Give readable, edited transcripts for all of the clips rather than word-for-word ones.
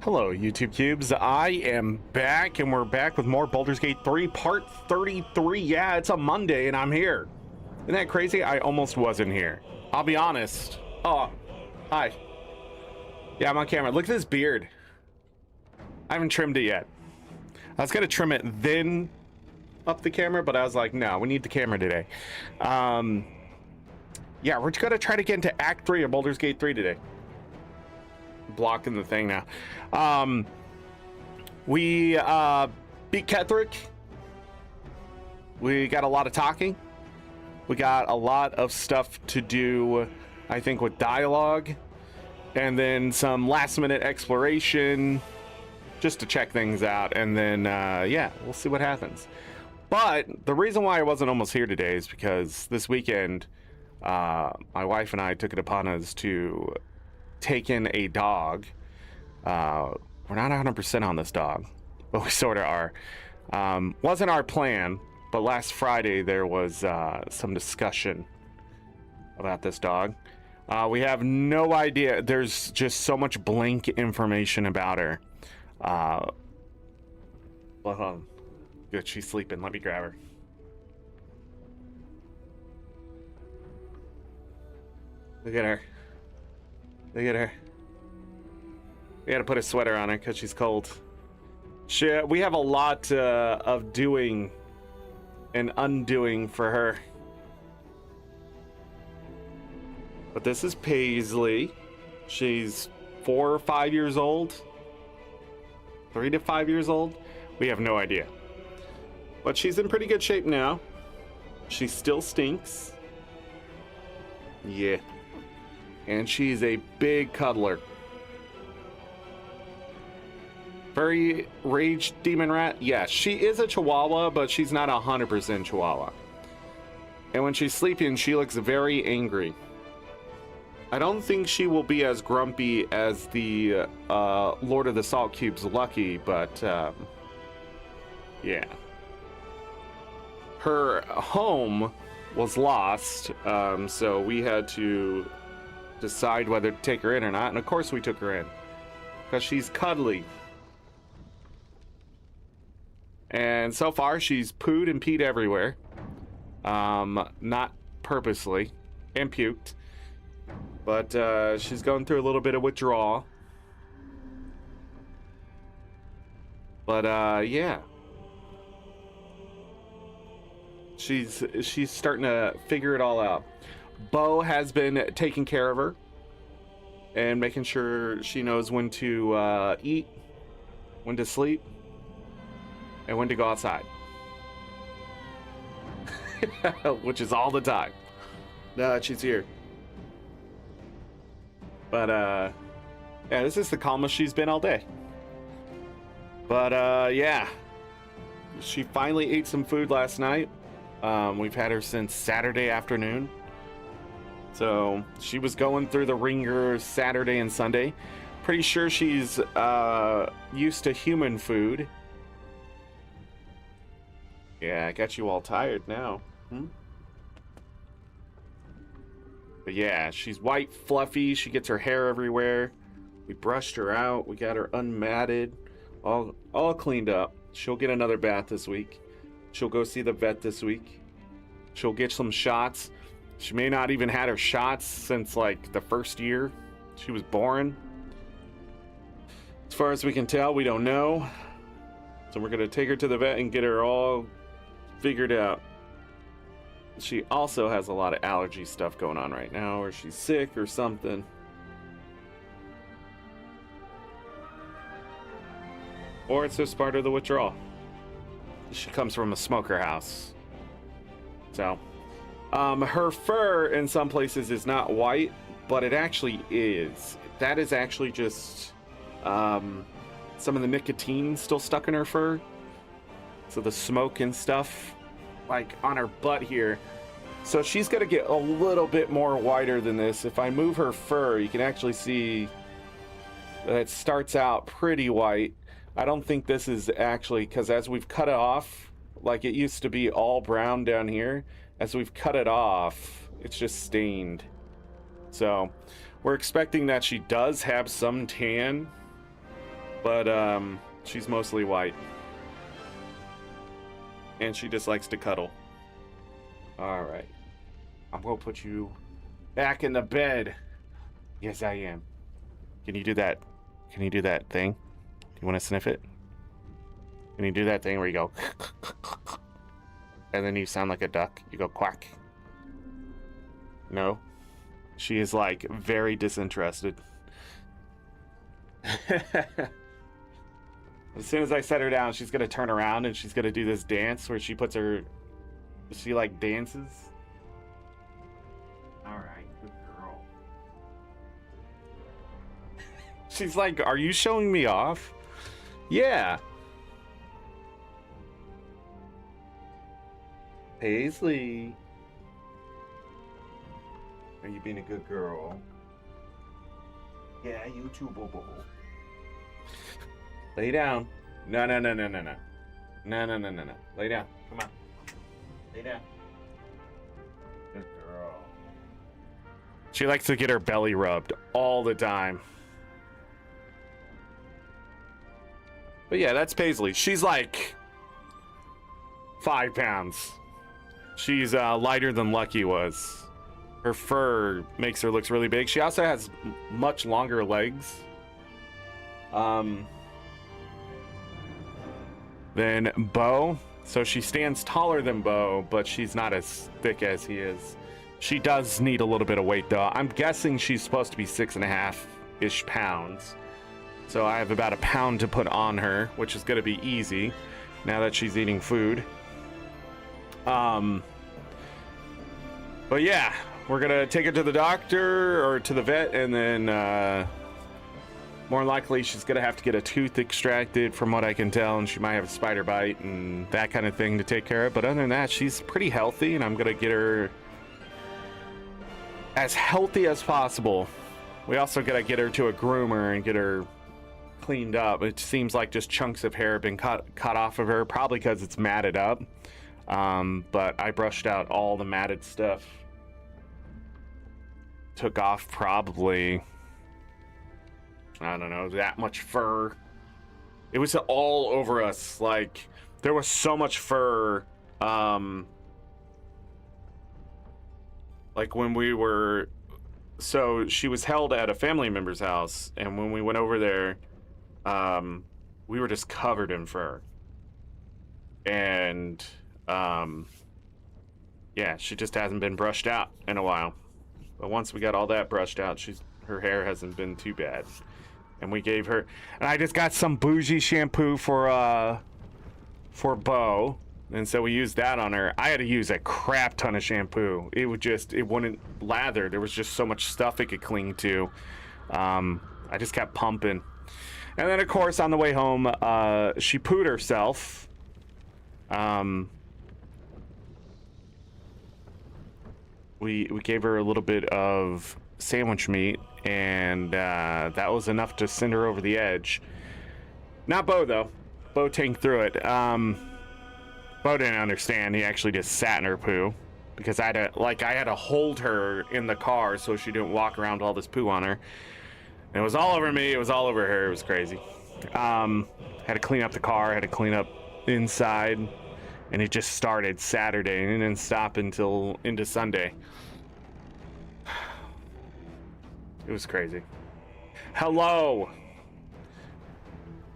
Hello, YouTube Cubes. I am back, and we're back with more Baldur's Gate 3, Part 33. Yeah, it's a Monday, and I'm here. Isn't that crazy? I almost wasn't here. I'll be honest. Oh, hi. Yeah, I'm on camera. Look at this beard. I haven't trimmed it yet. I was going to trim it, then up the camera, but I was like, no, we need the camera today. Yeah, we're going to try to get into Act 3 of Baldur's Gate 3 today. Blocking the thing now. We beat Ketheric. We got a lot of talking. We got a lot of stuff to do, I think, with dialogue, and then some last minute exploration just to check things out, and then yeah, we'll see what happens. But the reason why I wasn't almost here today is because this weekend my wife and I took it upon us to take in a dog. We're not 100% on this dog, but we sort of are. Wasn't our plan, but last Friday there was some discussion about this dog. We have no idea. There's just so much blank information about her. Well, good, she's sleeping. Let me grab her. Look at her. Look at her. We gotta put a sweater on her because she's cold. We have a lot of doing and undoing for her. But this is Paisley. She's 4 or 5 years old. 3 to 5 years old. We have no idea. But she's in pretty good shape now. She still stinks. Yeah. And she's a big cuddler. Very rage demon rat. Yes, she is a Chihuahua, but she's not 100% Chihuahua. And when she's sleeping, she looks very angry. I don't think she will be as grumpy as the Lord of the Salt Cubes Lucky, but yeah. Her home was lost, so we had to decide whether to take her in or not, and of course we took her in because she's cuddly, and so far she's pooed and peed everywhere, not purposely, and puked, but she's going through a little bit of withdrawal, but yeah, she's starting to figure it all out. Bo has been taking care of her and making sure she knows when to eat, when to sleep, and when to go outside. Which is all the time. She's here. But, yeah, this is the calmest she's been all day. But, yeah. She finally ate some food last night. We've had her since Saturday afternoon. So she was going through the ringer Saturday and Sunday. Pretty sure she's used to human food. Yeah, I got you all tired now. But yeah, she's white, fluffy. She gets her hair everywhere. We brushed her out. We got her unmatted, all cleaned up. She'll get another bath this week. She'll go see the vet this week. She'll get some shots. She may not even had her shots since like the first year she was born. As far as we can tell, we don't know. So we're gonna take her to the vet and get her all figured out. She also has a lot of allergy stuff going on right now, or she's sick or something. Or it's just part of the withdrawal. She comes from a smoker house. So her fur in some places is not white, but it actually is. That is actually just some of the nicotine still stuck in her fur. So the smoke and stuff, like on her butt here. So she's got to get a little bit more whiter than this. If I move her fur, you can actually see that it starts out pretty white. I don't think this is actually, because as we've cut it off, like it used to be all brown down here, as we've cut it off, it's just stained. So we're expecting that she does have some tan but she's mostly white. And she just likes to cuddle. All right. I'm going to put you back in the bed. Yes, I am. Can you do that? Can you do that thing? Do you want to sniff it? Can you do that thing where you go and then you sound like a duck? You go quack. No? She is like very disinterested. As soon as I set her down, she's gonna turn around and she's gonna do this dance where she puts her, she like dances. All right, good girl. She's like, are you showing me off? Yeah. Paisley. Are you being a good girl? Yeah, you too, Bobo. Lay down. No. No. Lay down. Come on. Lay down. Good girl. She likes to get her belly rubbed all the time. But yeah, that's Paisley. She's like 5 pounds. She's lighter than Lucky was. Her fur makes her look really big. She also has much longer legs than Bo. So she stands taller than Bo, but she's not as thick as he is. She does need a little bit of weight, though. I'm guessing she's supposed to be 6.5-ish pounds. So I have about a pound to put on her, which is going to be easy now that she's eating food. But yeah, we're gonna take her to the doctor or to the vet, and then more likely she's gonna have to get a tooth extracted from what I can tell, and she might have a spider bite and that kind of thing to take care of. But other than that, she's pretty healthy, and I'm gonna get her as healthy as possible. We also gotta get her to a groomer and get her cleaned up. It seems like just chunks of hair have been cut off of her, probably because it's matted up. But I brushed out all the matted stuff. Took off probably, I don't know, that much fur. It was all over us. Like, there was so much fur. Like when we were, so she was held at a family member's house, and when we went over there, we were just covered in fur. And yeah, she just hasn't been brushed out in a while. But once we got all that brushed out, her hair hasn't been too bad. And we gave her, and I just got some bougie shampoo for Bo, and so we used that on her. I had to use a crap ton of shampoo. It wouldn't lather. There was just so much stuff it could cling to. I just kept pumping. And then of course on the way home, she pooed herself. We gave her a little bit of sandwich meat, and that was enough to send her over the edge. Not Bo, though. Bo tanked through it. Bo didn't understand. He actually just sat in her poo because I had to hold her in the car so she didn't walk around with all this poo on her. And it was all over me. It was all over her. It was crazy. Had to clean up the car. Had to clean up inside. And it just started Saturday and didn't stop until into Sunday. It was crazy. Hello.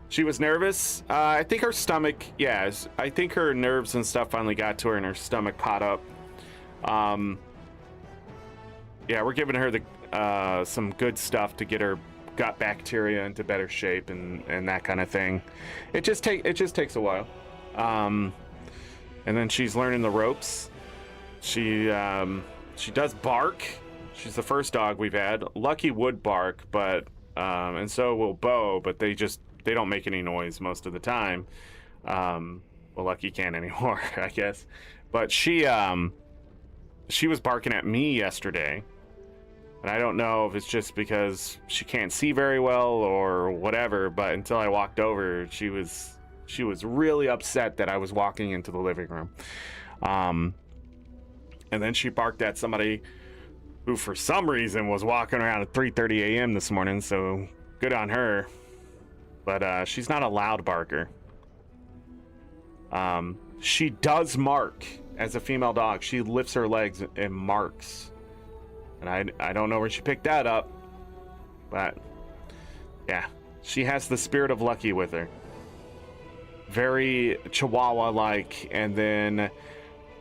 She was nervous. I think her stomach, yes. I think her nerves and stuff finally got to her and her stomach caught up. Yeah, we're giving her some good stuff to get her gut bacteria into better shape and that kind of thing. It just takes a while. And then she's learning the ropes. She does bark. She's the first dog we've had. Lucky would bark, but and so will Bo, but they don't make any noise most of the time. Well, Lucky can't anymore, I guess. But she was barking at me yesterday, and I don't know if it's just because she can't see very well or whatever. But until I walked over, she was really upset that I was walking into the living room. And then she barked at somebody who for some reason was walking around at 3:30 a.m. this morning, so good on her. but she's not a loud barker. She does mark as a female dog. She lifts her legs and marks. And I don't know where she picked that up, but yeah, she has the spirit of Lucky with her. Very Chihuahua-like, and then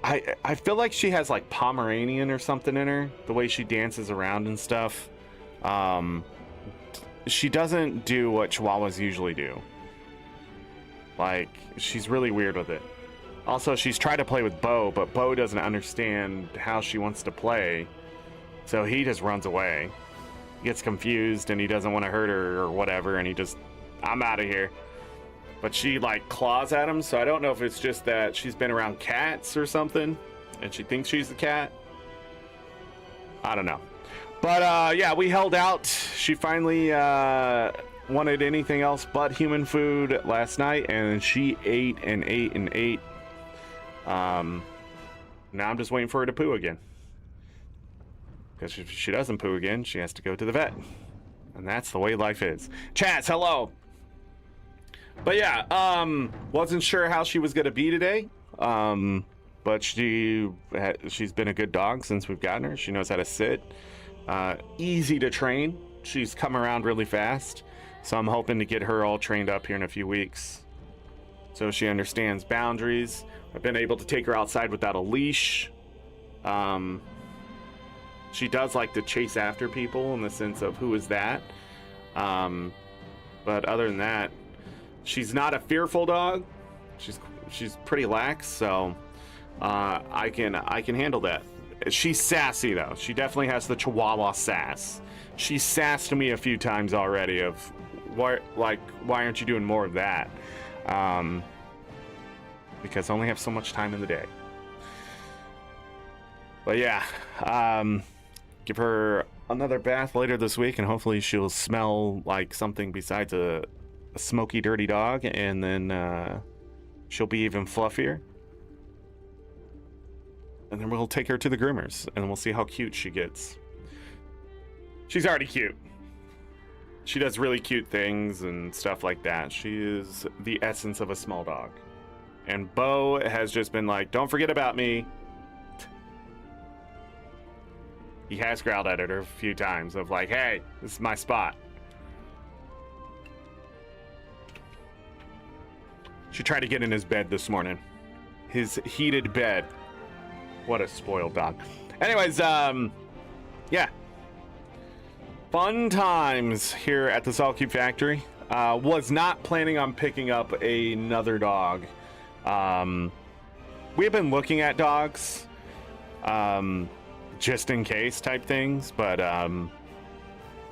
I feel like she has like Pomeranian or something in her, the way she dances around and stuff. She doesn't do what Chihuahuas usually do. Like, she's really weird with it. Also, she's tried to play with Bo, but Bo doesn't understand how she wants to play, so he just runs away. He gets confused and he doesn't want to hurt her or whatever, and he just, I'm out of here. But she like claws at him, so I don't know if it's just that she's been around cats or something and she thinks she's the cat. I don't know. But yeah, we held out. She finally wanted anything else but human food last night, and she ate and ate and ate. Now I'm just waiting for her to poo again, because if she doesn't poo again, she has to go to the vet, and that's the way life is. Chaz, hello. But yeah, wasn't sure how she was gonna be today, but she's been a good dog since we've gotten her. She knows how to sit, easy to train. She's come around really fast, so I'm hoping to get her all trained up here in a few weeks, so she understands boundaries. I've been able to take her outside without a leash. She does like to chase after people in the sense of who is that, but other than that, she's not a fearful dog. She's pretty lax, so I can handle that. She's sassy though. She definitely has the Chihuahua sass. She sassed me a few times already of why aren't you doing more of that? Because I only have so much time in the day. But yeah, give her another bath later this week, and hopefully she'll smell like something besides a smoky, dirty dog, and then she'll be even fluffier. And then we'll take her to the groomers, and we'll see how cute she gets. She's already cute. She does really cute things and stuff like that. She is the essence of a small dog. And Bo has just been like, don't forget about me. He has growled at her a few times of like, hey, this is my spot. She tried to get in his bed this morning. His heated bed. What a spoiled dog. Anyways, yeah. Fun times here at the Salt Cube Factory. Was not planning on picking up another dog. We've been looking at dogs, just in case type things, but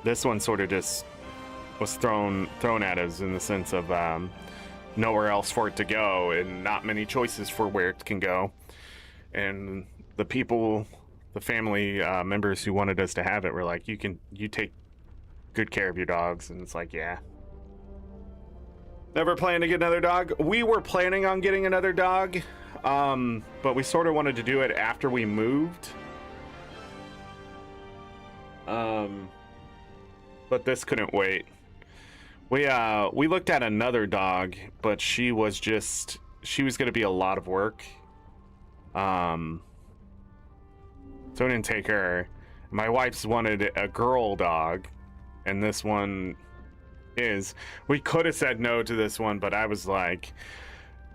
this one sort of just was thrown at us in the sense of nowhere else for it to go and not many choices for where it can go. And the people, the family members who wanted us to have it were like, you take good care of your dogs. And it's like, yeah. Never planned to get another dog. We were planning on getting another dog, but we sort of wanted to do it after we moved. But this couldn't wait. We looked at another dog, but she was going to be a lot of work. So we didn't take her. My wife's wanted a girl dog, and this one we could have said no to this one, but I was like,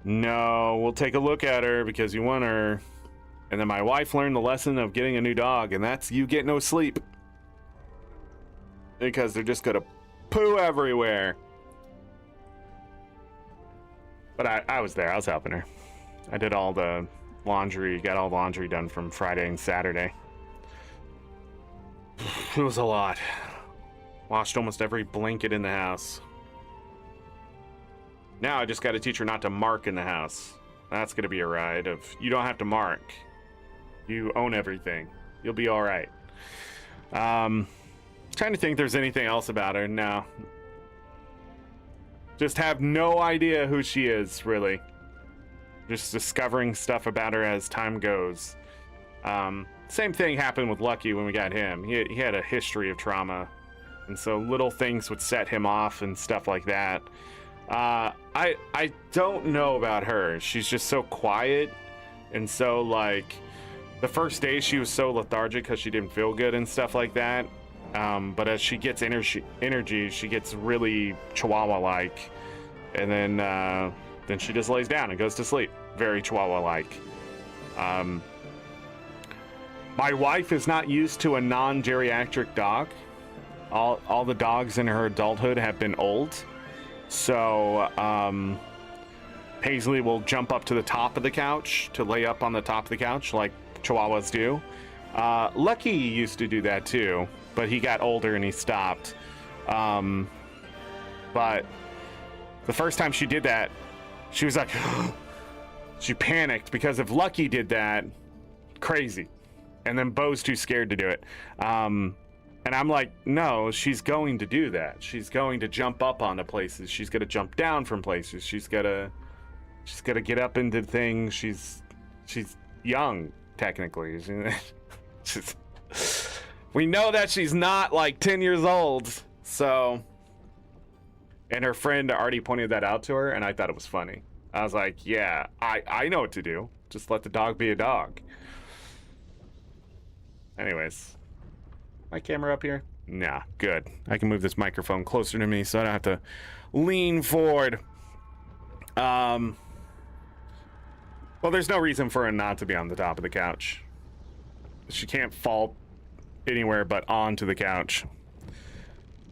no, we'll take a look at her because you want her. And then my wife learned the lesson of getting a new dog, and that's you get no sleep, because they're just gonna poo everywhere. But I was there. I was helping her. I did all the laundry, got all the laundry done from Friday and Saturday. It was a lot. Washed almost every blanket in the house. Now I just got to teach her not to mark in the house. That's going to be a ride of, you don't have to mark. You own everything. You'll be all right. Trying to think if there's anything else about her. No. Just have no idea who she is, really. Just discovering stuff about her as time goes. Same thing happened with Lucky when we got him. He had a history of trauma and so little things would set him off and stuff like that. I don't know about her. She's just so quiet, and so like the first day she was so lethargic because she didn't feel good and stuff like that. But as she gets energy, she gets really Chihuahua-like, and then she just lays down and goes to sleep. Very Chihuahua-like. My wife is not used to a non-geriatric dog. All the dogs in her adulthood have been old. So Paisley will jump up to the top of the couch to lay up on the top of the couch like Chihuahuas do. Lucky used to do that too, but he got older and he stopped. But the first time she did that, she was like, she panicked because if Lucky did that, crazy. And then Bo's too scared to do it. And I'm like, no, she's going to do that. She's going to jump up onto places. She's going to jump down from places. She's got to get up into things. She's young, technically. We know that she's not like 10 years old. So, and her friend already pointed that out to her, and I thought it was funny. I was like, yeah, I know what to do. Just let the dog be a dog. Anyways. My camera up here? Nah, good. I can move this microphone closer to me so I don't have to lean forward. Well, there's no reason for her not to be on the top of the couch. She can't fall anywhere but onto the couch.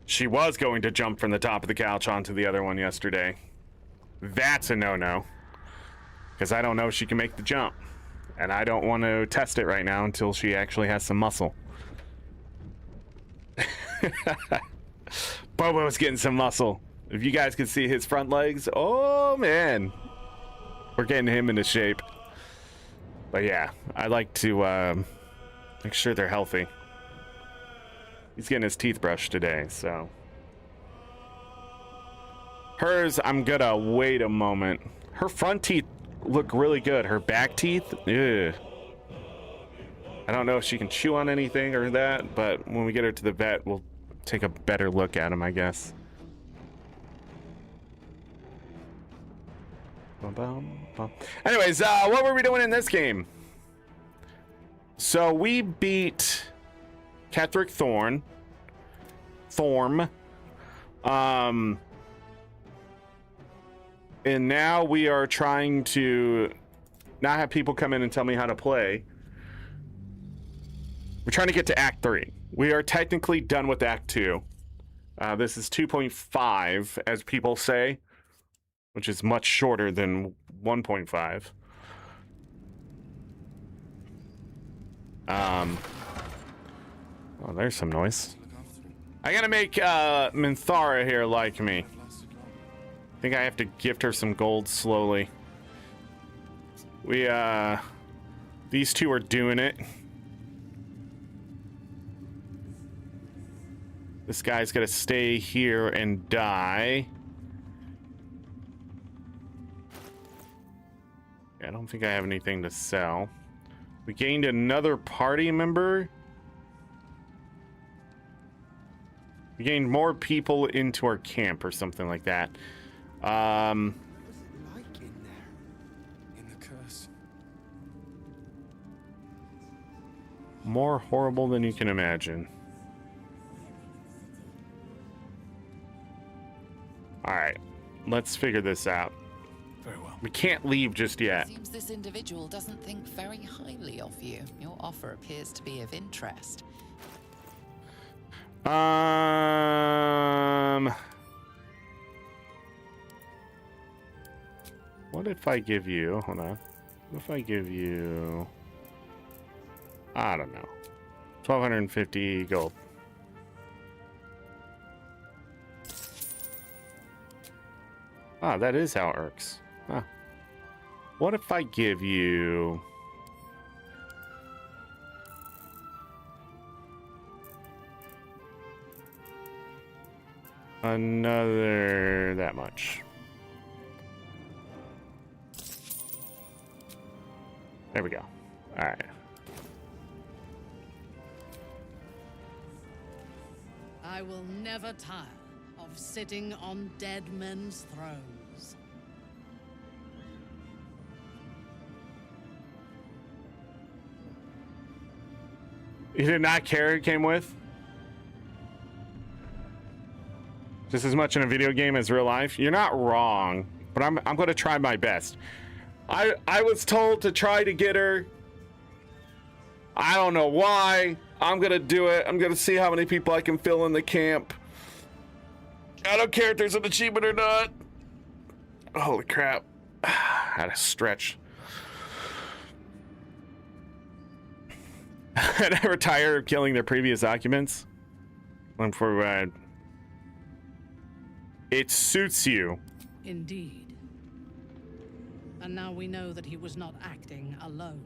She was going to jump from the top of the couch onto the other one yesterday. That's a no-no. Because I don't know if she can make the jump. And I don't want to test it right now until she actually has some muscle. Bobo's getting some muscle. If you guys could see his front legs, oh man, we're getting him into shape. But yeah, I like to make sure they're healthy. He's getting his teeth brushed today, so hers, I'm gonna wait a moment. Her front teeth look really good. Her back teeth, ugh. I don't know if she can chew on anything or that, but when we get her to the vet, we'll take a better look at him, I guess. Anyways, what were we doing in this game? So we beat Ketheric Thorm. And now we are trying to not have people come in and tell me how to play. We're trying to get to Act 3. We are technically done with Act 2. This is 2.5, as people say, which is much shorter than 1.5. Oh, there's some noise. I gotta make Minthara here like me. I think I have to gift her some gold slowly. These two are doing it. This guy's gonna stay here and die. I don't think I have anything to sell. We gained another party member. We gained more people into our camp or something like that. What's it like in there? In the curse? More horrible than you can imagine. Alright, let's figure this out. Very well. We can't leave just yet. Seems this individual doesn't think very highly of you. Your offer appears to be of interest. What if I give you, hold on. What if I give you, I don't know, 1,250 gold. Ah, that is how it works. Huh. What if I give you another that much? There we go. All right. I I will never tire of sitting on dead men's thrones. You did not care who came with? Just as much in a video game as real life? You're not wrong, but I'm going to try my best. I was told to try to get her. I don't know why. I'm going to do it. I'm going to see how many people I can fill in the camp. I don't care if there's an achievement or not. Holy crap. I had to stretch. I never tire of killing their previous occupants. It suits you. Indeed. And now we know that he was not acting alone.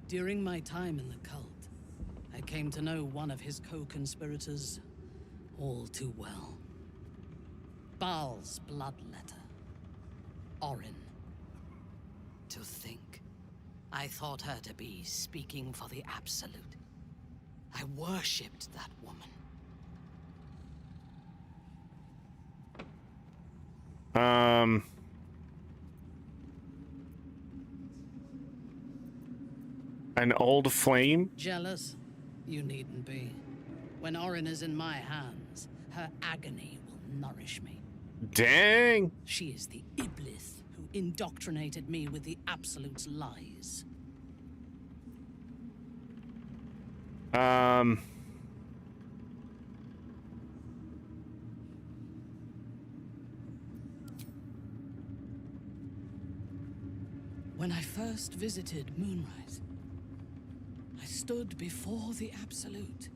During my time in the cult, I came to know one of his co-conspirators all too well. Baal's bloodletter. Orin. To think, I thought her to be speaking for the Absolute. I worshipped that woman. An old flame? Jealous? You needn't be. When Orin is in my hands, her agony will nourish me. Dang. She is the Iblis who indoctrinated me with the Absolute's lies. When I first visited Moonrise, I stood before the Absolute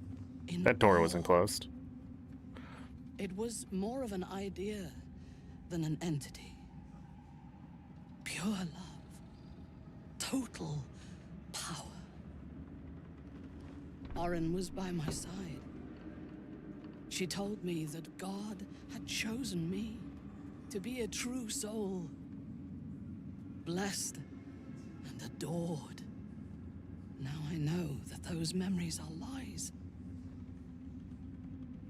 in That door awe. wasn't closed. It was more of an idea than an entity. Pure love. Total power. Orin was by my side. She told me that God had chosen me to be a true soul. Blessed and adored. Now I know that those memories are lies.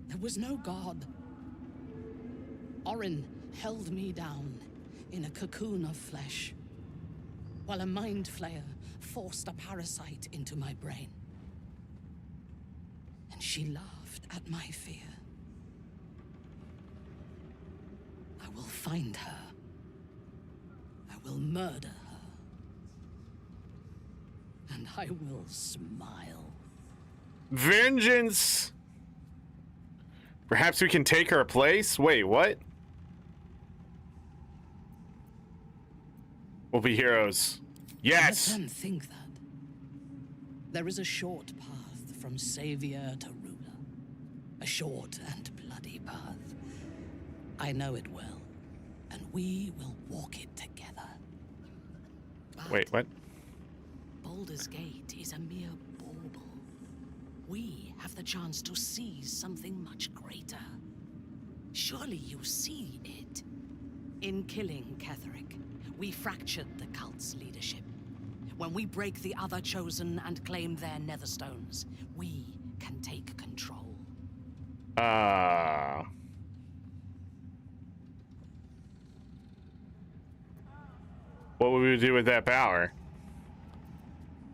There was no God. Orin held me down in a cocoon of flesh, while a mind flayer forced a parasite into my brain. And she laughed at my fear. I will find her. I will murder her. And I will smile. Vengeance! Perhaps we can take her place? Wait, what? We'll be heroes. Yes! Let them think that. There is a short path from savior to ruler. A short and bloody path. I know it well, and we will walk it together. But Wait, what? Baldur's Gate is a mere bauble. We have the chance to seize something much greater. Surely you see it. In killing Ketheric, we fractured the cult's leadership. When we break the other chosen and claim their netherstones, we can take control. What would we do with that power?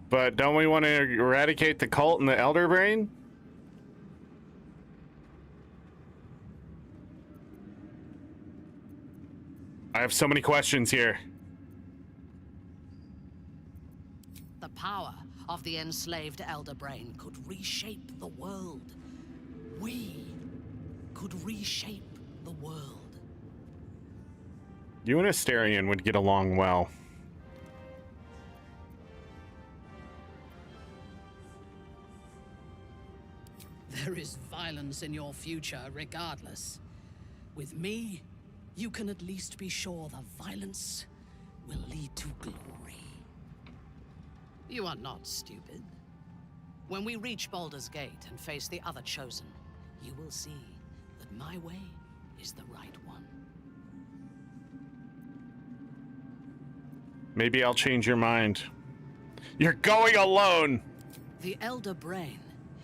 But don't we want to eradicate the cult and the Elder Brain? I have so many questions here. The power of the enslaved Elder Brain could reshape the world. We could reshape the world. You and Asterion would get along well. There is violence in your future, regardless. With me, you can at least be sure the violence will lead to glory. You are not stupid. When we reach Baldur's Gate and face the other chosen, you will see that my way is the right one. Maybe I'll change your mind. You're going alone! The Elder Brain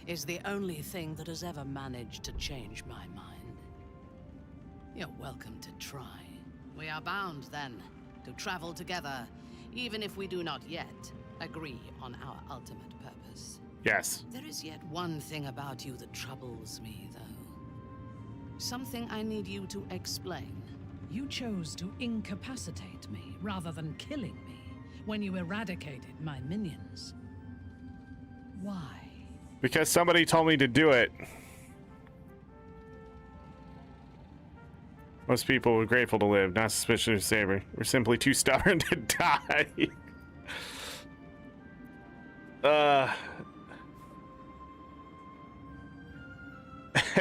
is the only thing that has ever managed to change my mind. You're welcome to try. We are bound, then, to travel together, even if we do not yet agree on our ultimate purpose. Yes. There is yet one thing about you that troubles me, though. Something I need you to explain. You chose to incapacitate me rather than killing me when you eradicated my minions. Why? Because somebody told me to do it. Most people were grateful to live, not suspicious of Saber. We're simply too stubborn to die.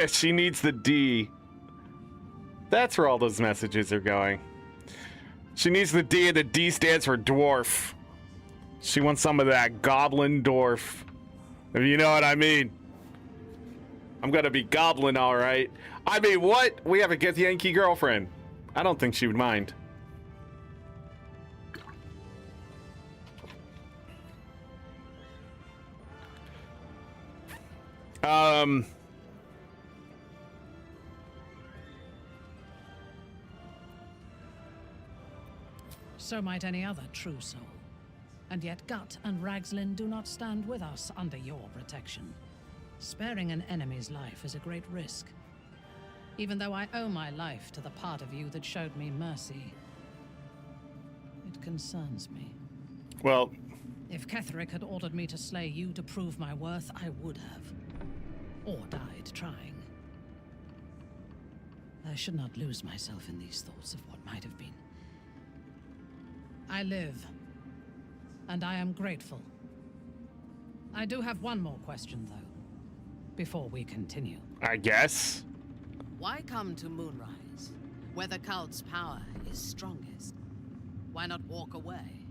She needs the D. That's where all those messages are going. She needs the D, and the D stands for dwarf. She wants some of that goblin dwarf. If you know what I mean. I'm gonna be goblin, all right. I mean, what? We have a Get Yankee girlfriend. I don't think she would mind. So might any other true soul. And yet Gut and Ragslin do not stand with us under your protection. Sparing an enemy's life is a great risk. Even though I owe my life to the part of you that showed me mercy, it concerns me. Well, if Ketheric had ordered me to slay you to prove my worth, I would have. Or died trying. I should not lose myself in these thoughts of what might have been. I live, and I am grateful. I do have one more question, though, before we continue. I guess. Why come to Moonrise, where the cult's power is strongest? Why not walk away?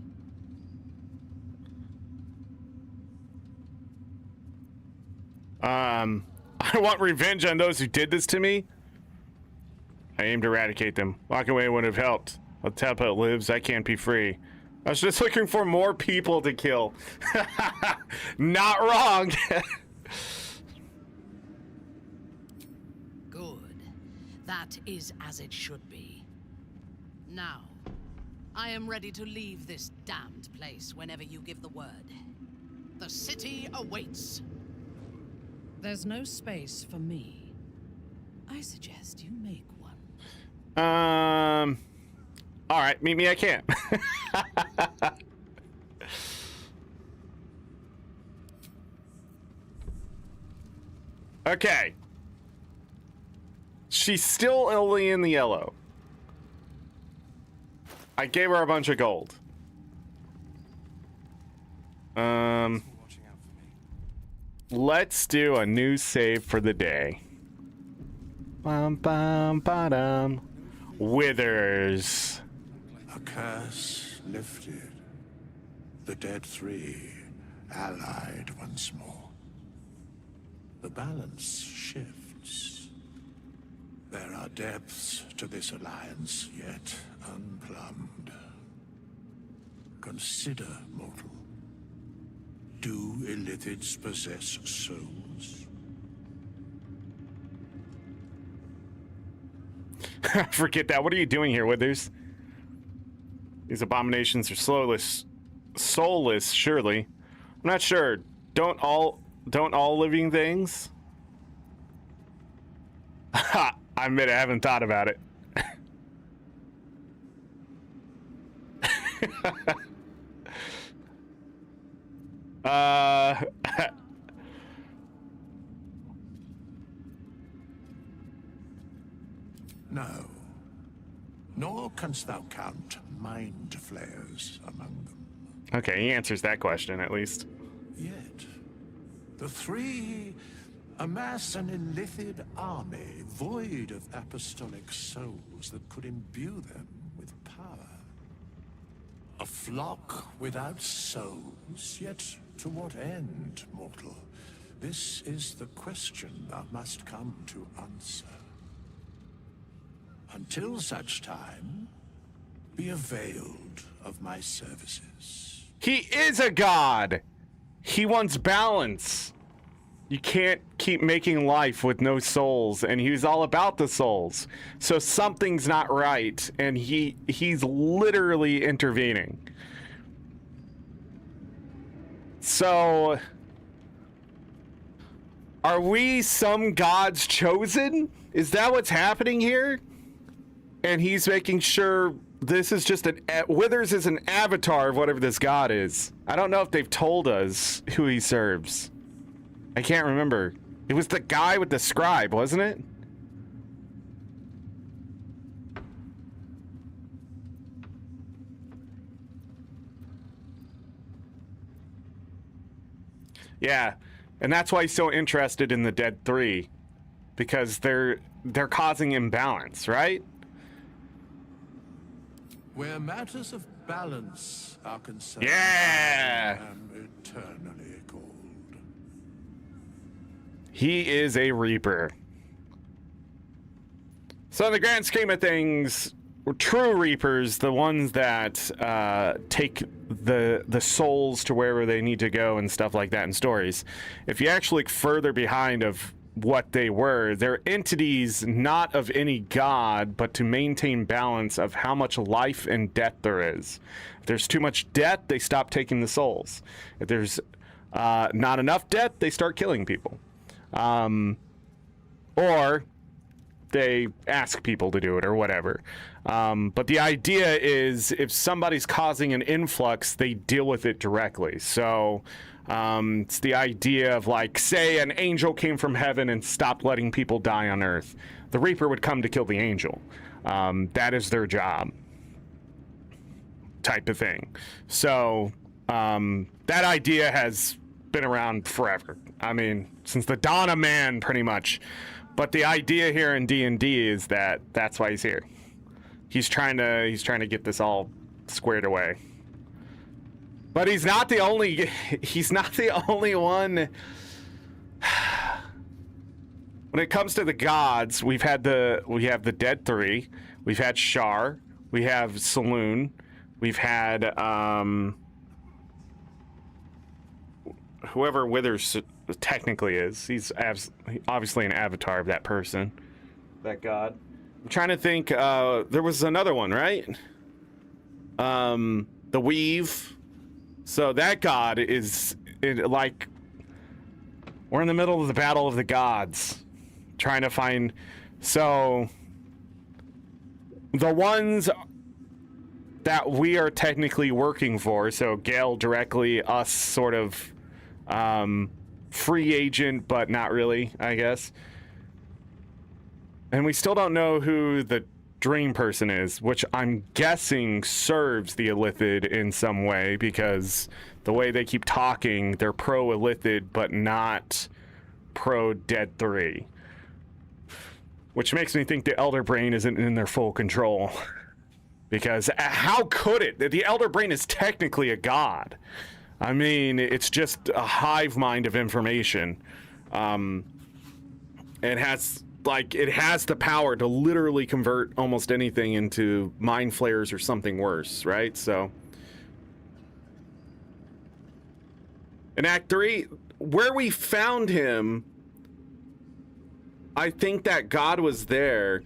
I want revenge on those who did this to me. I aim to eradicate them. Walking away would have helped. I'll tap out lives. I can't be free. I was just looking for more people to kill. Not wrong. Good. That is as it should be. Now, I am ready to leave this damned place whenever you give the word. The city awaits. There's no space for me. I suggest you make one. All right, meet me at camp. Okay. She's still only in the yellow. I gave her a bunch of gold. Let's do a new save for the day. Bum bum ba-dum. Withers. A curse lifted. The dead three allied once more. The balance shifts. There are depths to this alliance yet unplumbed. Consider, mortal. Do illithids possess souls? Forget that. What are you doing here, Withers? These abominations are soulless, surely. I'm not sure. Don't all living things? Ha! I admit I haven't thought about it. No. Nor canst thou count mind flayers among them. Okay, he answers that question at least. Yet, the three amass an illithid army void of apostolic souls that could imbue them with power. A flock without souls, yet to what end, mortal? This is the question thou must come to answer. Until such time, be availed of my services. He is a god! He wants balance. You can't keep making life with no souls, and he's all about the souls. So something's not right, and he's literally intervening. So, are we some god's chosen? Is that what's happening here? And he's making sure this is just Withers is an avatar of whatever this god is. I don't know if they've told us who he serves. I can't remember. It was the guy with the scribe, wasn't it? Yeah, and that's why he's so interested in the Dead 3, because they're causing imbalance, right? Where matters of balance are concerned, Yeah! I am eternally cold. He is a Reaper. So in the grand scheme of things, true Reapers, the ones that take the souls to wherever they need to go and stuff like that in stories, if you actually look further behind of what they were, they're entities not of any god, but to maintain balance of how much life and death there is. If there's too much death, they stop taking the souls. If there's not enough death, they start killing people. Or they ask people to do it or whatever. But the idea is if somebody's causing an influx, they deal with it directly. So it's the idea of, like, say an angel came from heaven and stopped letting people die on earth. The Reaper would come to kill the angel. That is their job, type of thing. So that idea has been around forever. I mean, since the dawn of man, pretty much. But the idea here in D&D is that that's why he's here. He's trying to get this all squared away. But he's not the only one. When it comes to the gods, we have the Dead 3, we've had Shar, we have Saloon, we've had whoever Withers technically is. He's obviously an avatar of that person, that god. I'm trying to think. There was another one, right? The Weave. So that god is like, we're in the middle of the battle of the gods, trying to find. So the ones that we are technically working for, so Gale directly, us sort of free agent, but not really, I guess. And we still don't know who the dream person is, which I'm guessing serves the Illithid in some way, because the way they keep talking, they're pro-Illithid, but not pro-Dead 3. Which makes me think the Elder Brain isn't in their full control. Because how could it? The Elder Brain is technically a god. I mean, it's just a hive mind of information. It has the power to literally convert almost anything into mind flayers or something worse, right? So in Act 3, where we found him, I think that god was there.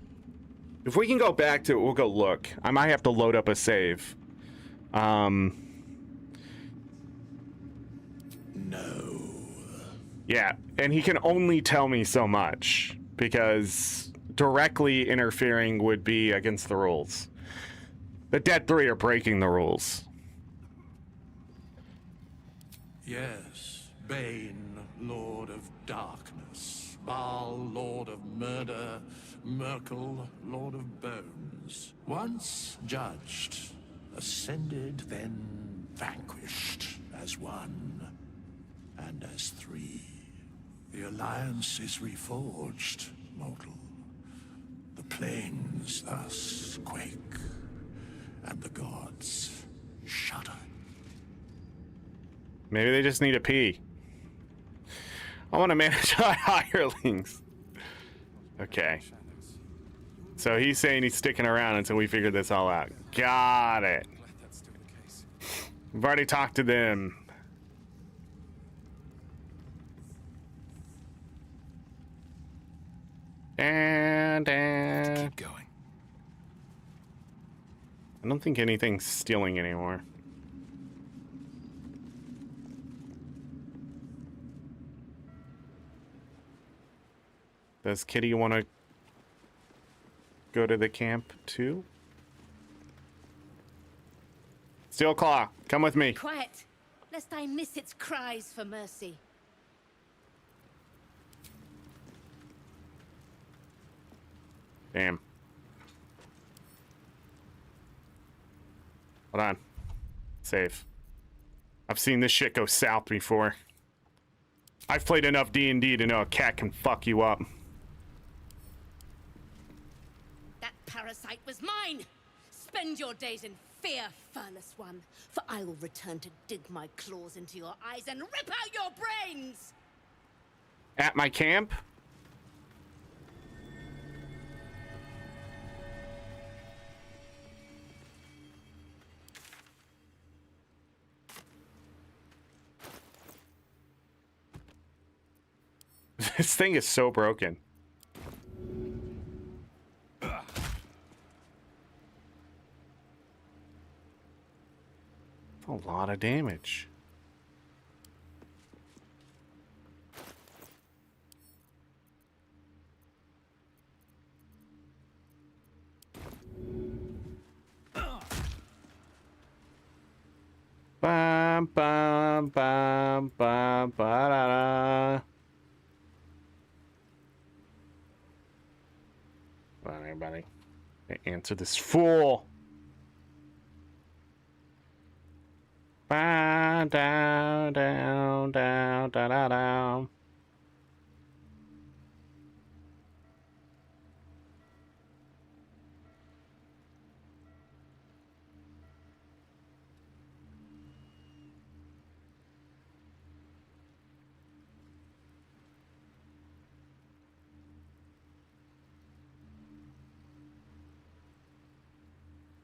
If we can go back to it, we'll go look. I might have to load up a save. No. Yeah, and he can only tell me so much, because directly interfering would be against the rules. The Dead 3 are breaking the rules. Yes, Bane, Lord of Darkness, Baal, Lord of Murder, Merkel, Lord of Bones. Once judged, ascended, then vanquished as one, and as three. The alliance is reforged, mortal. The plains thus quake, and the gods shudder. Maybe they just need a pee. I want to manage my hirelings. Okay. So he's saying he's sticking around until we figure this all out. Got it. We've already talked to them. And Keep going. I don't think anything's stealing anymore. Does Kitty want to go to the camp too? Steelclaw, come with me. Quiet, lest I miss its cries for mercy. Damn. Hold on. Save. I've seen this shit go south before. I've played enough D&D to know a cat can fuck you up. That parasite was mine! Spend your days in fear, furless one, for I will return to dig my claws into your eyes and rip out your brains! At my camp? This thing is so broken. A lot of damage. Bum bum bum bum ba da da. Come on, everybody. Answer this fool. Ba down down down da da down.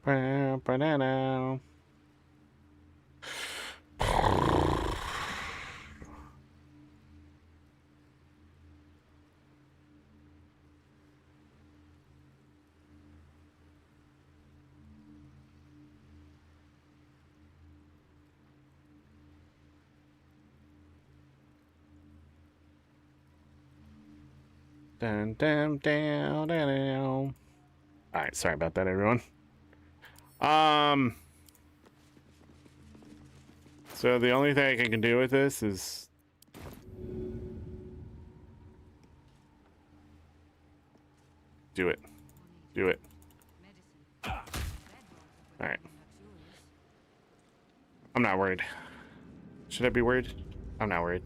Ba-da-da. Dun, dun, down, down, down. All right, sorry about that, everyone. So the only thing I can do with this is do it. Do it. All right. I'm not worried. Should I be worried? I'm not worried.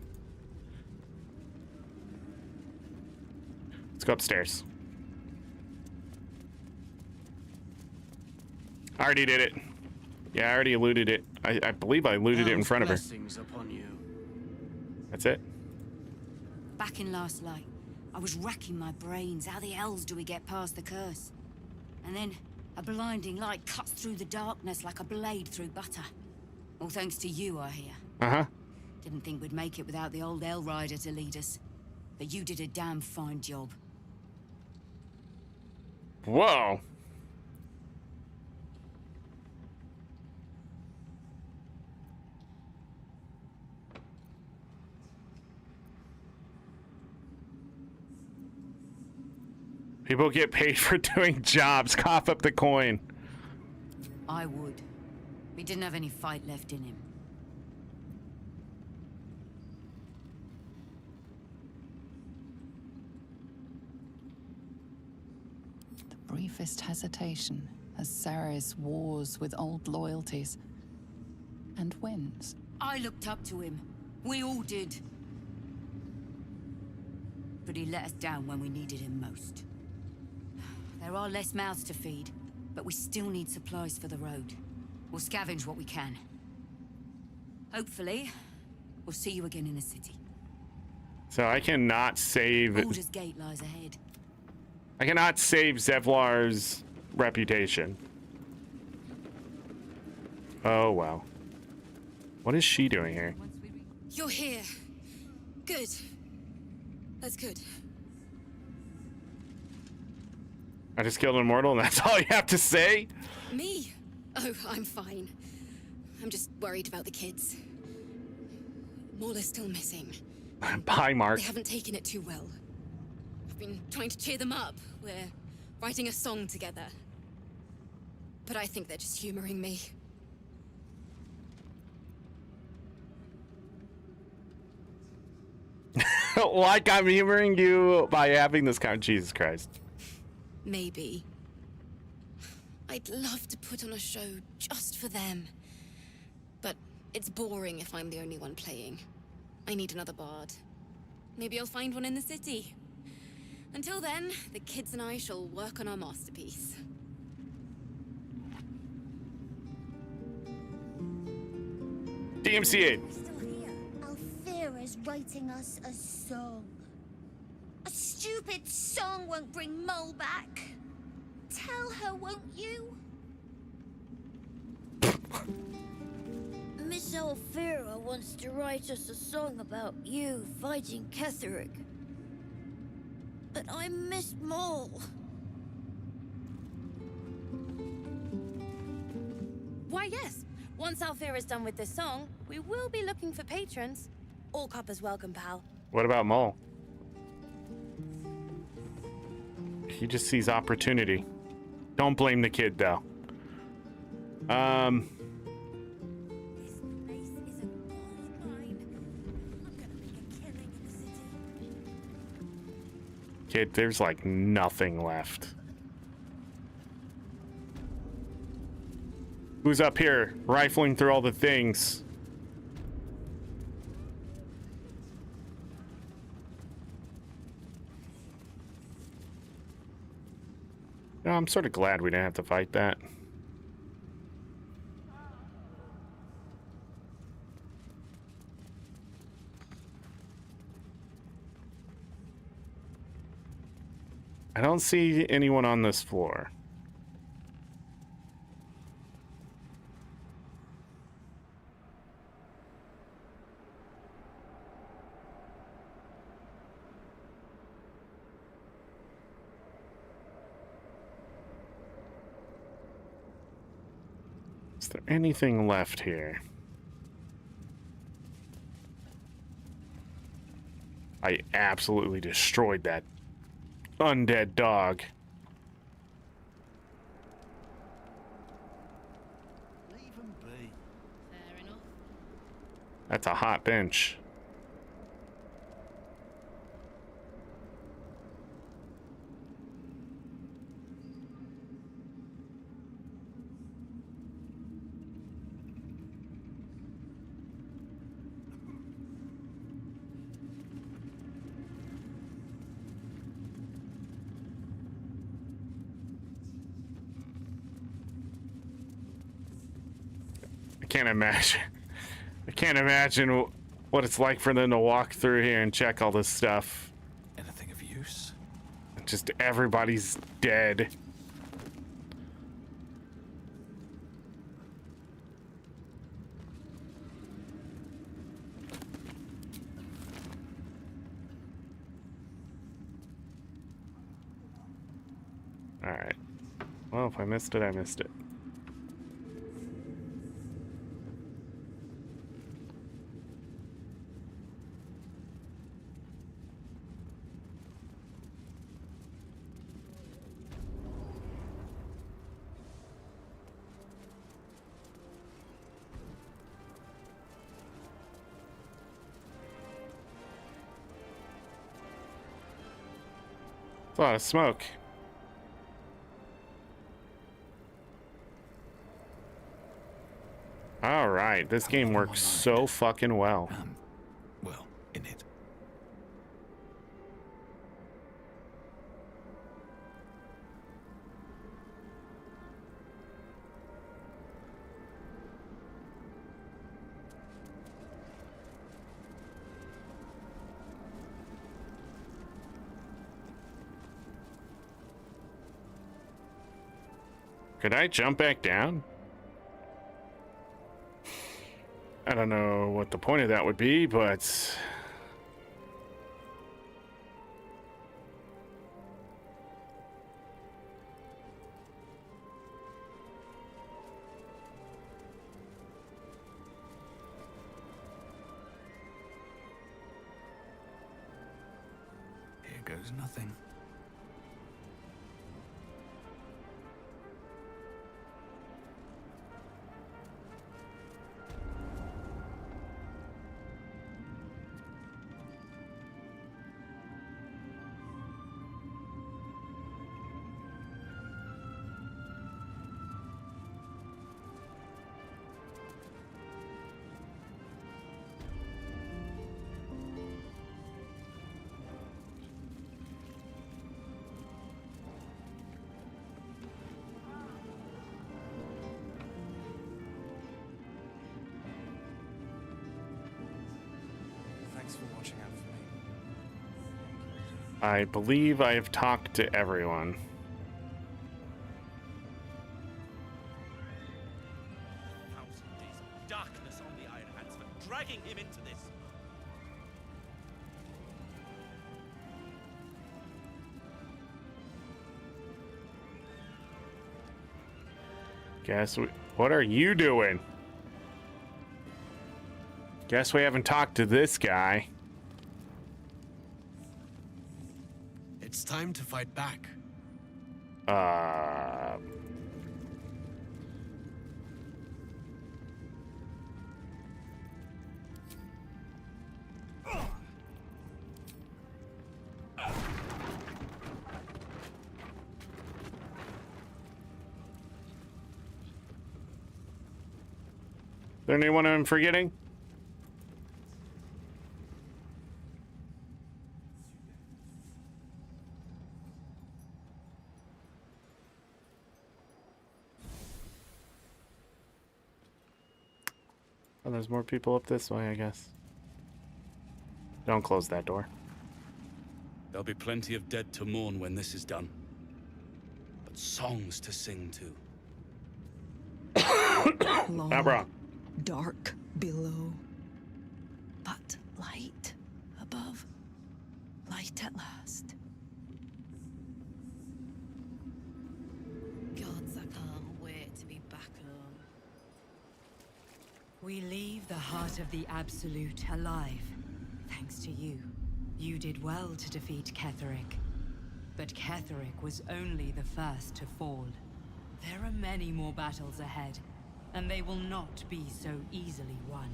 Let's go upstairs. I already did it. Yeah, I already looted it. I believe I looted it in front of her. Upon you. That's it. Back in last light, I was racking my brains. How the hells do we get past the curse? And then a blinding light cuts through the darkness like a blade through butter. All thanks to you, I hear. Uh-huh. Didn't think we'd make it without the old El Rider to lead us. But you did a damn fine job. Whoa. People get paid for doing jobs. Cough up the coin. I would. We didn't have any fight left in him. The briefest hesitation as Ceres wars with old loyalties and wins. I looked up to him. We all did. But he let us down when we needed him most. There are less mouths to feed, but we still need supplies for the road. We'll scavenge what we can. Hopefully, we'll see you again in the city. So I cannot save... Baldur's Gate lies ahead. I cannot save Zevlar's reputation. Oh, wow. What is she doing here? You're here. Good. That's good. I just killed an immortal, and that's all you have to say? Me? Oh, I'm fine. I'm just worried about the kids. Maul is still missing. Bye, Mark. They haven't taken it too well. I've been trying to cheer them up. We're writing a song together. But I think they're just humoring me. Like I'm humoring you by having this kind of Jesus Christ. Maybe. I'd love to put on a show just for them. But it's boring if I'm the only one playing. I need another bard. Maybe I'll find one in the city. Until then, the kids and I shall work on our masterpiece. DMCA. Still here. Alfira's writing us a song. A stupid song won't bring Mole back. Tell her, won't you? Miss Alfira wants to write us a song about you fighting Ketheric. But I missed Maul. Why, yes. Once Alfira's done with this song, we will be looking for patrons. All coppers welcome, pal. What about Maul? He just sees opportunity. Don't blame the kid, though. This place is a gold mine. I'm gonna make a killing in the city. Kid, there's like nothing left. Who's up here rifling through all the things? No, I'm sort of glad we didn't have to fight that. I don't see anyone on this floor. Is there anything left here? I absolutely destroyed that undead dog. Leave 'em be. Fair enough. That's a hot bench. I can't imagine what it's like for them to walk through here and check all this stuff. Anything of use? Just everybody's dead. All right. Well, if I missed it, I missed it. It's a lot of smoke. All right, this game works so fucking well. Well, in it. Could I jump back down? I don't know what the point of that would be, but... Here goes nothing. Thanks for watching out for me. I believe I have talked to everyone. Thousand days of darkness on the Iron Hands for dragging him into this. What are you doing? Guess we haven't talked to this guy. It's time to fight back. Is there anyone I'm forgetting? Oh, there's more people up this way, I guess. Don't close that door. There'll be plenty of dead to mourn when this is done. But songs to sing too. Abra. Dark below, but light above. Light at last. Gods, I can't wait to be back home. We leave the heart of the Absolute alive, thanks to you. You did well to defeat Ketheric. But Ketheric was only the first to fall. There are many more battles ahead, and they will not be so easily won.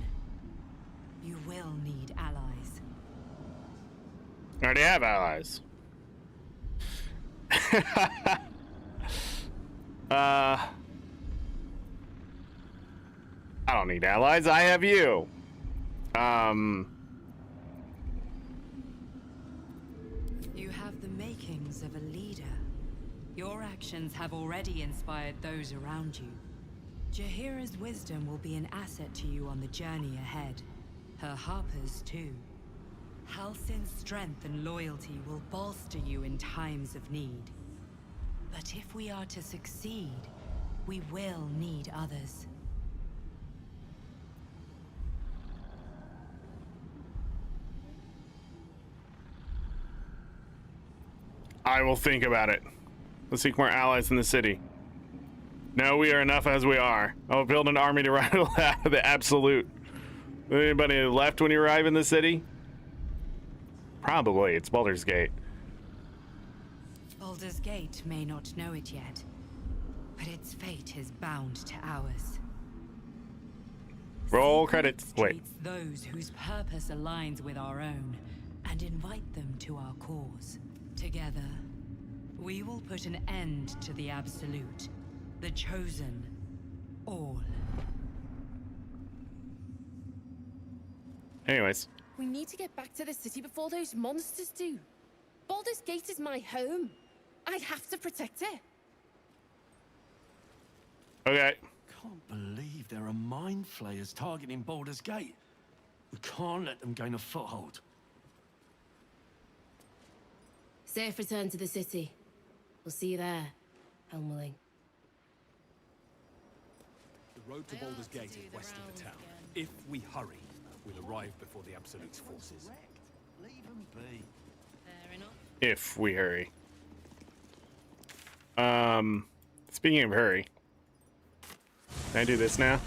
You will need allies. I already have allies. I don't need allies. I have you. You have the makings of a leader. Your actions have already inspired those around you. Jaheira's wisdom will be an asset to you on the journey ahead. Her harpers, too. Halsin's strength and loyalty will bolster you in times of need. But if we are to succeed, we will need others. I will think about it. Let's seek more allies in the city. No, we are enough as we are. I will build an army to rival that of the Absolute. Anybody left when you arrive in the city? Probably. It's Baldur's Gate. Baldur's Gate may not know it yet, but its fate is bound to ours. Roll credits. Wait. Treats those whose purpose aligns with our own, and invite them to our cause. Together, we will put an end to the Absolute, the Chosen, all. Anyways. We need to get back to the city before those monsters do. Baldur's Gate is my home. I have to protect it. Okay. Can't believe there are mind flayers targeting Baldur's Gate. We can't let them gain a foothold. Safe return to the city. We'll see you there, Helmling. The road to Baldur's Gate is west of the town. If we hurry, we'll arrive before the Absolute's forces. Leave them be. Fair enough. If we hurry. Speaking of hurry. Can I do this now?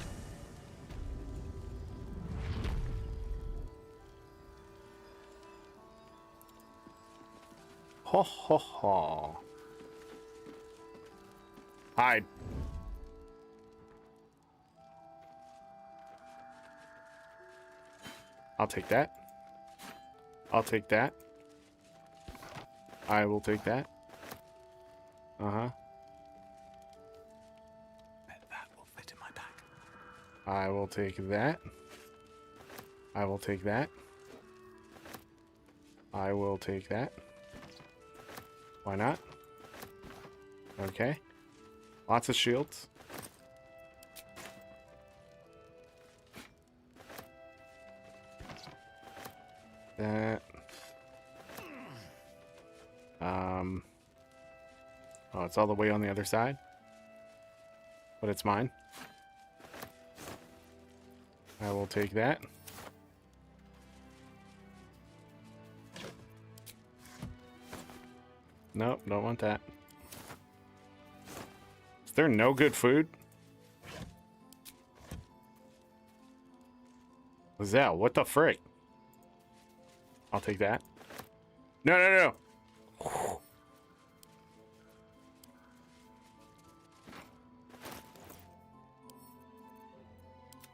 Ho ho ho. Hide. I'll take that. I'll take that. I will take that. Uh-huh. That will fit in my bag. I will take that. I will take that. I will take that. Why not? Okay. Lots of shields. That. Oh, it's all the way on the other side. But it's mine. I will take that. Nope, don't want that. Is there no good food? What's that? What the frick? I'll take that. No, no, no.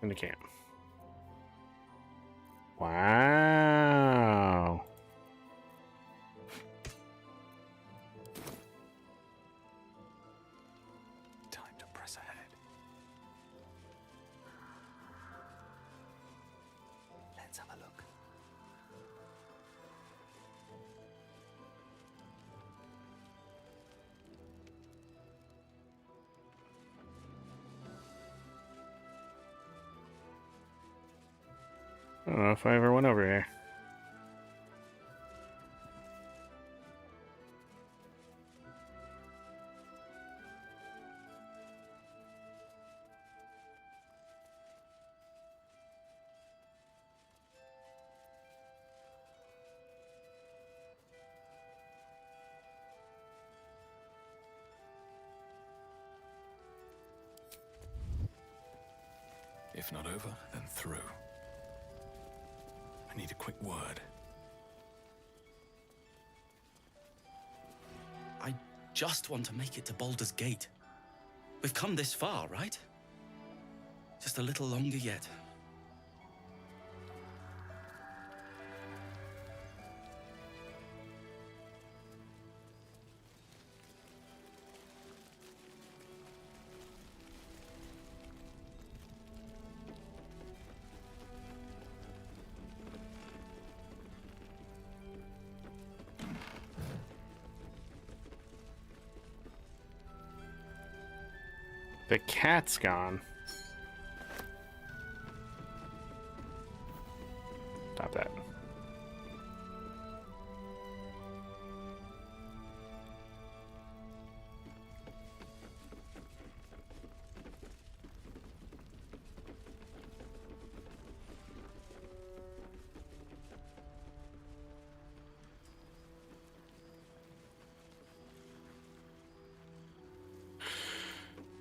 In the camp. Wow. Time to press ahead. Let's have a look. I don't know if I ever went over here. If not over, then through. I need a quick word. I just want to make it to Baldur's Gate. We've come this far, right? Just a little longer yet. The cat's gone. Stop that.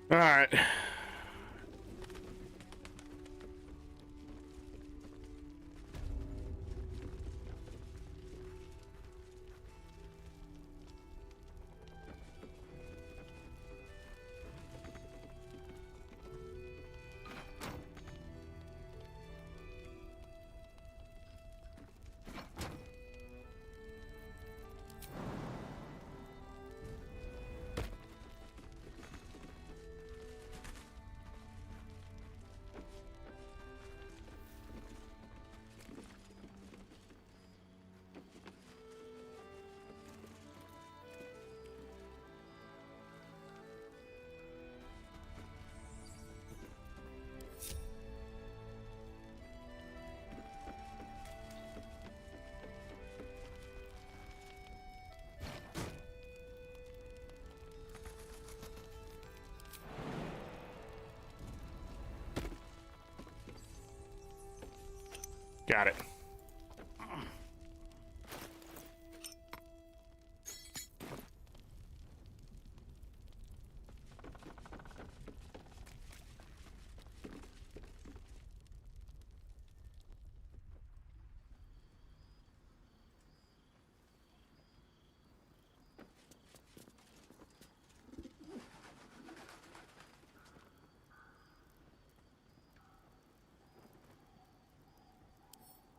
All right. Got it.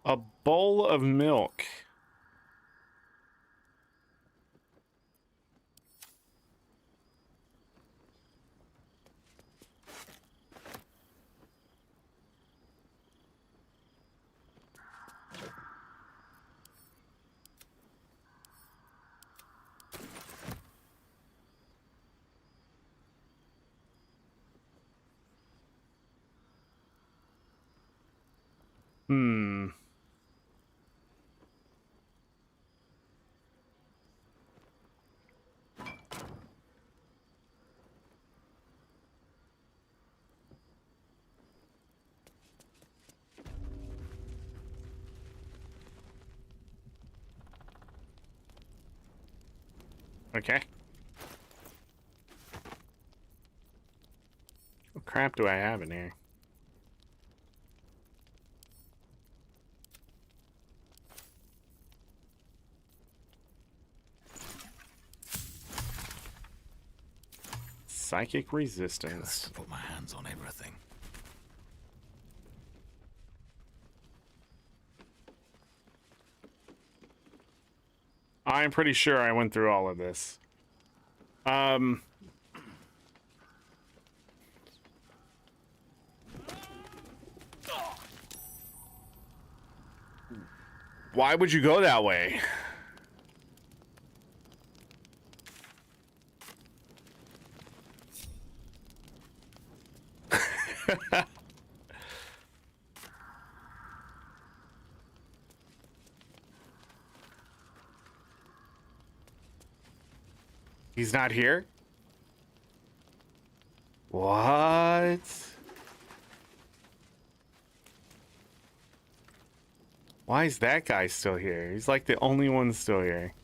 A bowl of milk. Hmm. Okay. What crap do I have in here? Psychic resistance. To put my hands on everything. I'm pretty sure I went through all of this. Why would you go that way? He's not here? What? Why is that guy still here? He's like the only one still here.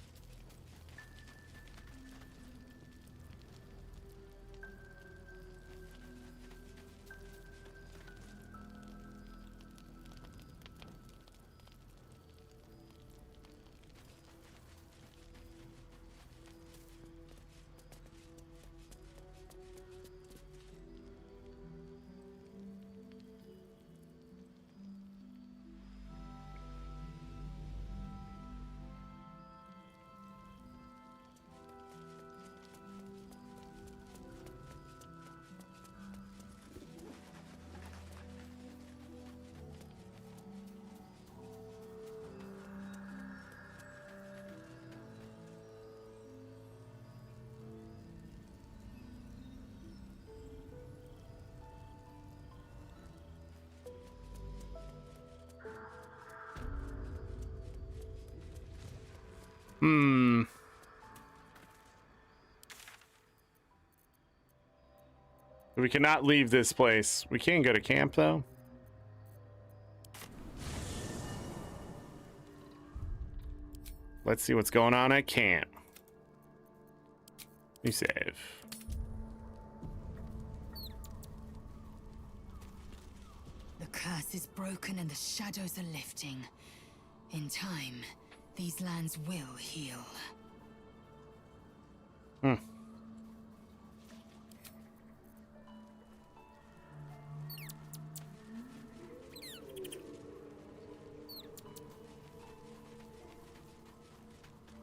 Hmm. We cannot leave this place. We can go to camp, though. Let's see what's going on at camp. You save. The curse is broken and the shadows are lifting. In time, these lands will heal. Hmm.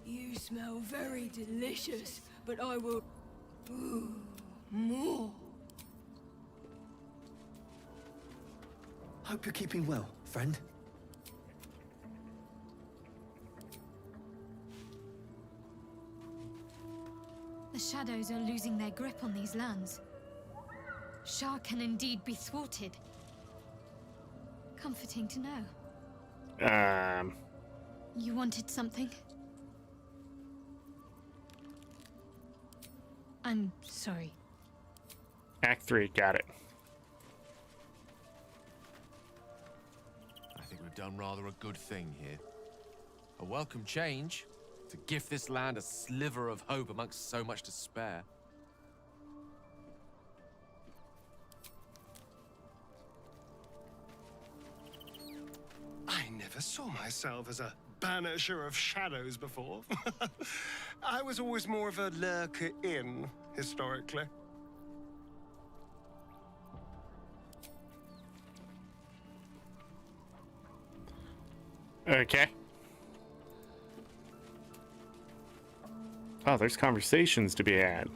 You smell very delicious, but I will... Ooh, more. Hope you're keeping well, friend. The shadows are losing their grip on these lands. Shah can indeed be thwarted. Comforting to know. You wanted something? I'm sorry. Act 3, got it. I think we've done rather a good thing here. A welcome change to gift this land a sliver of hope amongst so much despair. I never saw myself as a banisher of shadows before. I was always more of a lurker-in, historically. Okay. Oh, there's conversations to be had.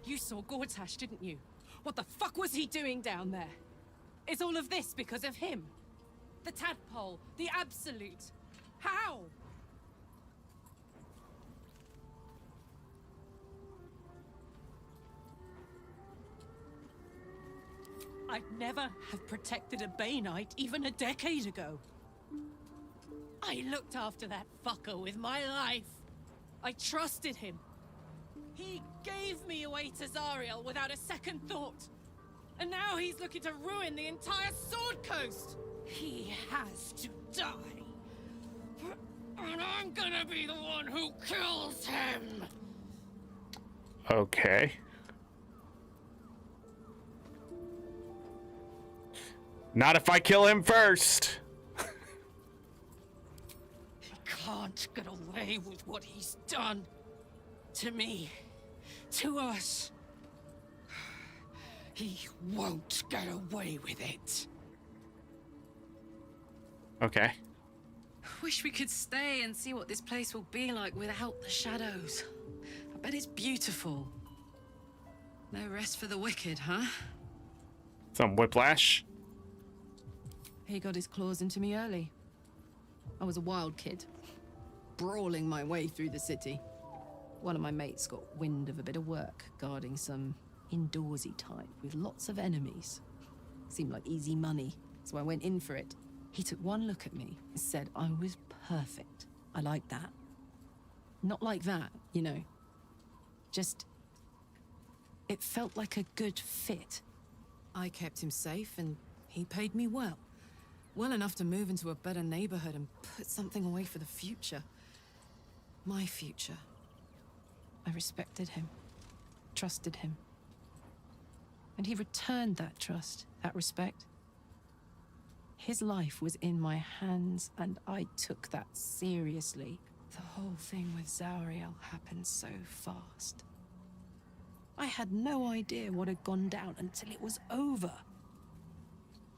You saw Gortash, didn't you? What the fuck was he doing down there? Is all of this because of him? The tadpole, the absolute. How? I'd never have protected a Bay Knight even a decade ago. I looked after that fucker with my life. I trusted him. He gave me away to Zariel without a second thought. And now he's looking to ruin the entire Sword Coast. He has to die. And I'm gonna be the one who kills him. Okay. Not if I kill him first. He can't get away with what he's done. To me. To us. He won't get away with it. Okay. Wish we could stay and see what this place will be like without the shadows. I bet it's beautiful. No rest for the wicked, huh? Some whiplash. He got his claws into me early. I was a wild kid, brawling my way through the city. One of my mates got wind of a bit of work guarding some indoorsy type with lots of enemies. Seemed like easy money, so I went in for it. He took one look at me and said I was perfect. I like that. Not like that, you know. Just... it felt like a good fit. I kept him safe and he paid me well. Well enough to move into a better neighborhood and put something away for the future. My future. I respected him, trusted him. And he returned that trust, that respect. His life was in my hands, and I took that seriously. The whole thing with Zariel happened so fast. I had no idea what had gone down until it was over.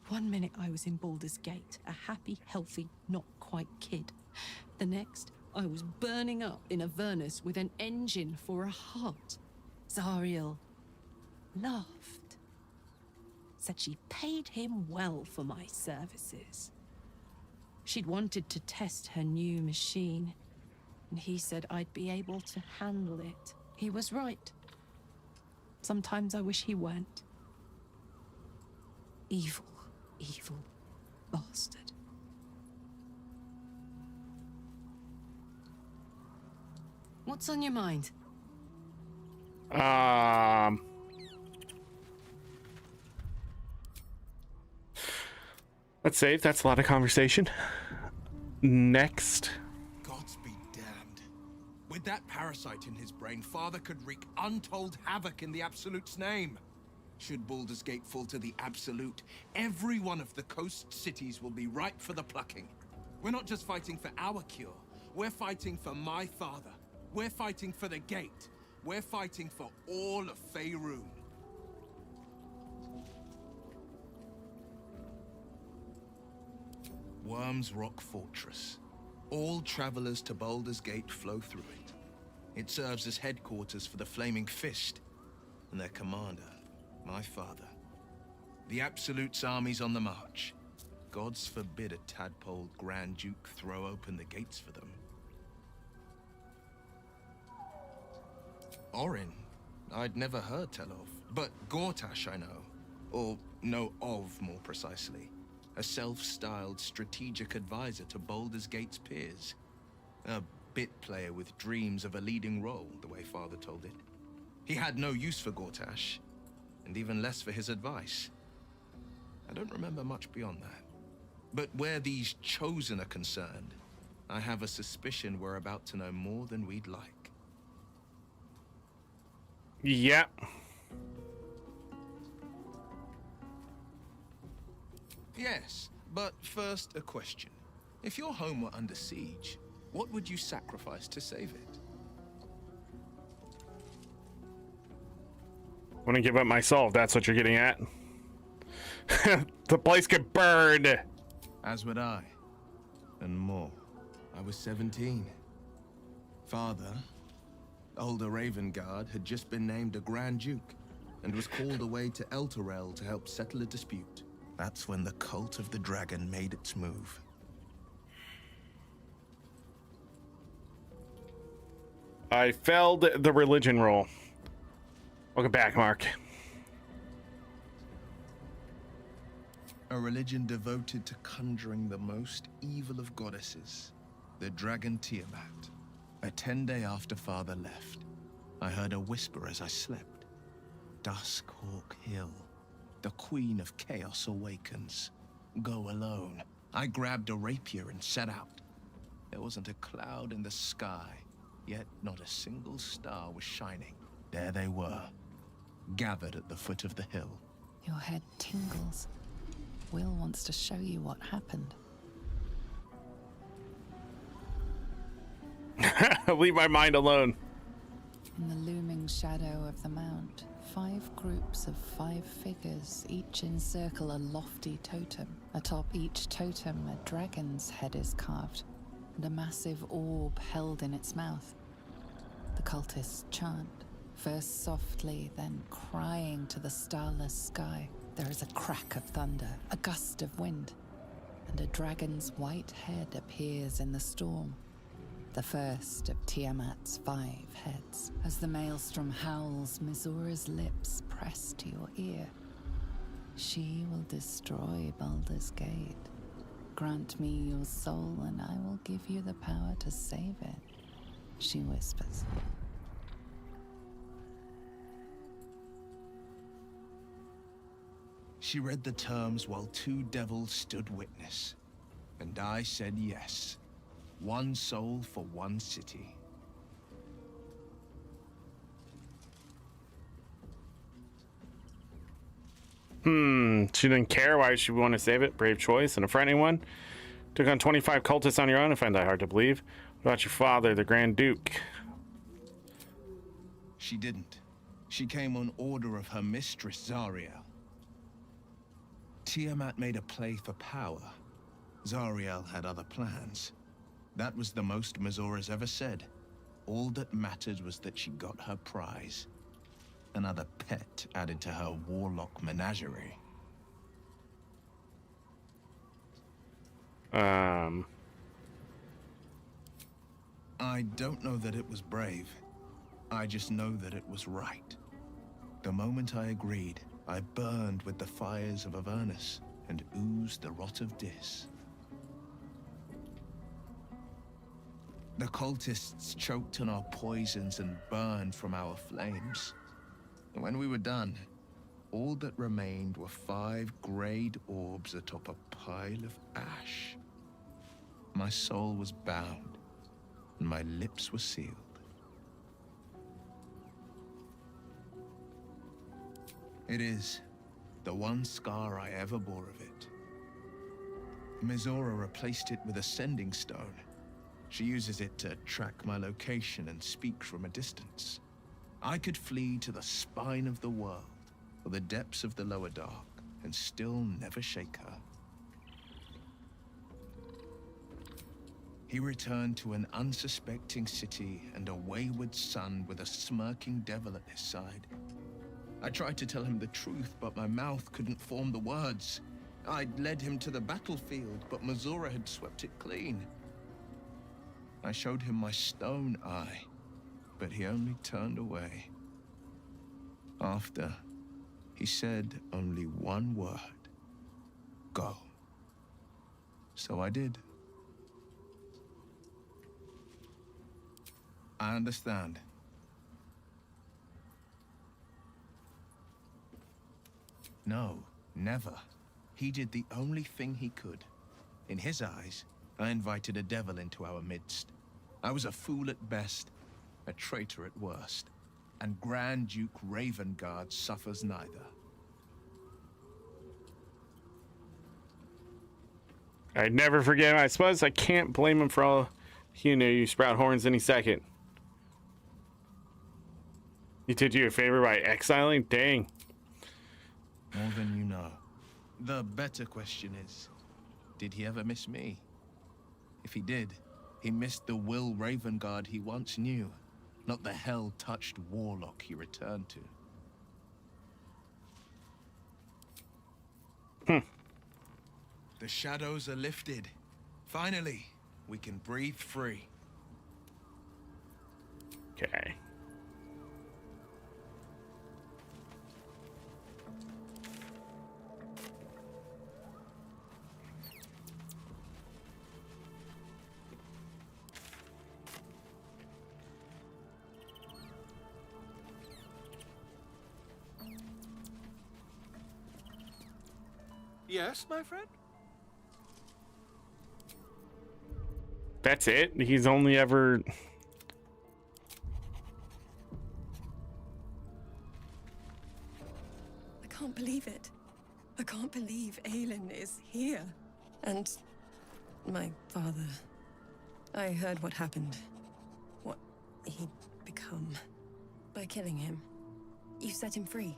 One minute I was in Baldur's Gate, a happy, healthy, not quite kid. The next, I was burning up in Avernus with an engine for a heart. Zariel laughed. Said she paid him well for my services. She'd wanted to test her new machine, and he said I'd be able to handle it. He was right. Sometimes I wish he weren't. Evil, evil bastard. What's on your mind? Let's save. That's a lot of conversation. Next. Gods be damned. With that parasite in his brain, Father could wreak untold havoc in the Absolute's name. Should Baldur's Gate fall to the Absolute, every one of the coast cities will be ripe for the plucking. We're not just fighting for our cure. We're fighting for my father. We're fighting for the Gate. We're fighting for all of Faerun. Worm's Rock Fortress. All travelers to Baldur's Gate flow through it. It serves as headquarters for the Flaming Fist and their commander, my father. The Absolute's army's on the march. Gods forbid a tadpole Grand Duke throw open the gates for them. Orin, I'd never heard tell of, but Gortash I know. Or know of, more precisely. A self-styled strategic advisor to Baldur's Gate's peers. A bit player with dreams of a leading role, the way Father told it. He had no use for Gortash, and even less for his advice. I don't remember much beyond that. But where these Chosen are concerned, I have a suspicion we're about to know more than we'd like. Yeah. Yes, but first a question. If your home were under siege, what would you sacrifice to save it? I want to give up my soul, if that's what you're getting at. The place could burn. As would I. And more. I was 17. Father, older Ravengard, had just been named a Grand Duke and was called away to Elturel to help settle a dispute. That's when the cult of the dragon made its move. I failed the religion roll. Welcome back, Mark. A religion devoted to conjuring the most evil of goddesses, the dragon Tiamat. A 10-day after Father left, I heard a whisper as I slept. Duskhawk Hill. The Queen of Chaos awakens. Go alone. I grabbed a rapier and set out. There wasn't a cloud in the sky, yet not a single star was shining. There they were, gathered at the foot of the hill. Your head tingles. Will wants to show you what happened. Leave my mind alone. In the looming shadow of the mount, 5 groups of 5 figures each encircle a lofty totem. Atop each totem, a dragon's head is carved, and a massive orb held in its mouth. The cultists chant, first softly, then crying to the starless sky. There is a crack of thunder, a gust of wind, and a dragon's white head appears in the storm. The first of Tiamat's 5 heads. As the maelstrom howls, Mizora's lips press to your ear. She will destroy Baldur's Gate. Grant me your soul, and I will give you the power to save it, she whispers. She read the terms while 2 devils stood witness, and I said yes. 1 soul for 1 city. She didn't care. Why she would want to save it? Brave choice and a frightening one. Took on 25 cultists on your own. I find that hard to believe. What about your father, the Grand Duke? She didn't. She came on order of her mistress, Zariel. Tiamat made a play for power. Zariel had other plans. That was the most Mizora's ever said. All that mattered was that she got her prize. Another pet added to her warlock menagerie. I don't know that it was brave. I just know that it was right. The moment I agreed, I burned with the fires of Avernus and oozed the rot of Dis. The cultists choked on our poisons and burned from our flames. And when we were done, all that remained were 5 grayed orbs atop a pile of ash. My soul was bound, and my lips were sealed. It is the one scar I ever bore of it. Mizora replaced it with a sending stone. She uses it to track my location and speak from a distance. I could flee to the spine of the world, or the depths of the lower dark, and still never shake her. He returned to an unsuspecting city and a wayward son with a smirking devil at his side. I tried to tell him the truth, but my mouth couldn't form the words. I'd led him to the battlefield, but Mizora had swept it clean. I showed him my stone eye, but he only turned away. After, he said only one word. Go. So I did. I understand. No, never. He did the only thing he could. In his eyes, I invited a devil into our midst. I was a fool at best, a traitor at worst, and Grand Duke Ravengard suffers neither. I'd never forget him. I suppose I can't blame him for all you knew. You sprout horns any second. He did you a favor by exiling? Dang. More than you know. The better question is, did he ever miss me? If he did, he missed the Will Ravengard he once knew, not the hell-touched warlock he returned to. The shadows are lifted. Finally, we can breathe free. Okay. Yes, my friend? That's it? He's only ever... I can't believe it. I can't believe Aelin is here. And my father. I heard what happened. What he'd become. By killing him. You set him free.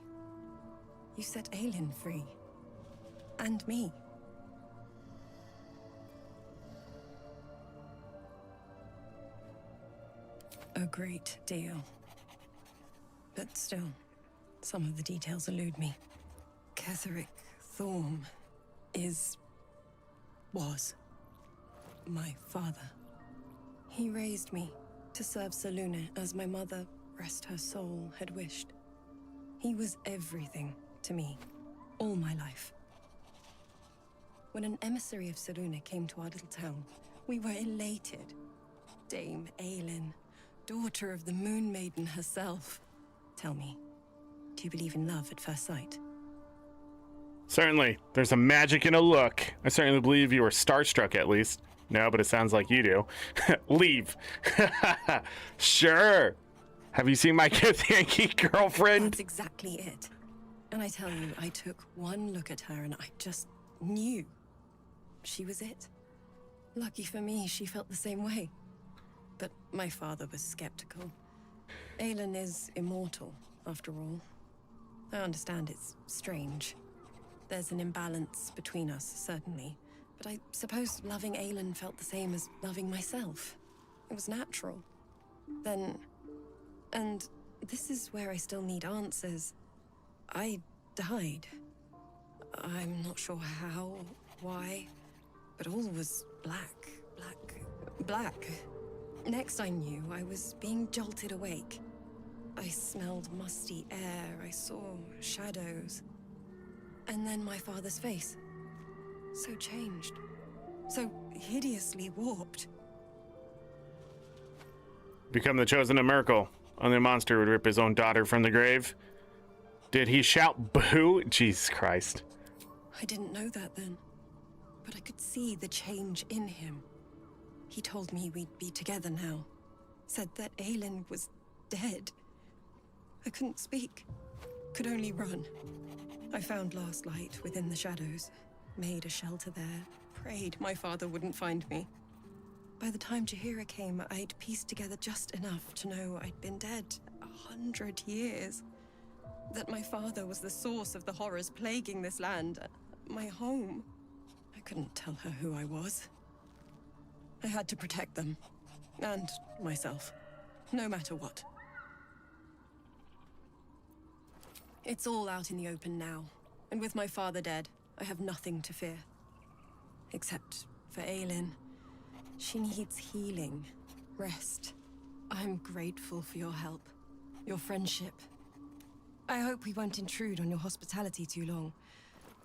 You set Aelin free. And me. A great deal. But still, some of the details elude me. Ketheric Thorm was my father. He raised me to serve Selûne as my mother, rest her soul, had wished. He was everything to me, all my life. When an emissary of Selûne came to our little town, we were elated. Dame Aelin, daughter of the Moon Maiden herself. Tell me, do you believe in love at first sight? Certainly. There's a magic in a look. I certainly believe you were starstruck at least. No, but it sounds like you do. Leave. Sure. Have you seen my Yankee girlfriend? That's exactly it. And I tell you, I took one look at her and I just knew. She was it. Lucky for me, she felt the same way. But my father was skeptical. Aelin is immortal, after all. I understand it's strange. There's an imbalance between us, certainly. But I suppose loving Aelin felt the same as loving myself. It was natural. Then... And this is where I still need answers. I died. I'm not sure how, why, but all was black. Next I knew, I was being jolted awake. I smelled musty air, I saw shadows. And then my father's face. So changed. So hideously warped. Become the chosen of Myrkul. Only a monster would rip his own daughter from the grave. Did he shout boo? Jesus Christ. I didn't know that then. But I could see the change in him. He told me we'd be together now. Said that Aelin was dead. I couldn't speak. Could only run. I found last light within the shadows. Made a shelter there. Prayed my father wouldn't find me. By the time Jaheira came, I'd pieced together just enough to know I'd been dead 100 years. That my father was the source of the horrors plaguing this land. My home. I couldn't tell her who I was. I had to protect them. And myself. No matter what. It's all out in the open now. And with my father dead, I have nothing to fear. Except for Aelin. She needs healing. Rest. I'm grateful for your help. Your friendship. I hope we won't intrude on your hospitality too long.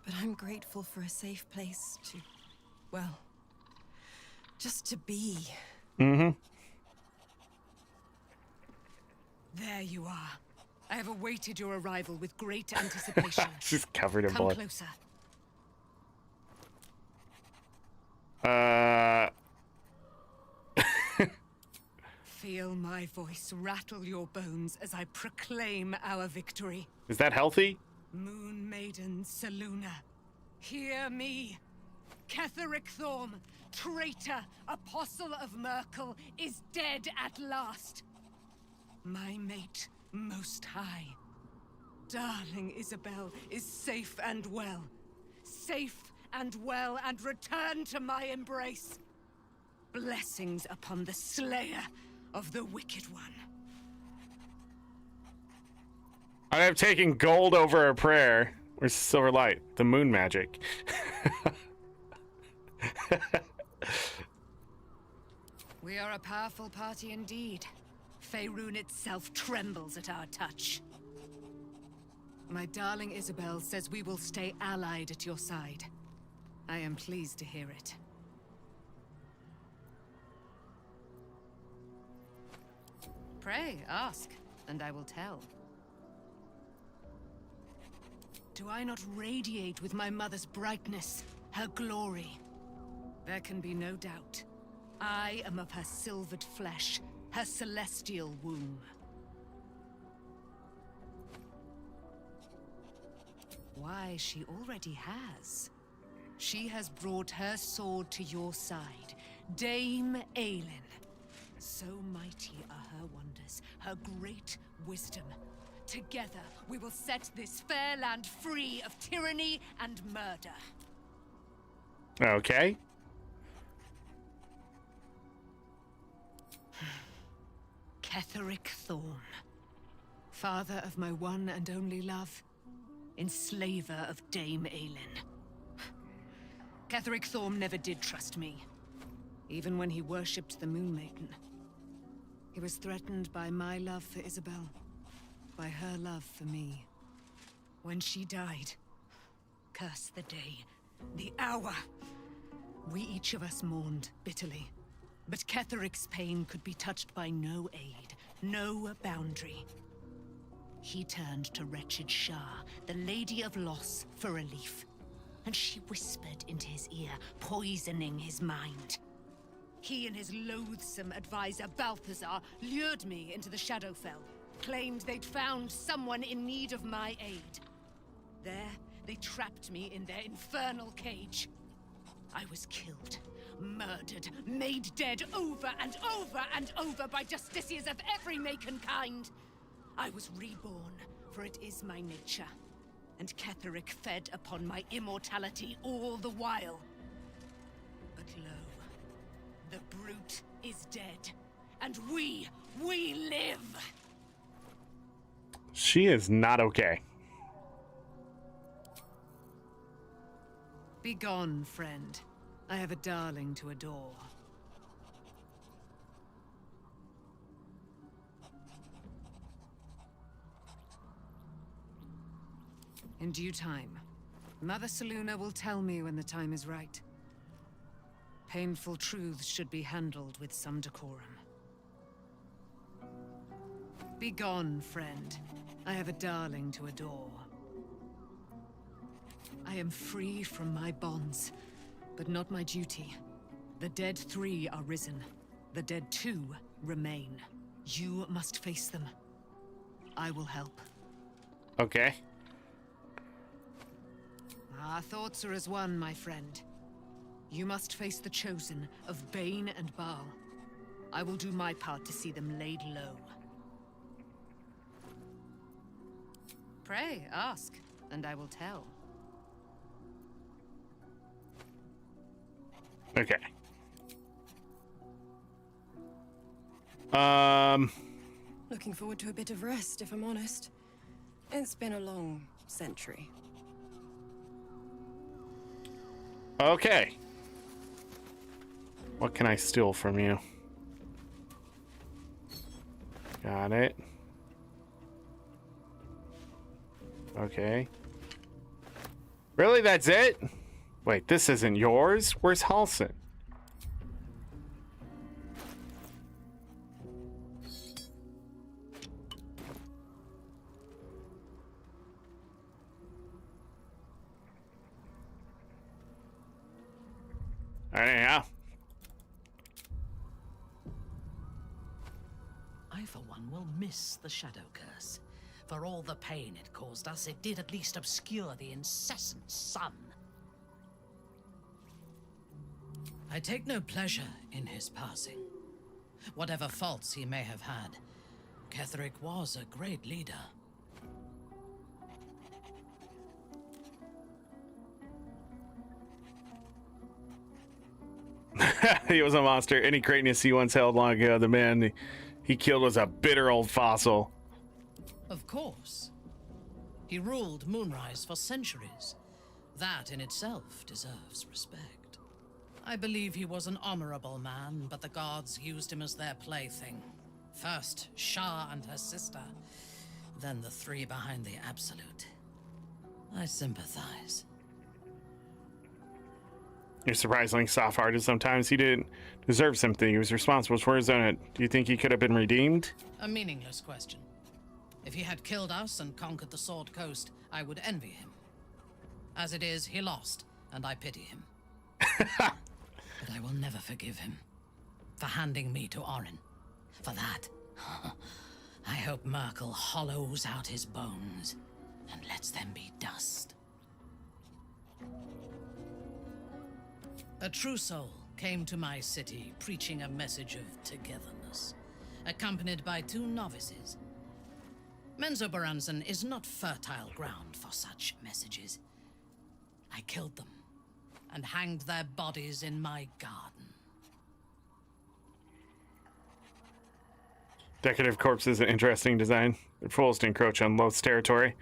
But I'm grateful for a safe place to... well... just to be. Mm-hmm. There you are. I have awaited your arrival with great anticipation. She's covered in Come blood. closer. Feel my voice rattle your bones as I proclaim our victory. Is that healthy? Moon Maiden Selûne, hear me. Ketheric Thorm, traitor, apostle of Myrkul, is dead at last. My mate, Most High, darling Isabel, is safe and well. Safe and well and return to my embrace. Blessings upon the slayer of the wicked one. I have taken gold over a prayer. Where's silver light? The moon magic. We are a powerful party indeed. Faerun itself trembles at our touch. My darling Isabel says we will stay allied at your side. I am pleased to hear it. Pray, ask, and I will tell. Do I not radiate with my mother's brightness, her glory? There can be no doubt. I am of her silvered flesh, her celestial womb. Why, she already has. She has brought her sword to your side, Dame Aelin. So mighty are her wonders, her great wisdom. Together, we will set this fair land free of tyranny and murder. Okay. Ketheric Thorn, father of my one and only love, enslaver of Dame Aelin. Ketheric Thorn never did trust me, even when he worshipped the Moon Maiden. He was threatened by my love for Isabel, by her love for me. When she died, curse the day, the hour. We each of us mourned bitterly. But Ketheric's pain could be touched by no aid, no boundary. He turned to wretched Shah, the Lady of Loss, for relief. And she whispered into his ear, poisoning his mind. He and his loathsome advisor, Balthazar, lured me into the Shadowfell, claimed they'd found someone in need of my aid. There, they trapped me in their infernal cage. I was killed, murdered, made dead over and over and over by justiciars of every make and kind. I was reborn, for it is my nature. And Ketheric fed upon my immortality all the while. But lo, the brute is dead, and we live! She is not okay. Begone, friend. I have a darling to adore. In due time, Mother Selûne will tell me when the time is right. Painful truths should be handled with some decorum. Begone, friend. I have a darling to adore. I am free from my bonds, but not my duty. The dead 3 are risen. The dead 2 remain. You must face them. I will help. Okay. Our thoughts are as one, my friend. You must face the Chosen of Bane and Baal. I will do my part to see them laid low. Pray, ask, and I will tell. Okay. Looking forward to a bit of rest, if I'm honest. It's been a long century. Okay. What can I steal from you? Got it. Okay. Really, that's it? Wait, this isn't yours? Where's Halsin? Anyhow. I, for one, will miss the Shadow Curse. For all the pain it caused us, it did at least obscure the incessant sun. I take no pleasure in his passing. Whatever faults he may have had, Ketheric was a great leader. He was a monster. Any greatness he once held long ago, the man he killed was a bitter old fossil. Of course. He ruled Moonrise for centuries. That in itself deserves respect. I believe he was an honorable man, but the gods used him as their plaything. First, Shah and her sister, then the three behind the Absolute. I sympathize. You're surprisingly soft-hearted sometimes. He didn't deserve sympathy. He was responsible for his own. Do you think he could have been redeemed? A meaningless question. If he had killed us and conquered the Sword Coast, I would envy him. As it is, he lost, and I pity him. But I will never forgive him for handing me to Orin. For that, I hope Merkel hollows out his bones and lets them be dust. A true soul came to my city preaching a message of togetherness, accompanied by 2 novices. Menzoberranzan is not fertile ground for such messages. I killed them and hanged their bodies in my garden. Decorative corpse is an interesting design. They're fools to encroach on Loth's territory.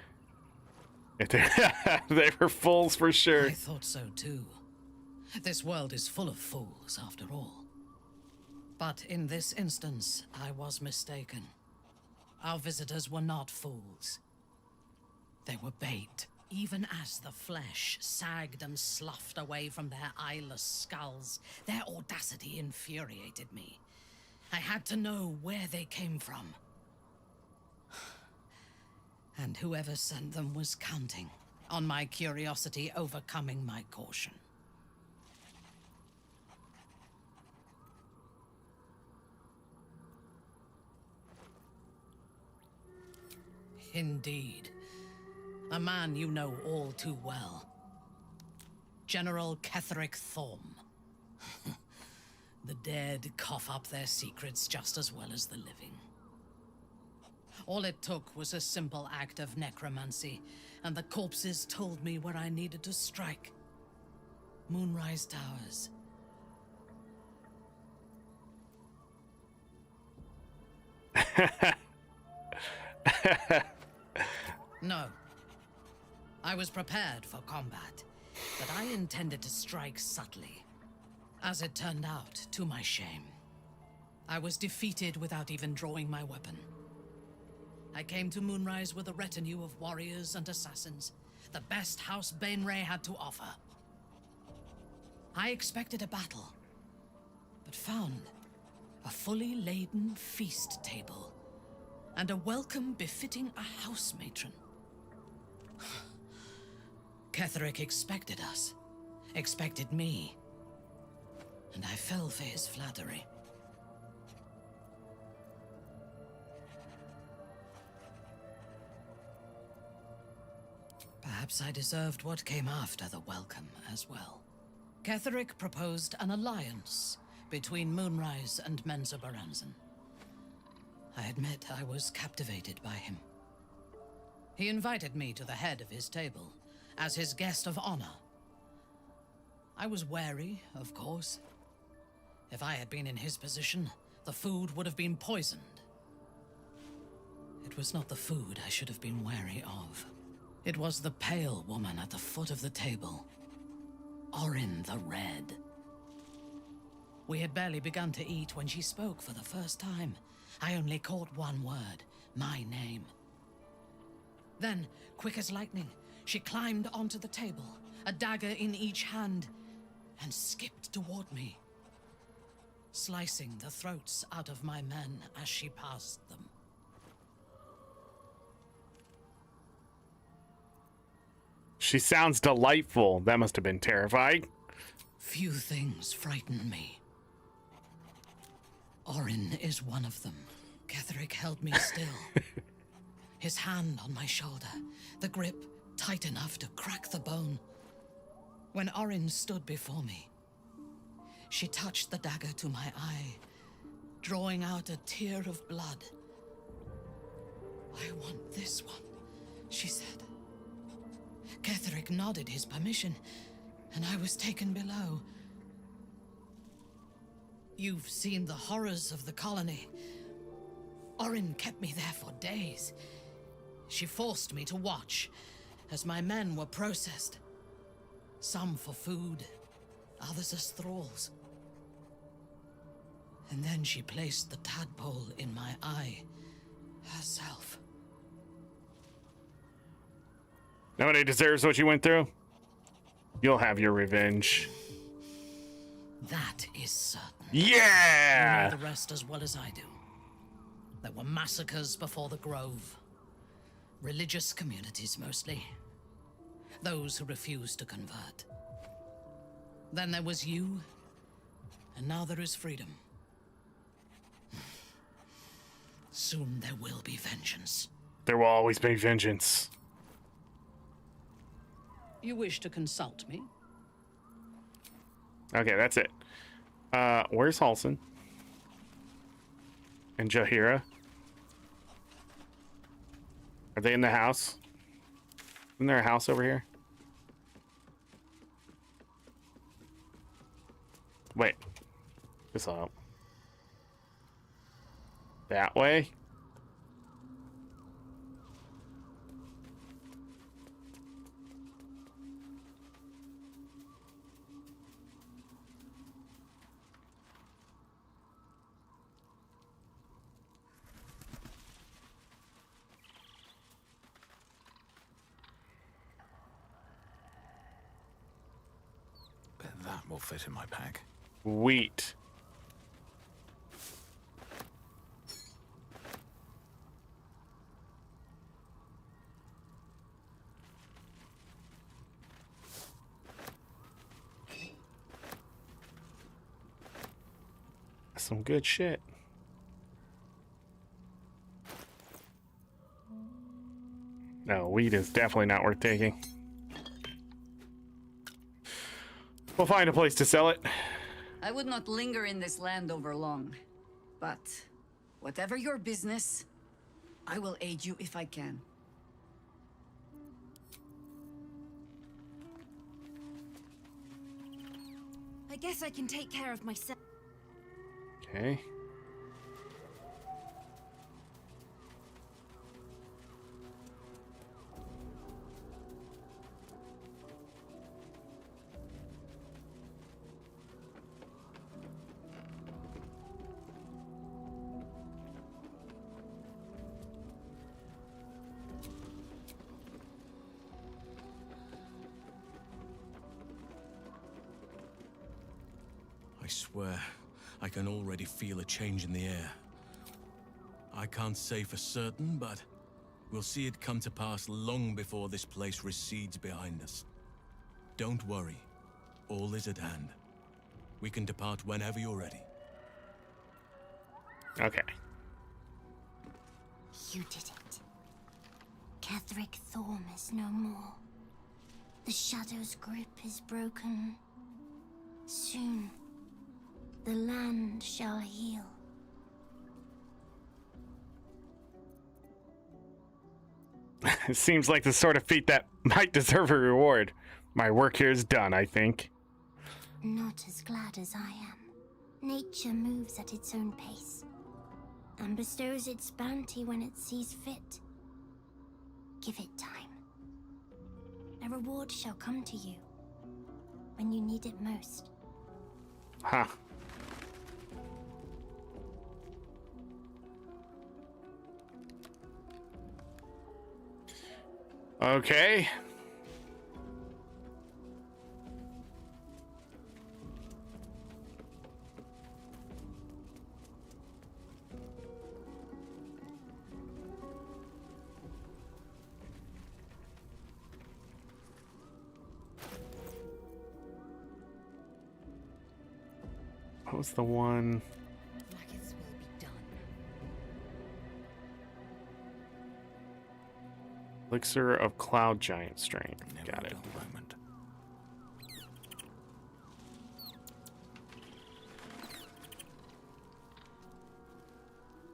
They were fools for sure. I thought so too. This world is full of fools, after all. But in this instance, I was mistaken. Our visitors were not fools. They were bait. Even as the flesh sagged and sloughed away from their eyeless skulls, their audacity infuriated me. I had to know where they came from. And whoever sent them was counting on my curiosity overcoming my caution. Indeed. A man you know all too well. General Ketheric Thorm. The dead cough up their secrets just as well as the living. All it took was a simple act of necromancy, and the corpses told me where I needed to strike. Moonrise Towers. No. I was prepared for combat, but I intended to strike subtly. As it turned out, to my shame, I was defeated without even drawing my weapon. I came to Moonrise with a retinue of warriors and assassins, the best House Bainray had to offer. I expected a battle, but found a fully laden feast table and a welcome befitting a house matron. Ketheric expected us, expected me, and I fell for his flattery. Perhaps I deserved what came after the welcome as well. Ketheric proposed an alliance between Moonrise and Menzoberranzan. I admit I was captivated by him. He invited me to the head of his table as his guest of honor. I was wary, of course. If I had been in his position, the food would have been poisoned. It was not the food I should have been wary of. It was the pale woman at the foot of the table. Orin the Red. We had barely begun to eat when she spoke for the first time. I only caught one word, my name. Then, quick as lightning, she climbed onto the table, a dagger in each hand, and skipped toward me, slicing the throats out of my men as she passed them. She sounds delightful. That must have been terrifying. Few things frighten me. Orin is one of them. Ketheric held me still. His hand on my shoulder, the grip tight enough to crack the bone. When Orin stood before me, she touched the dagger to my eye, drawing out a tear of blood. I want this one, she said. Ketheric nodded his permission, and I was taken below. You've seen the horrors of the colony. Orin kept me there for days. She forced me to watch as my men were processed. Some for food, others as thralls. And then she placed the tadpole in my eye herself. Nobody deserves what you went through. You'll have your revenge. That is certain. Yeah! You know the rest as well as I do. There were massacres before the Grove. Religious communities mostly. Those who refused to convert. Then there was you, and now there is freedom. Soon there will be vengeance. There will always be vengeance. You wish to consult me? Okay, that's it. Where's Halson? And Jaheira? Are they in the house? Isn't there a house over here? Wait. This up. That way? Bet that will fit in my pack. Wheat. Some good shit. No, wheat is definitely not worth taking. We'll find a place to sell it. I would not linger in this land over long. But whatever your business, I will aid you if I can. I guess I can take care of myself. Okay. I swear, I can already feel a change in the air. I can't say for certain, but we'll see it come to pass long before this place recedes behind us. Don't worry. All is at hand. We can depart whenever you're ready. Okay. You did it. Ketheric Thorm is no more. The Shadow's grip is broken. Soon, the land shall heal. It seems like the sort of feat that might deserve a reward. My work here is done, I think. Not as glad as I am. Nature moves at its own pace, and bestows its bounty when it sees fit. Give it time. A reward shall come to you when you need it most. Huh. Okay. What was the one? Blackets will be done. Elixir of Cloud Giant Strength. Got it.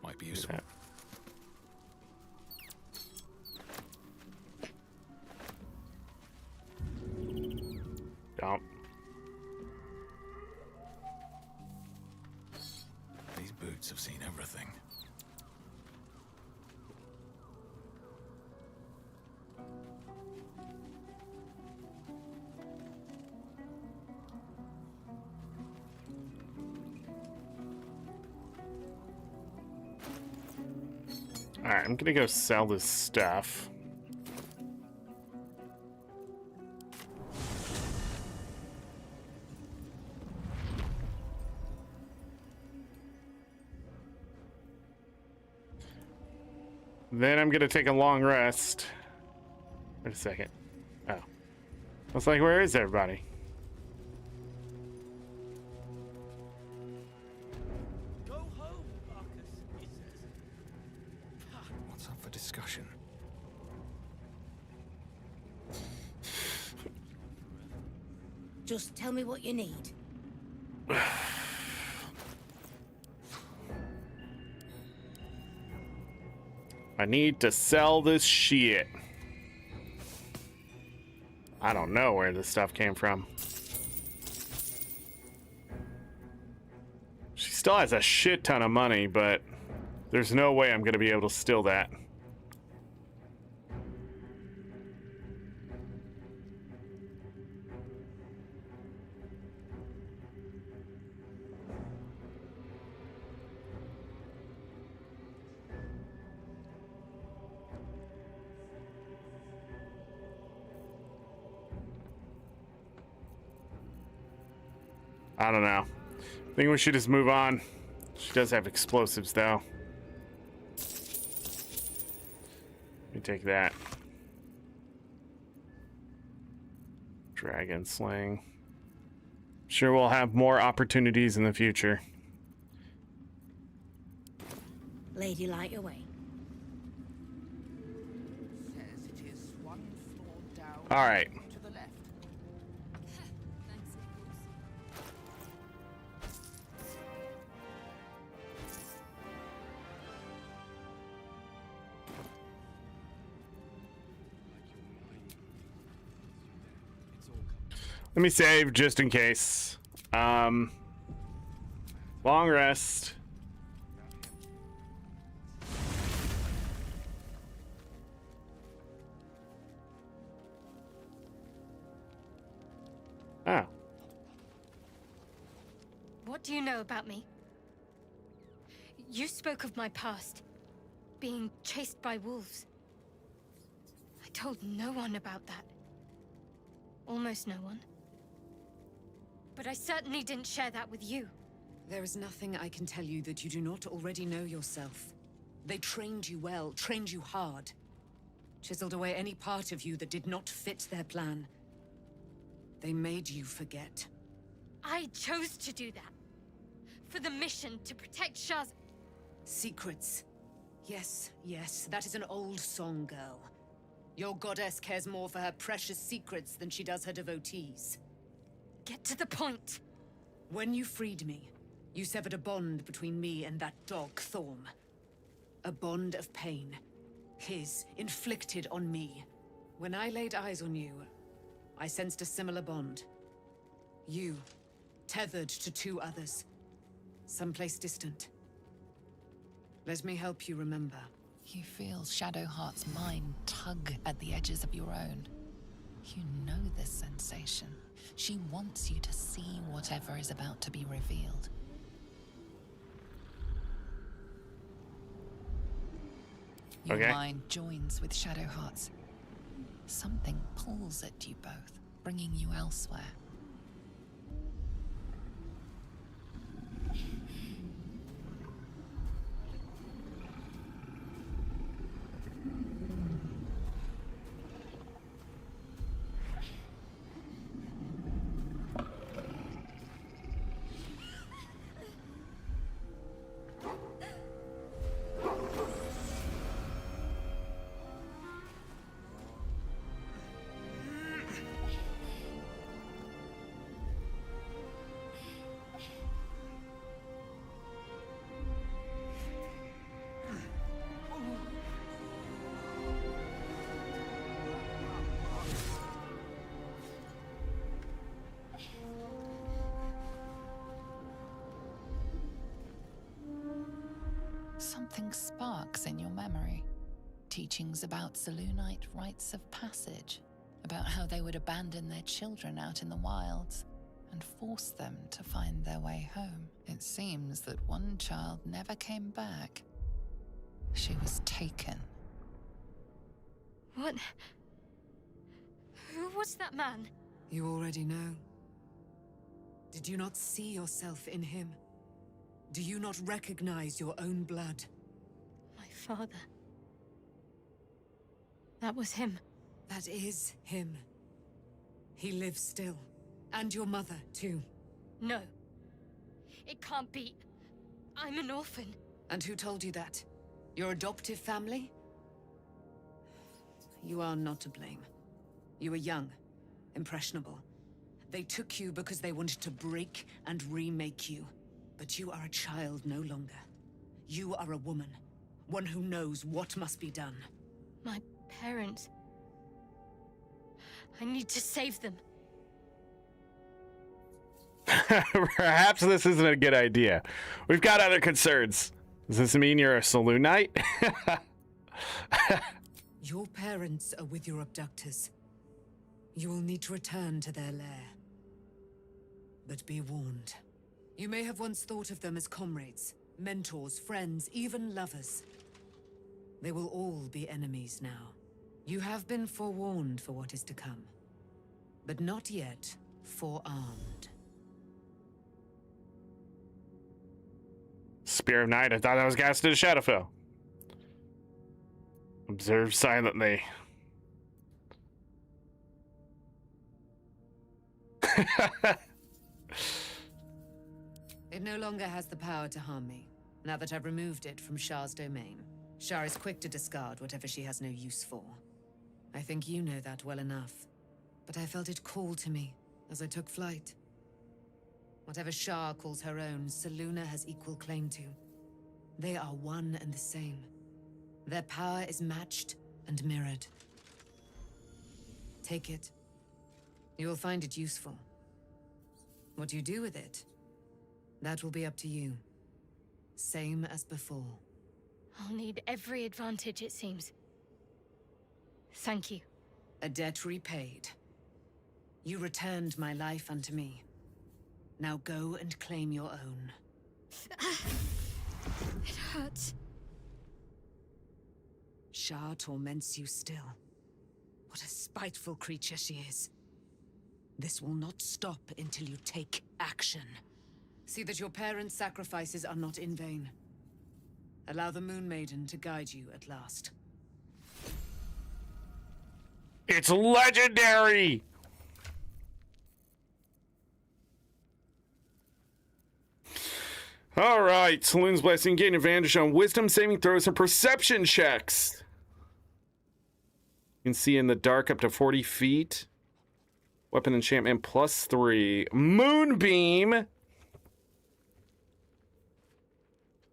Might be useful. Dump. Knights have seen everything. Alright, I'm gonna go sell this stuff. Then I'm gonna take a long rest. Wait a second. Oh. I was like, where is everybody? Go home, Marcus, he says. What's up for discussion? Just tell me what you need. I need to sell this shit. I don't know where this stuff came from. She still has a shit ton of money, but there's no way I'm gonna be able to steal that. I don't know. I think we should just move on. She does have explosives, though. Let me take that. Dragon slaying. Sure, we'll have more opportunities in the future. Lady, light your way. Says it is one floor down. All right. To the left. Let me save just in case. Long rest. Oh. What do you know about me? You spoke of my past, being chased by wolves. I told no one about that. Almost no one. But I certainly didn't share that with you. There is nothing I can tell you that you do not already know yourself. They trained you well, trained you hard. Chiseled away any part of you that did not fit their plan. They made you forget. I chose to do that. For the mission to protect Shah's... Secrets. Yes, yes, that is an old song, girl. Your goddess cares more for her precious secrets than she does her devotees. Get to the point. When you freed me, you severed a bond between me and that dog, Thorm. A bond of pain. His, inflicted on me. When I laid eyes on you, I sensed a similar bond. You, tethered to two others. Someplace distant. Let me help you remember. You feel Shadowheart's mind tug at the edges of your own. You know this sensation. She wants you to see whatever is about to be revealed. Your mind joins with Shadowheart's. Something pulls at you both, bringing you elsewhere. something sparks in your memory. Teachings about Selûnite rites of passage, about how they would abandon their children out in the wilds and force them to find their way home. It seems that one child never came back. She was taken. What? Who was that man? You already know. Did you not see yourself in him? Do you not recognize your own blood? My father. That was him. That is him. He lives still. And your mother, too. No. It can't be. I'm an orphan. And who told you that? Your adoptive family? You are not to blame. You were young, impressionable. They took you because they wanted to break and remake you. But you are a child no longer. You are a woman. One who knows what must be done. My parents. I need to save them. Perhaps this isn't a good idea. We've got other concerns. Does this mean you're a Selûnite? Your parents are with your abductors. You will need to return to their lair. But be warned. You may have once thought of them as comrades, mentors, friends, even lovers. They will all be enemies now. You have been forewarned for what is to come, but not yet forearmed. Spear of Night, I thought that was casted to Shadowfell. Observe silently. It no longer has the power to harm me, now that I've removed it from Shah's domain. Shah is quick to discard whatever she has no use for. I think you know that well enough. But I felt it call to me as I took flight. Whatever Shah calls her own, Selûne has equal claim to. They are one and the same. Their power is matched and mirrored. Take it. You will find it useful. What you do with it, that will be up to you. Same as before. I'll need every advantage, it seems. Thank you. A debt repaid. You returned my life unto me. Now go and claim your own. It hurts. Shah torments you still. What a spiteful creature she is. This will not stop until you take action. See that your parents' sacrifices are not in vain. Allow the Moon Maiden to guide you at last. It's legendary! All right, Selûne's Blessing, gain advantage on wisdom saving throws and perception checks. You can see in the dark up to 40 feet. Weapon enchantment +3. Moonbeam.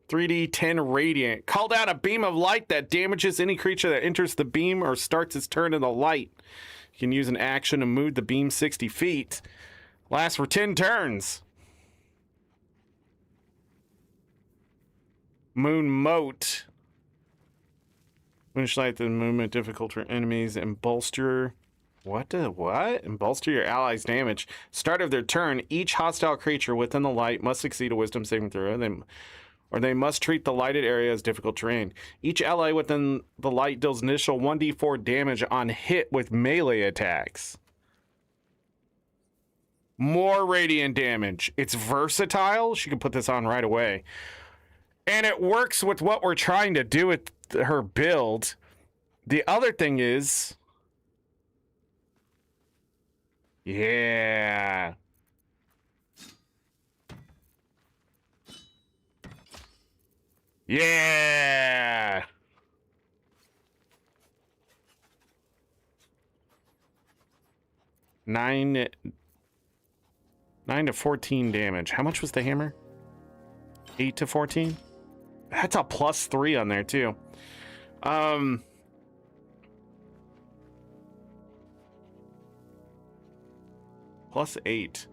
3d10 radiant. Call down a beam of light that damages any creature that enters the beam or starts its turn in the light. You can use an action to move the beam 60 feet. Lasts for 10 turns. Moon Moat. Moonlight the movement difficult for enemies and bolster. What? And bolster your allies' damage. Start of their turn, each hostile creature within the light must succeed a wisdom saving throw. Or they must treat the lighted area as difficult terrain. Each ally within the light deals initial 1d4 damage on hit with melee attacks. More radiant damage. It's versatile. She can put this on right away. And it works with what we're trying to do with her build. The other thing is... Yeah. Yeah. Nine to 14 damage. How much was the hammer? 8 to 14? That's a +3 on there too. +8.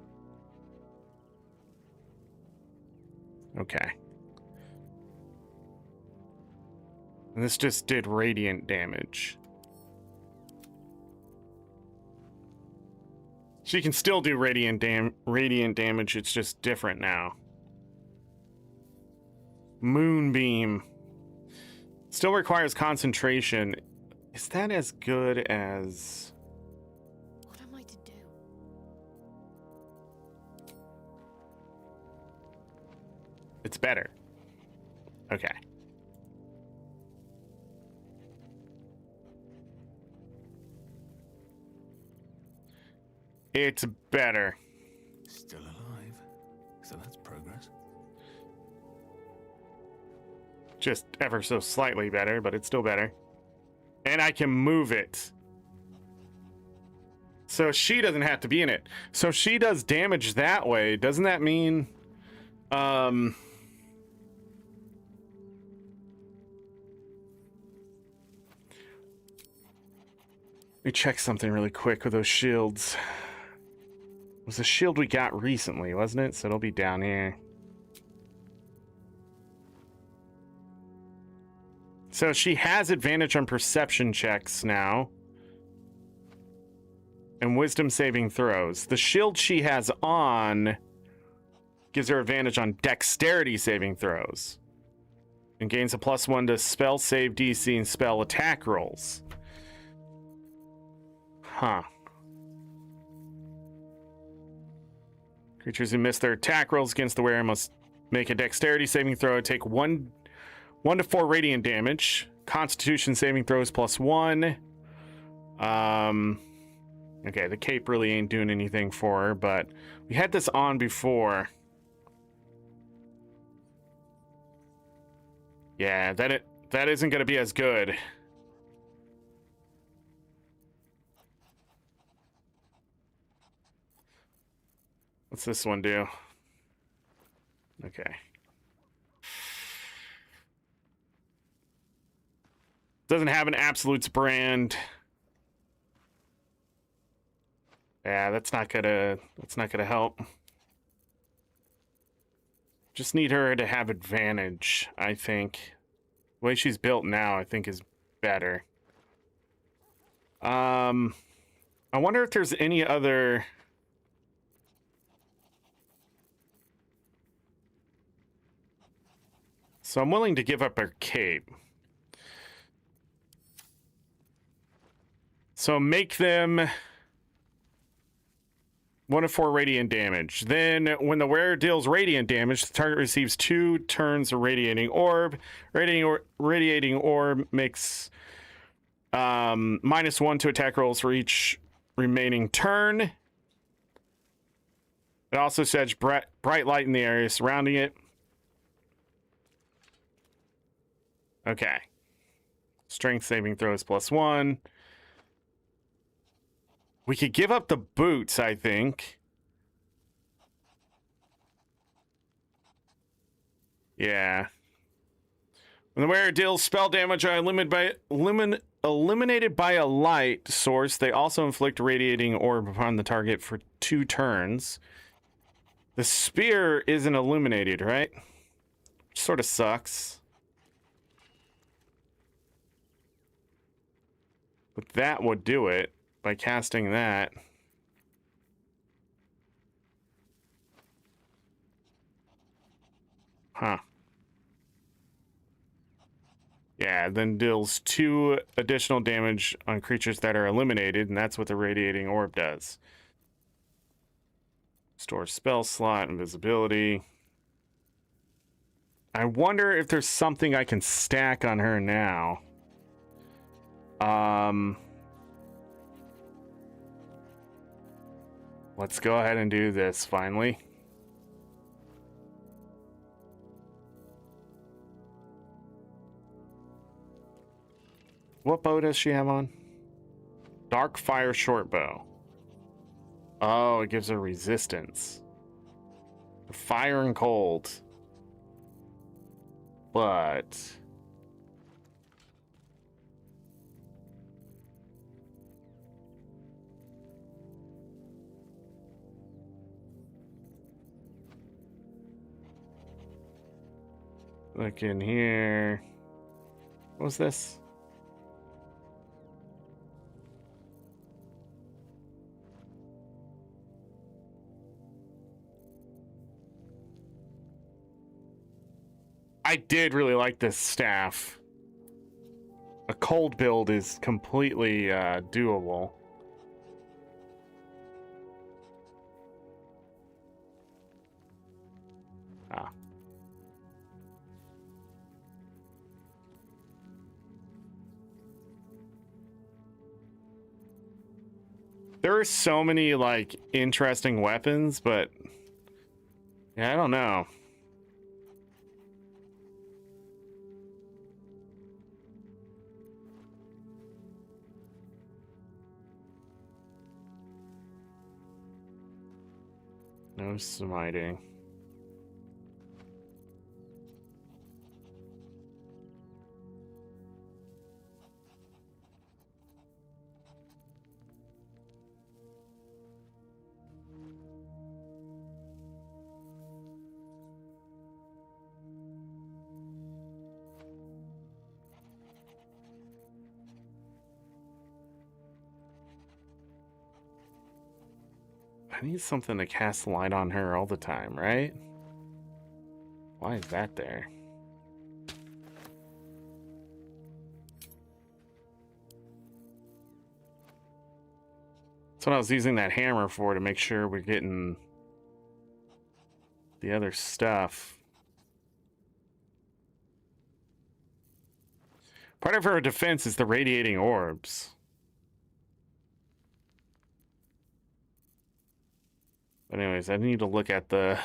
Okay. And this just did radiant damage. She can still do radiant damage, it's just different now. Moonbeam. Still requires concentration. Is that as good as... What am I to do? It's better. Okay. It's better. Still alive. So that's progress. Just ever so slightly better, but it's still better. And I can move it. So she doesn't have to be in it. So she does damage that way. Doesn't that mean... Let me check something really quick with those shields. It was a shield we got recently, wasn't it? So it'll be down here. So she has advantage on perception checks now. And wisdom saving throws. The shield she has on gives her advantage on dexterity saving throws. And gains a +1 to spell save DC and spell attack rolls. Huh. Creatures who miss their attack rolls against the wearer must make a dexterity saving throw and take 1 to 4 radiant damage. Constitution saving throws +1. Okay, the cape really ain't doing anything for her, but we had this on before. Yeah, that isn't going to be as good. What's this one do? Okay. Doesn't have an absolutes brand. Yeah, that's not gonna help. Just need her to have advantage, I think. The way she's built now, I think, is better. I wonder if there's any other... So I'm willing to give up her cape. So make them 1 to 4 radiant damage. Then when the wearer deals radiant damage, the target receives 2 turns of radiating orb. Radiating orb makes -1 to attack rolls for each remaining turn. It also sheds bright light in the area surrounding it. Okay. Strength saving throws +1. We could give up the boots, I think. Yeah. When the wearer deals spell damage are eliminated by a light source, they also inflict radiating orb upon the target for 2 turns. The spear isn't illuminated, right? Which sort of sucks. But that would do it by casting that. Huh. Yeah, then deals 2 additional damage on creatures that are eliminated, and that's what the radiating orb does. Store spell slot, invisibility. I wonder if there's something I can stack on her now. Let's go ahead and do this finally. What bow does she have on? Dark Fire Shortbow. Oh, it gives her resistance. Fire and cold. But... look in here. What was this? I did really like this staff. A cold build is completely doable. Ah. There are so many like interesting weapons, but yeah, I don't know. No smiting. I need something to cast light on her all the time, right? Why is that there? That's what I was using that hammer for, to make sure we're getting the other stuff. Part of her defense is the radiating orbs. But anyways, I need to look at the...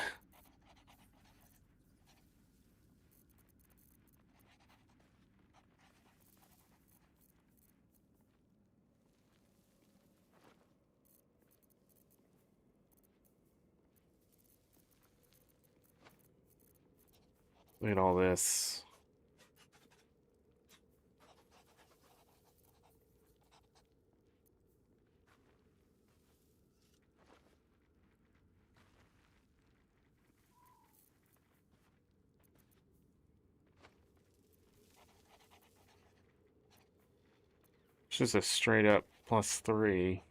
Look at all this. It's just a straight up +3.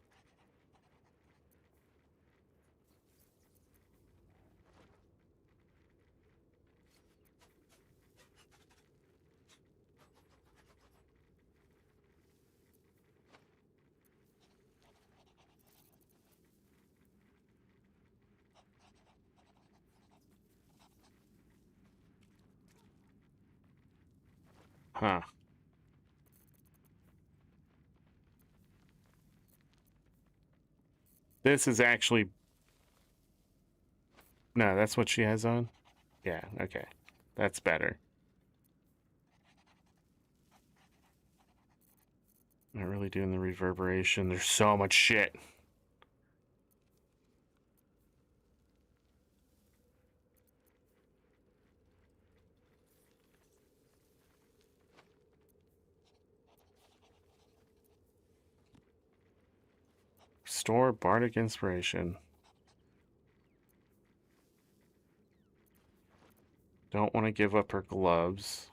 Huh. This is actually... No, that's what she has on? Yeah, okay. That's better. Not really doing the reverberation. There's so much shit. Restore Bardic Inspiration. Don't want to give up her gloves.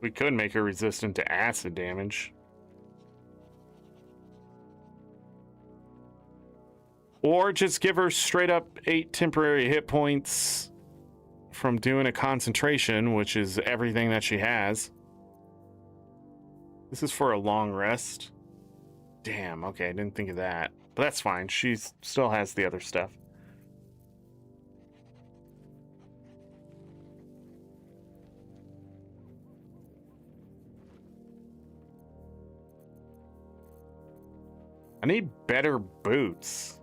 We could make her resistant to acid damage. Or just give her straight up 8 temporary hit points from doing a concentration, which is everything that she has. This is for a long rest. Damn, okay, I didn't think of that. But that's fine, she still has the other stuff. I need better boots.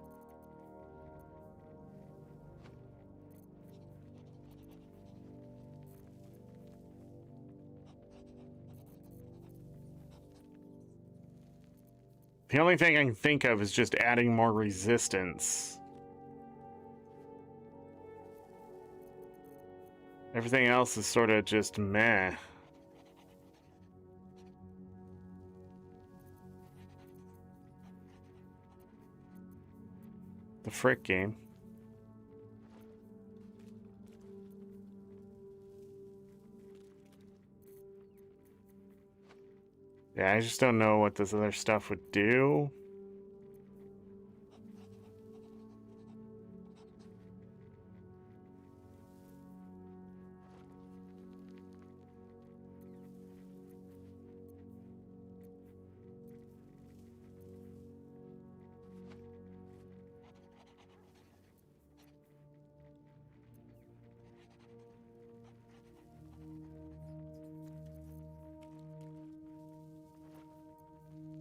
The only thing I can think of is just adding more resistance. Everything else is sort of just meh. The frick game. Yeah, I just don't know what this other stuff would do.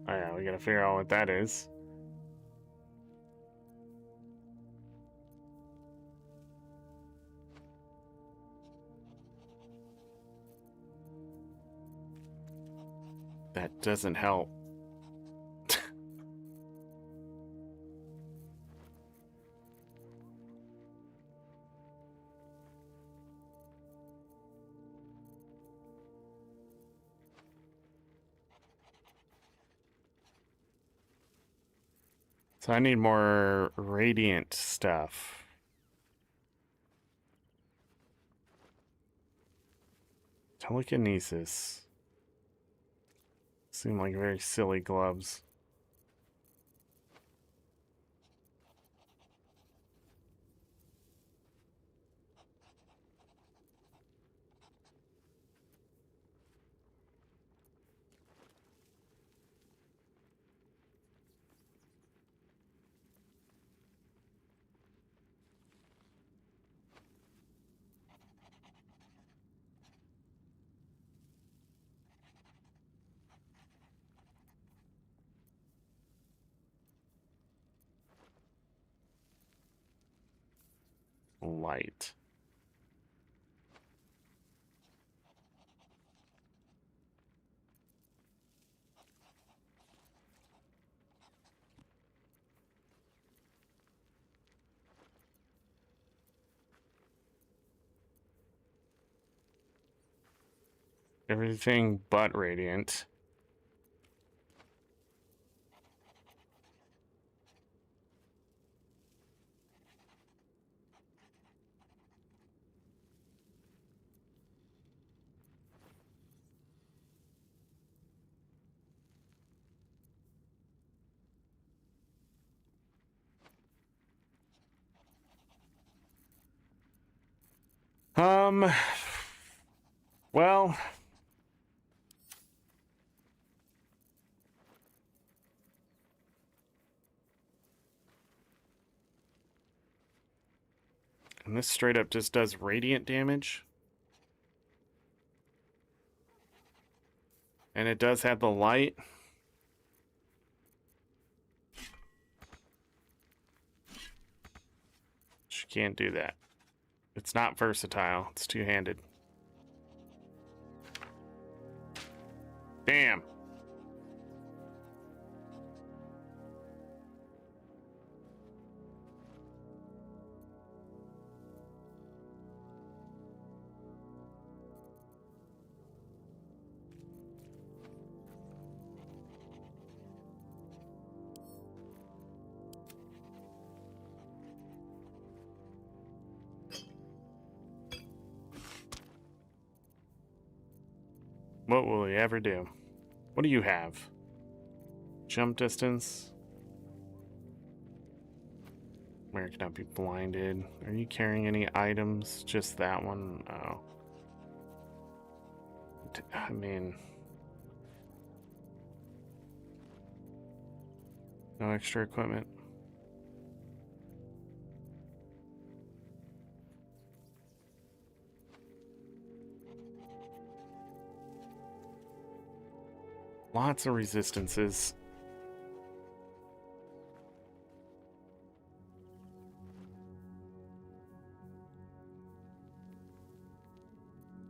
Oh yeah, we gotta figure out what that is. That doesn't help. So I need more radiant stuff. Telekinesis. Seem like very silly gloves. Light. Everything but radiant. Well, and this straight up just does radiant damage. And it does have the light. She can't do that. It's not versatile. It's two-handed. Damn. What will he ever do? What do you have? Jump distance. Where cannot be blinded. Are you carrying any items? Just that one? Oh. I mean... no extra equipment. Lots of resistances.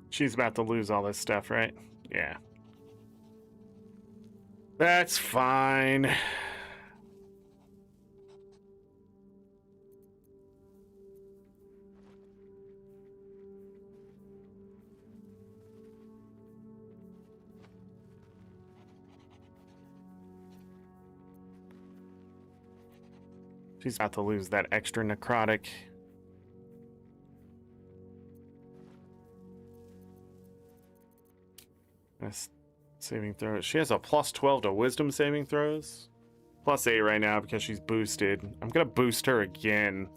She's about to lose all this stuff, right? Yeah. That's fine. She's about to lose that extra necrotic. That's saving throws. She has a plus 12 to wisdom saving throws. Plus 8 right now because she's boosted. I'm gonna boost her again.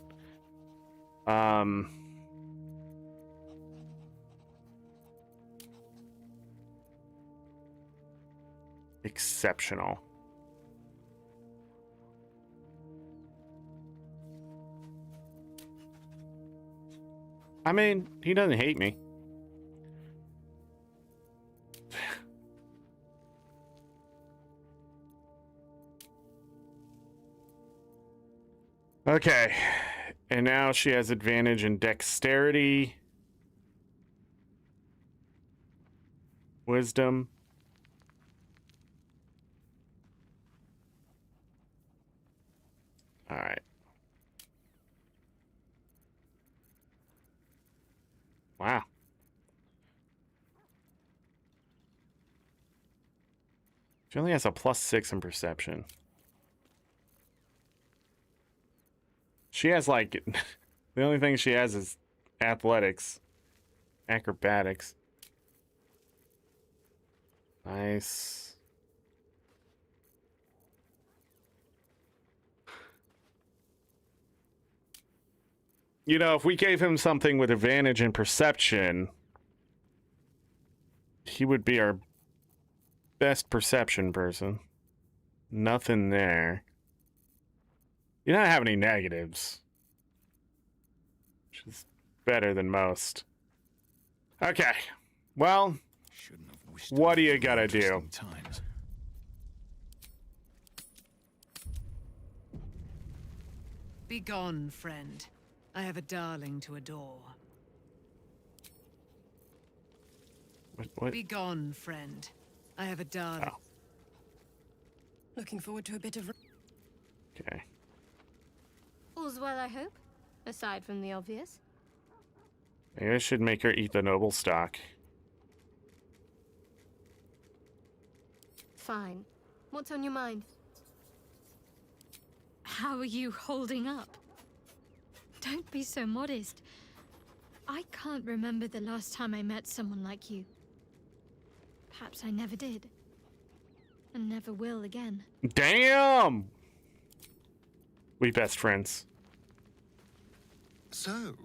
Exceptional. I mean, he doesn't hate me. Okay. And now she has advantage in dexterity, wisdom. All right. Wow. She only has a +6 in perception. She has like the only thing she has is athletics, acrobatics. Nice. You know, if we gave him something with advantage in perception, he would be our best perception person. Nothing there. You don't have any negatives, which is better than most. Okay, well, what do you gotta do? Be gone, friend. I have a darling to adore. What? Be gone, friend. I have a darling. Oh. Looking forward to a bit of... Okay. All's well, I hope, aside from the obvious. Maybe I should make her eat the noble stock. Fine. What's on your mind? How are you holding up? Don't be so modest. I can't remember the last time I met someone like you. Perhaps I never did. And never will again. Damn! We best friends. So,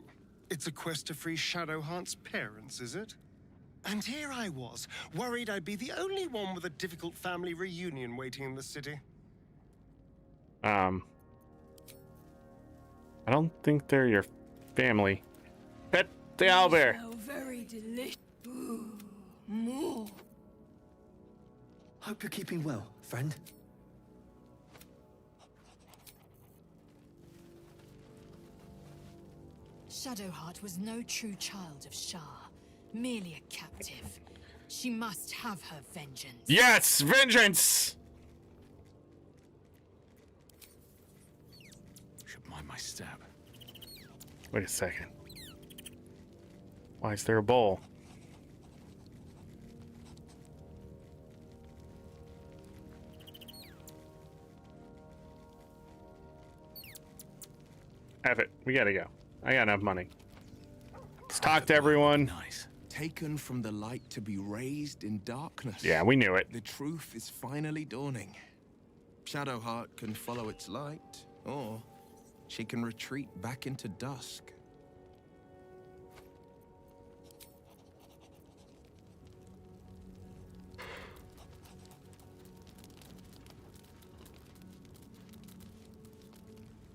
it's a quest to free Shadowheart's parents, is it? And here I was, worried I'd be the only one with a difficult family reunion waiting in the city. I don't think they're your family. Pet the owlbear. Smell very delicious. Ooh, more. Hope you're keeping well, friend. Shadowheart was no true child of Shah, merely a captive. She must have her vengeance. Yes, vengeance! Should mind my stab. Wait a second. Why is there a bowl? Have it. We gotta go. I got enough money. Let's talk to everyone. Nice. Taken from the light to be raised in darkness. Yeah, we knew it. The truth is finally dawning. Shadowheart can follow its light, or she can retreat back into dusk.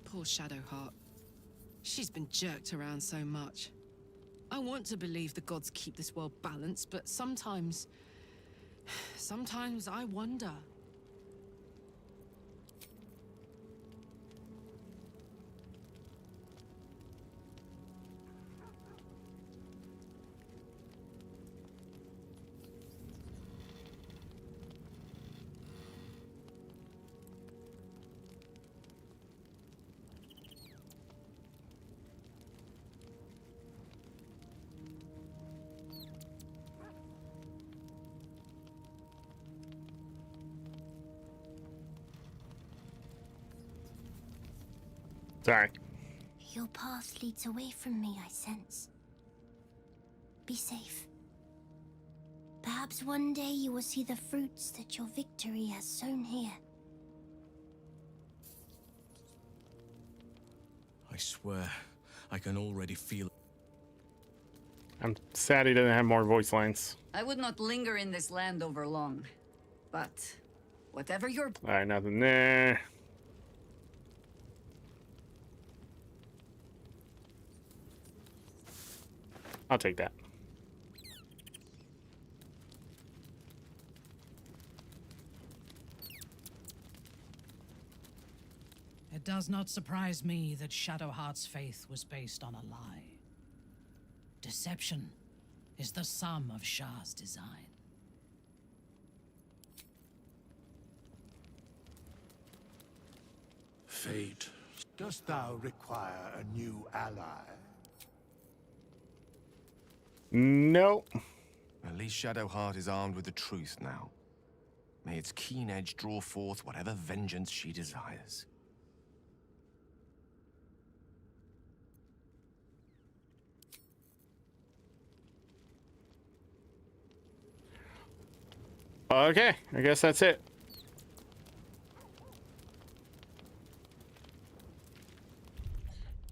Poor Shadowheart. She's been jerked around so much. I want to believe the gods keep this world balanced, but sometimes I wonder. Sorry. Your path leads away from me, I sense. Be safe. Perhaps one day you will see the fruits that your victory has sown here. I swear, I can already feel it. I'm sad he doesn't have more voice lines. I would not linger in this land over long. But whatever your... Alright, nothing there. I'll take that. It does not surprise me that Shadowheart's faith was based on a lie. Deception is the sum of Shah's design. Fate, dost thou require a new ally? No. At least Shadowheart is armed with the truth now. May its keen edge draw forth whatever vengeance she desires. Okay, I guess that's it.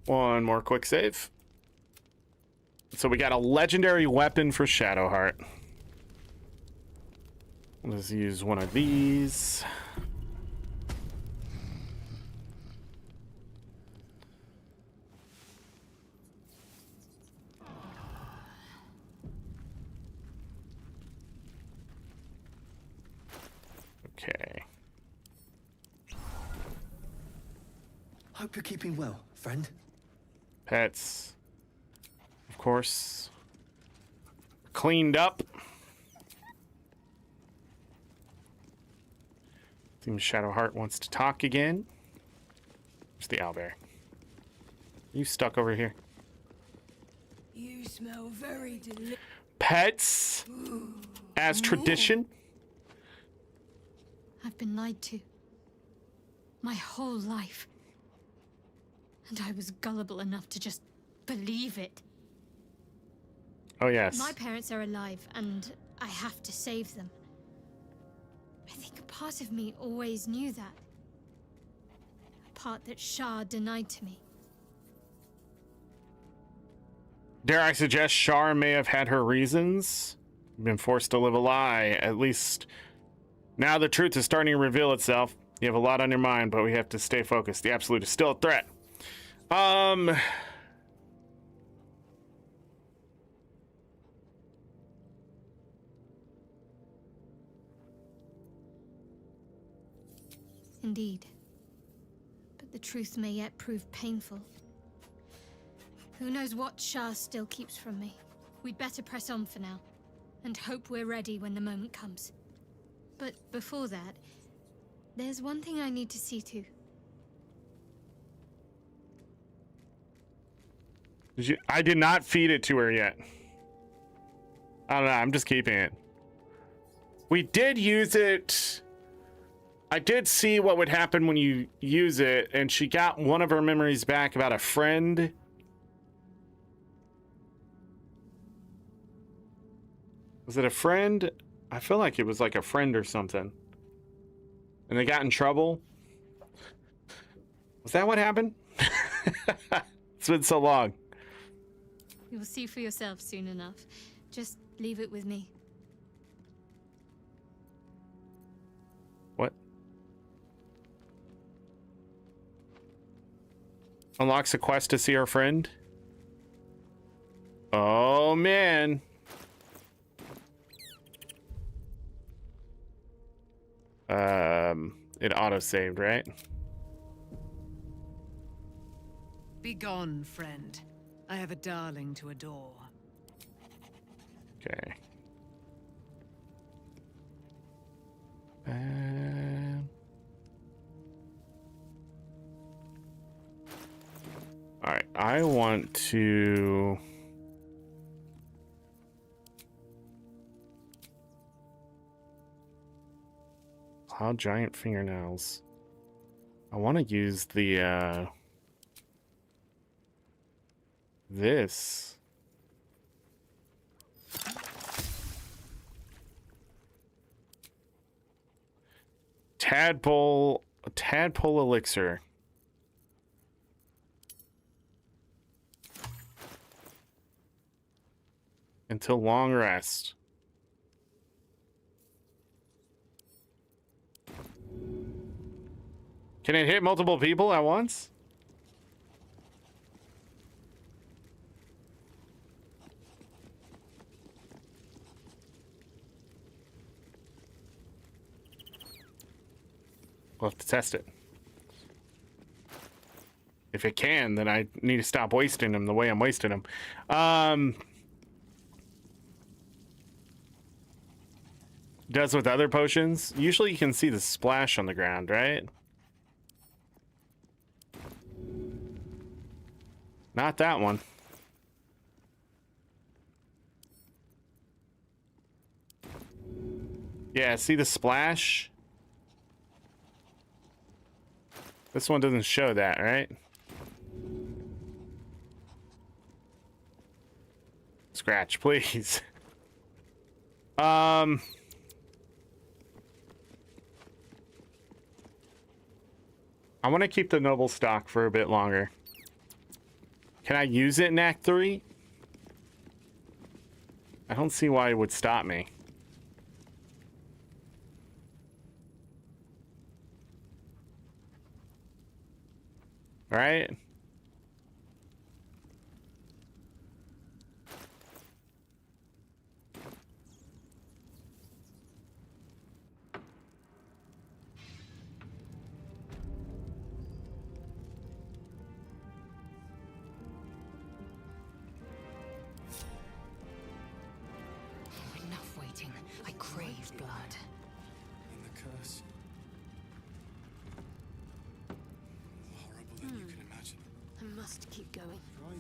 One more quick save. So we got a legendary weapon for Shadowheart. Let's use one of these. Okay. Hope you're keeping well, friend. Pets. Of course. Cleaned up. Seems Shadowheart wants to talk again. Where's the owlbear? You stuck over here. You smell very delicious. Pets. As tradition. I've been lied to. My whole life. And I was gullible enough to just believe it. Oh, yes. My parents are alive, and I have to save them. I think a part of me always knew that. A part that Shah denied to me. Dare I suggest Shar may have had her reasons? Been forced to live a lie, at least. Now the truth is starting to reveal itself. You have a lot on your mind, but we have to stay focused. The Absolute is still a threat. Indeed. But the truth may yet prove painful. Who knows what Shah still keeps from me? We'd better press on for now, and hope we're ready when the moment comes. But before that, there's one thing I need to see to. I did not feed it to her yet. I don't know, I'm just keeping it. We did use it. I did see what would happen when you use it, and she got one of her memories back about a friend. Was it a friend? I feel like it was like a friend or something. And they got in trouble. Was that what happened? It's been so long. You'll see for yourself soon enough. Just leave it with me. What? Unlocks a quest to see her friend? Oh, man. It auto-saved, right? Be gone, friend. I have a darling to adore. Okay. All right, I want to... How giant fingernails. I want to use the this. Tadpole elixir. Until long rest. Can it hit multiple people at once? We'll have to test it. If it can, then I need to stop wasting them the way I'm wasting them. Does with other potions. Usually you can see the splash on the ground, right? Not that one. Yeah, see the splash? This one doesn't show that, right? Scratch, please. I want to keep the noble stock for a bit longer. Can I use it in Act 3? I don't see why it would stop me. Right? Enough waiting. I crave blood. And the curse. Horrible than you can imagine. I must keep going. Try me.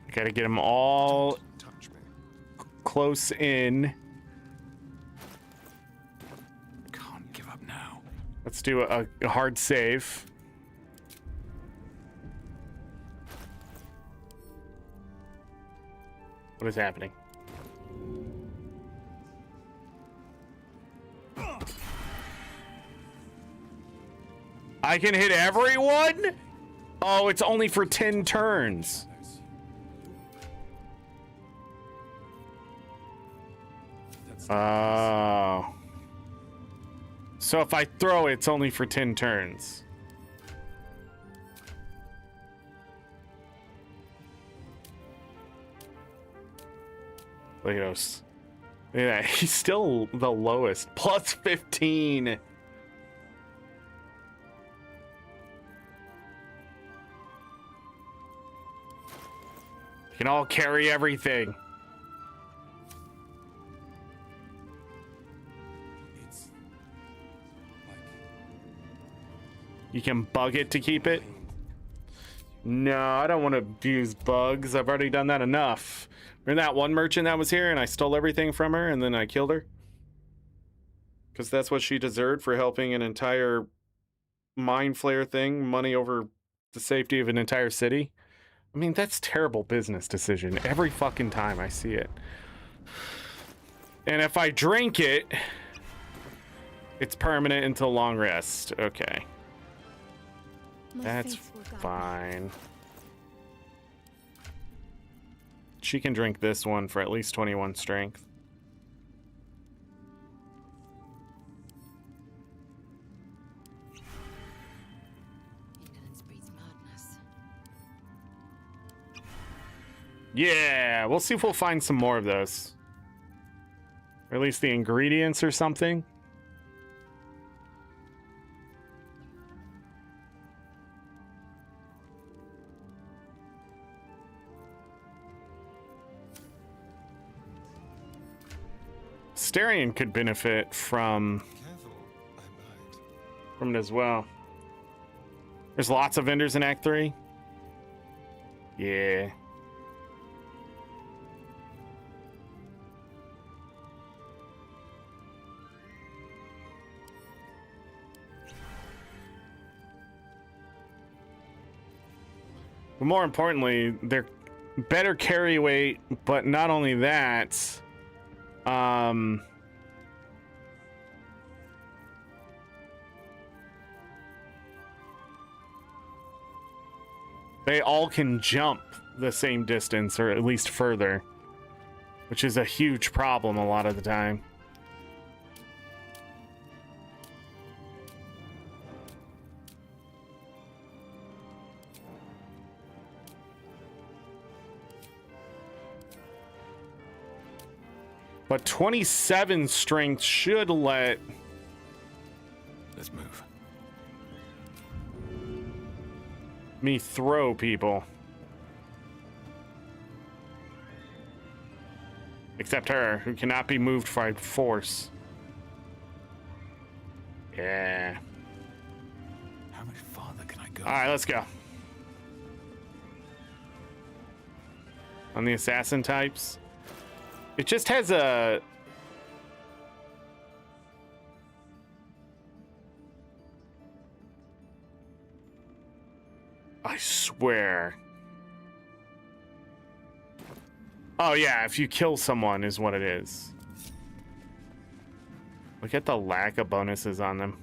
I gotta get them all close in. Can't give up now. Let's do a hard save. What is happening? I can hit everyone? Oh, it's only for 10 turns. Oh. So if I throw it, it's only for 10 turns. Look at those. Look at that. He's still the lowest. Plus 15. You can all carry everything. You can bug it to keep it? No, I don't want to abuse bugs. I've already done that enough. Remember that one merchant that was here and I stole everything from her and then I killed her? Because that's what she deserved for helping an entire mind flare thing, money over the safety of an entire city. I mean, that's terrible business decision every fucking time I see it. And if I drink it, it's permanent until long rest. Okay. That's fine. She can drink this one for at least 21 strength. Yeah, we'll see if we'll find some more of those. Or at least the ingredients or something. Starion could benefit from it as well. There's lots of vendors in Act 3. Yeah. But more importantly, they're better carry weight, but not only that, they all can jump the same distance, or at least further, which is a huge problem a lot of the time. But 27 strength should let... Let's move. me throw people. Except her, who cannot be moved by force. Yeah. How much farther can I go? Alright, let's go. On the assassin types. It just has a... I swear. Oh yeah, if you kill someone is what it is. Look at the lack of bonuses on them.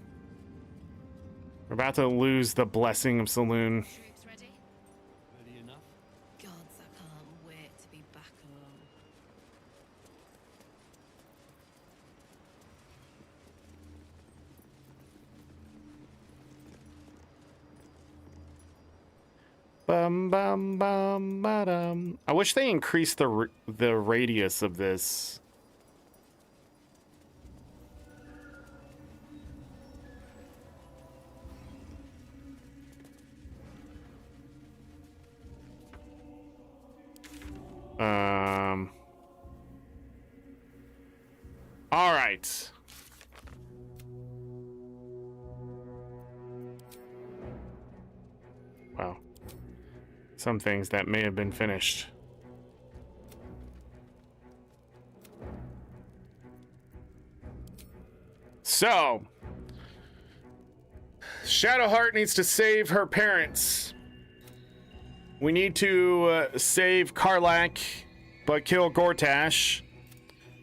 We're about to lose the blessing of Saloon. Ready enough? Gods, I can't wait to be back alone. Bum bum bum ba-dum. I wish they increased the radius of this. All right. Wow. Some things that may have been finished. So, Shadowheart needs to save her parents. We need to save Karlach, but kill Gortash.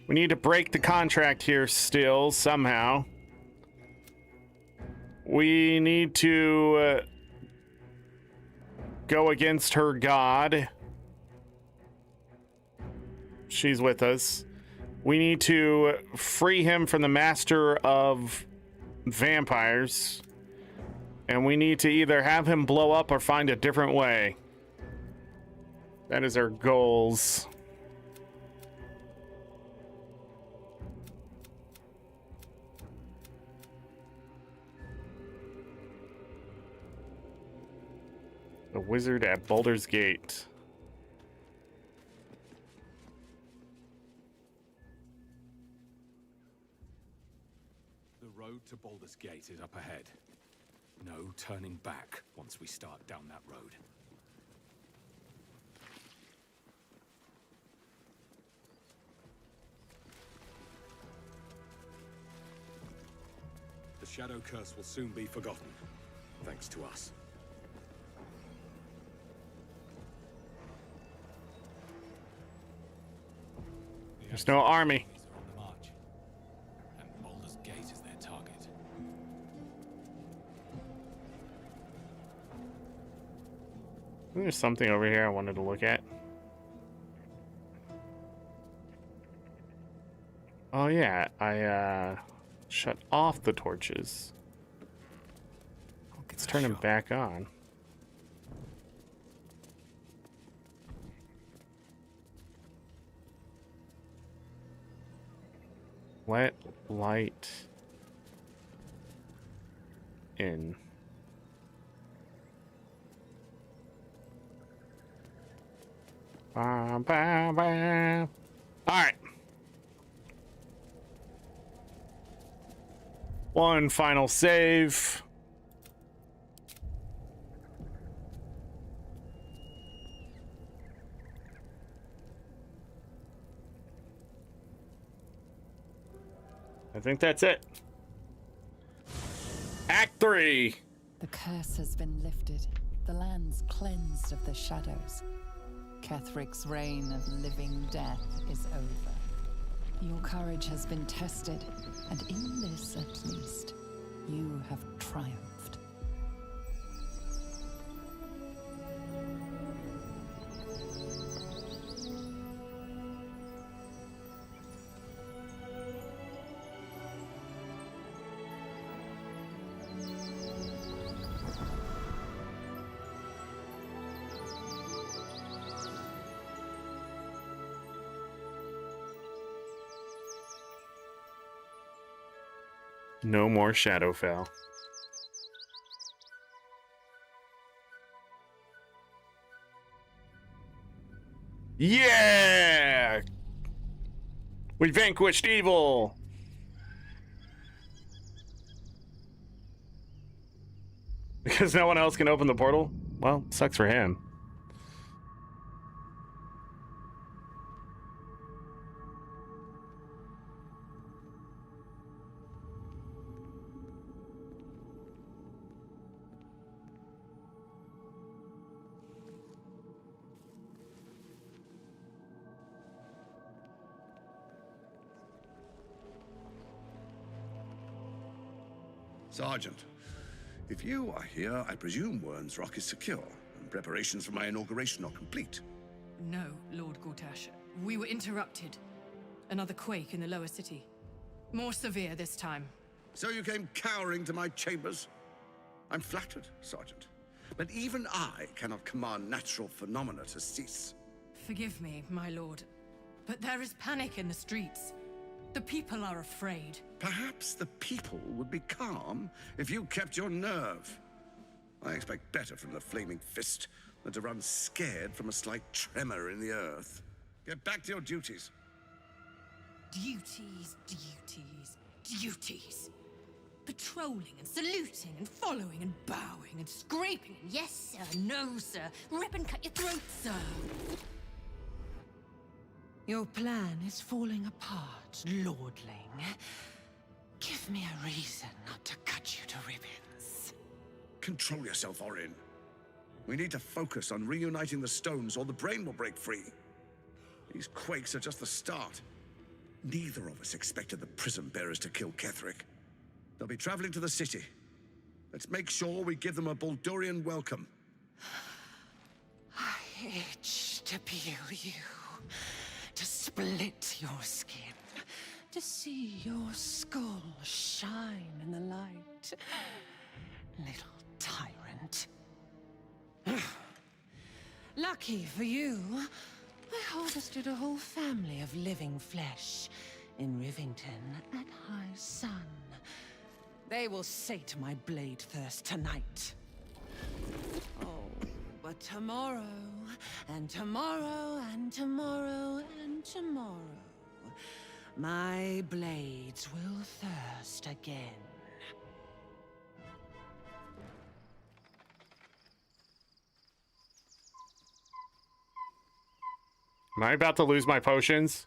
We need to break the contract here still, somehow. We need to go against her god. She's with us. We need to free him from the master of vampires. And we need to either have him blow up or find a different way. That is our goals. The wizard at Baldur's Gate. The road to Baldur's Gate is up ahead. No turning back once we start down that road. The Shadow Curse will soon be forgotten, thanks to us. There's no army. And Baldur's Gate is their target. There's something over here I wanted to look at. Oh yeah, I shut off the torches. Let's turn them back on. Let light in. Ba, ba, ba. All right. One final save. I think that's it. Act 3. The curse has been lifted. The land's cleansed of the shadows. Kethric's reign of living death is over. Your courage has been tested, and in this at least, you have triumphed. No more Shadowfell. Yeah! We vanquished evil! Because no one else can open the portal? Well, sucks for him. Sergeant, if you are here, I presume Wern's Rock is secure, and preparations for my inauguration are complete. No, Lord Gortash. We were interrupted. Another quake in the lower city. More severe this time. So you came cowering to my chambers? I'm flattered, Sergeant. But even I cannot command natural phenomena to cease. Forgive me, my lord, but there is panic in the streets. The people are afraid. Perhaps the people would be calm if you kept your nerve. I expect better from the Flaming Fist than to run scared from a slight tremor in the earth. Get back to your duties. Duties, duties, duties. Patrolling and saluting and following and bowing and scraping. Yes, sir. No, sir. Rip and cut your throat, sir. Your plan is falling apart, lordling. Give me a reason not to cut you to ribbons. Control yourself, Orin. We need to focus on reuniting the stones or the brain will break free. These quakes are just the start. Neither of us expected the Prism Bearers to kill Ketheric. They'll be traveling to the city. Let's make sure we give them a Baldurian welcome. I itch to peel you, to split your skin, to see your skull shine in the light. Little tyrant. Lucky for you, I harvested a whole family of living flesh in Rivington at high sun. They will sate my blade thirst tonight. Oh, but tomorrow, and tomorrow, and tomorrow, and tomorrow, my blades will thirst again. Am I about to lose my potions?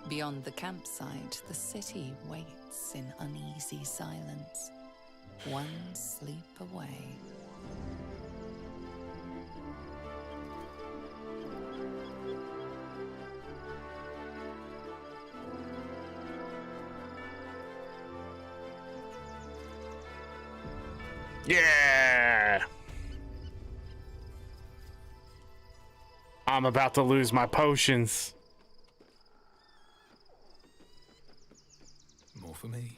Beyond the campsite, the city waits in uneasy silence, one sleep away. Yeah! I'm about to lose my potions. More for me.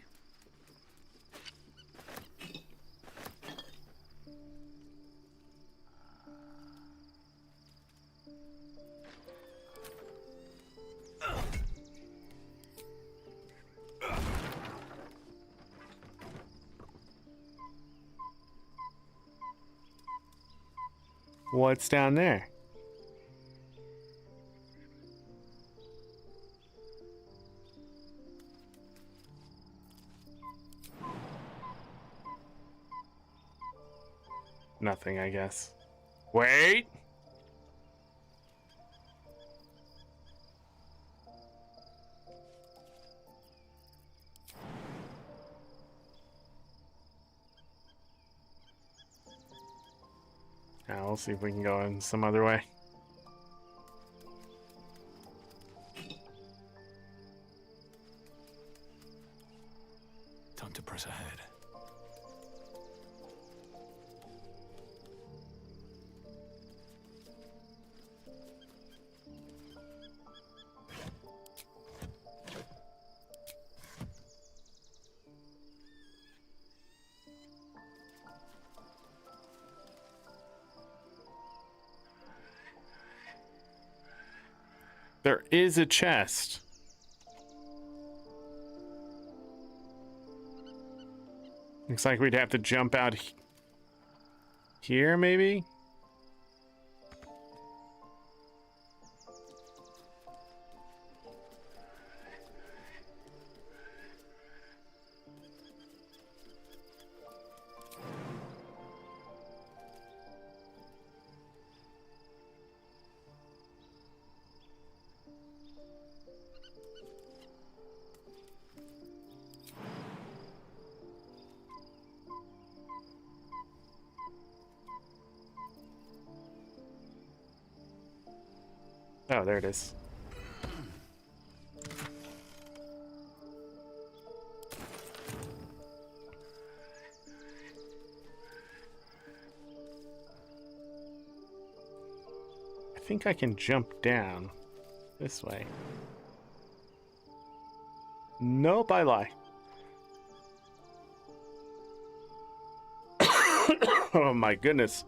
What's down there? Nothing, I guess. Wait! Now we'll see if we can go in some other way. Time to press ahead. There is a chest. Looks like we'd have to jump out here, maybe? Oh, there it is. I think I can jump down this way. Nope, I lie. Oh my goodness.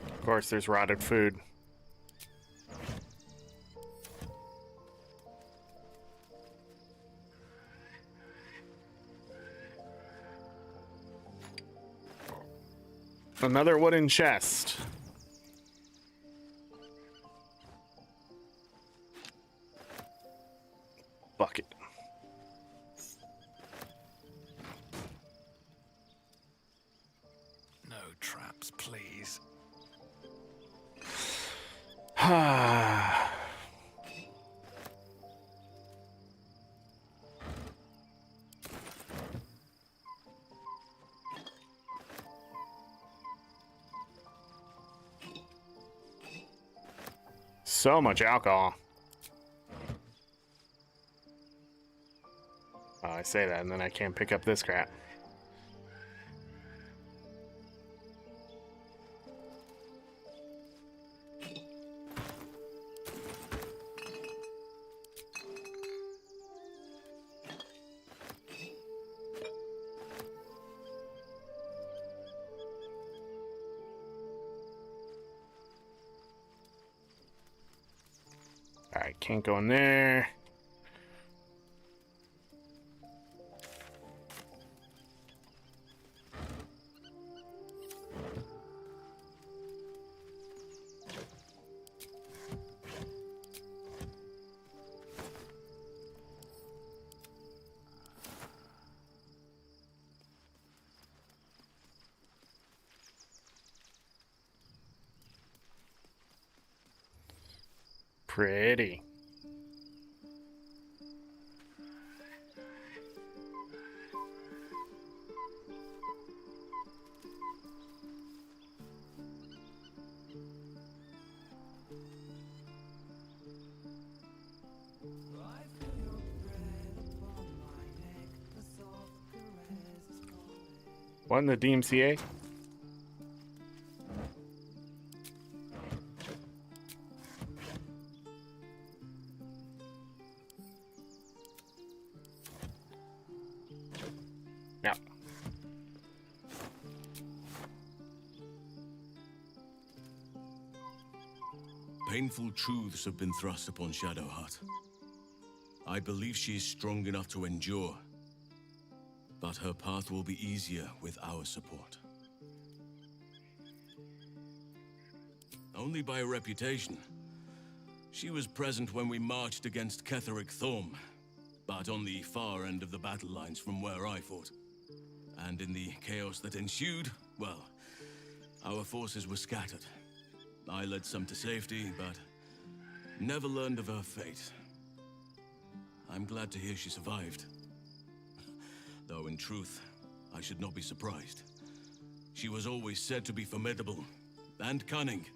Of course, there's rotted food. Another wooden chest. Bucket. No traps, please. So much alcohol. Oh, I say that and then I can't pick up this crap. Alright, can't go in there. Pretty. What in the DMCA? painful truths have been thrust upon Shadowheart. I believe she is strong enough to endure, but her path will be easier with our support. Only by reputation. She was present when we marched against Ketheric Thorm, but on the far end of the battle lines from where I fought. And in the chaos that ensued, well, our forces were scattered. I led some to safety, but never learned of her fate. I'm glad to hear she survived. Though in truth, I should not be surprised. She was always said to be formidable and cunning.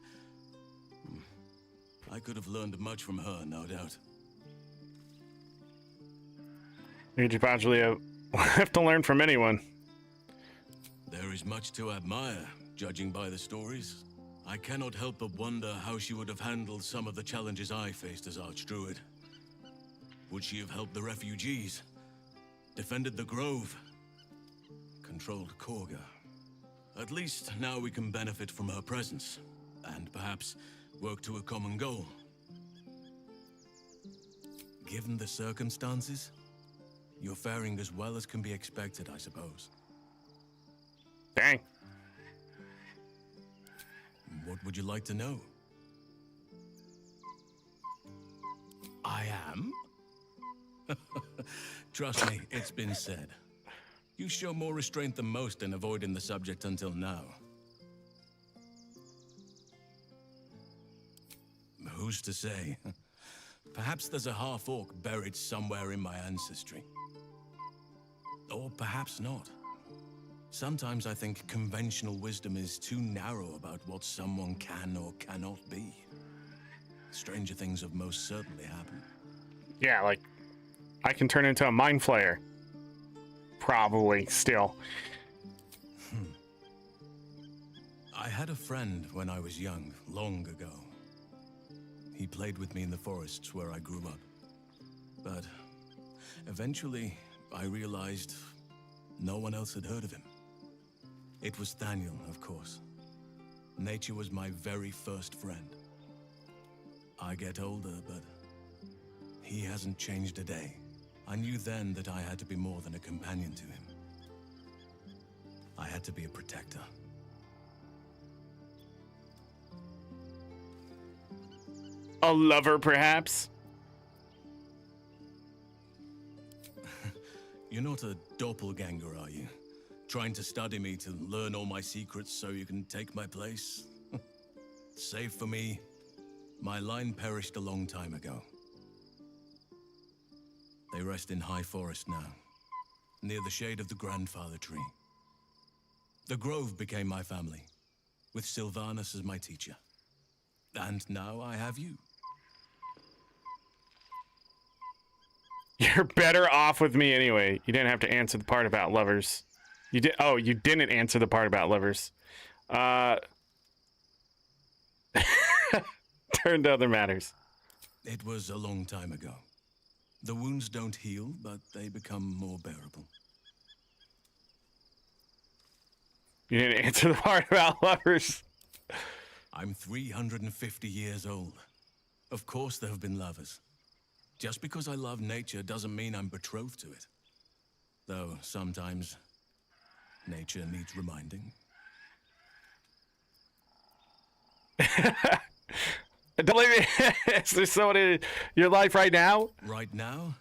I could have learned much from her, no doubt. You probably have to learn from anyone. There is much to admire, judging by the stories. I cannot help but wonder how she would have handled some of the challenges I faced as Archdruid. Would she have helped the refugees? Defended the Grove? Controlled Korga? At least now we can benefit from her presence, and perhaps work to a common goal. Given the circumstances, you're faring as well as can be expected, I suppose. Dang. What would you like to know? I am? Trust me, it's been said. You show more restraint than most in avoiding the subject until now. Who's to say? Perhaps there's a half-orc buried somewhere in my ancestry. Or perhaps not. Sometimes I think conventional wisdom is too narrow about what someone can or cannot be. Stranger things have most certainly happened. Yeah, like, I can turn into a mind flayer. Probably, still. I had a friend when I was young, long ago. He played with me in the forests where I grew up. But eventually, I realized no one else had heard of him. It was Thaniel, of course. Nature was my very first friend. I get older, but he hasn't changed a day. I knew then that I had to be more than a companion to him. I had to be a protector. A lover, perhaps? You're not a doppelganger, are you? Trying to study me to learn all my secrets so you can take my place? Save for me, my line perished a long time ago. They rest in High Forest now, near the shade of the grandfather tree. The Grove became my family, with Sylvanas as my teacher. And now I have you. You're better off with me anyway. You didn't have to answer the part about lovers. You did. Oh, you didn't answer the part about lovers. Turn to other matters. It was a long time ago. The wounds don't heal, but they become more bearable. You didn't answer the part about lovers. I'm 350 years old. Of course there have been lovers. Just because I love nature doesn't mean I'm betrothed to it. Though sometimes nature needs reminding. Don't leave me. Is there someone in your life right now? Right now,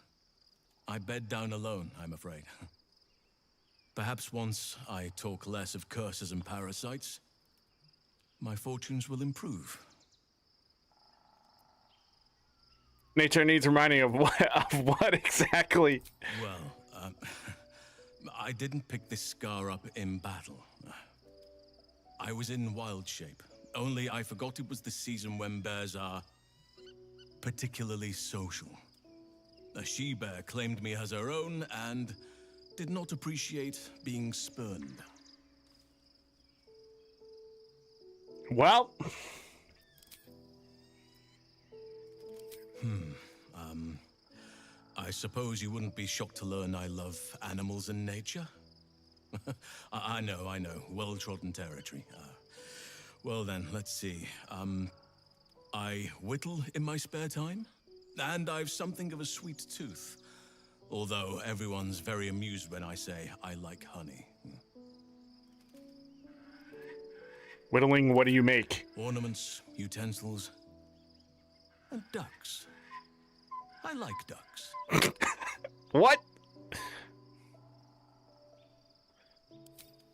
I bed down alone, I'm afraid. Perhaps once I talk less of curses and parasites, my fortunes will improve. Nature needs reminding of what exactly? Well, I didn't pick this scar up in battle. I was in wild shape. Only I forgot it was the season when bears are particularly social. A she-bear claimed me as her own and did not appreciate being spurned. Well... I suppose you wouldn't be shocked to learn I love animals and nature? I know, well-trodden territory. Well then, let's see. I whittle in my spare time, and I've something of a sweet tooth. Although everyone's very amused when I say I like honey. Whittling, what do you make? Ornaments, utensils, and ducks. I like ducks. What?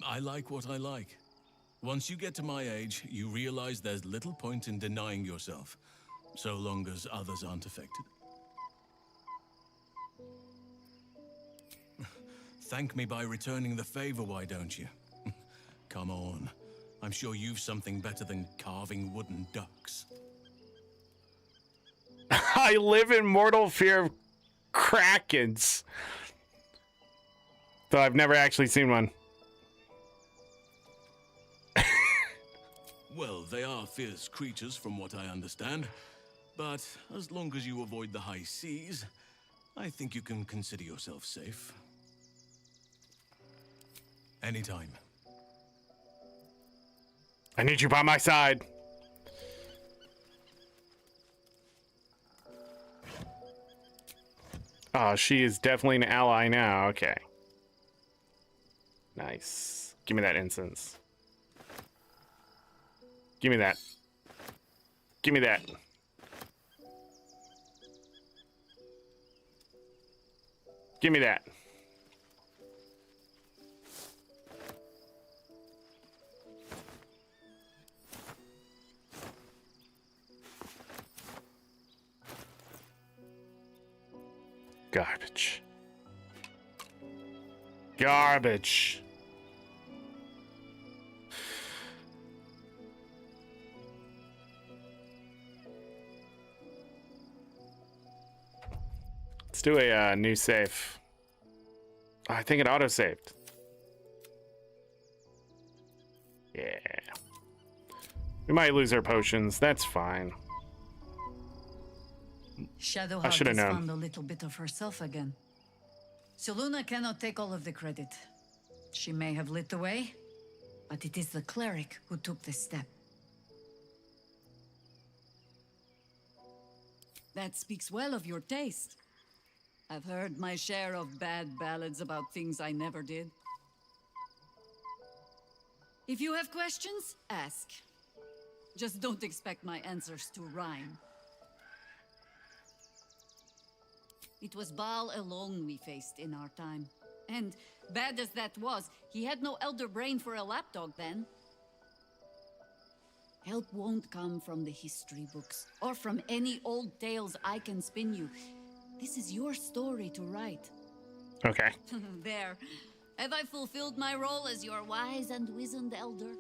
I like what I like. Once you get to my age, you realize there's little point in denying yourself, so long as others aren't affected. Thank me by returning the favor, why don't you? Come on. I'm sure you've something better than carving wooden ducks. I live in mortal fear of krakens. Though I've never actually seen one. Well, they are fierce creatures from what I understand. But as long as you avoid the high seas, I think you can consider yourself safe. Anytime. I need you by my side. Oh, she is definitely an ally now. Okay. Nice. Give me that incense. Give me that. Give me that. Give me that. Garbage. Garbage. Let's do a new save. Oh, I think it auto-saved. Yeah. We might lose our potions. That's fine. I should Shadowheart have has known. found a little bit of herself again. Seluna cannot take all of the credit. She may have lit the way, but it is the cleric who took this step. That speaks well of your taste. I've heard my share of bad ballads about things I never did. If you have questions, ask. Just don't expect my answers to rhyme. It was Baal alone we faced in our time. And bad as that was, he had no elder brain for a lapdog then. Help won't come from the history books, or from any old tales I can spin you. This is your story to write. Okay. There. Have I fulfilled my role as your wise and wizened elder?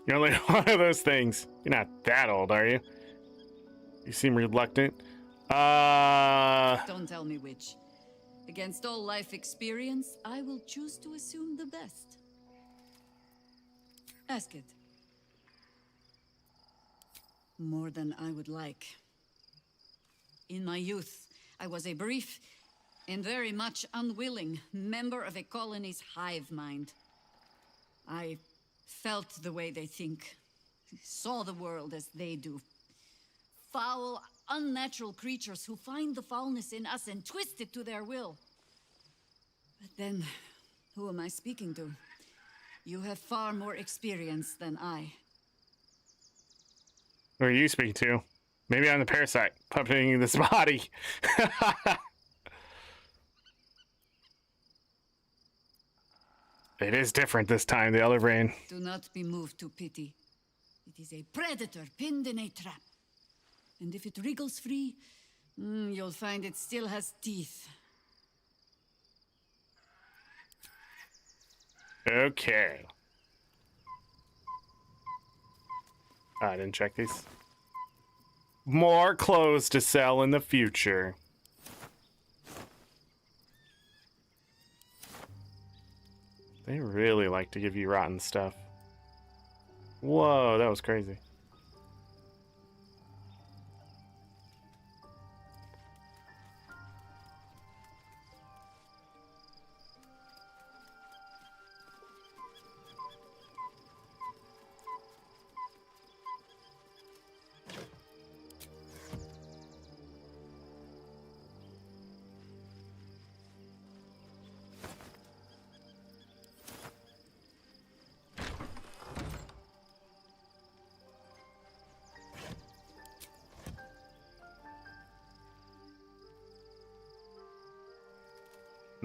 You're only one of those things. You're not that old, are you? You seem reluctant. Don't tell me which. Against all life experience, I will choose to assume the best. Ask it. More than I would like. In my youth, I was a brief and very much unwilling member of a colony's hive mind. I felt the way they think, saw the world as they do. Foul, unnatural creatures who find the foulness in us and twist it to their will. But then, who am I speaking to? You have far more experience than I. Who are you speaking to? Maybe I'm the parasite puppeting this body. It is different this time, the other brain. Do not be moved to pity. It is a predator pinned in a trap. And if it wriggles free, you'll find it still has teeth. Okay. I didn't check these. More clothes to sell in the future. They really like to give you rotten stuff. Whoa, that was crazy.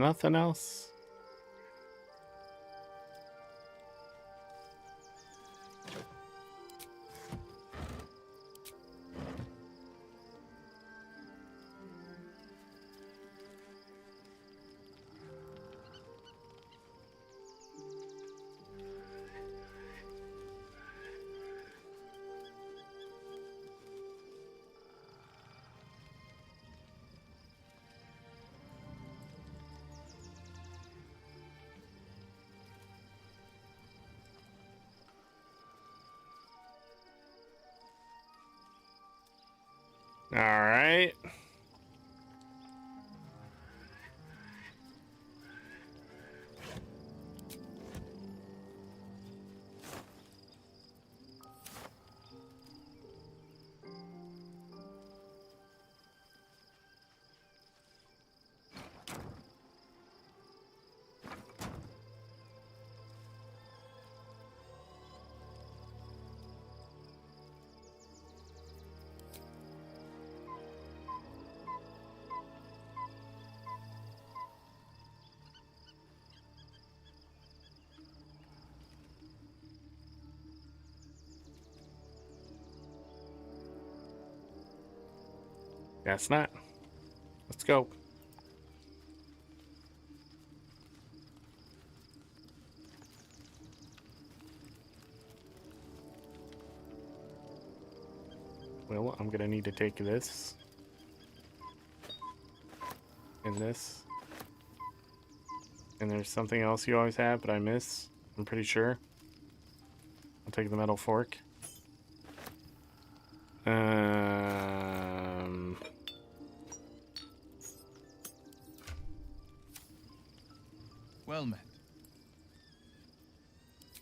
Nothing else? All right. Guess not. Let's go. Well, I'm gonna need to take this and this. And there's something else you always have, but I miss. I'm pretty sure. I'll take the metal fork. Well met.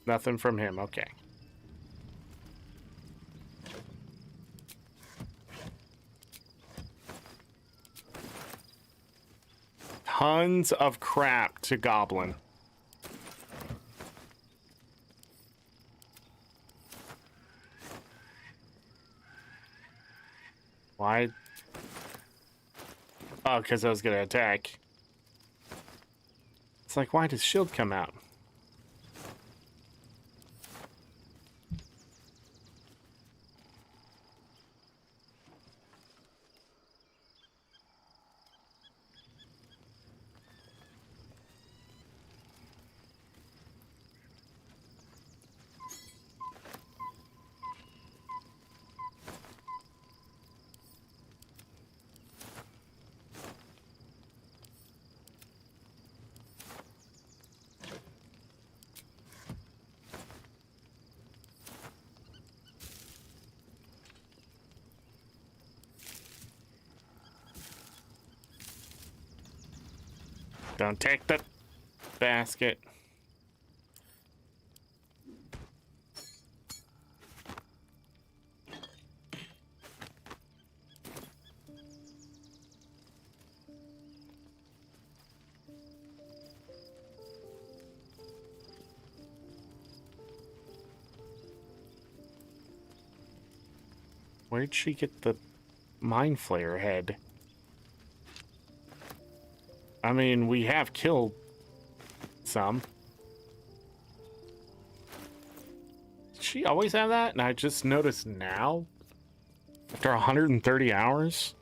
Nothing from him. Okay. Tons of crap to Goblin. Why? Oh, because I was going to attack. It's like, why does shield come out? Don't take the basket. Where'd she get the mind flayer head? I mean, we have killed some. Did she always have that? And I just noticed now? After 130 hours?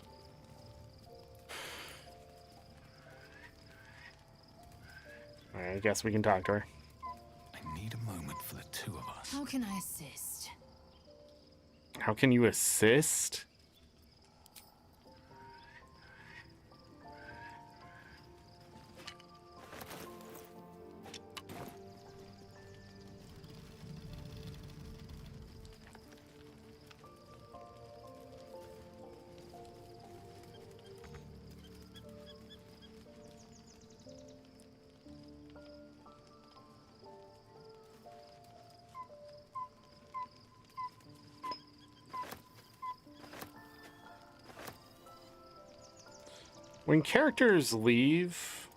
Alright, I guess we can talk to her. I need a moment for the two of us. How can I assist? How can you assist? When characters leave,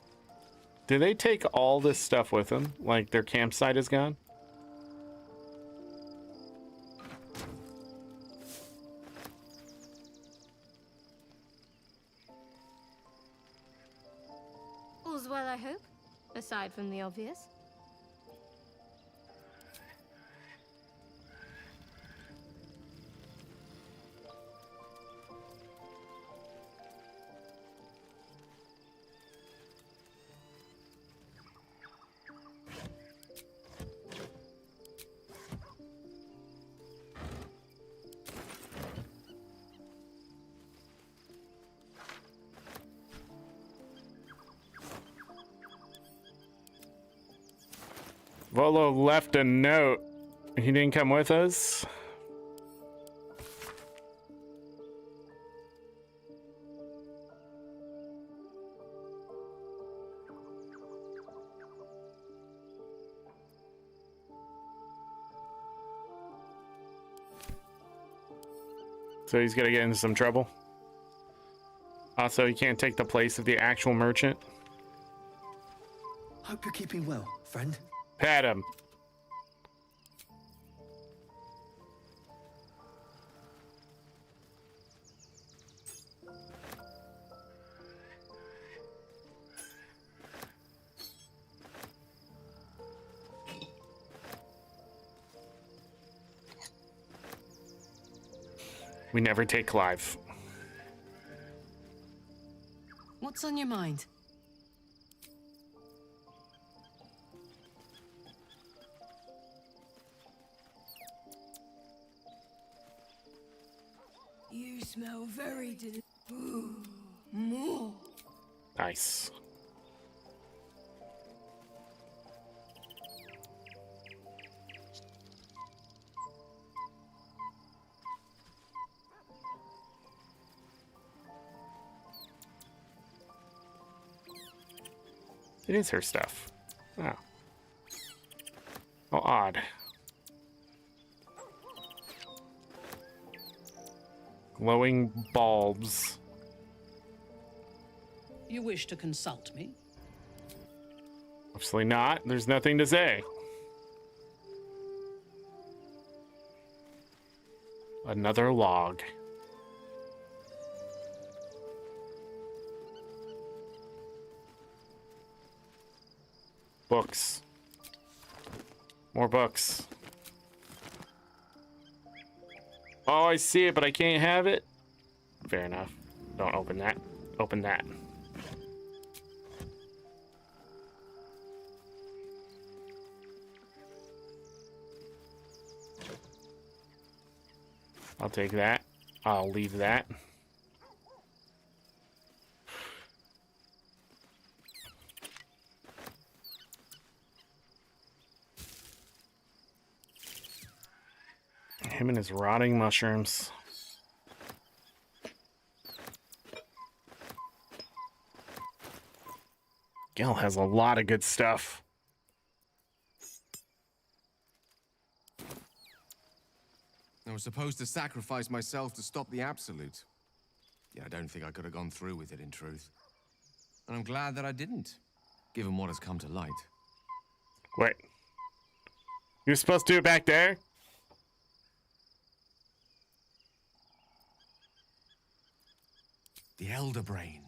do they take all this stuff with them? Like their campsite is gone? All's well, I aside from the obvious. Volo left a note. He didn't come with us. So he's gonna get into some trouble. Also, he can't take the place of the actual merchant. Hope you're keeping well, friend. Pat him. We never take Clive. What's on your mind? You smell very more. Nice. It is her stuff. Oh. How odd. Glowing bulbs. You wish to consult me? Absolutely not. There's nothing to say. Another log. Books. More books. Oh, I see it, but I can't have it. Fair enough. Don't open that. Open that. I'll take that. I'll leave that. Him and his rotting mushrooms. Gil has a lot of good stuff. I was supposed to sacrifice myself to stop the Absolute. Yet I don't think I could have gone through with it, in truth. And I'm glad that I didn't, given what has come to light. Wait. You were supposed to do it back there? The Elder Brain.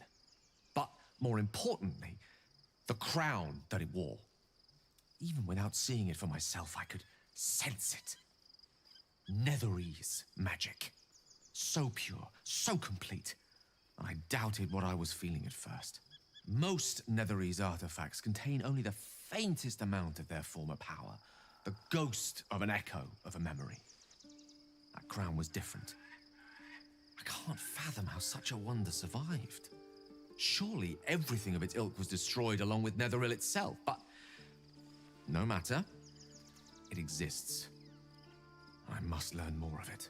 But more importantly, the crown that it wore. Even without seeing it for myself, I could sense it. Netherese magic. So pure, so complete. And I doubted what I was feeling at first. Most Netherese artifacts contain only the faintest amount of their former power. The ghost of an echo of a memory. That crown was different. I can't fathom how such a wonder survived. Surely everything of its ilk was destroyed along with Netheril itself, but no matter. It exists. I must learn more of it.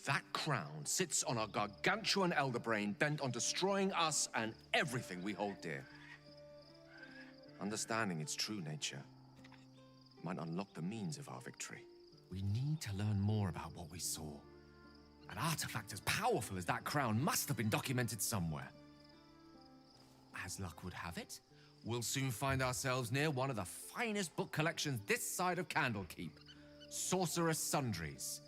That crown sits on a gargantuan elder brain bent on destroying us and everything we hold dear. Understanding its true nature might unlock the means of our victory. We need to learn more about what we saw. An artifact as powerful as that crown must have been documented somewhere. As luck would have it, we'll soon find ourselves near one of the finest book collections this side of Candlekeep. Sorceress Sundries.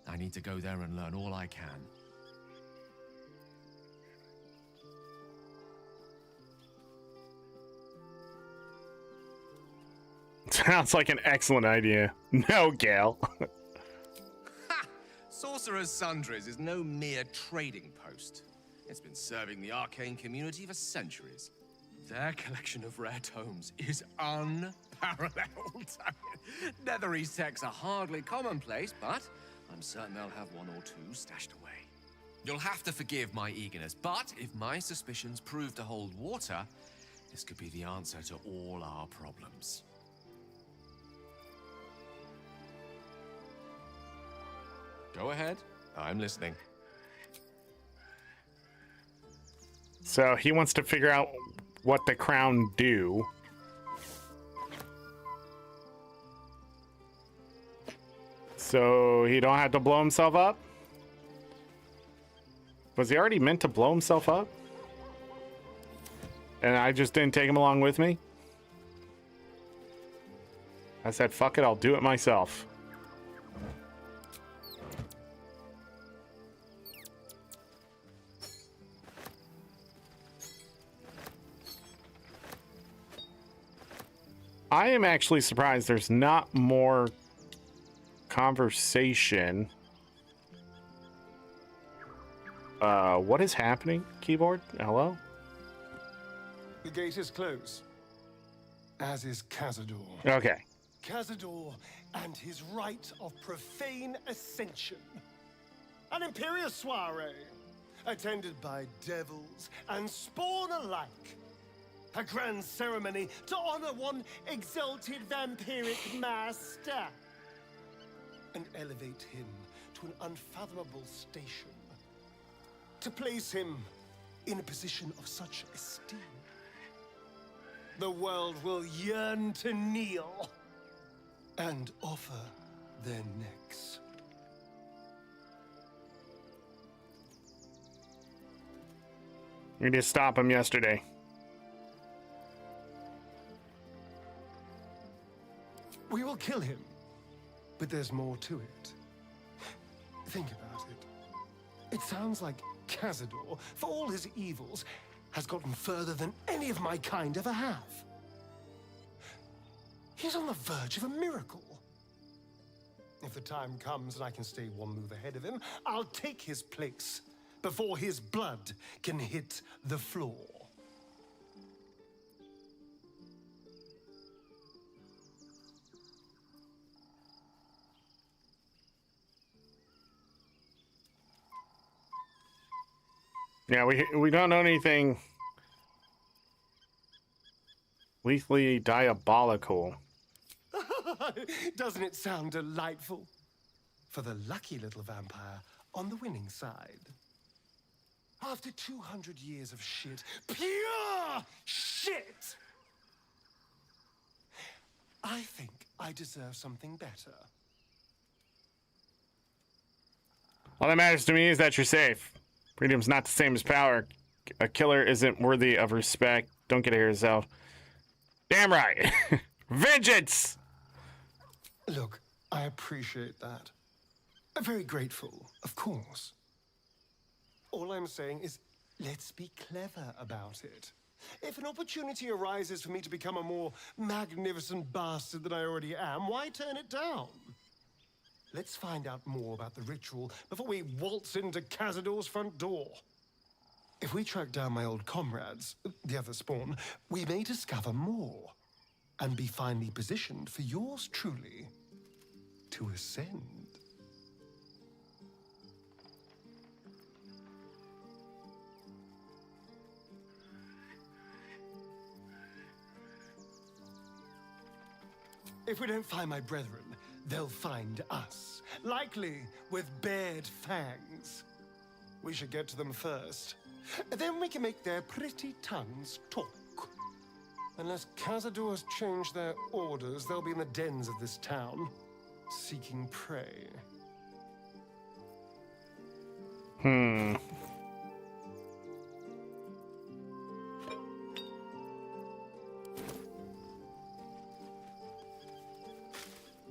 I need to go there and learn all I can. Sounds like an excellent idea. No, Gale. Sorcerer's Sundries is no mere trading post. It's been serving the arcane community for centuries. Their collection of rare tomes is unparalleled. Netherese texts are hardly commonplace, but I'm certain they'll have one or two stashed away. You'll have to forgive my eagerness, but if my suspicions prove to hold water, this could be the answer to all our problems. Go ahead. I'm listening. So he wants to figure out what the crown do. So he don't have to blow himself up? Was he already meant to blow himself up? And I just didn't take him along with me? I said, fuck it, I'll do it myself. I am actually surprised there's not more conversation. What is happening, keyboard? Hello? The gate is closed, as is Cazador. Okay. Cazador and his rite of profane ascension. An imperious soiree, attended by devils and spawn alike. A grand ceremony to honor one exalted vampiric master and elevate him to an unfathomable station. To place him in a position of such esteem, the world will yearn to kneel and offer their necks. We just stopped him yesterday. We will kill him, but there's more to it. Think about it. It sounds like Cazador, for all his evils, has gotten further than any of my kind ever have. He's on the verge of a miracle. If the time comes and I can stay one move ahead of him, I'll take his place before his blood can hit the floor. Yeah, we don't know anything lethally diabolical. Doesn't it sound delightful? For the lucky little vampire on the winning side. After 200 years of shit, pure shit, I think I deserve something better. All that matters to me is that you're safe. Freedom's not the same as power. A killer isn't worthy of respect. Don't get ahead of yourself. Damn right. Vengeance! Look, I appreciate that. I'm very grateful, of course. All I'm saying is, let's be clever about it. If an opportunity arises for me to become a more magnificent bastard than I already am, why turn it down? Let's find out more about the ritual before we waltz into Cazador's front door. If we track down my old comrades, the other spawn, we may discover more and be finally positioned for yours truly to ascend. If we don't find my brethren, they'll find us, likely with bared fangs. We should get to them first. Then we can make their pretty tongues talk. Unless Cazador's changed their orders, they'll be in the dens of this town, seeking prey.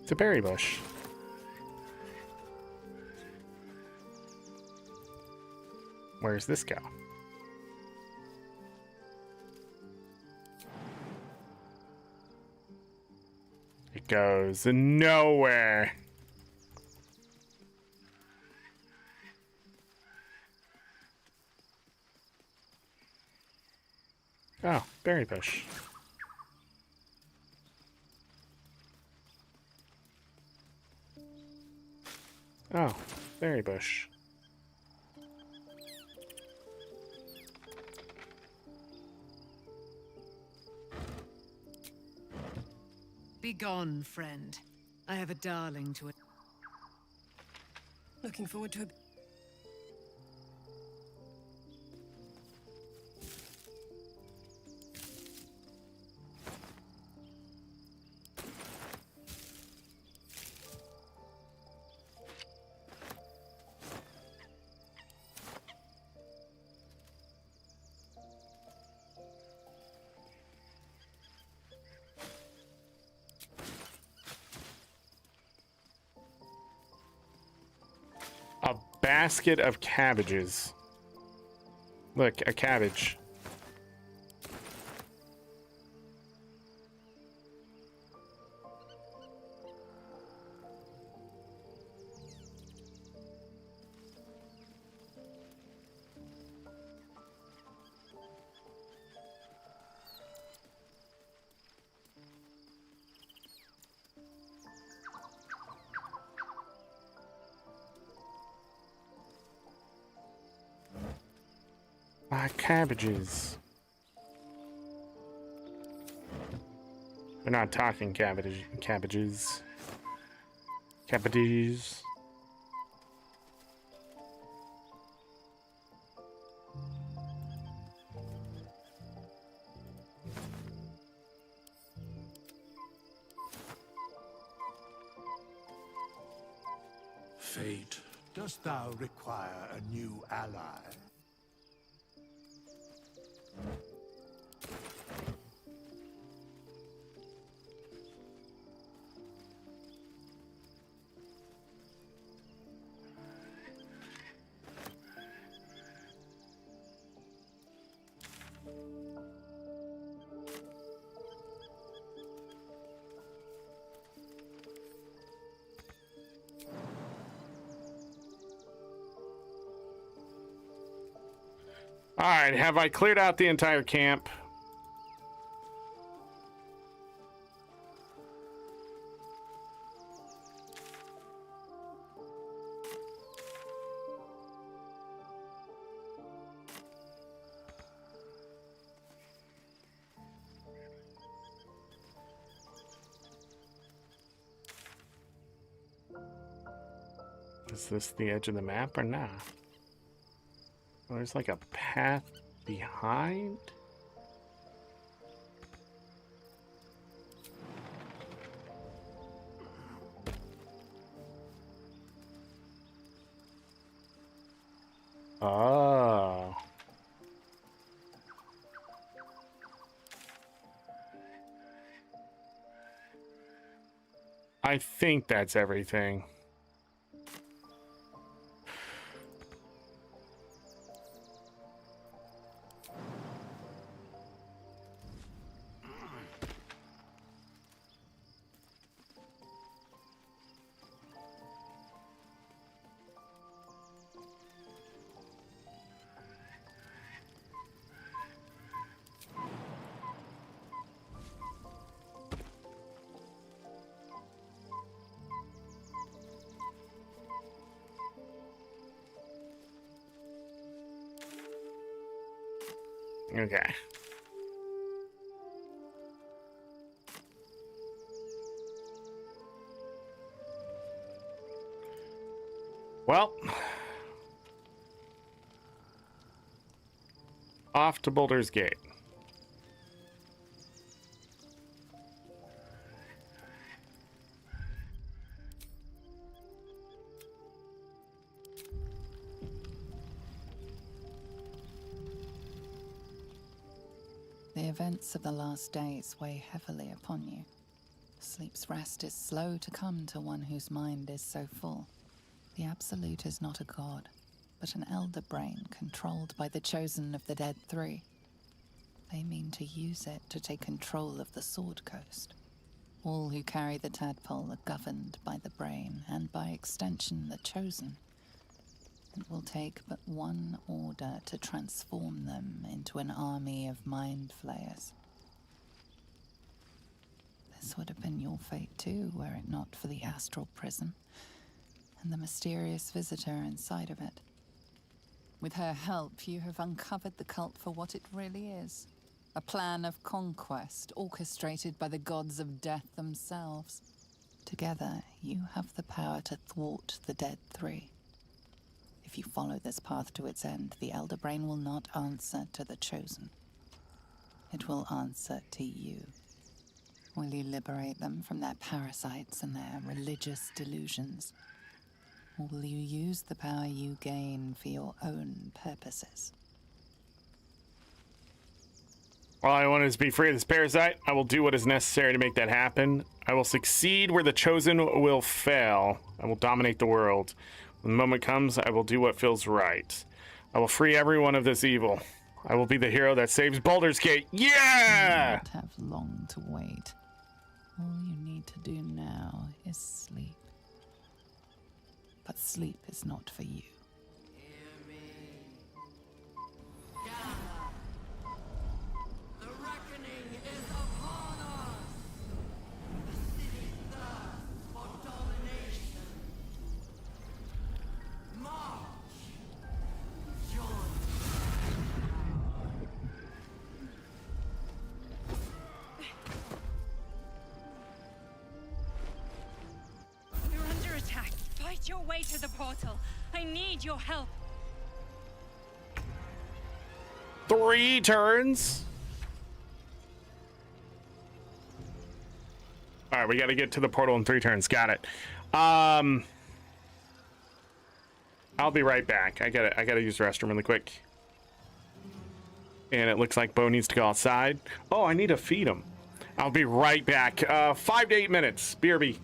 It's a berry bush. Where's this go? goes nowhere. Oh, berry bush. Oh, berry bush. Be gone, friend. I have a darling to... Looking forward to a... A basket of cabbages. Look, a cabbage. My cabbages. We're not talking cabbages. Cabbages. Fate, dost thou require a new ally? All right, have I cleared out the entire camp? Is this the edge of the map or not? Oh, there's like a path behind? Oh. I think that's everything. Okay. Well, off to Baldur's Gate. The events of the last days weigh heavily upon you. Sleep's rest is slow to come to one whose mind is so full. The Absolute is not a god, but an elder brain controlled by the chosen of the Dead Three. They mean to use it to take control of the Sword Coast. All who carry the tadpole are governed by the brain, and by extension, the chosen. It will take but one order to transform them into an army of mind flayers. This would have been your fate too, were it not for the astral prison and the mysterious visitor inside of it. With her help, you have uncovered the cult for what it really is. A plan of conquest orchestrated by the gods of death themselves. Together, you have the power to thwart the Dead Three. If you follow this path to its end, the Elder Brain will not answer to the Chosen. It will answer to you. Will you liberate them from their parasites and their religious delusions? Or will you use the power you gain for your own purposes? All I want is to be free of this parasite. I will do what is necessary to make that happen. I will succeed where the Chosen will fail. I will dominate the world. When the moment comes, I will do what feels right. I will free everyone of this evil. I will be the hero that saves Baldur's Gate. Yeah! You don't have long to wait. All you need to do now is sleep. But sleep is not for you. The reckoning is upon us! The city thirsts for domination. March! Join! You're under attack. Fight your way to the portal. I need your help. 3 turns. All right, we got to get to the portal in 3 turns. Got it. I'll be right back. I gotta use the restroom really quick. And it looks like Bo needs to go outside. Oh, I need to feed him. I'll be right back. 5 to 8 minutes. BRB.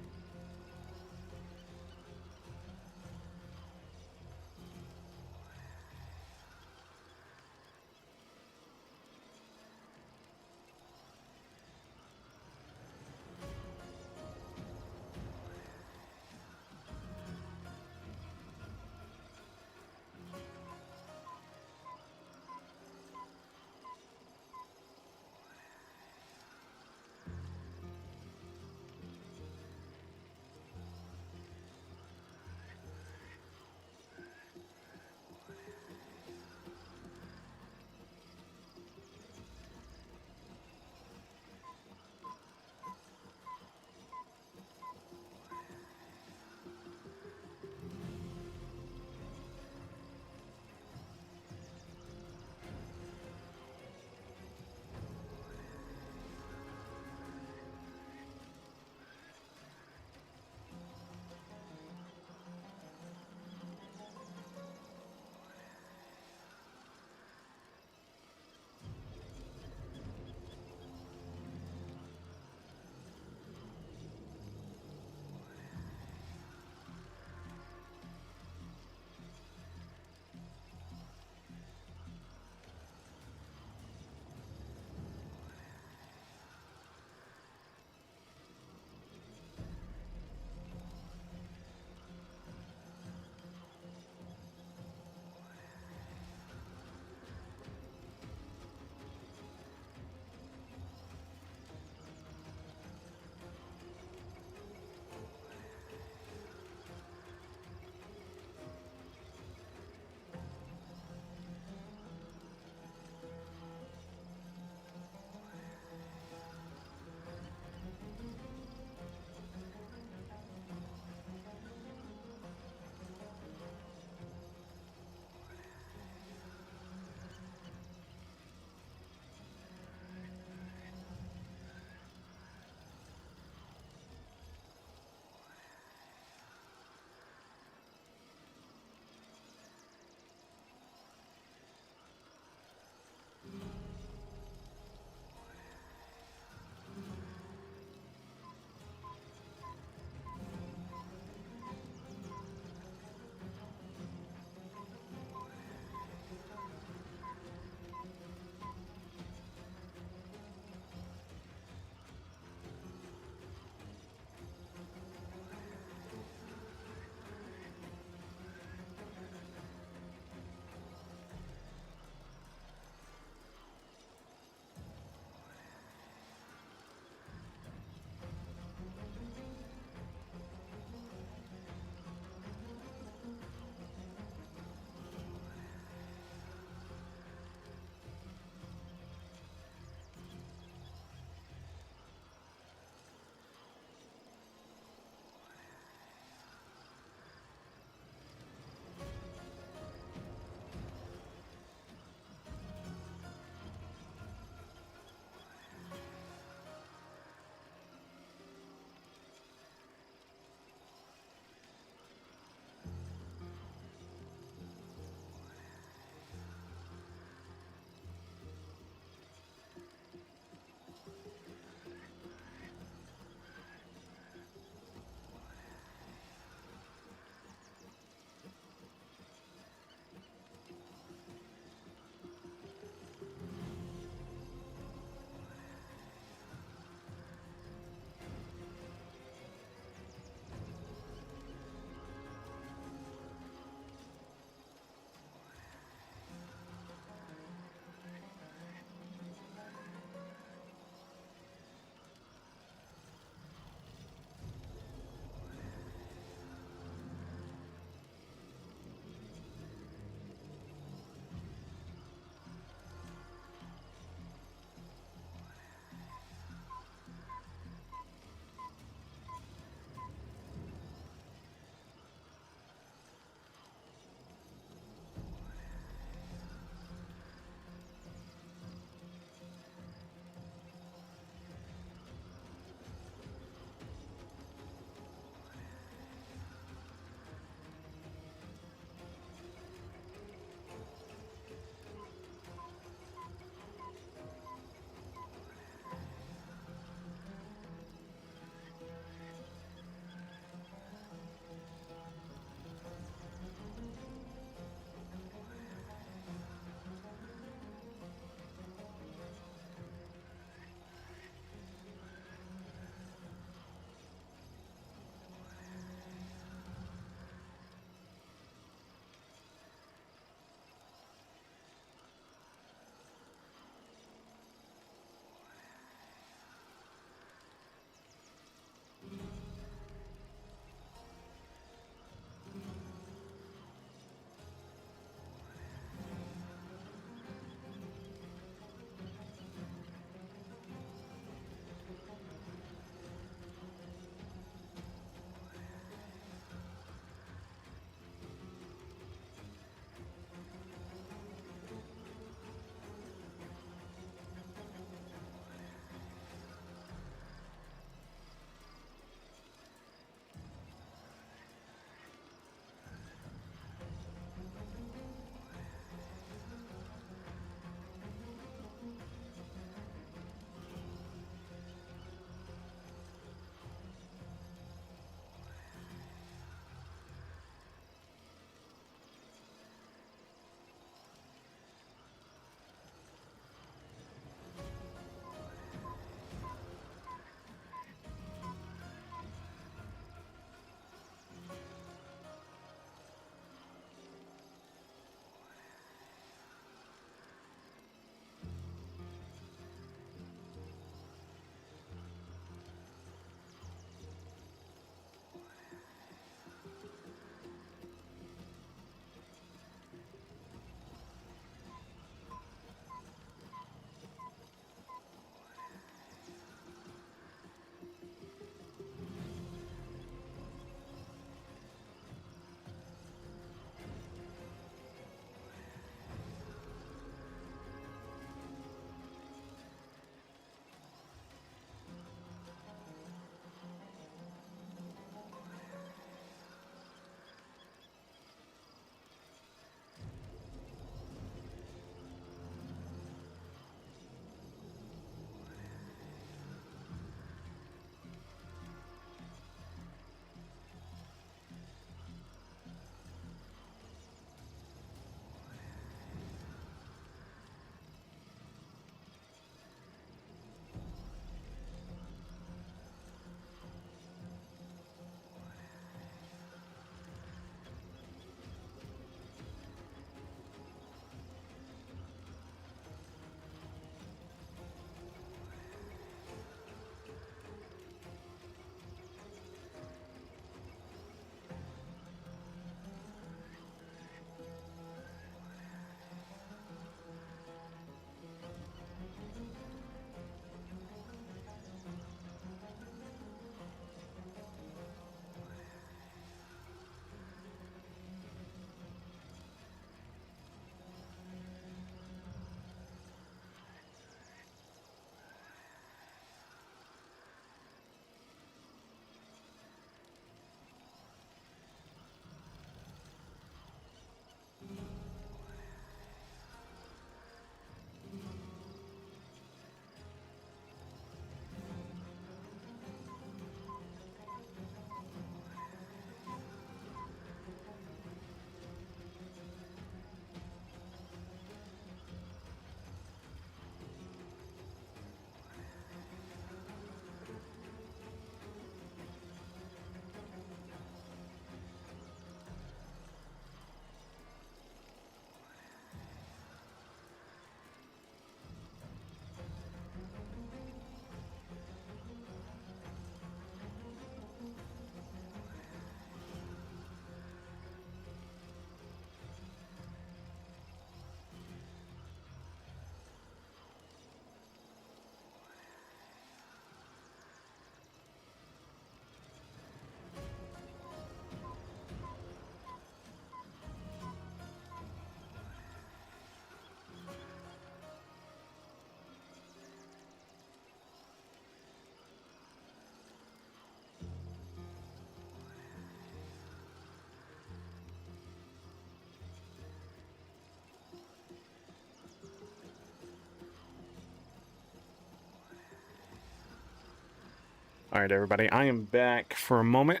All right, everybody, I am back for a moment.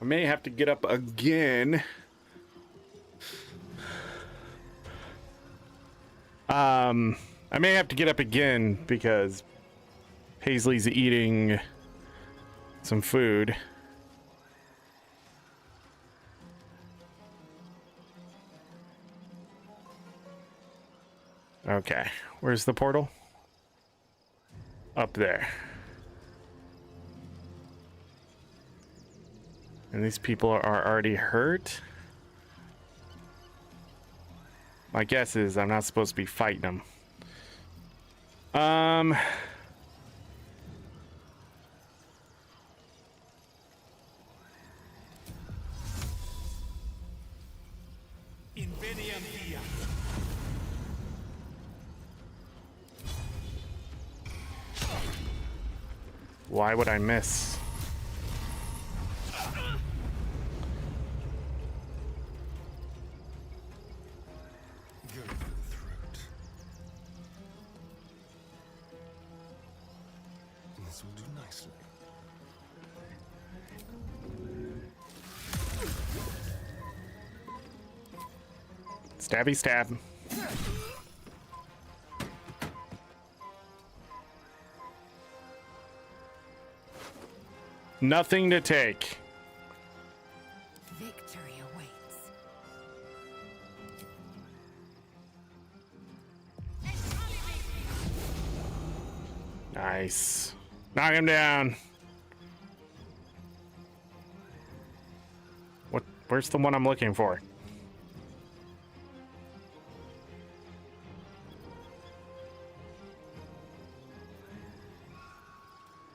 I may have to get up again. I may have to get up again because Paisley's eating some food. Okay, where's the portal? Up there. And these people are already hurt. My guess is I'm not supposed to be fighting them. Why would I miss? Go for the throat. This will do nicely. Stabby stab. Nothing to take. Victory awaits. Nice. Knock him down. Where's the one I'm looking for?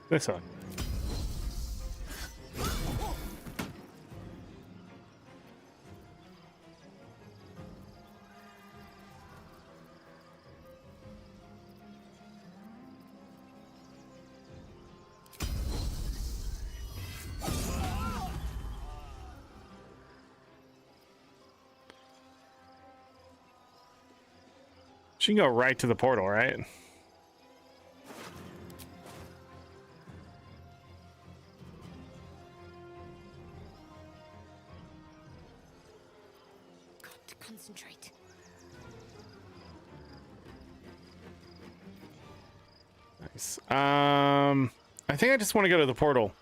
This one. She can go right to the portal, right? Got to concentrate. Nice. I think I just want to go to the portal.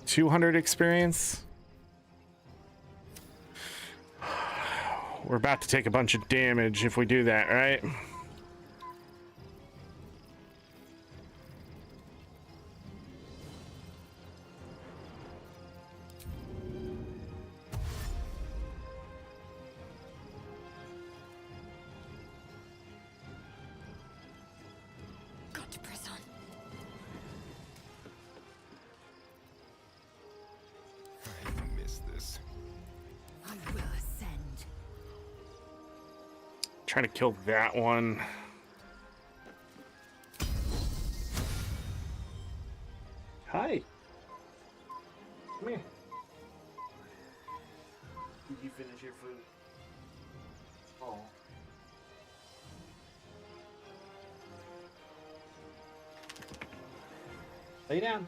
$200 experience. We're about to take a bunch of damage if we do that, right? Got to press on. I missed this. I will ascend. Trying to kill that one. Hi. Come here. Did you finish your food? Oh. Lay down.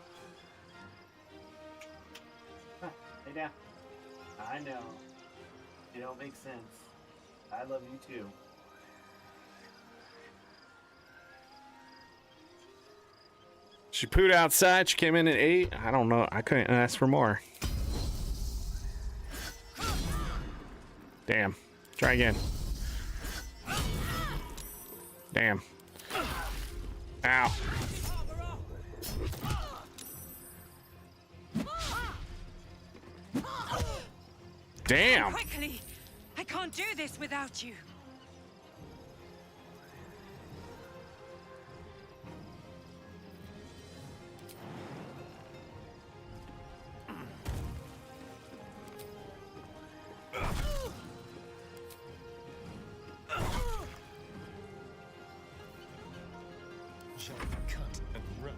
Lay down. I know. It don't make sense. I love you too. She pooed outside. She came in at 8. I don't know. I couldn't ask for more. Damn. Try again. Damn. Ow. Damn. Quickly! I can't do this without you. Cut and run.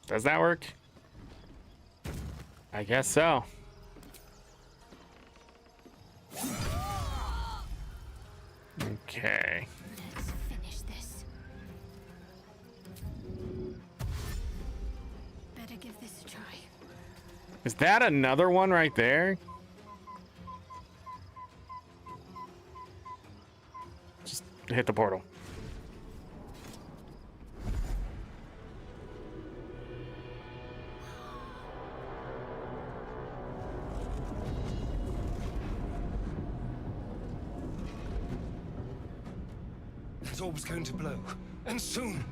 Does that work? I guess so. Is that another one right there? Just hit the portal. That orb's going to blow, and soon.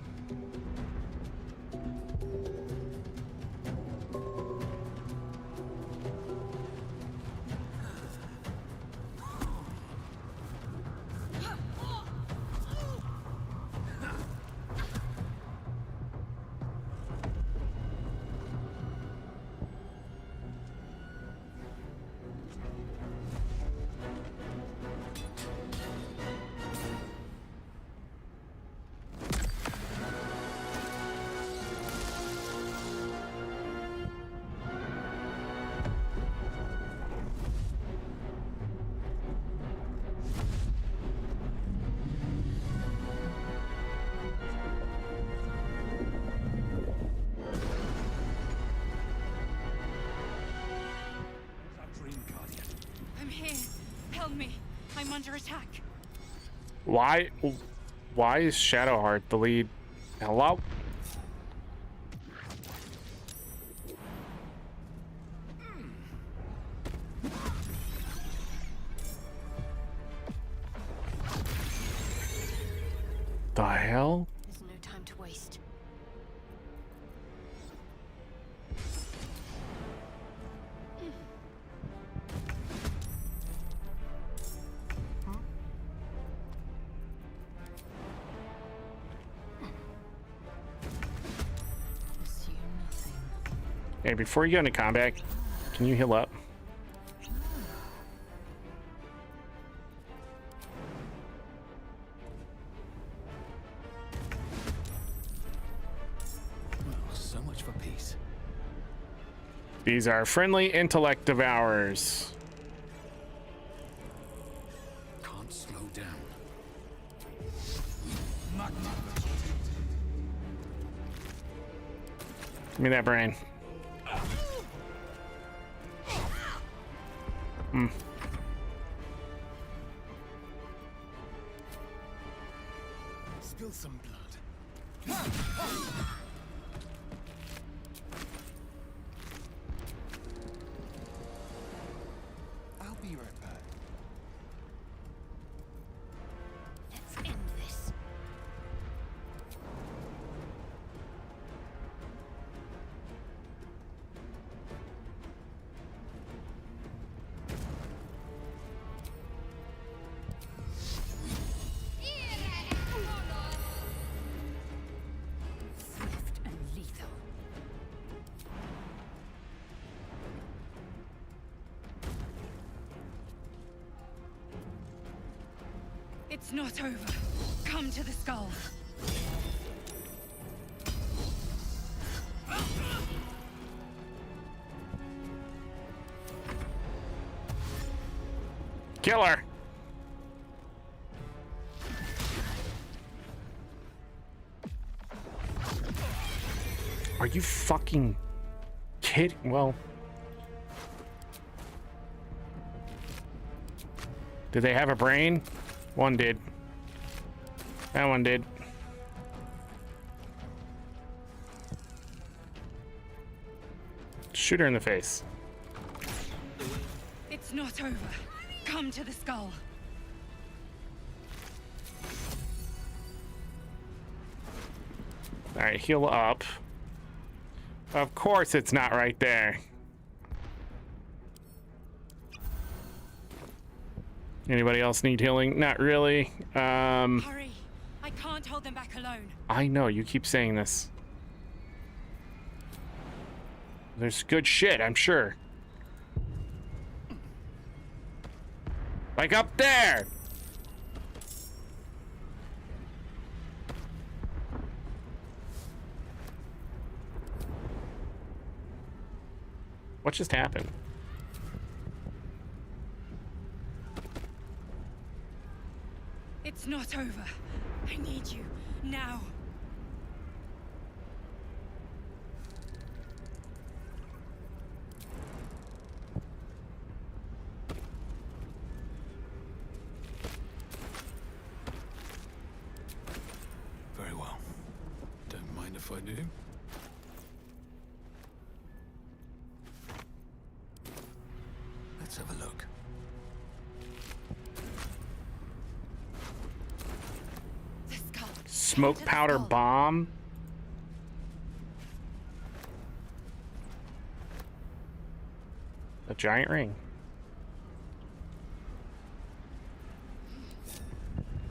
I'm here. Help me. I'm under attack. Why is Shadowheart the lead? Hello? The hell? There's no time to waste. Hey, before you go into combat, can you heal up? Well, so much for peace. These are friendly intellect devourers. Can't slow down. Give me that brain. Hmm. Spill some blood. I'll be right back. Let's end this. Swift and lethal. It's not over. Come to the skull. Kill her. Are you fucking kidding? Well, did they have a brain? One did. That one did. Shoot her in the face. It's not over. Come to the skull. All right, heal up. Of course it's not right there. Anybody else need healing? Not really. Hurry. I can't hold them back alone. I know, you keep saying this. There's good shit, I'm sure. Like up there! What just happened? It's not over. I need you now. if I do. Let's have a look. Smoke powder bomb. A giant ring.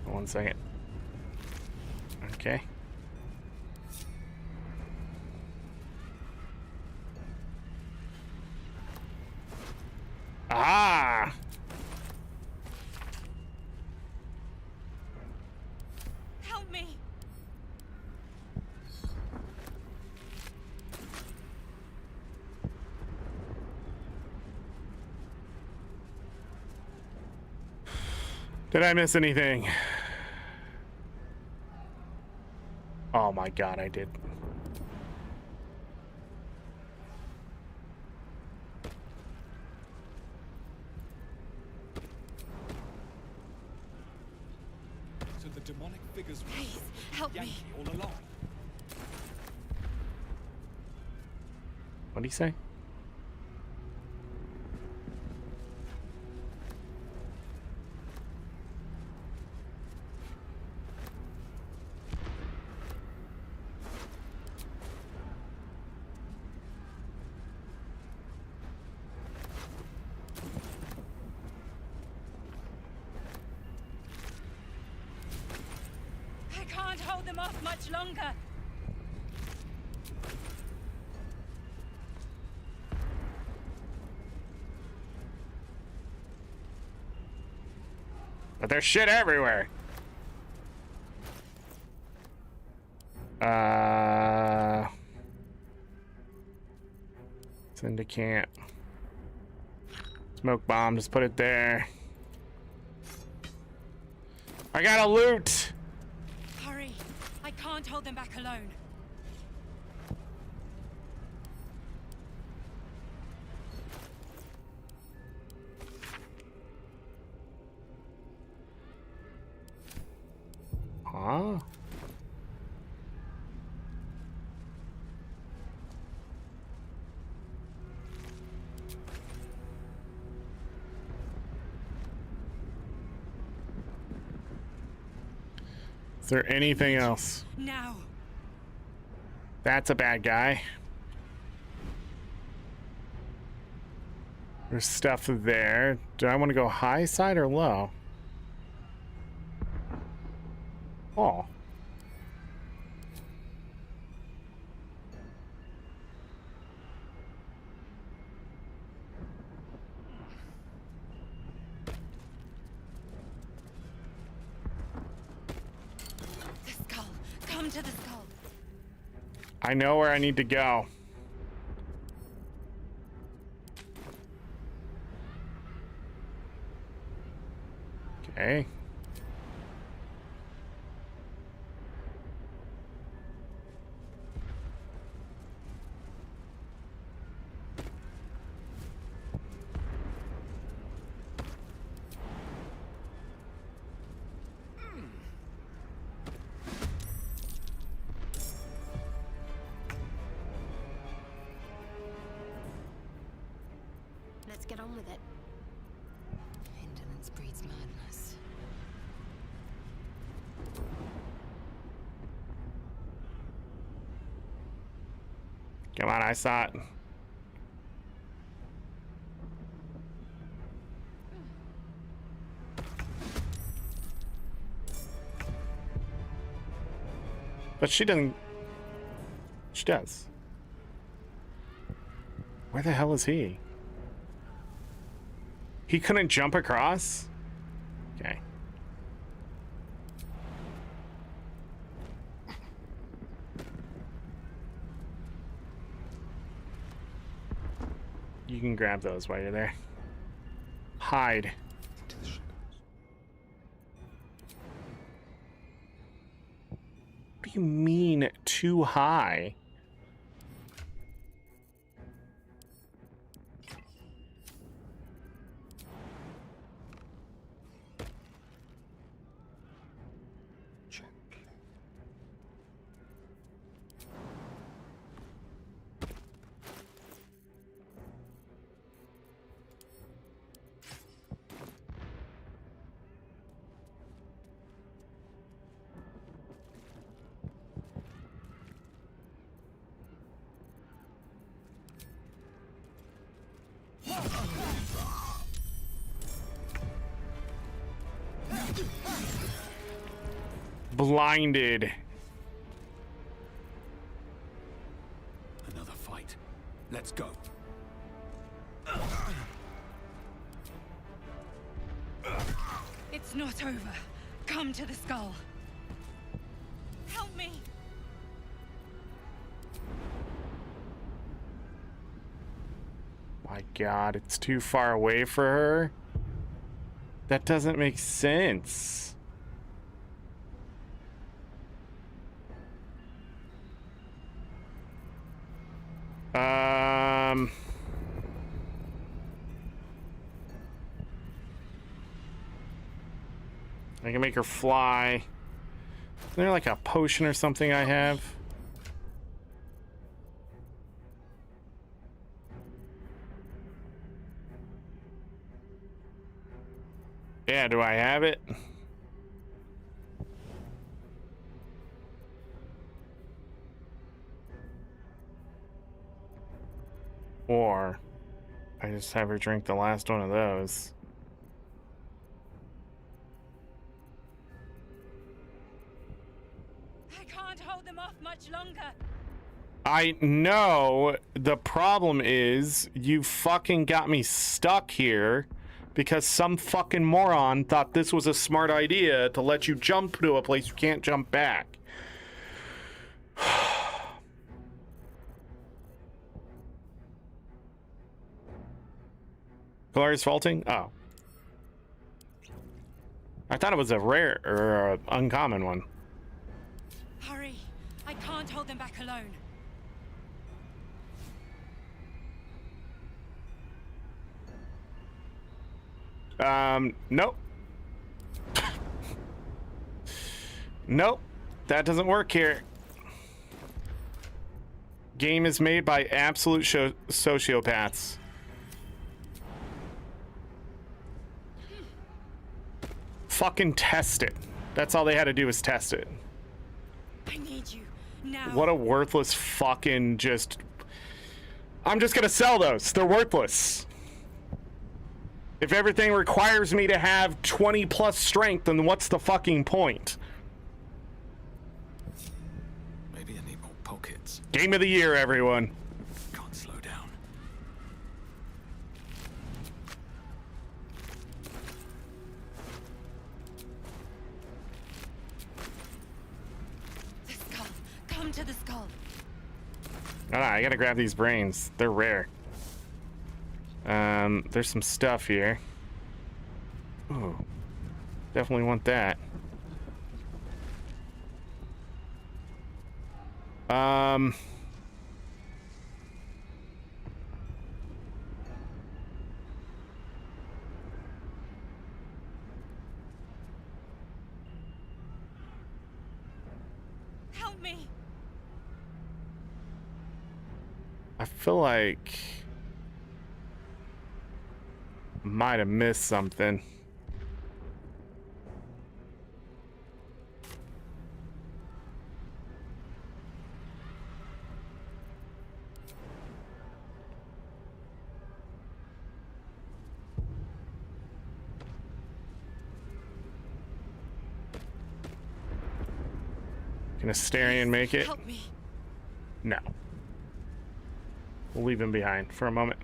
One second. Okay. Ah! Help me! Did I miss anything? Oh my god, I did. So the demonic figures were Please, help me. Yankee all along. What did he say? I can't hold them off much longer. But there's shit everywhere. Syndicate. Smoke bomb, just put it there. I gotta loot! Hurry! I can't hold them back alone. Huh? Is there anything else? Now. That's a bad guy. There's stuff there. Do I want to go high side or low? Oh. The skull. Come to the skull. I know where I need to go. Okay. Let's get on with it. Indolence breeds madness. Come on, I saw it. But she doesn't. She does. Where the hell is he? He couldn't jump across? Okay. You can grab those while you're there. Hide. What do you mean too high? Blinded. Another fight. Let's go. It's not over. Come to the skull. Help me! My God, it's too far away for her. That doesn't make sense. I can make her fly. Is there like a potion or something I have? Yeah, do I have it? Or I just have her drink the last one of those. I can't hold them off much longer. I know. The problem is you fucking got me stuck here because some fucking moron thought this was a smart idea to let you jump to a place you can't jump back. Glorious faulting? Oh. I thought it was a rare or a uncommon one. Hurry! I can't hold them back alone. Nope. Nope. That doesn't work here. Game is made by absolute sociopaths. Fucking test it. That's all they had to do was test it. I need you now. What a worthless fucking just... I'm just gonna sell those. They're worthless. If everything requires me to have 20 plus strength, then what's the fucking point? Maybe I need more pockets. Game of the year, everyone. Can't slow down. The skull. Come to the skull. I gotta grab these brains. They're rare. There's some stuff here. Ooh, definitely want that. Help me. I feel like might have missed something. Can Asterion make it? Help me. No. We'll leave him behind for a moment.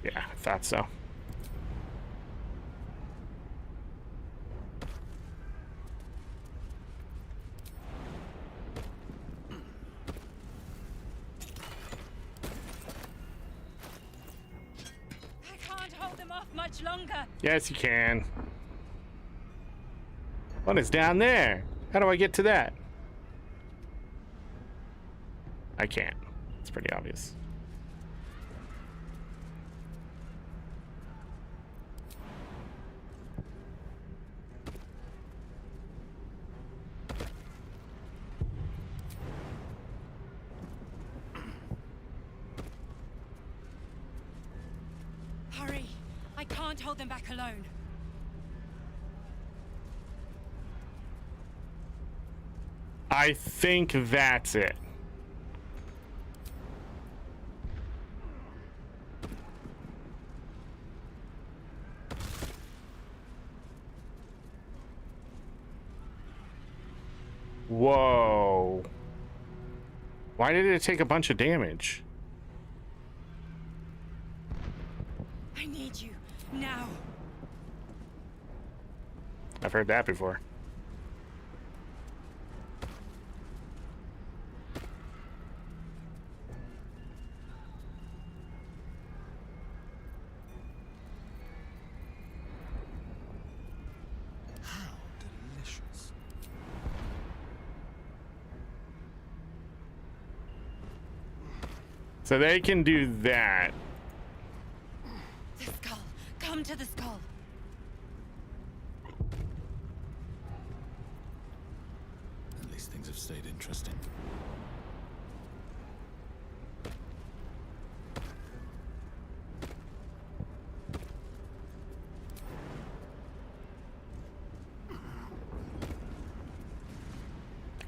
Yeah, I thought so. I can't hold them off much longer. Yes, you can. One is down there. How do I get to that? I can't. It's pretty obvious. Hurry! I can't hold them back alone. I think that's it. Whoa. Why did it take a bunch of damage? I need you now. I've heard that before. Delicious. So they can do that. The skull. Come to the skull. At least things have stayed interesting.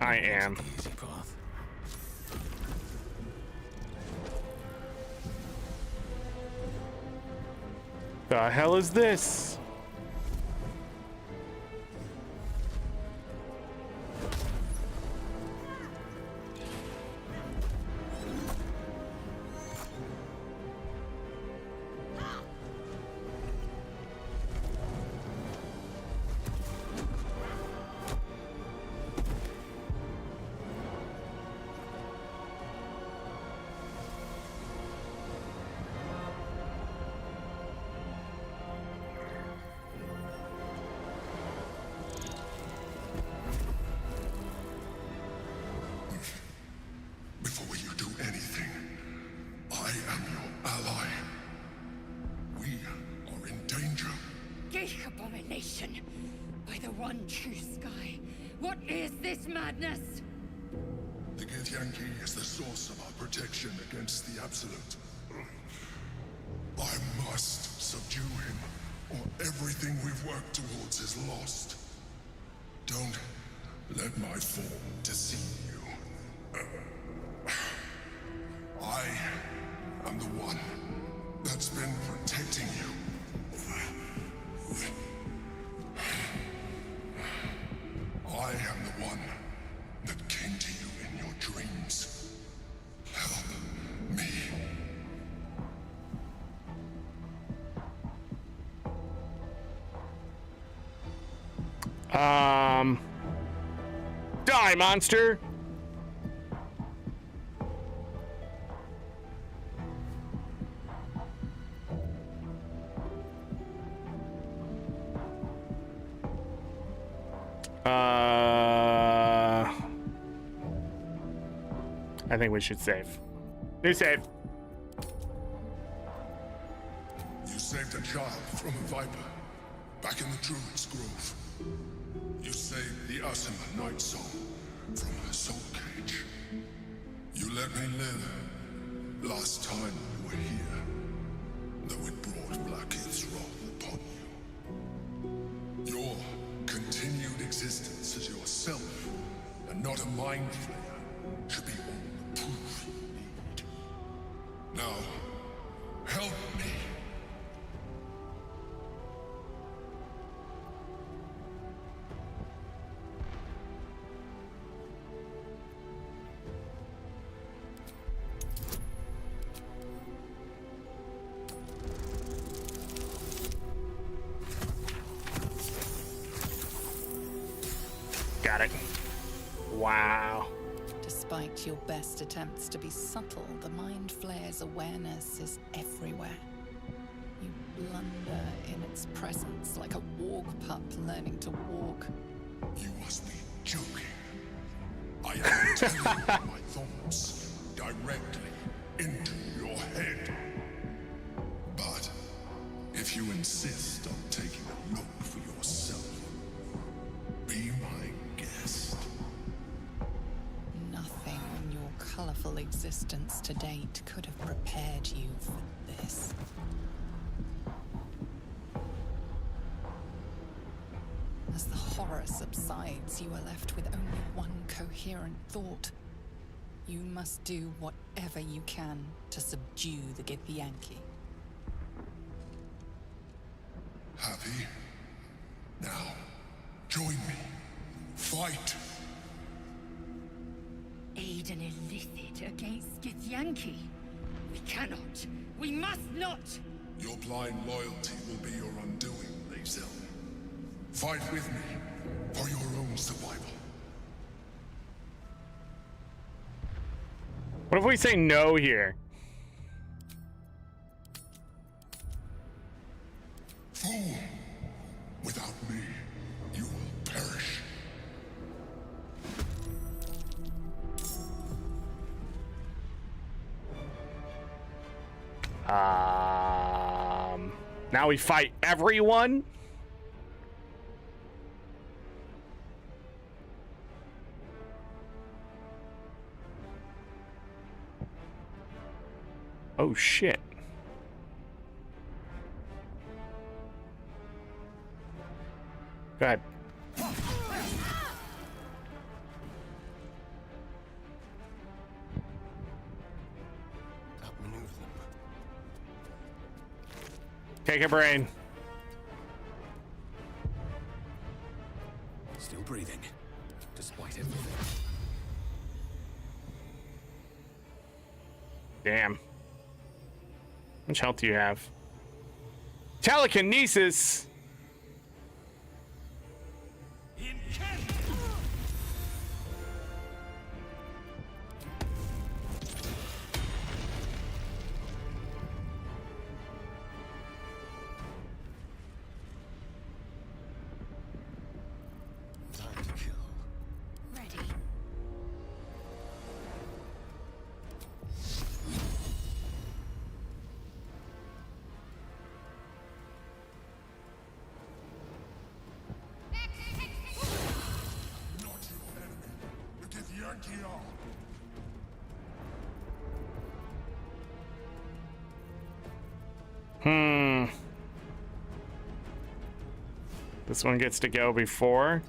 I am. Easy path. The hell is this? Before you do anything, I am your ally. We are in danger. Gate abomination. By the one true sky. What is this madness? The Githyanki is the source of our protection against the Absolute. I must subdue him, or everything we've worked towards is lost. Don't let my form deceive you. I am the one that's been protecting you. I am the one that came to you in your dreams. Help me. Die, monster! I think we should save. New save. You saved a child from a viper back in the Druid's Grove. You saved the Asima Night Soul from her soul cage. You let me live last time you were here, though it brought Blackheath's wrath upon you. Your continued existence as yourself, and not a mind flayer, should be all the proof you need. Now, help me. Got it. Wow. Despite your best attempts to be subtle, the Mind Flayer's awareness is everywhere. You blunder in its presence like a warg pup learning to walk. You must be joking. I am telling you my thoughts directly into your head. But if you insist on taking a look for yourself, be my guest. Nothing in your colorful existence to date could have prepared you for this. As the horror subsides, you are left with only one coherent coherent thought. You must do whatever you can to subdue the Githyanki. Happy? Now, join me. Fight! Aid an illicit against Githyanki. We cannot. We must not! Your blind loyalty will be your undoing, Lae'zel. Fight with me, for your own survival. What if we say no here? Fool! Without me, you will perish. Now we fight everyone? Oh shit. Go ahead. Outmaneuver them. Take a brain. Still breathing, despite everything. Damn. How much health do you have? Telekinesis! Time to kill. Ready. Not your enemy. The Githyanki are. This one gets to go before.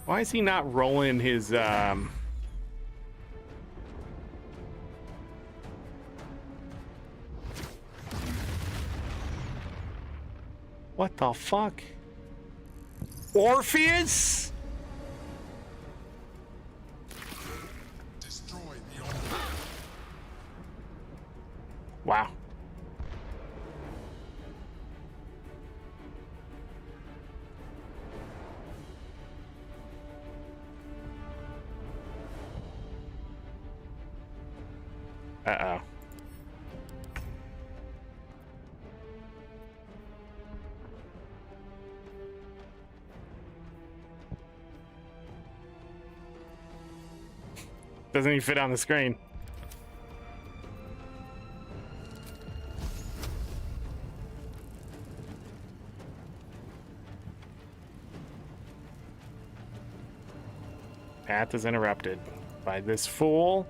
Why is he not rolling his What the fuck? Orpheus? Destroy the order. Wow. Uh-oh. Doesn't even fit on the screen. Path is interrupted by this fool.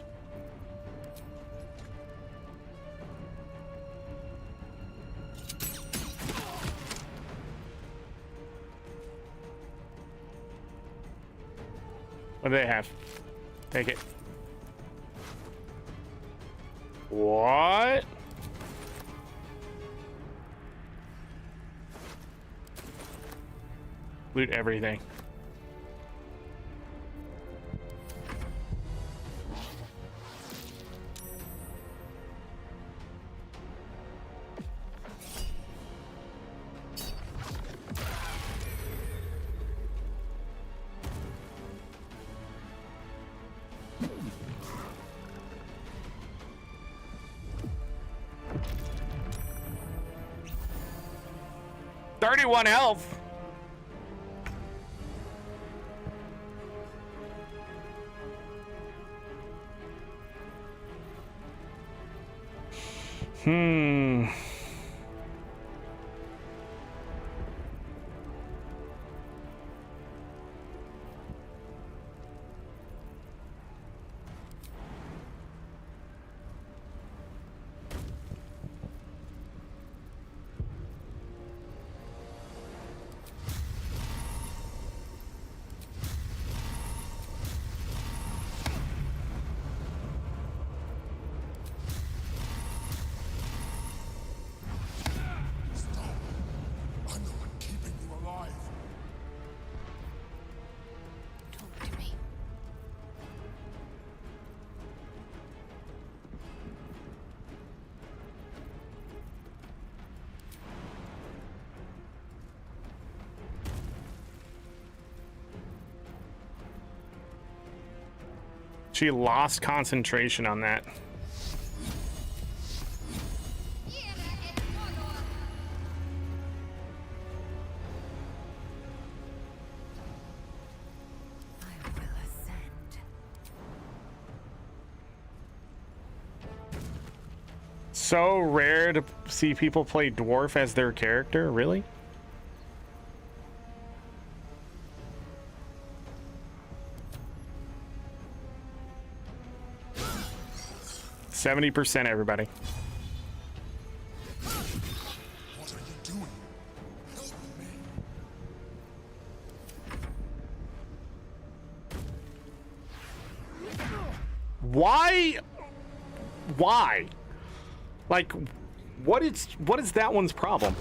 What do they have? Take it. What? Loot everything. 31 health. I'm the one keeping you alive. Talk to me. She lost concentration on that. So rare to see people play dwarf as their character, really? %, everybody. What are you doing? Help me. Why? Why? Like, what is that one's problem?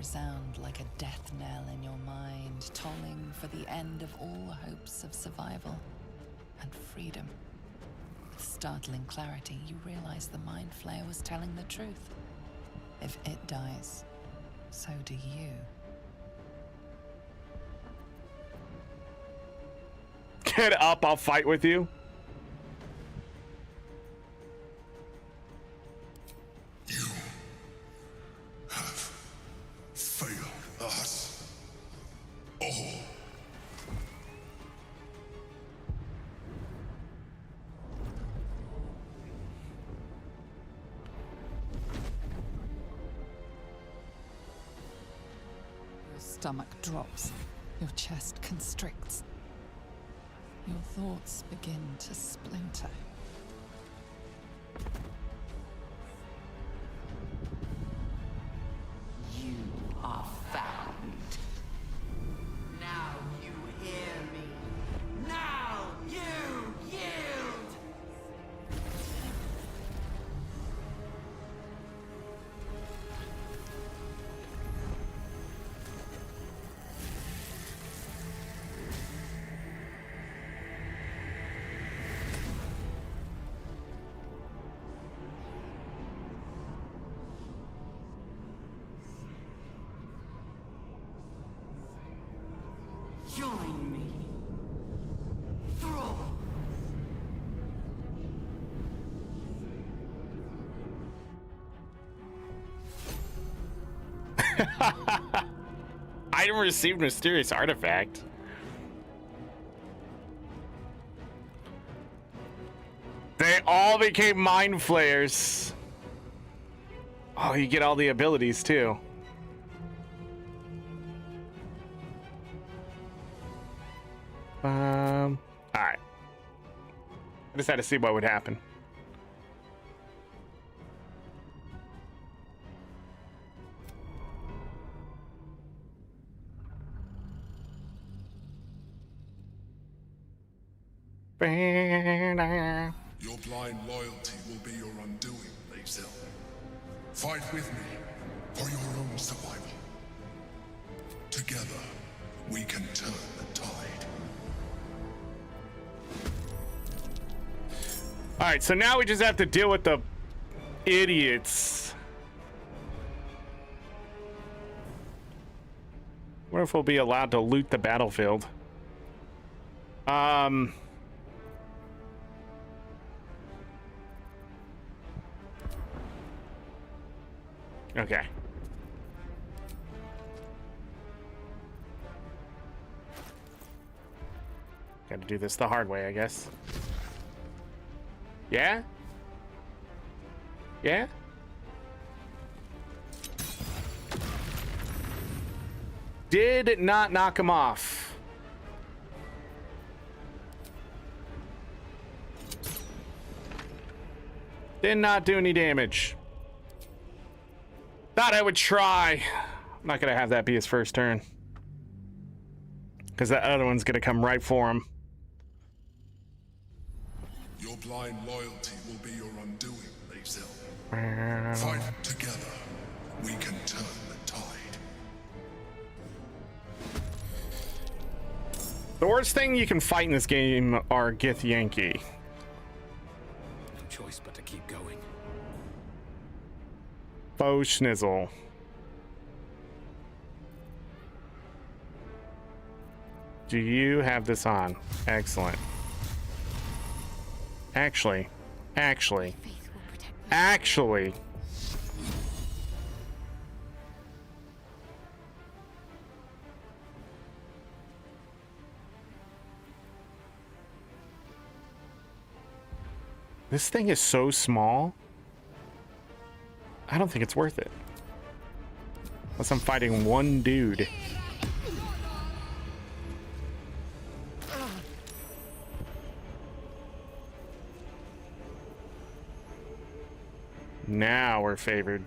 Sound like a death knell in your mind, tolling for the end of all hopes of survival and freedom. With startling clarity, you realize the Mind Flayer was telling the truth. If it dies, so do you. Get up, I'll fight with you. Us. All. Your stomach drops, your chest constricts. Your thoughts begin to splinter. You are found. Now you hear me. Now you yield. Join me. Throw. Item received mysterious artifact. They all became Mind Flayers. Oh, you get all the abilities too. All right. I just had to see what would happen. Your blind loyalty will be your undoing, Lae'zel. Fight with me for your own survival. Together, we can turn the tide. All right, so now we just have to deal with the idiots. What if we'll be allowed to loot the battlefield? Okay. Got to do this the hard way, I guess. Yeah? Yeah? Did not knock him off. Did not do any damage. Thought I would try. I'm not gonna have that be his first turn, because that other one's gonna come right for him. Your blind loyalty will be your undoing, Lae'zel. Fight together. We can turn the tide. The worst thing you can fight in this game are Githyanki. No choice but to keep going. Faux schnizzle. Do you have this on? Excellent. Actually. This thing is so small. I don't think it's worth it. Unless I'm fighting one dude. Now we're favored.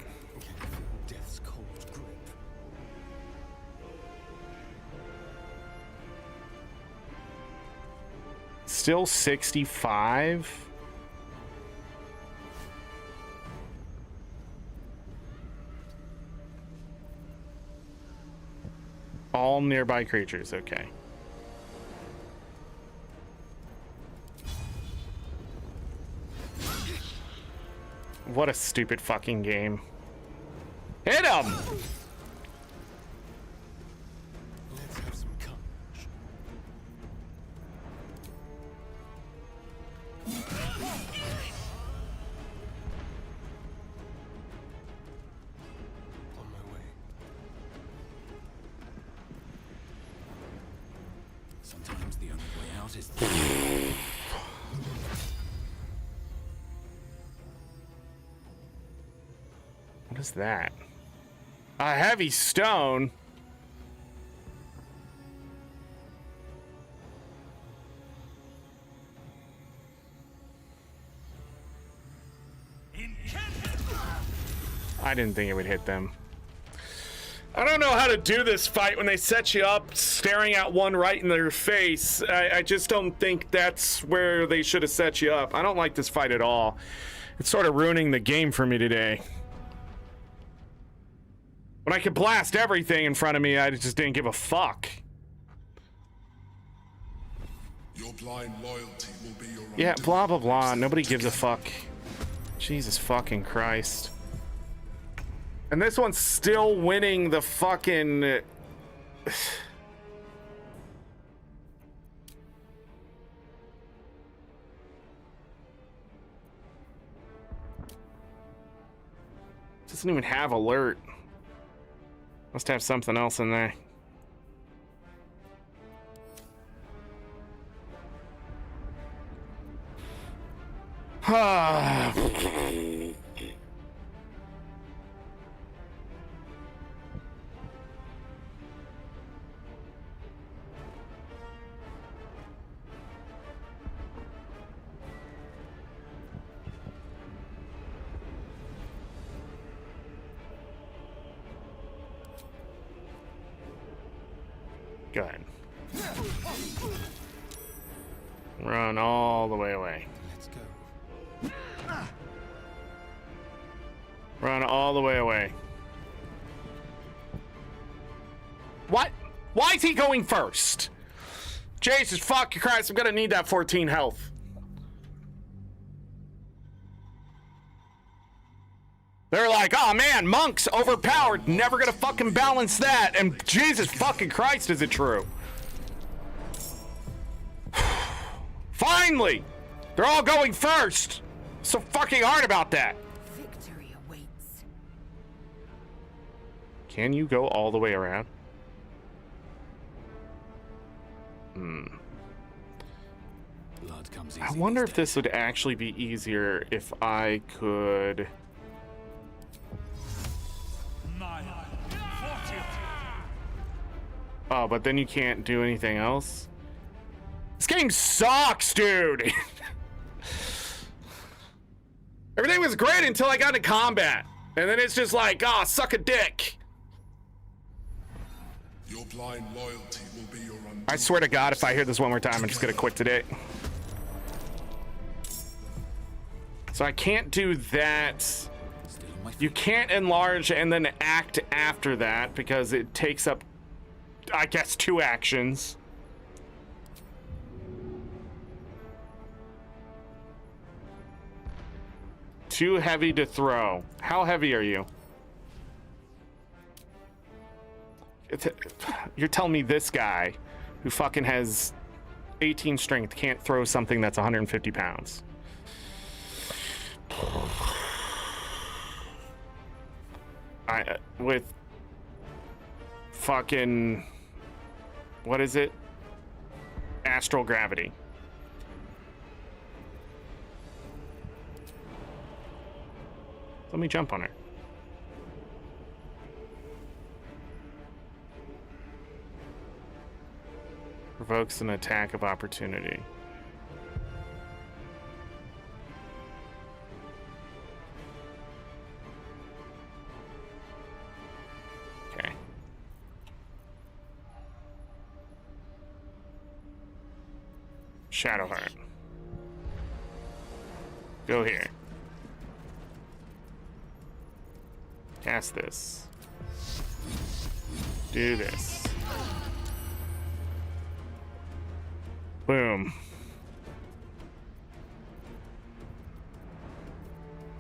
Death's cold grip. Still 65. All nearby creatures, okay. What a stupid fucking game. Hit him! Let's have some courage. On my way. Sometimes the only way out is What is that? A heavy stone. I didn't think it would hit them. I don't know how to do this fight when they set you up staring at one right in their face. I just don't think that's where they should have set you up. I don't like this fight at all. It's sort of ruining the game for me today. When I could blast everything in front of me, I just didn't give a fuck. Your blind loyalty will be your Yeah, blah, blah, blah. Nobody gives a fuck. Jesus fucking Christ. And this one's still winning the fucking... Doesn't even have alert. Must have something else in there. Go ahead. Run all the way away. Let's go. Run all the way away. What? Why is he going first? Jesus fucking Christ, I'm gonna need that 14 health. They're like, oh man, monks overpowered, never gonna fucking balance that. And Jesus fucking Christ, is it true? Finally! They're all going first! So fucking hard about that. Victory awaits. Can you go all the way around? Blood comes I easy wonder these if this would actually be easier if I could... Oh, but then you can't do anything else? This game sucks, dude! Everything was great until I got into combat. And then it's just like, ah, suck a dick. Your blind loyalty will be your undoing. I swear to God, if I hear this one more time, I'm just gonna quit today. So I can't do that. You can't enlarge and then act after that because it takes up, I guess, 2 actions. Too heavy to throw. How heavy are you? You're telling me this guy who fucking has 18 strength can't throw something that's 150 pounds. With fucking, what is it? Astral gravity. Let me jump on her. Provokes an attack of opportunity. Okay. Shadowheart. Go here. Cast this. Do this. Boom.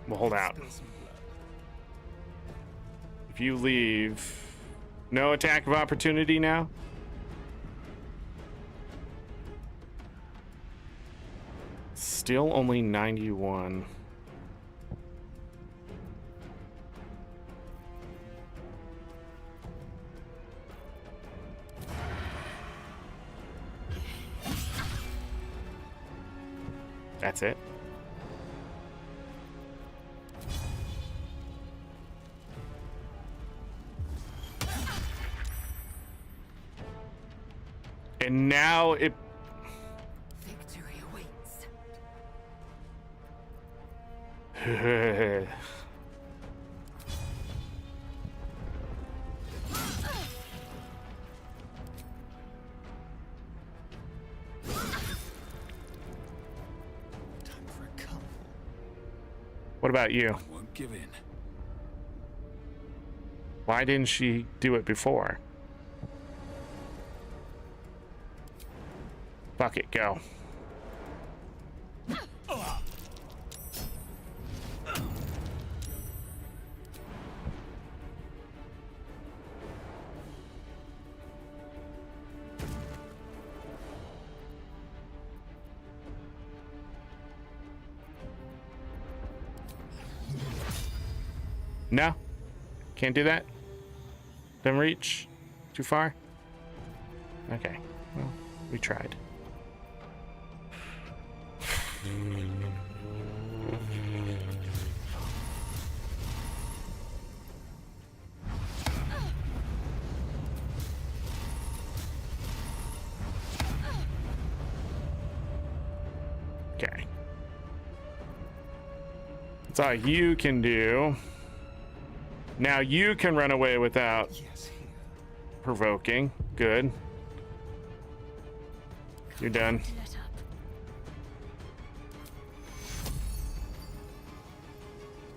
We'll hold out. If you leave, no attack of opportunity now? Still only 91. That's it. And now it... Victory awaits. What about you? I won't give in. Why didn't she do it before? Fuck it, go. No? Can't do that? Didn't reach? Too far? Okay. Well, we tried. Okay. That's all you can do. Now you can run away without provoking. Good. You're done.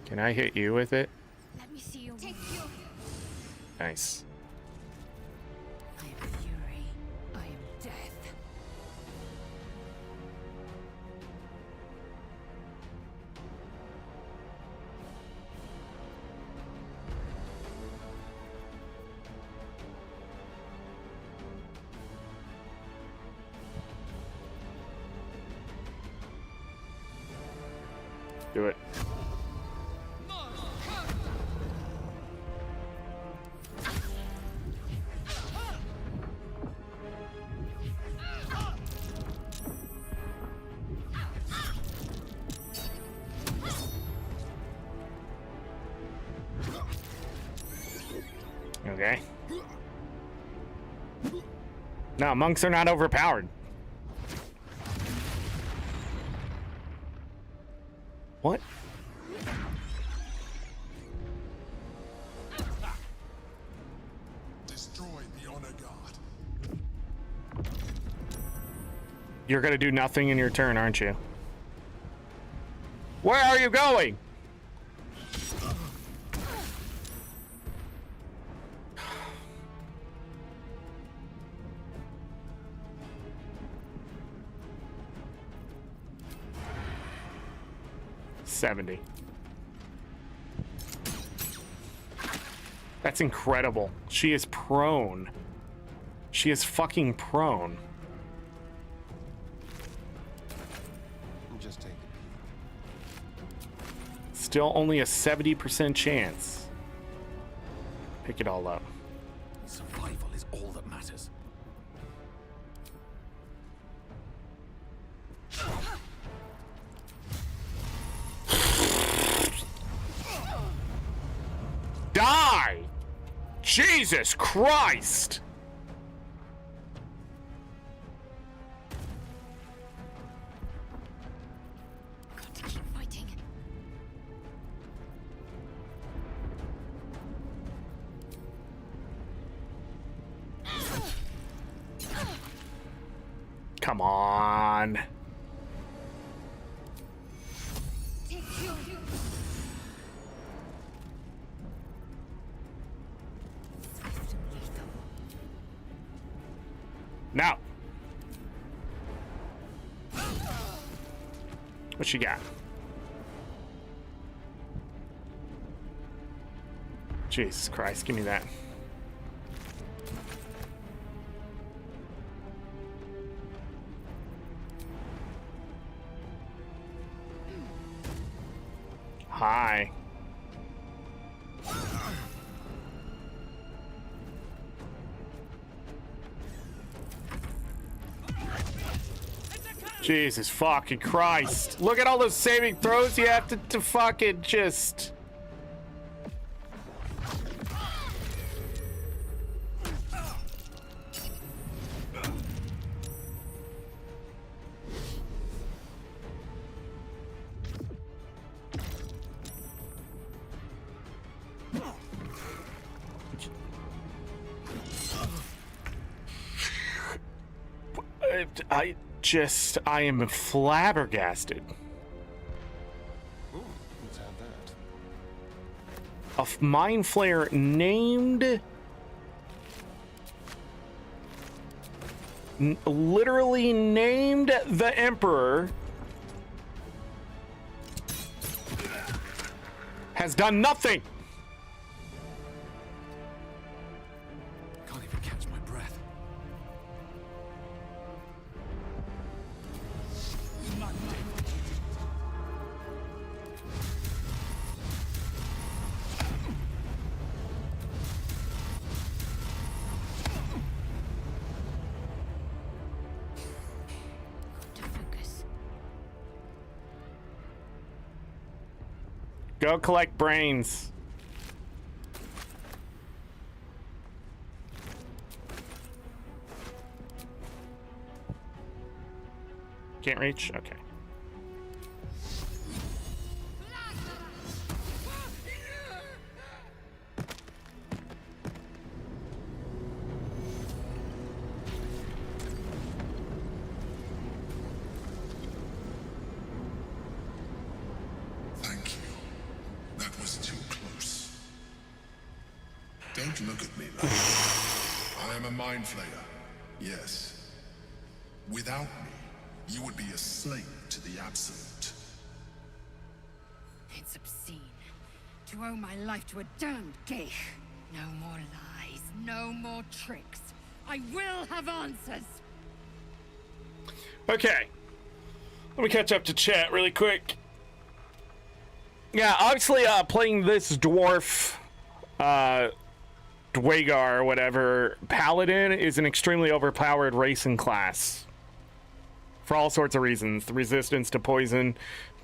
Can I hit you with it? Let me see your take you. Nice. I have few Do it. Okay. No, monks are not overpowered. What? Destroy the honor guard. You're gonna do nothing in your turn, aren't you? Where are you going? $70. That's incredible. She is prone. She is fucking prone. Just take Still only a 70% chance. Pick it all up. Survival is all that matters. Die! Jesus Christ! Got to keep fighting. Come on. Now. What she got? Jesus Christ, give me that. Hi. Jesus fucking Christ. Look at all those saving throws you have to fucking just... I am flabbergasted. Ooh, let's have that. A mind flayer named... literally named the Emperor has done nothing. Can't even catch my breath. Go collect brains. Can't reach? Okay. Thank you. That was too close. Don't look at me like that. I am a mind flayer. Yes. Without me, you would be a slave to the Absolute. It's obscene to owe my life to a damned geich. No more lies, no more tricks. I will have answers. Okay. Let me catch up to chat really quick. Yeah, obviously, playing this dwarf, Dwagar or whatever, Paladin is an extremely overpowered race and class. For all sorts of reasons. The resistance to poison,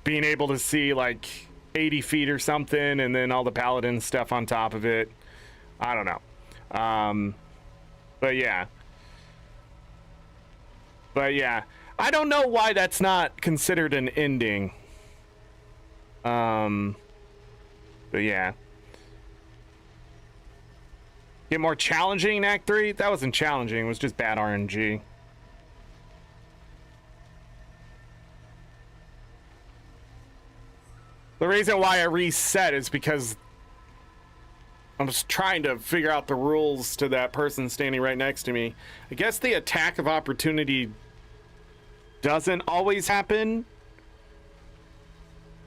being able to see like 80 feet or something, and then all the Paladin stuff on top of it. I don't know. But yeah. I don't know why that's not considered an ending. But yeah. Get more challenging in Act 3? That wasn't challenging, it was just bad RNG. The reason why I reset is because I was trying to figure out the rules to that person standing right next to me. I guess the attack of opportunity doesn't always happen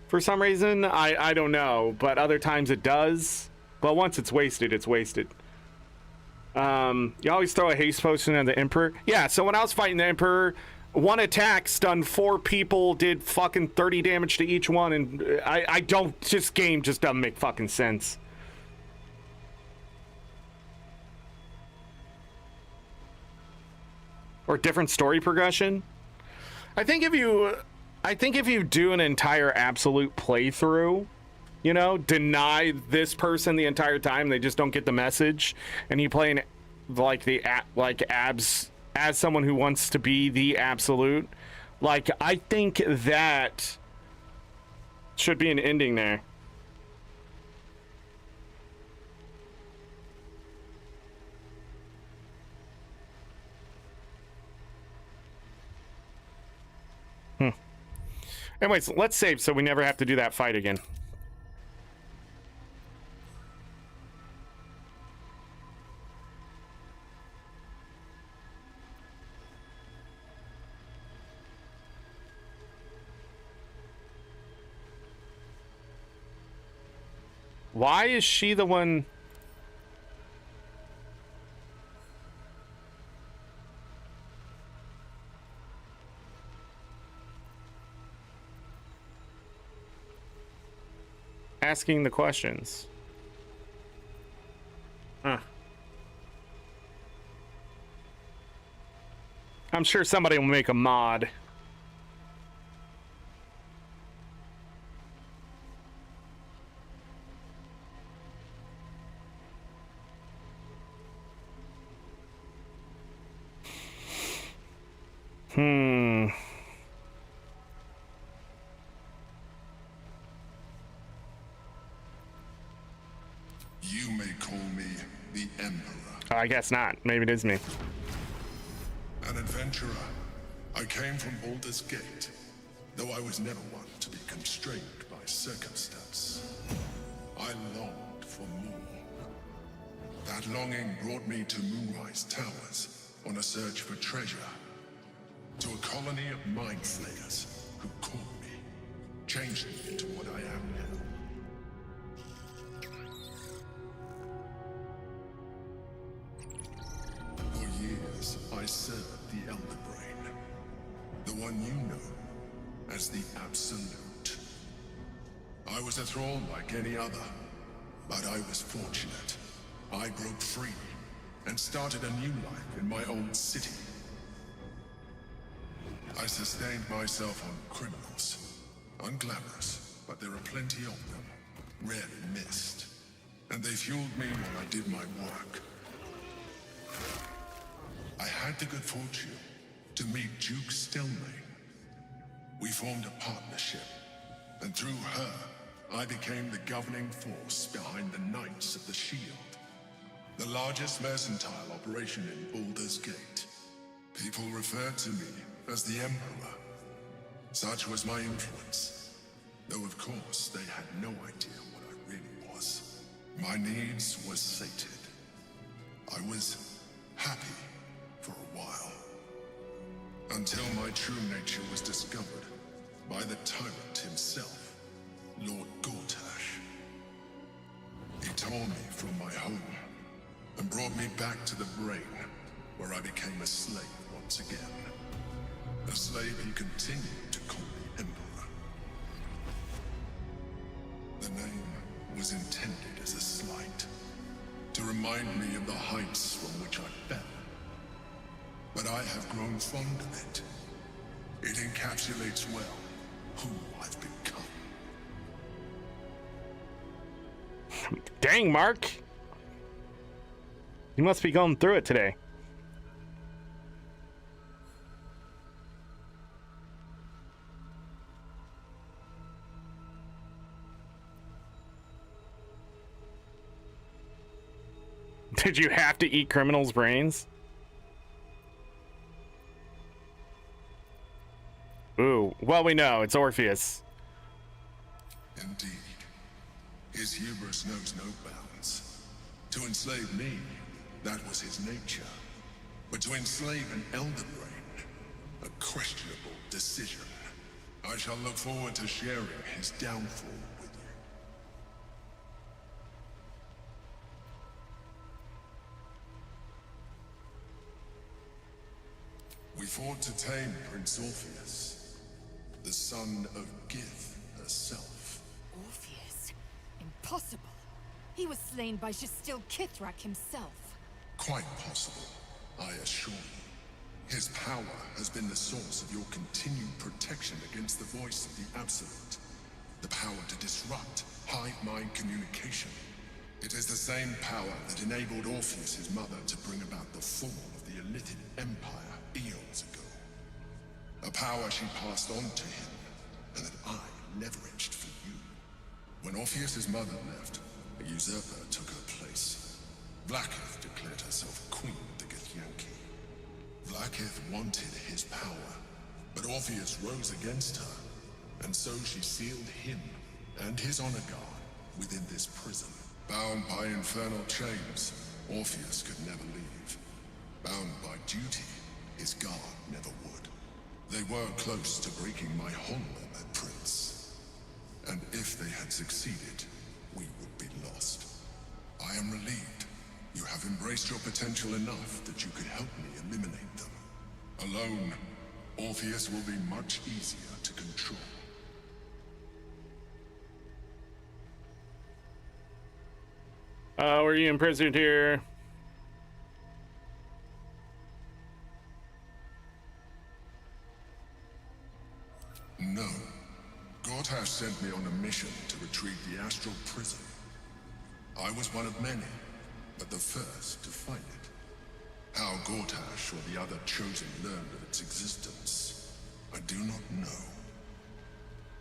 for some reason. I don't know, but other times it does. But once it's wasted, it's wasted. You always throw a haste potion at the Emperor. Yeah, so when I was fighting the Emperor, one attack stunned 4 people, did fucking 30 damage to each one, and I don't, this game just doesn't make fucking sense. Or different story progression. I think if you do an entire absolute playthrough, you know, deny this person the entire time, they just don't get the message, and you play abs as someone who wants to be the absolute, like, I think that should be an ending there. Anyways, let's save so we never have to do that fight again. Why is she the one? Asking the questions. I'm sure somebody will make a mod. You may call me the Emperor. I guess not. Maybe it is me. An adventurer. I came from Baldur's Gate, though I was never one to be constrained by circumstance. I longed for more. That longing brought me to Moonrise Towers on a search for treasure. To a colony of mind flayers who caught me, changed me into what I am now. For years, I served the Elder Brain, the one you know as the Absolute. I was a thrall like any other, but I was fortunate. I broke free and started a new life in my own city. I sustained myself on criminals. Unglamorous, but there are plenty of them. Rarely missed. And they fueled me while I did my work. I had the good fortune to meet Duke Stelmane. We formed a partnership, and through her, I became the governing force behind the Knights of the Shield. The largest mercantile operation in Baldur's Gate. People referred to me as the Emperor. Such was my influence. Though of course they had no idea what I really was. My needs were sated. I was happy for a while. Until my true nature was discovered by the tyrant himself, Lord Gortash. He tore me from my home and brought me back to the Brain, where I became a slave once again. A slave he continued to call me Emperor. was intended as a slight, to remind me of the heights from which I fell. But I have grown fond of it. It encapsulates well who I've become. Dang, Mark. You must be going through it today. Did you have to eat criminals' brains? Ooh, well, we know it's Orpheus. Indeed. His hubris knows no bounds. To enslave me, that was his nature. But to enslave an Elder Brain, a questionable decision. I shall look forward to sharing his downfall with you. We fought to tame Prince Orpheus, the son of Gith herself. Orpheus? Impossible. He was slain by Jastil Kithrak himself. Quite possible, I assure you. His power has been the source of your continued protection against the voice of the Absolute. The power to disrupt hive-mind communication. It is the same power that enabled Orpheus's mother to bring about the fall of the Elitid Empire eons ago. A power she passed on to him, and that I leveraged for you. When Orpheus's mother left, a usurper took her place. Blackith declared herself queen of the Githyanki. Blackith wanted his power, but Orpheus rose against her, and so she sealed him and his honor guard within this prison. Bound by infernal chains, Orpheus could never leave. Bound by duty, his guard never would. They were close to breaking my hold on that prince. And if they had succeeded, we would be lost. I am relieved. You have embraced your potential enough that you could help me eliminate them. Alone, Orpheus will be much easier to control. Were you imprisoned here? No. Gortash sent me on a mission to retrieve the astral prison. I was one of many, but the first to find it. How Gortash or the other chosen learned of its existence, I do not know.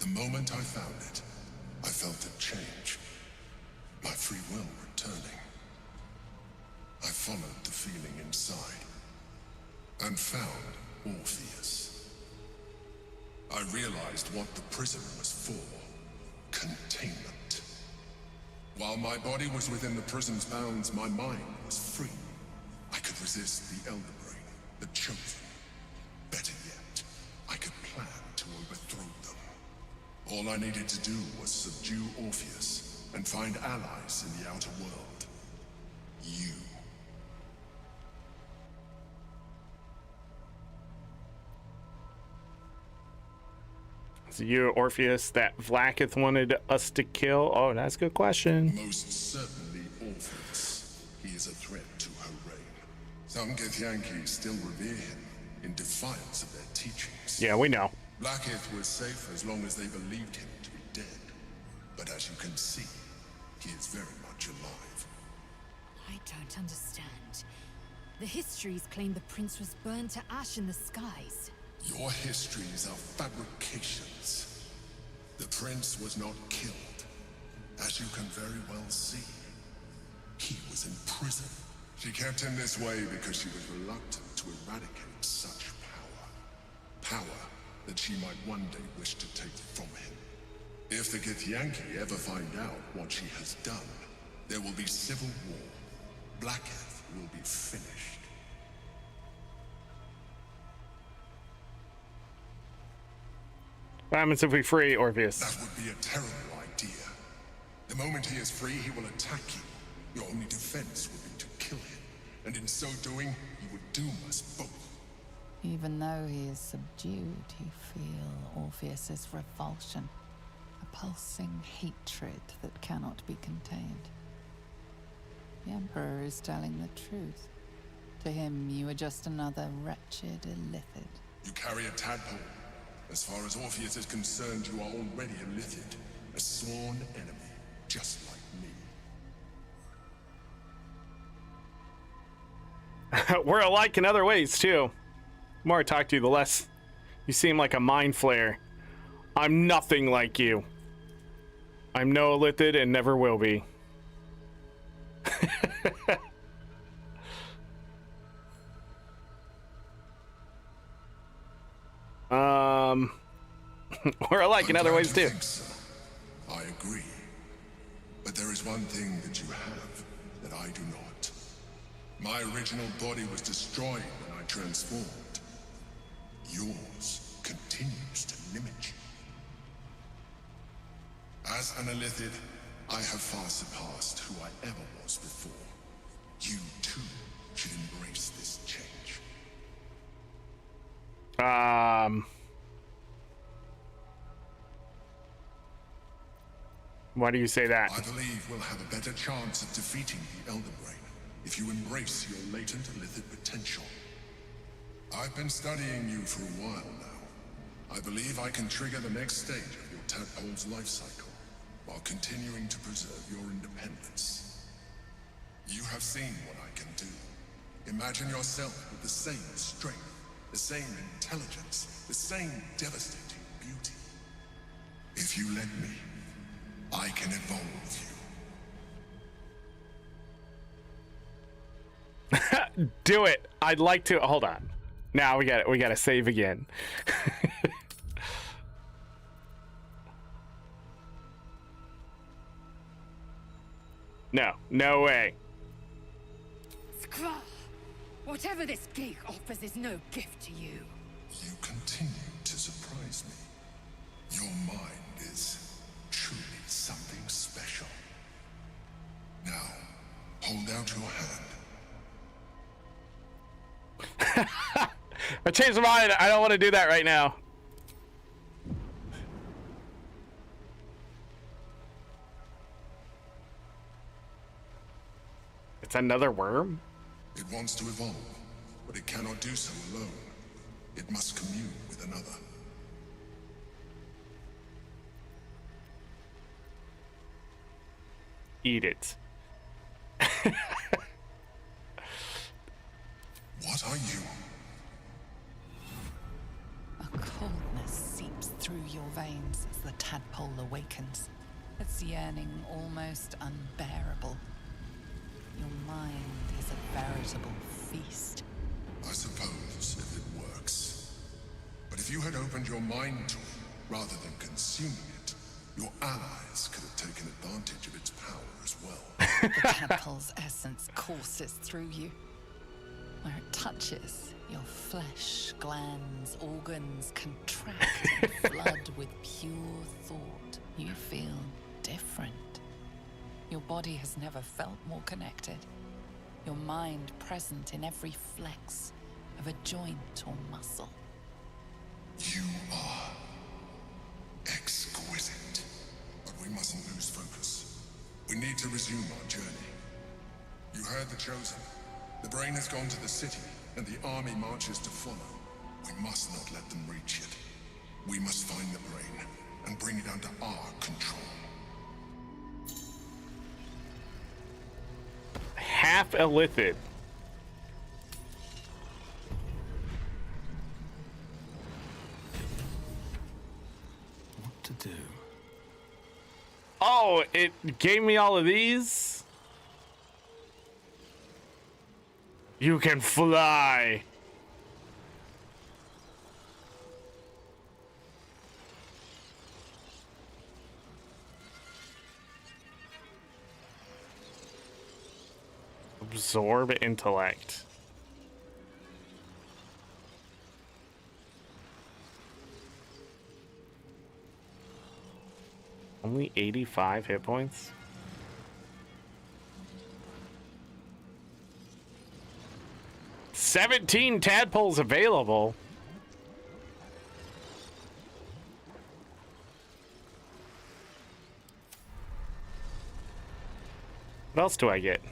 The moment I found it, I felt a change. My free will returning. I followed the feeling inside, and found Orpheus. I realized what the prison was for. Containment. While my body was within the prison's bounds, my mind was free. I could resist the Elder Brain, the Chosen. Better yet, I could plan to overthrow them. All I needed to do was subdue Orpheus and find allies in the outer world. You. Is it you, Orpheus, that Vlaakith wanted us to kill? Oh, that's a good question. Most certainly Orpheus. He is a threat to her reign. Some Githyanki still revere him in defiance of their teachings. Yeah, we know. Blackith was safe as long as they believed him to be dead. But as you can see, he is very much alive. I don't understand. The histories claim the prince was burned to ash in the skies. Your histories are fabrications. The prince was not killed. As you can very well see, he was in prison. She kept him this way because she was reluctant to eradicate such power. Power that she might one day wish to take from him. If the Githyanki ever find out what she has done, there will be civil war. Blackith will be finished. What happens if we free Orpheus? That would be a terrible idea. The moment he is free, he will attack you. Your only defense would be to kill him. And in so doing, he would doom us both. Even though he is subdued, you feel Orpheus's revulsion. A a pulsing hatred that cannot be contained. The Emperor is telling the truth. To him, you are just another wretched illithid. You carry a tadpole. As far as Orpheus is concerned, you are already a illithid. A sworn enemy, just like me. We're alike in other ways, too. The more I talk to you, the less you seem like a mind flayer. I'm nothing like you. I'm no illithid and never will be. We're alike in other ways, too. So. I agree. But there is one thing that you have that I do not. My original body was destroyed when I transformed. Yours continues to limit you. As an illithid, I have far surpassed who I ever was before. You, too, should embrace this change. Why do you say that? I believe we'll have a better chance of defeating the Elder Brain if you embrace your latent illithid potential. I've been studying you for a while now. I believe I can trigger the next stage of your tadpole's life cycle, while continuing to preserve your independence. You have seen what I can do. Imagine yourself with the same strength, the same intelligence, the same devastating beauty. If you let me, I can evolve you. Do it. I'd like to. Hold on. Now we got it. We got to save again. No, no way. Skra! Whatever this geek offers is no gift to you. You continue to surprise me. Your mind is truly something special. Now, hold out your hand. I changed my mind. I don't want to do that right now. It's another worm? It wants to evolve, but it cannot do so alone. It must commune with another. Eat it. What are you? A coldness seeps through your veins as the tadpole awakens. Its yearning almost unbearable. Your mind is a veritable feast. I suppose, if it works. But if you had opened your mind to it, rather than consuming it, your allies could have taken advantage of its power as well. The tadpole's essence courses through you. Where it touches, your flesh, glands, organs contract and flood with pure thought. You feel different. Your body has never felt more connected. Your mind present in every flex of a joint or muscle. You are exquisite. But we mustn't lose focus. We need to resume our journey. You heard the Chosen. The brain has gone to the city, and the army marches to follow. We must not let them reach it. We must find the brain and bring it under our control. Half illithid. What to do? Oh, it gave me all of these? You can fly. Absorb intellect. Only 85 hit points? $17 tadpoles available. else do I get?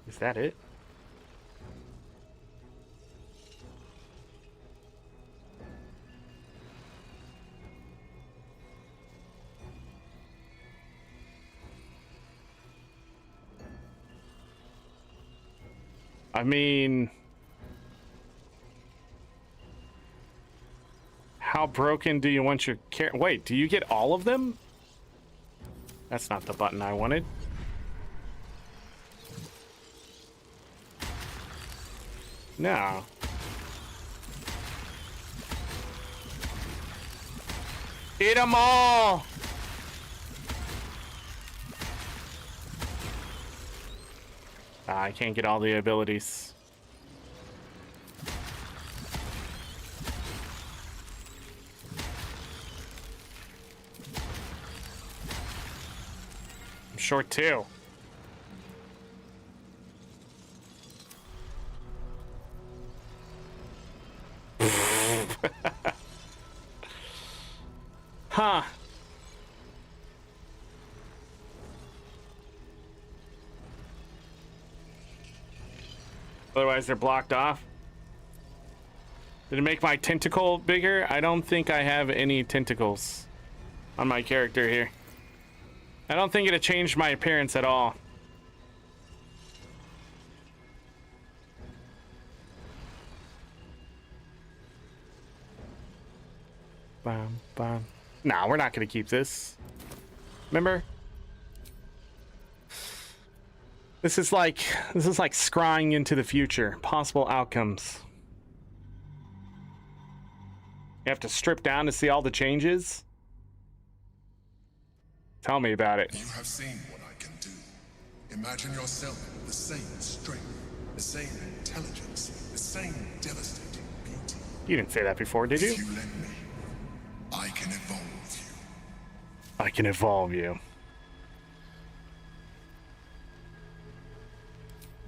Is that it? I mean, how broken do you want your Wait, do you get all of them? That's not the button I wanted. No. Eat them all! I can't get all the abilities. I'm short too. Huh. Otherwise, they're blocked off. Did it make my tentacle bigger? I don't think I have any tentacles on my character here. I don't think it changed my appearance at all. Bam, bam. Nah, we're not gonna keep this. Remember? This is like scrying into the future. Possible outcomes. You have to strip down to see all the changes? Tell me about it. You have seen what I can do. Imagine yourself with the same strength, the same intelligence, the same devastating beauty. You didn't say that before, did you? If you let me, I can evolve you. I can evolve you.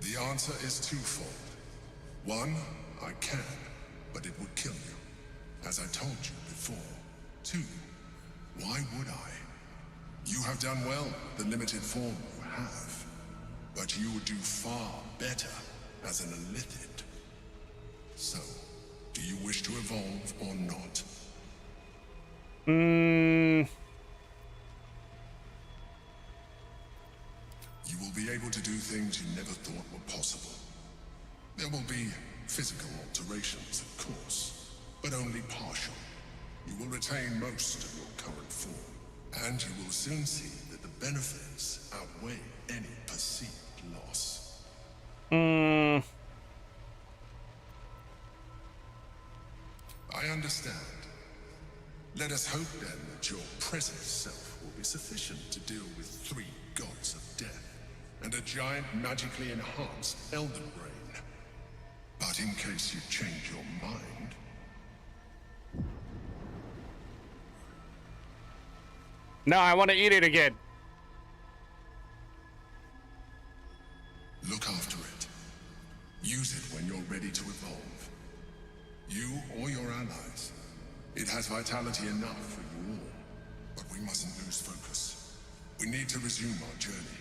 The answer is twofold. One, I can, but it would kill you, as I told you before. Two, why would I? You have done well, the limited form you have. But you would do far better as an illithid. So, do you wish to evolve or not? You will be able to do things you never thought were possible. There will be physical alterations, of course, but only partial. You will retain most of your current form, and you will soon see that the benefits outweigh any perceived loss. I understand. Let us hope then that your present self will be sufficient to deal with 3 gods of death and a giant magically enhanced elder brain. But in case you change your mind... No, I want to eat it again. Look after it. Use it when you're ready to evolve. You or your allies. It has vitality enough for you all. But we mustn't lose focus. We need to resume our journey.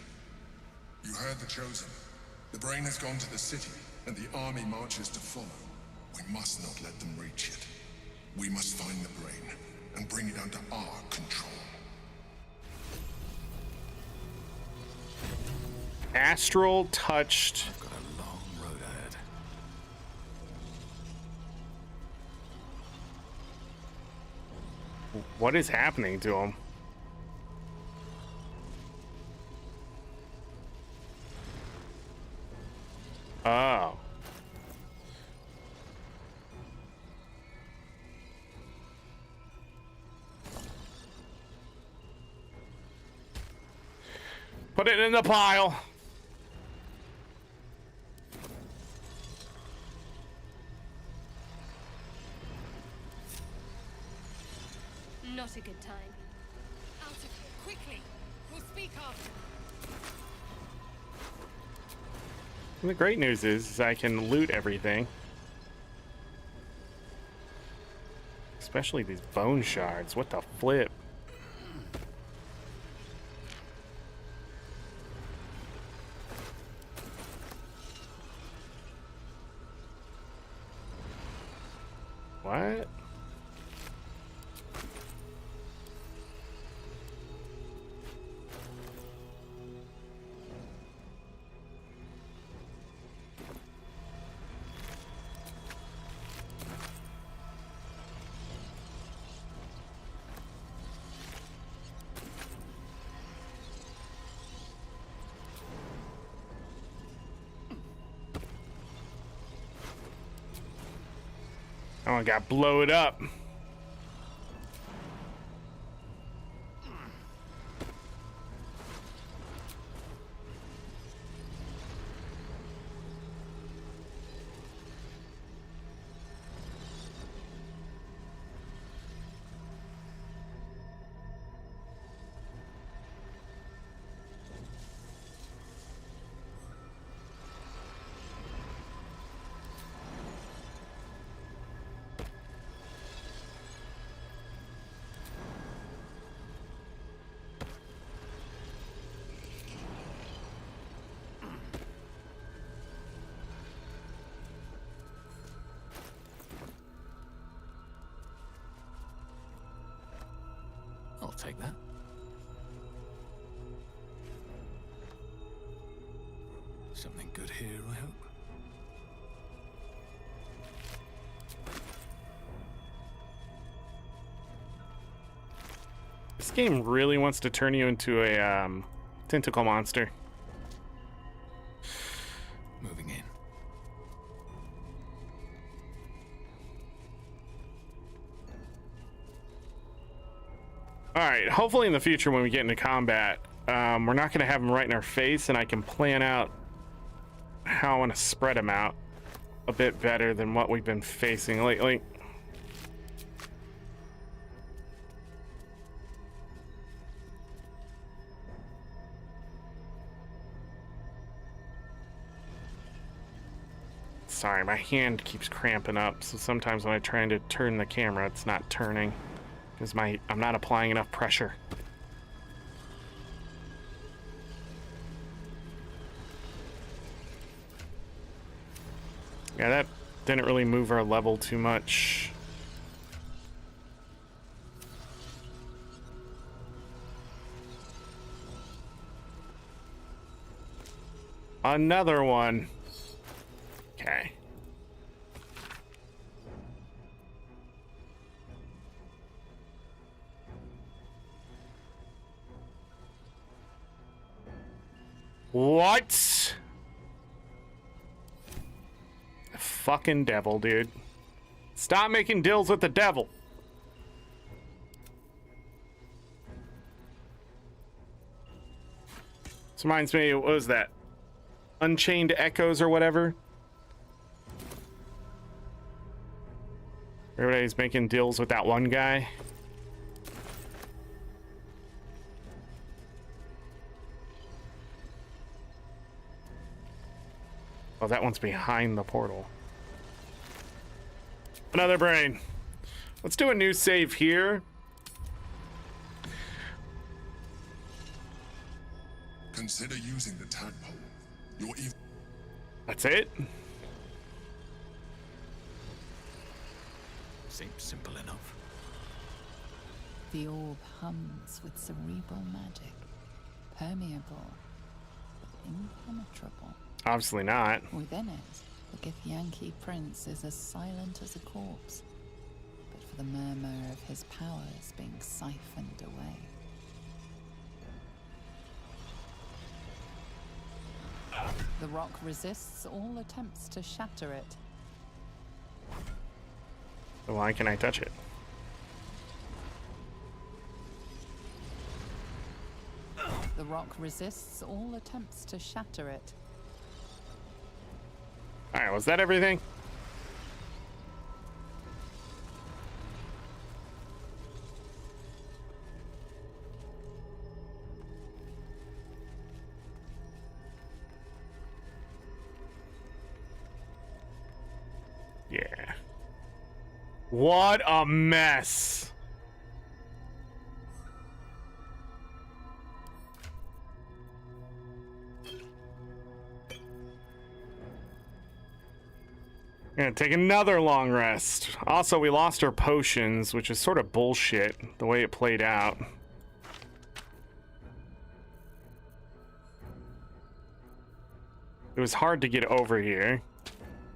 You heard the Chosen. The brain has gone to the city, and the army marches to follow. We must not let them reach it. We must find the brain, and bring it under our control. Astral touched. I've got a long road ahead. What is happening to him? Oh. Put it in the pile. not a good time. Out of here, quickly! We'll speak after. And the great news is I can loot everything. Especially these bone shards. What the flip? What? Oh, I got blow it up. I'll take that. Something good here, I hope. This game really wants to turn you into a tentacle monster. Moving in. All right, hopefully in the future when we get into combat, we're not going to have them right in our face, and I can plan out how I want to spread them out a bit better than what we've been facing lately. Sorry, my hand keeps cramping up, so sometimes when I'm trying to turn the camera, it's not turning. Because I'm not applying enough pressure. Yeah, that didn't really move our level too much. Another one. Okay. What? Fucking devil, dude. Stop making deals with the devil. This reminds me, what was that? Unchained Echoes or whatever? Everybody's making deals with that one guy. Oh, that one's behind the portal. Another brain. Let's do a new save here. Consider using the tadpole. You're even. That's it? Seems simple enough. The orb hums with cerebral magic. Permeable, but impenetrable. Obviously not. Within it, the Githyanki prince is as silent as a corpse, but for the murmur of his powers being siphoned away. The rock resists all attempts to shatter it. Why can I touch it? The rock resists all attempts to shatter it. Alright, was that everything? Yeah. What a mess. Gonna take another long rest. Also, we lost our potions, which is sort of bullshit, the way it played out. It was hard to get over here,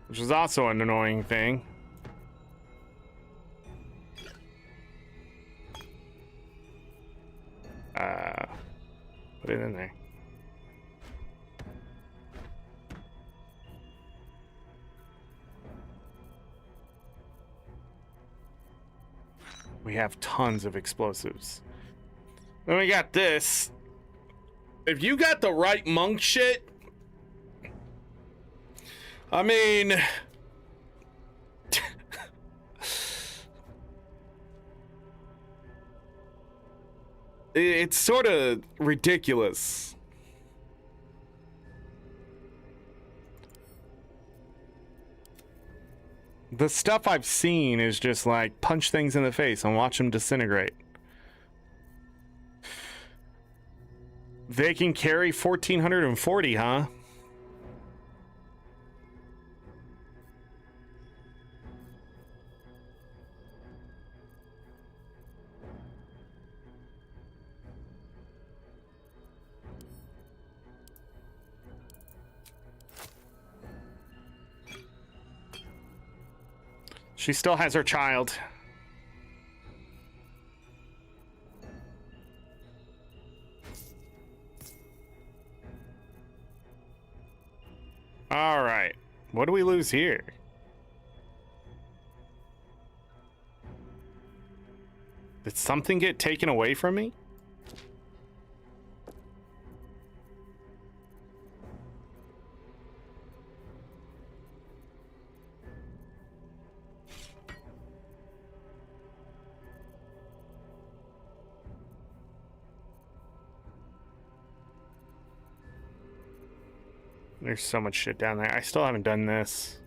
which is also an annoying thing. Put it in there. We have tons of explosives. Then we got this. If you got the right monk shit, I mean, it's sort of ridiculous. The stuff I've seen is just like punch things in the face and watch them disintegrate. They can carry 1440, huh? She still has her child. All right. What do we lose here? Did something get taken away from me? There's so much shit down there. I still haven't done this.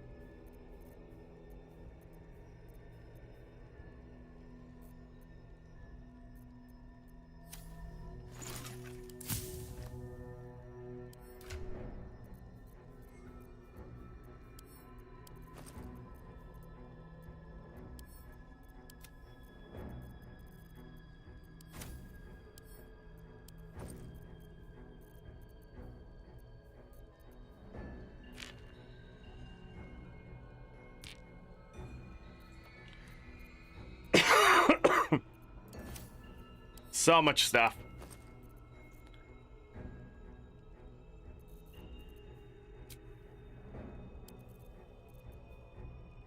So much stuff.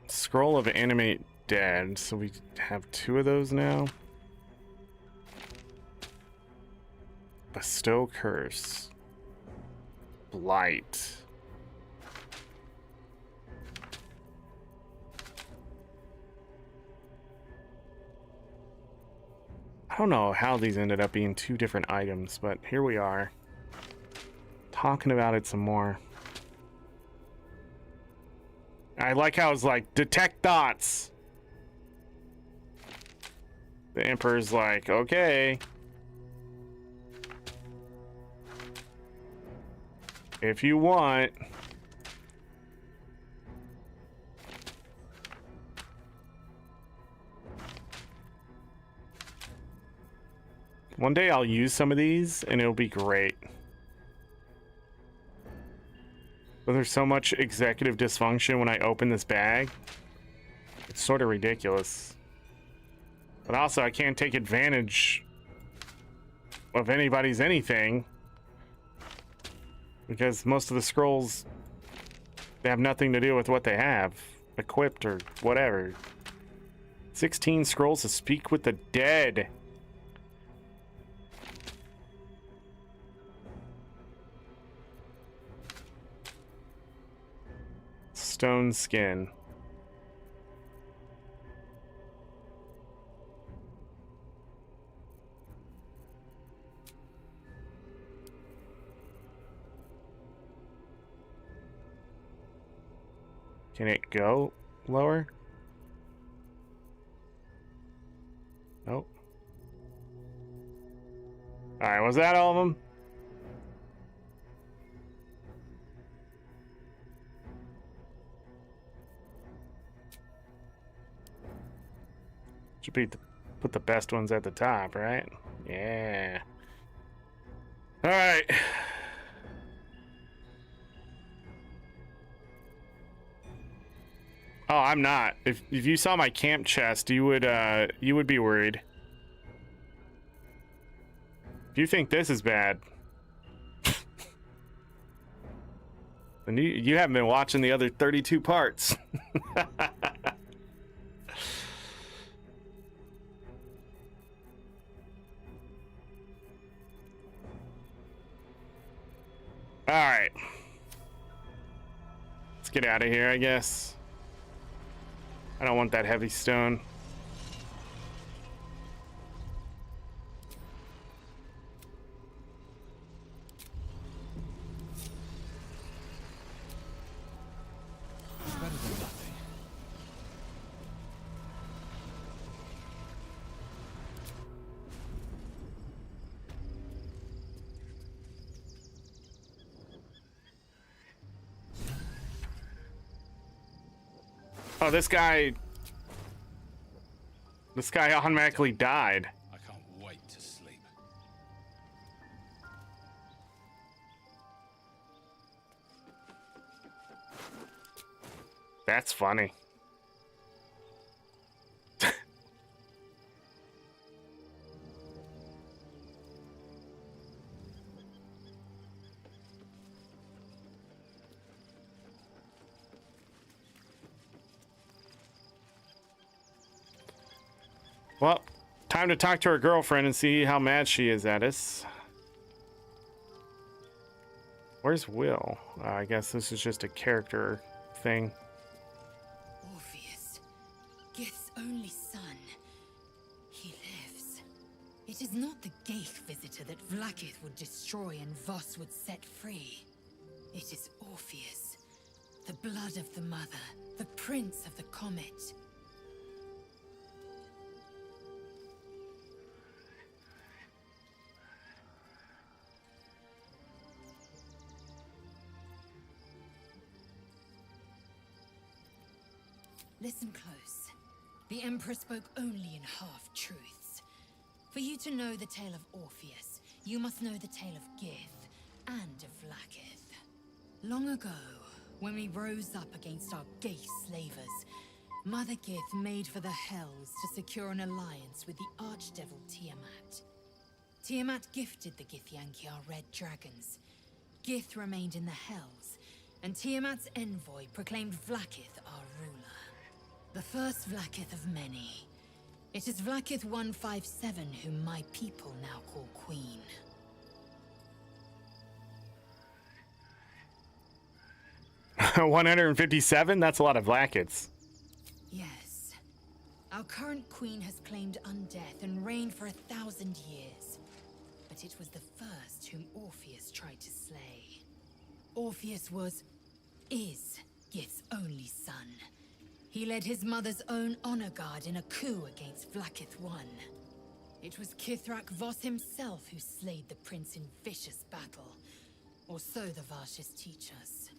Scroll of animate dead. So we have 2 of those now. Bestow curse. Blight. I don't know how these ended up being 2 different items, but here we are. Talking about it some more. I like how it's like, detect dots. The Emperor's like, okay. If you want. One day I'll use some of these and it'll be great. But there's so much executive dysfunction when I open this bag. It's sort of ridiculous. But also I can't take advantage of anybody's anything. Because most of the scrolls, they have nothing to do with what they have equipped or whatever. 16 scrolls to speak with the dead. Stone skin. Can it go? lower? Nope. Alright, was that all of them? Should be put the best ones at the top, right? Yeah. Alright. Oh, I'm not. If you saw my camp chest, you would be worried. If you think this is bad, then you haven't been watching the other 32 parts. All right. Let's get out of here, I guess. I don't want that heavy stone. Better than nothing. Oh, this guy automatically died. I can't wait to sleep. That's funny. Well, time to talk to her girlfriend and see how mad she is at us. Where's Will? I guess this is just a character thing. Orpheus, Gith's only son. He lives. It is not the Geich visitor that Vlaakith would destroy and Voss would set free. It is Orpheus, the blood of the mother, the prince of the comet. Listen close. The Emperor spoke only in half-truths. For you to know the tale of Orpheus, you must know the tale of Gith and of Vlaakith. Long ago, when we rose up against our Geich slavers, Mother Gith made for the Hells to secure an alliance with the Archdevil Tiamat. Tiamat gifted the Githyanki our red dragons. Gith remained in the Hells, and Tiamat's envoy proclaimed Vlaakith our ruler. The first Vlaakith of many. It is Vlaakith 157 whom my people now call Queen. $157? That's a lot of Vlaakiths. Yes. Our current queen has claimed undeath and reigned for 1,000 years. But it was the first whom Orpheus tried to slay. Orpheus is Gith's only son. He led his mother's own honor guard in a coup against Vlaakith I. It was Kithrak Voss himself who slayed the prince in vicious battle. Or so the Varshis teach us.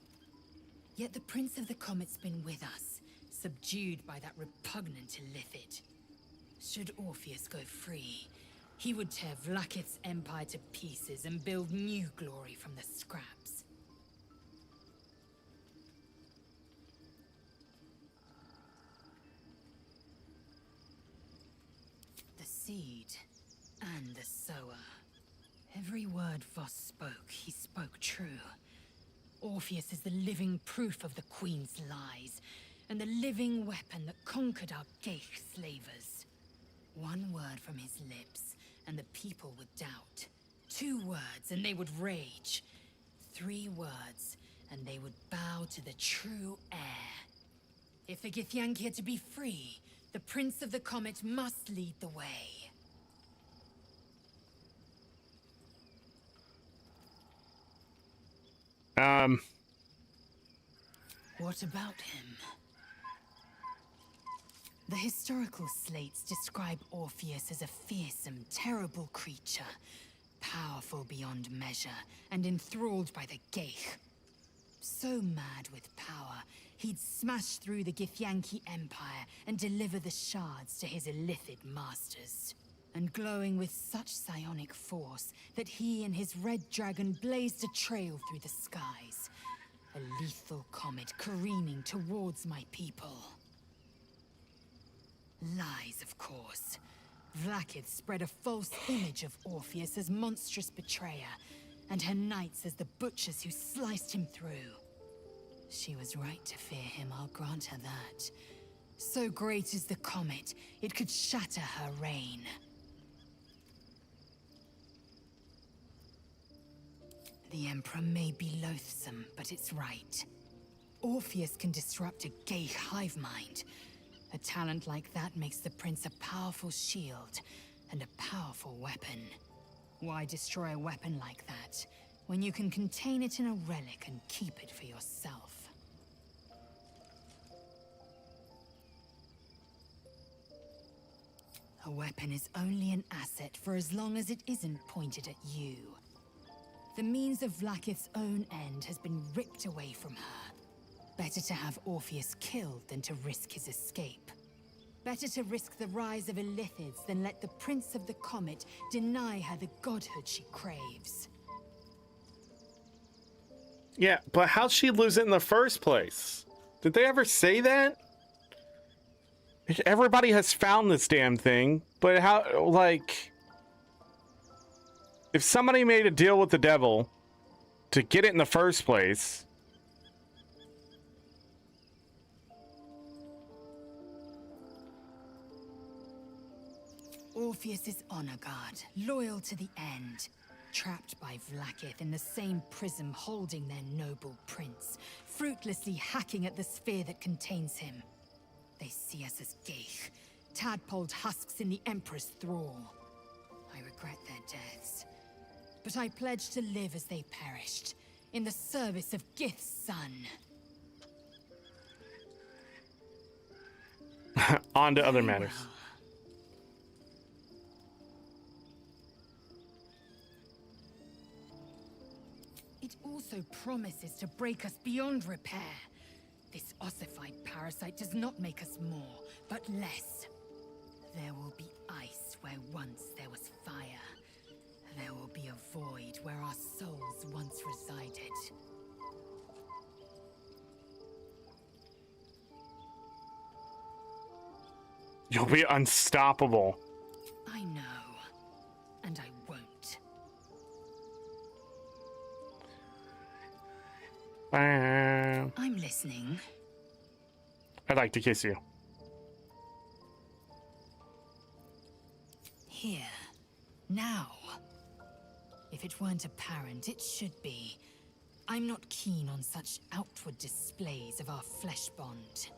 Yet the Prince of the Comet's been with us, subdued by that repugnant Illithid. Should Orpheus go free, he would tear Vlaakith's empire to pieces and build new glory from the scraps. The seed and the sower. Every word Voss spoke, he spoke true. Orpheus is the living proof of the Queen's lies, and the living weapon that conquered our Geich slavers. One word from his lips, and the people would doubt. 2 words, and they would rage. 3 words, and they would bow to the true heir. If the Githyanki are to be free, the Prince of the Comet must lead the way. What about him? The historical slates describe Orpheus as a fearsome, terrible creature, powerful beyond measure, and enthralled by the Geich. So mad with power, he'd smash through the Githyanki Empire and deliver the shards to his illithid masters. And glowing with such psionic force that he and his red dragon blazed a trail through the skies. A lethal comet careening towards my people. Lies, of course. Vlaakith spread a false image of Orpheus as monstrous betrayer, and her knights as the butchers who sliced him through. She was right to fear him, I'll grant her that. So great is the comet, it could shatter her reign. The Emperor may be loathsome, but it's right. Orpheus can disrupt a Geich hive mind. A talent like that makes the Prince a powerful shield and a powerful weapon. Why destroy a weapon like that, when you can contain it in a relic and keep it for yourself? A weapon is only an asset for as long as it isn't pointed at you. The means of Vlaakith's own end has been ripped away from her. Better to have Orpheus killed than to risk his escape. Better to risk the rise of illithids than let the Prince of the Comet deny her the godhood she craves. Yeah, but how'd she lose it in the first place? Did they ever say that? Everybody has found this damn thing, but how, like... If somebody made a deal with the devil to get it in the first place... Orpheus is honor guard, loyal to the end. Trapped by Vlaakith in the same prism holding their noble prince, fruitlessly hacking at the sphere that contains him. They see us as Geich, tadpoled husks in the Emperor's thrall. I regret their deaths. But I pledge to live as they perished, in the service of Gith's son. On to other matters. It also promises to break us beyond repair. This ossified parasite does not make us more, but less. There will be ice where once there was fire. There will be a void where our souls once resided. You'll be unstoppable. I know. And I won't. I'm listening. I'd like to kiss you. Here. Now. If it weren't apparent, it should be. I'm not keen on such outward displays of our flesh bond.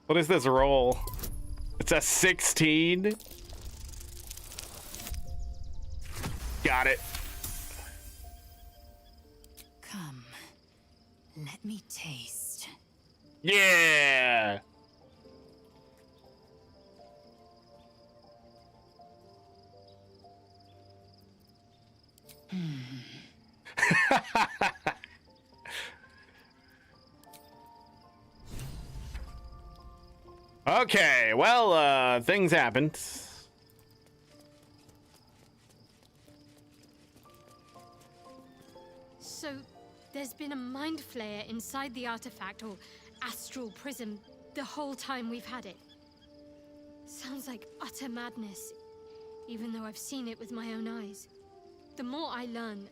What is this roll? It's a 16. Got it. Come. Let me taste. Yeah. Okay, well, things happened. So, there's been a mind flayer inside the artifact, or astral prism, the whole time we've had it. Sounds like utter madness, even though I've seen it with my own eyes. The more I learn,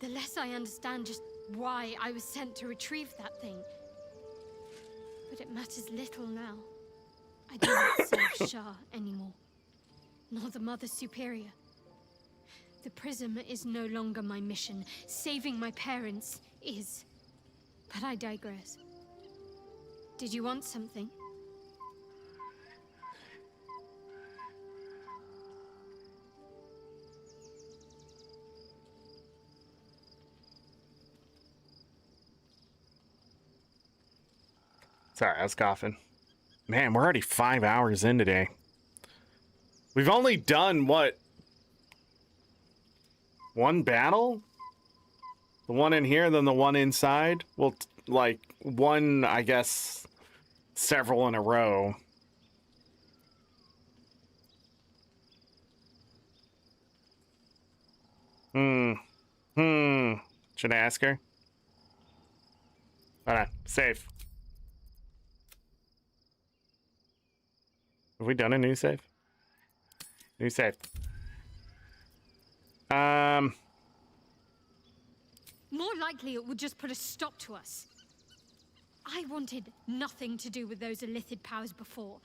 the less I understand just why I was sent to retrieve that thing. But it matters little now. I do not serve Shah anymore, nor the Mother Superior. The prism is no longer my mission. Saving my parents is. But I digress. Did you want something? Sorry, I was coughing. Man, we're already 5 hours in today. We've only done, what? One battle? The one in here, then the one inside? Well, like, one, I guess, several in a row. Should I ask her? Hold on, save. Have we done a new save? New save. More likely it would just put a stop to us. I wanted nothing to do with those illicit powers before.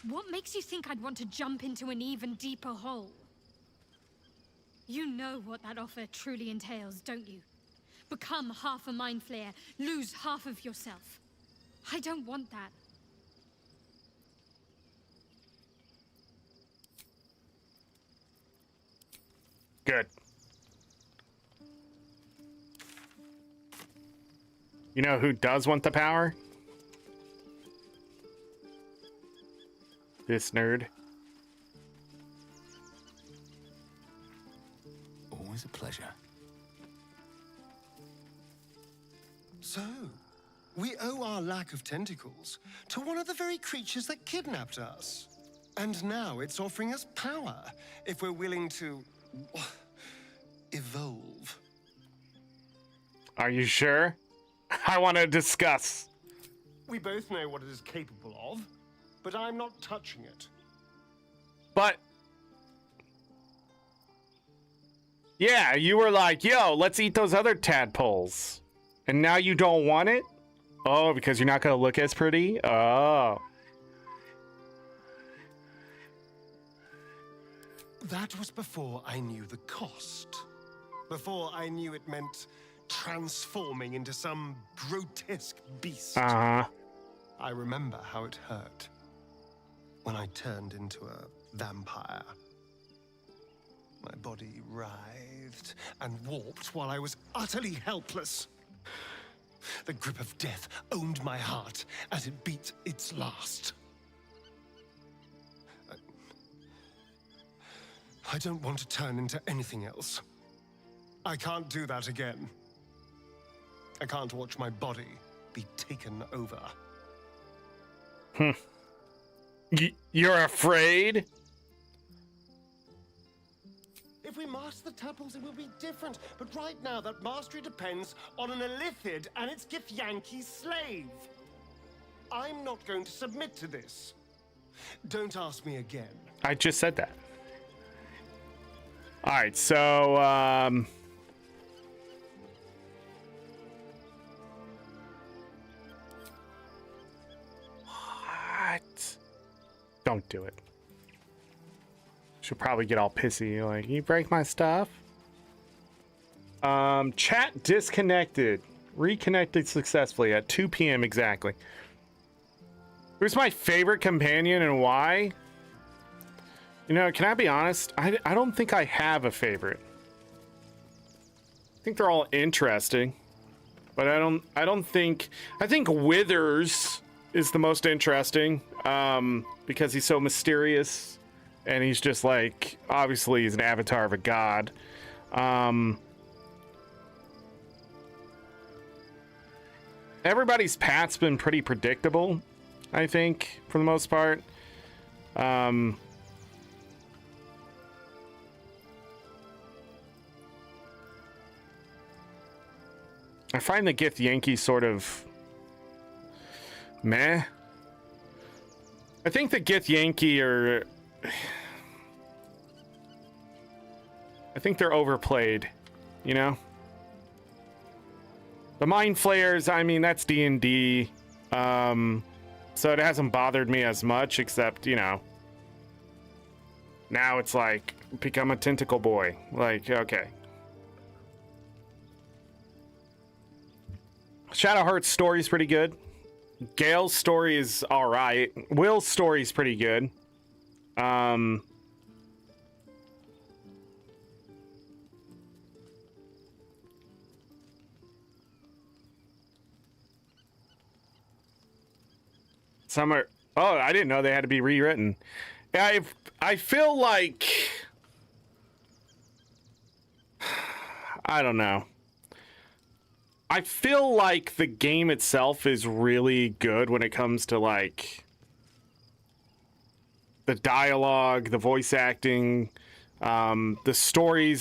What makes you think I'd want to jump into an even deeper hole? You know what that offer truly entails, don't you? Become half a mind flayer, lose half of yourself. I don't want that. Good. You know who does want the power? This nerd. Always a pleasure. So, we owe our lack of tentacles to one of the very creatures that kidnapped us. And now it's offering us power if we're willing to evolve. Are you sure? I want to discuss. We both know what it is capable of, but I'm not touching it. But yeah, you were like, yo, let's eat those other tadpoles. And now you don't want it? Oh, because you're not going to look as pretty? Oh. That was before I knew the cost. Before I knew it meant transforming into some grotesque beast. Uh-huh. I remember how it hurt when I turned into a vampire. My body writhed and warped while I was utterly helpless. The grip of death owned my heart as it beat its last. I don't want to turn into anything else. I can't do that again. I can't watch my body be taken over. You're afraid? If we master the tadpoles, it will be different. But right now, that mastery depends on an illithid and its Githyanki's slave. I'm not going to submit to this. Don't ask me again. I just said that. All right, so what? Don't do it. Should probably get all pissy. Like, you break my stuff. Chat disconnected. Reconnected successfully at 2 p.m. exactly. Who's my favorite companion and why? You know, can I be honest? I don't think I have a favorite. I think they're all interesting, but I think Withers is the most interesting, because he's so mysterious and he's just like, obviously he's an avatar of a god. Everybody's path's been pretty predictable, I think, for the most part. I find the Githyanki sort of meh. I think the Githyanki are... I think they're overplayed, you know? The Mind Flayers, I mean, that's D&D. So it hasn't bothered me as much, except, you know, now it's like, become a tentacle boy. Like, okay. Shadowheart's story is pretty good. Gale's story is alright. Will's story is pretty good. Some are. Oh, I didn't know they had to be rewritten. I feel like. I don't know. I feel like the game itself is really good when it comes to like the dialogue, the voice acting, the story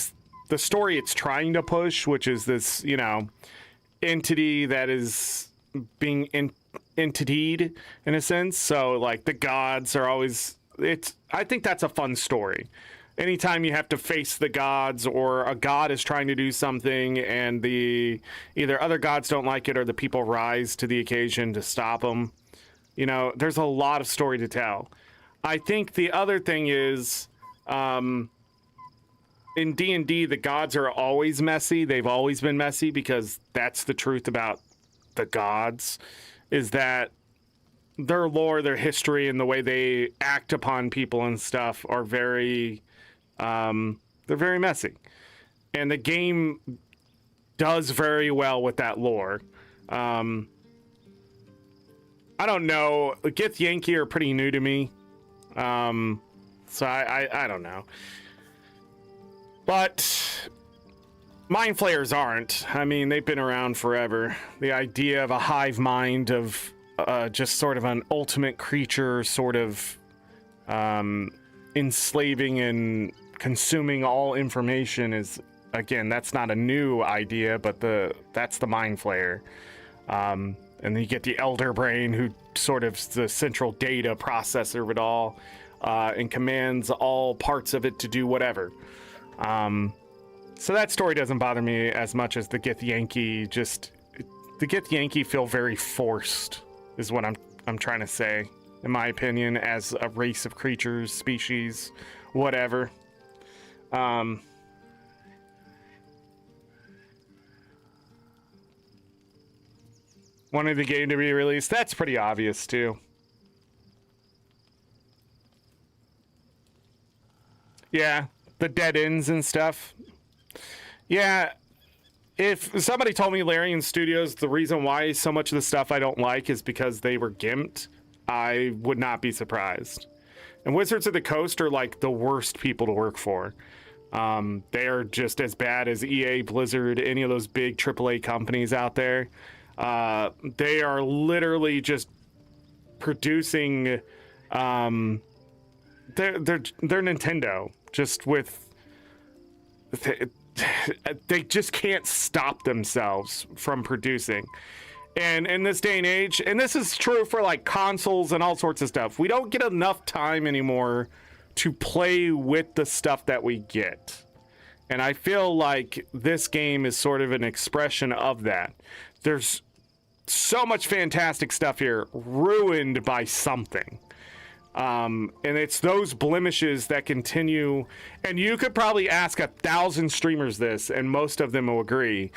it's trying to push, which is this, you know, entity that is being entityed in a sense. So like the gods are always, I think that's a fun story. Anytime you have to face the gods or a god is trying to do something and the either other gods don't like it or the people rise to the occasion to stop them, you know, there's a lot of story to tell. I think the other thing is, in D&D, the gods are always messy. They've always been messy because that's the truth about the gods, is that their lore, their history, and the way they act upon people and stuff are very, they're very messy. And the game does very well with that lore. I don't know. Gith Yankee are pretty new to me. So I don't know. But Mind Flayers aren't. I mean, they've been around forever. The idea of a hive mind of just sort of an ultimate creature sort of enslaving and consuming all information is, again, that's not a new idea, but that's the Mind Flayer. And then you get the Elder Brain, who sort of is the central data processor of it all, and commands all parts of it to do whatever. So that story doesn't bother me as much as the Gith Yankee. Just the Gith Yankee feel very forced, is what I'm trying to say, in my opinion, as a race of creatures, species, whatever. Wanted the game to be released. That's pretty obvious too. Yeah, the dead ends and stuff. Yeah, if somebody told me Larian Studios, the reason why so much of the stuff I don't like is because they were gimped, I would not be surprised. And Wizards of the Coast are like the worst people to work for. They are just as bad as EA, Blizzard, any of those big AAA companies out there. They are literally just producing, they're Nintendo, just with, they just can't stop themselves from producing. And in this day and age, and this is true for like consoles and all sorts of stuff, we don't get enough time anymore to play with the stuff that we get. And I feel like this game is sort of an expression of that. There's so much fantastic stuff here ruined by something. And it's those blemishes that continue. And you could probably ask 1,000 streamers this, and most of them will agree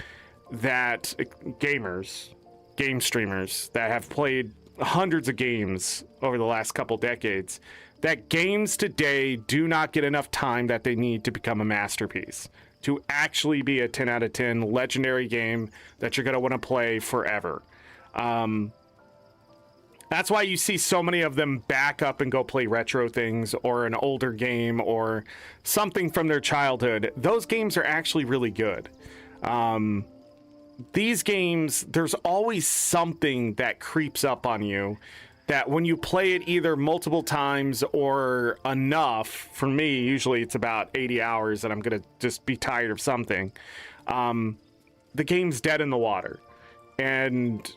that game streamers that have played hundreds of games over the last couple decades, that games today do not get enough time that they need to become a masterpiece, to actually be a 10 out of 10 legendary game that you're going to want to play forever. That's why you see so many of them back up and go play retro things or an older game or something from their childhood. Those games are actually really good. These games, there's always something that creeps up on you that when you play it either multiple times or enough, for me, usually it's about 80 hours and I'm going to just be tired of something. The game's dead in the water and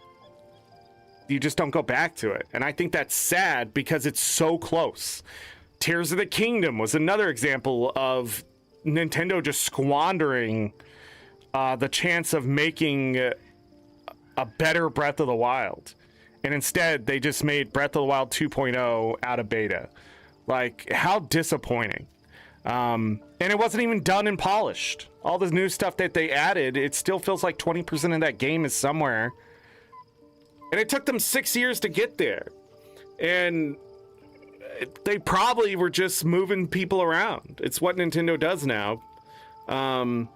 you just don't go back to it. And I think that's sad because it's so close. Tears of the Kingdom was another example of Nintendo just squandering the chance of making a better Breath of the Wild. And instead, they just made Breath of the Wild 2.0 out of beta. Like, how disappointing. And it wasn't even done and polished. All the new stuff that they added, it still feels like 20% of that game is somewhere. And it took them 6 years to get there. And they probably were just moving people around. It's what Nintendo does now. I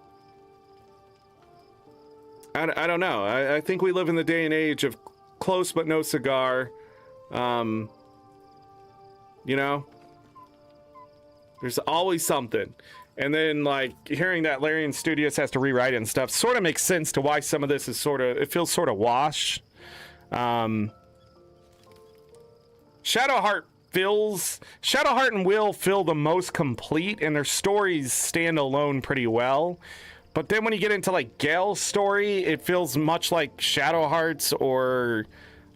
don't know. I think we live in the day and age of close but no cigar. You know, there's always something. And then, like, hearing that Larian Studios has to rewrite it and stuff sort of makes sense to why some of this is sort of, it feels sort of washed. Shadowheart and Will feel the most complete, and their stories stand alone pretty well. But then when you get into, like, Gale's story, it feels much like Shadowheart's or,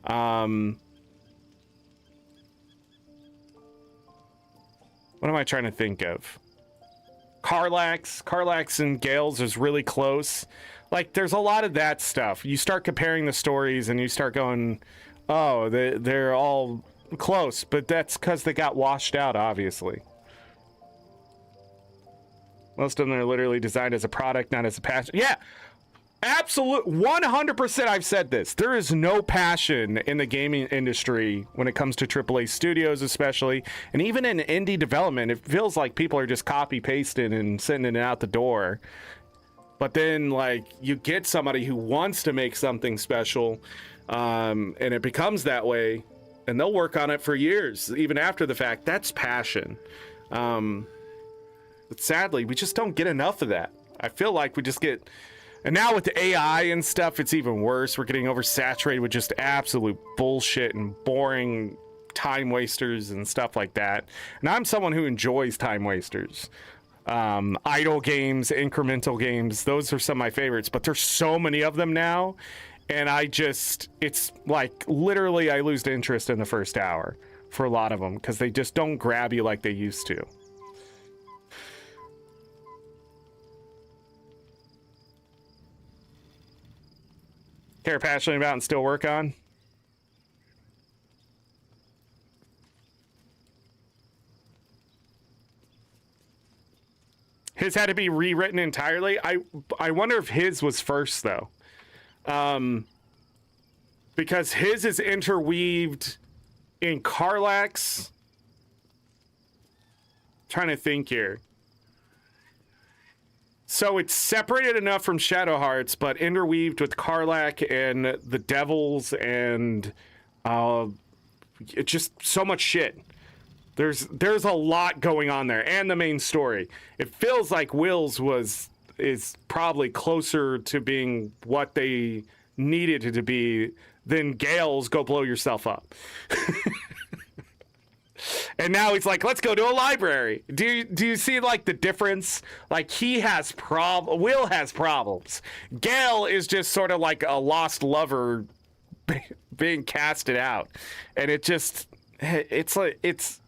what am I trying to think of? Karlach's and Gale's is really close. Like, there's a lot of that stuff. You start comparing the stories and you start going, oh, they're all close, but that's because they got washed out, obviously. Most of them are literally designed as a product, not as a passion. Yeah, absolute 100%. I've said this. There is no passion in the gaming industry when it comes to AAA studios, especially, and even in indie development. It feels like people are just copy pasting and sending it out the door. But then, like, you get somebody who wants to make something special, and it becomes that way, and they'll work on it for years, even after the fact. That's passion. But sadly, we just don't get enough of that. I feel like we just get, and now with the AI and stuff, it's even worse. We're getting oversaturated with just absolute bullshit and boring time wasters and stuff like that. And I'm someone who enjoys time wasters. Idle games, incremental games, those are some of my favorites, but there's so many of them now. And it's like literally I lose interest in the first hour for a lot of them because they just don't grab you like they used to. Care passionate about and still work on? His had to be rewritten entirely. I wonder if his was first though. Because his is interweaved in Karlach's. Trying to think here. So it's separated enough from Shadowhearts, but interweaved with Karlach and the Devils and it's just so much shit. There's a lot going on there, and the main story. It feels like Will's is probably closer to being what they needed it to be than Gale's Go Blow Yourself Up. And now he's like, let's go to a library. Do you see like the difference? Like Will has problems. Gale is just sort of like a lost lover being casted out. And it's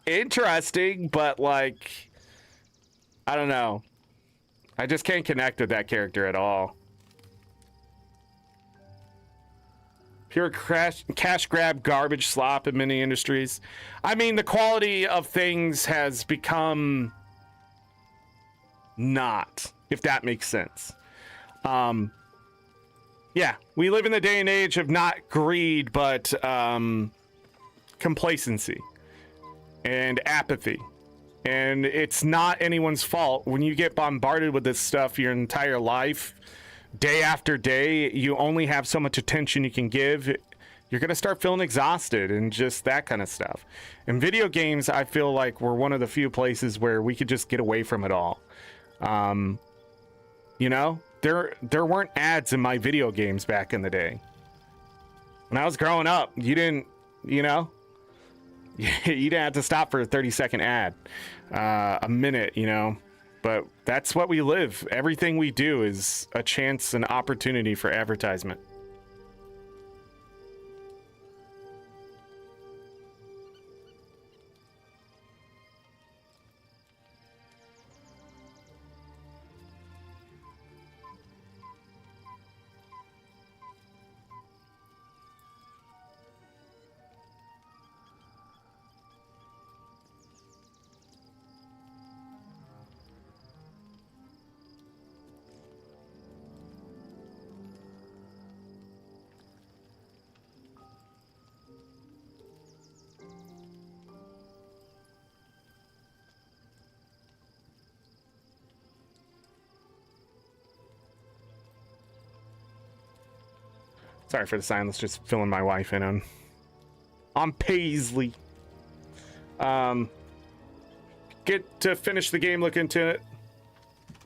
interesting, but like, I don't know. I just can't connect with that character at all. Pure cash grab garbage slop in many industries. I mean, the quality of things has become not, if that makes sense. Yeah, we live in the day and age of not greed, but complacency and apathy. And it's not anyone's fault. When you get bombarded with this stuff your entire life, day after day, you only have so much attention you can give. You're going to start feeling exhausted and just that kind of stuff. In video games, I feel like we're one of the few places where we could just get away from it all. You know, there weren't ads in my video games back in the day. When I was growing up, you didn't have to stop for a 30-second ad, a minute, you know. But that's what we live. Everything we do is a chance, an opportunity for advertisement. Sorry for the silence, just filling my wife in on on Paisley. Get to finish the game, look into it.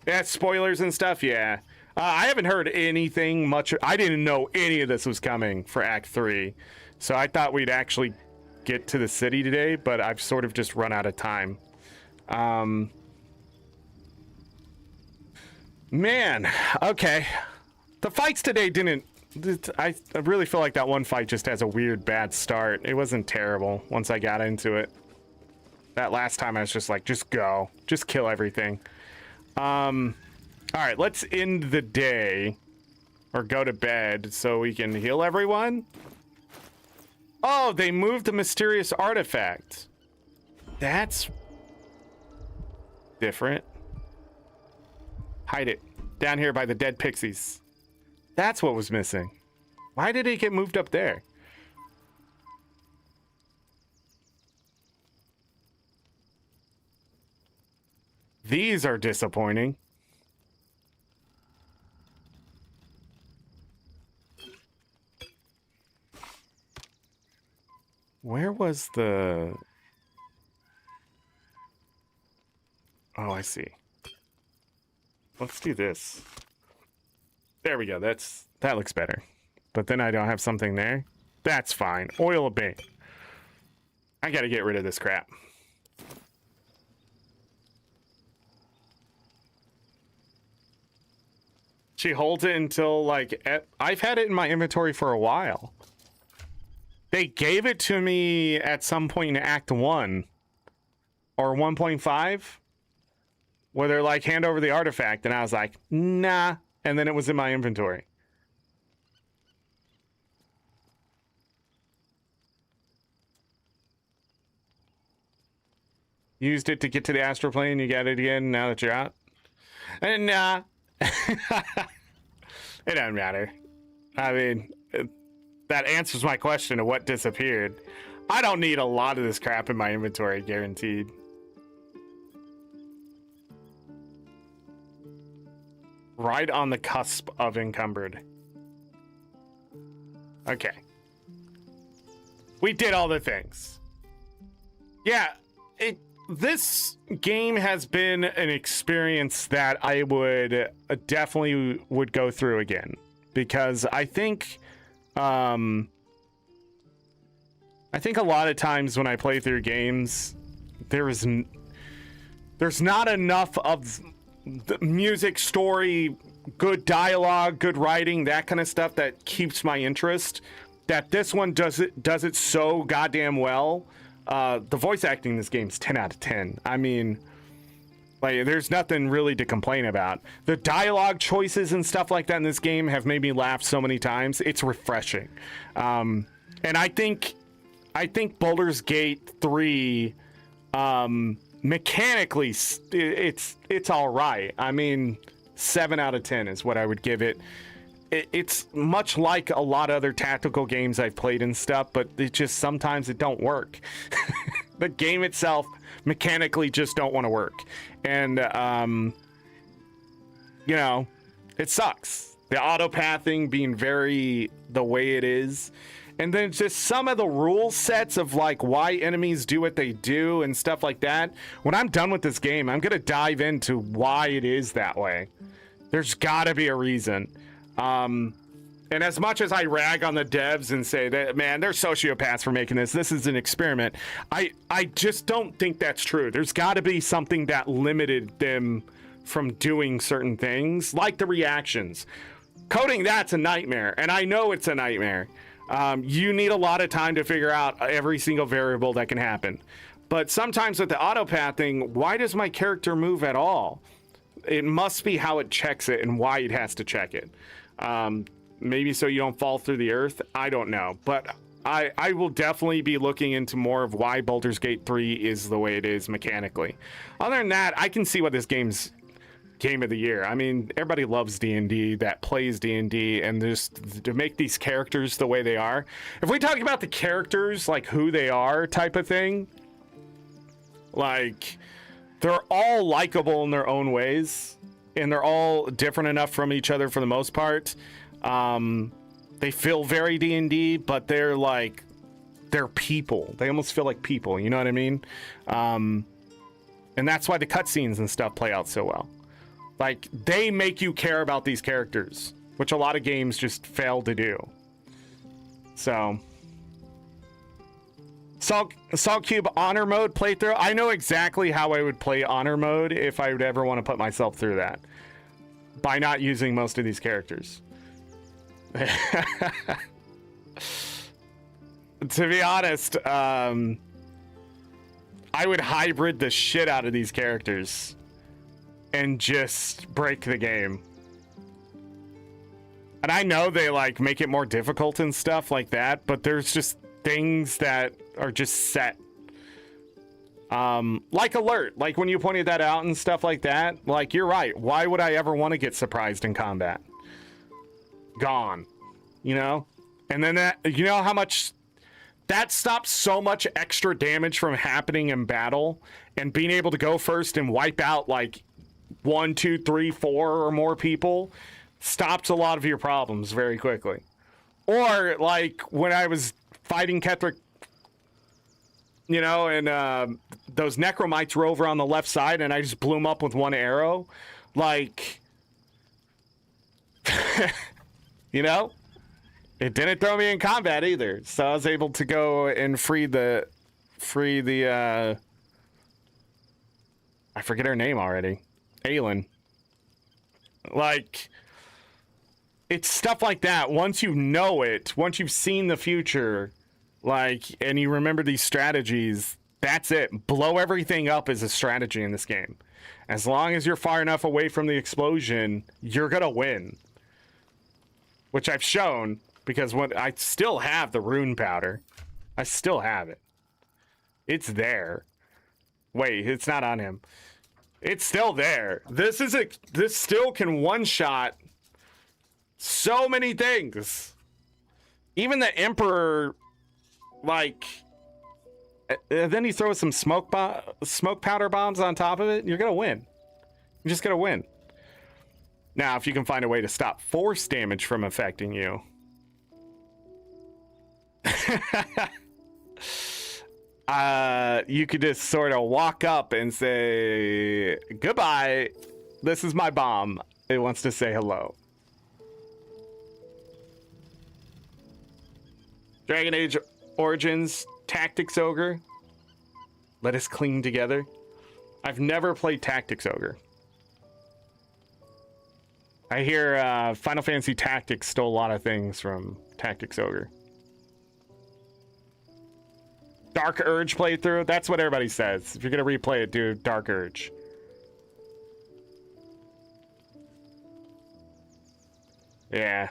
Yeah, spoilers and stuff, yeah. I haven't heard anything much. I didn't know any of this was coming for Act 3. So I thought we'd actually get to the city today, but I've sort of just run out of time. Man, okay. The fights today didn't... I really feel like that one fight just has a weird bad start. It wasn't terrible once I got into it. That last time I was just like, just go. Just kill everything. All right, let's end the day or go to bed so we can heal everyone. Oh, they moved the mysterious artifact. That's different. Hide it down here by the dead pixies. That's what was missing. Why did it get moved up there? These are disappointing. Where was the... Oh, I see. Let's do this. There we go. That looks better. But then I don't have something there. That's fine. Oil of Bane. I gotta get rid of this crap. She holds it until, like, I've had it in my inventory for a while. They gave it to me at some point in Act 1 or 1.5 where they're like, hand over the artifact. And I was like, nah. And then it was in my inventory. Used it to get to the astral plane. You got it again now that you're out. And nah. It doesn't matter. I mean... That answers my question of what disappeared. I don't need a lot of this crap in my inventory, guaranteed. Right on the cusp of encumbered. Okay. We did all the things. Yeah, this game has been an experience that I would definitely would go through again. Because I think a lot of times when I play through games, there's not enough of the music, story, good dialogue, good writing, that kind of stuff that keeps my interest. That this one does it so goddamn well. The voice acting in this game is 10 out of 10. I mean, like, there's nothing really to complain about. The dialogue choices and stuff like that in this game have made me laugh so many times. It's refreshing. And I think Baldur's Gate 3, mechanically, it's all right. I mean, 7 out of 10 is what I would give it. It's much like a lot of other tactical games I've played and stuff, but it just sometimes it don't work. The game itself mechanically just don't want to work. And, you know, it sucks. The auto-pathing being very the way it is. And then just some of the rule sets of, like, why enemies do what they do and stuff like that. When I'm done with this game, I'm going to dive into why it is that way. There's got to be a reason. And as much as I rag on the devs and say that, man, they're sociopaths for making this is an experiment, I just don't think that's true. There's got to be something that limited them from doing certain things, like the reactions. Coding that's a nightmare, and I know it's a nightmare. You need a lot of time to figure out every single variable that can happen. But sometimes with the auto-pathing, why does my character move at all? It must be how it checks it and why it has to check it. Maybe so you don't fall through the earth. I don't know. But I will definitely be looking into more of why Baldur's Gate 3 is the way it is mechanically. Other than that, I can see what this game's game of the year. I mean, everybody loves D&D, that plays D&D, and just to make these characters the way they are. If we talk about the characters, like who they are type of thing, like, they're all likable in their own ways, and they're all different enough from each other for the most part. They feel very D&D, but they're like they're people. They almost feel like people, you know what I mean? And that's why the cutscenes and stuff play out so well. Like, they make you care about these characters, which a lot of games just fail to do. So, Salt Cube Honor Mode playthrough. I know exactly how I would play Honor Mode if I would ever want to put myself through that. By not using most of these characters. To be honest, I would hybrid the shit out of these characters and just break the game. And I know they like make it more difficult and stuff like that, but there's just things that are just set. Like Alert, like when you pointed that out and stuff like that, like you're right. Why would I ever want to get surprised in combat? Gone, you know? And then that, you know how much that stops so much extra damage from happening in battle, and being able to go first and wipe out like 1, 2, 3, 4 or more people stops a lot of your problems very quickly. Or like when I was fighting Ketheric, you know, and those necromites were over on the left side and I just blew them up with one arrow. Like, you know, it didn't throw me in combat either. So I was able to go and free the I forget her name already. Aelin. Like, it's stuff like that. Once you know it, once you've seen the future, like, and you remember these strategies, that's it. Blow everything up is a strategy in this game. As long as you're far enough away from the explosion, you're gonna win. Which I've shown, because when I still have the rune powder. I still have it. It's there. Wait, it's not on him. It's still there. This still can one-shot so many things. Even the Emperor, like, then he throws some smoke powder bombs on top of it. You're gonna win. You're just gonna win. Now, if you can find a way to stop force damage from affecting you. You could just sort of walk up and say, goodbye, this is my bomb. It wants to say hello. Dragon Age Origins Tactics Ogre. Let us cling together. I've never played Tactics Ogre. I hear Final Fantasy Tactics stole a lot of things from Tactics Ogre. Dark Urge playthrough. That's what everybody says. If you're gonna replay it, do Dark Urge. Yeah.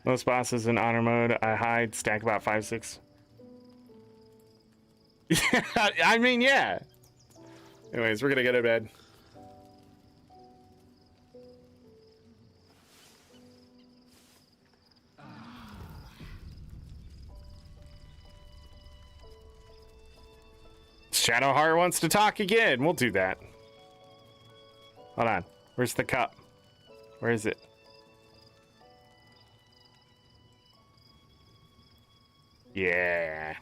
Most bosses in honor mode, I hide, stack about 5, 6. I mean, yeah. Anyways, we're gonna go to bed. Shadowheart wants to talk again. We'll do that. Hold on. Where's the cup? Where is it? Yeah.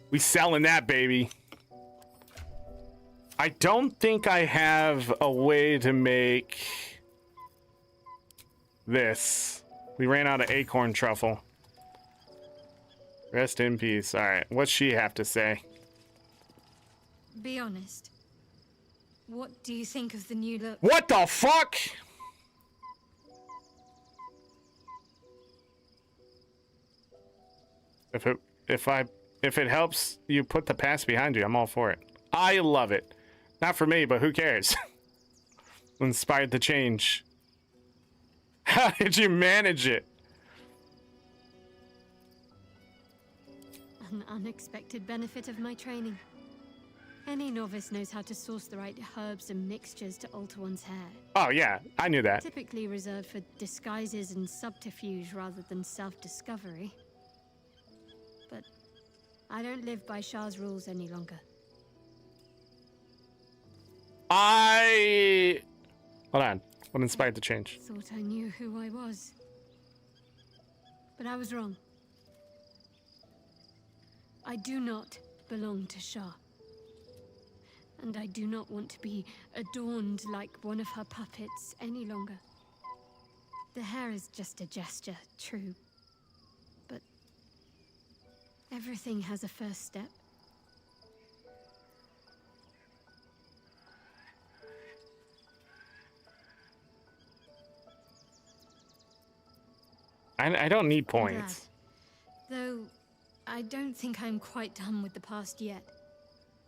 We selling that, baby. I don't think I have a way to make this. We ran out of acorn truffle. Rest in peace. All right. What's she have to say? Be honest. What do you think of the new look? What the fuck? If it helps you put the past behind you, I'm all for it. I love it. Not for me, but who cares? Inspired the change. How did you manage it? An unexpected benefit of my training. Any novice knows how to source the right herbs and mixtures to alter one's hair. Oh yeah, I knew that. Typically reserved for disguises and subterfuge rather than self-discovery. I don't live by Shah's rules any longer. Hold on. What inspired the change? Thought I knew who I was. But I was wrong. I do not belong to Shah. And I do not want to be adorned like one of her puppets any longer. The hair is just a gesture, true. But everything has a first step. I don't need points. Though, I don't think I'm quite done with the past yet.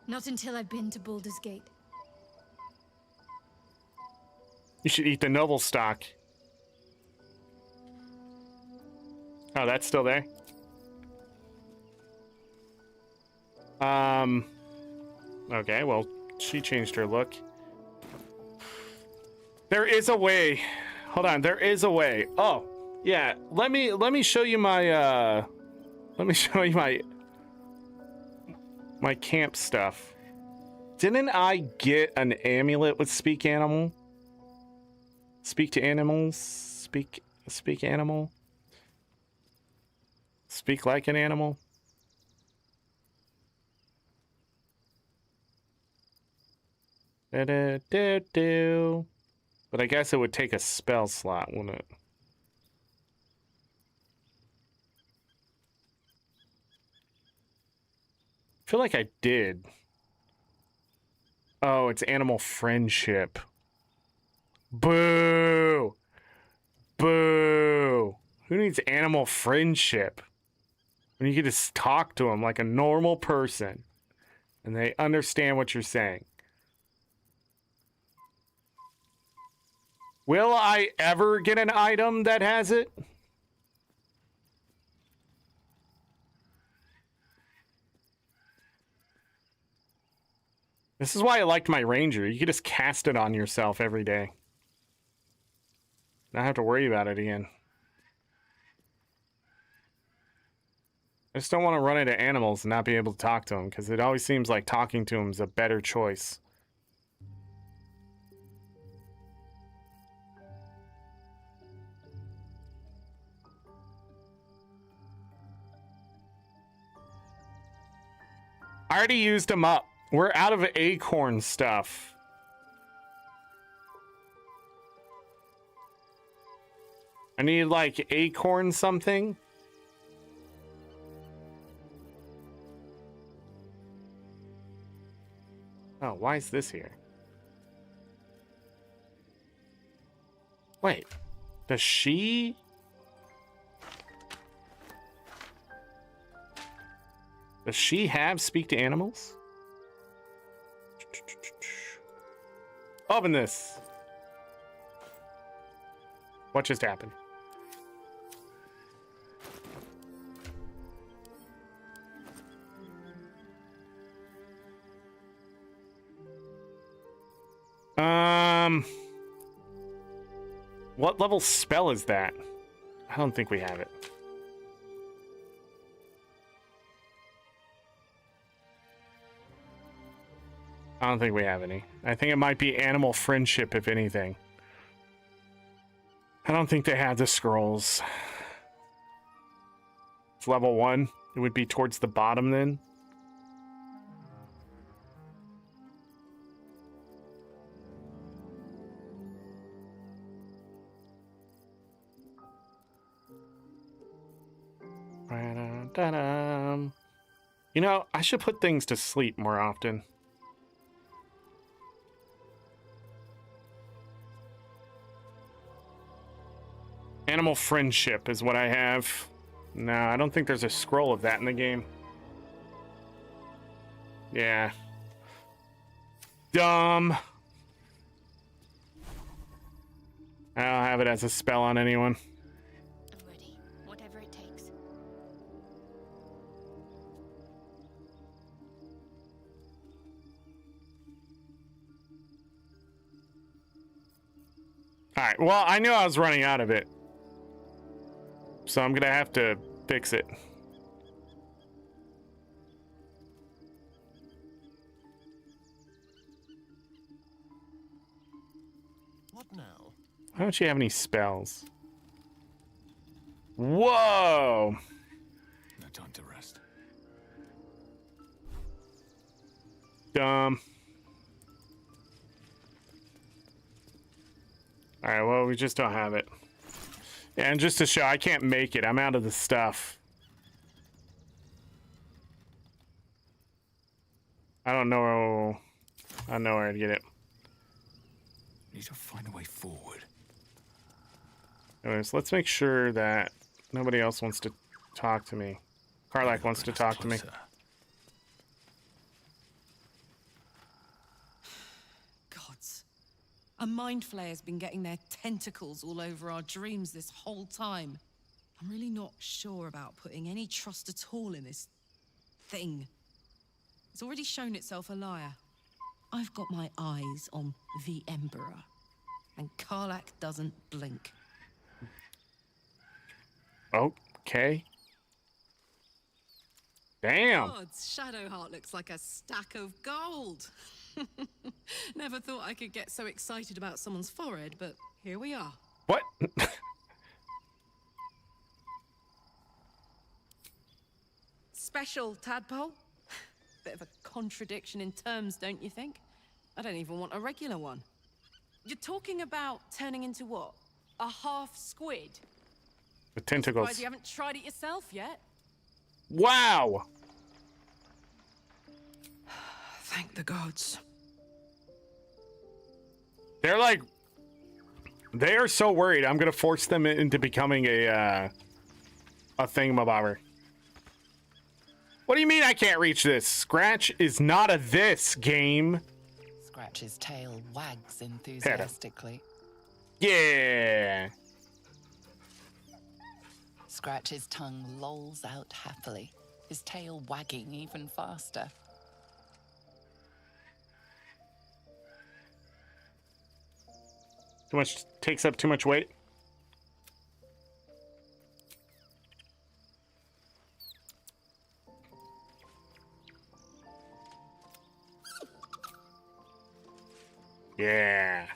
Not until I've been to Baldur's Gate. You should eat the noble stock. Oh, that's still there? Okay, well, she changed her look. There is a way. Hold on, there is a way. Oh, yeah. Let me show you my let me show you my camp stuff. Didn't I get an amulet with speak animal? Speak to animals? Speak animal? Speak like an animal? Do. But I guess it would take a spell slot, wouldn't it? I feel like I did. Oh, it's animal friendship. Boo! Boo! Who needs animal friendship? When you can just talk to them like a normal person and they understand what you're saying. Will I ever get an item that has it? This is why I liked my ranger. You could just cast it on yourself every day. Not have to worry about it again. I just don't want to run into animals and not be able to talk to them, because it always seems like talking to them is a better choice. I already used them up. We're out of acorn stuff. I need like acorn something. Oh, why is this here? Wait, does she? Does she have speak to animals? Open this. What just happened? What level spell is that? I don't think we have it. I don't think we have any. I think it might be animal friendship, if anything. I don't think they have the scrolls. It's level 1. It would be towards the bottom then. You know, I should put things to sleep more often. Animal friendship is what I have. No, I don't think there's a scroll of that in the game. Yeah. Dumb. I don't have it as a spell on anyone. I'm ready. Whatever it takes. Alright, well, I knew I was running out of it. So I'm gonna have to fix it. Why don't you have any spells? Whoa! No time to rest. Dumb. Alright, well, we just don't have it. And just to show, I can't make it. I'm out of the stuff. I don't know where to get it. Need to find a way forward. Anyways, let's make sure that nobody else wants to talk to me. Karlak wants to talk to me. Gods. A mind flayer's been getting their tentacles all over our dreams this whole time. I'm really not sure about putting any trust at all in this thing. It's already shown itself a liar. I've got my eyes on the Emperor, and Karlak doesn't blink. Okay. Damn. Gods, Shadowheart looks like a stack of gold. Never thought I could get so excited about someone's forehead, but here we are. What? Special tadpole? Bit of a contradiction in terms, don't you think? I don't even want a regular one. You're talking about turning into what? A half squid? The tentacles. Surprised you haven't tried it yourself yet. Wow. Thank the gods. They're like, they are so worried. I'm gonna force them into becoming a thingamabobber. What do you mean I can't reach this? Scratch is not a this game. Scratch's tail wags enthusiastically. Yeah. Scratch's tongue lolls out happily, his tail wagging even faster. Too much, takes up too much weight. Yeah.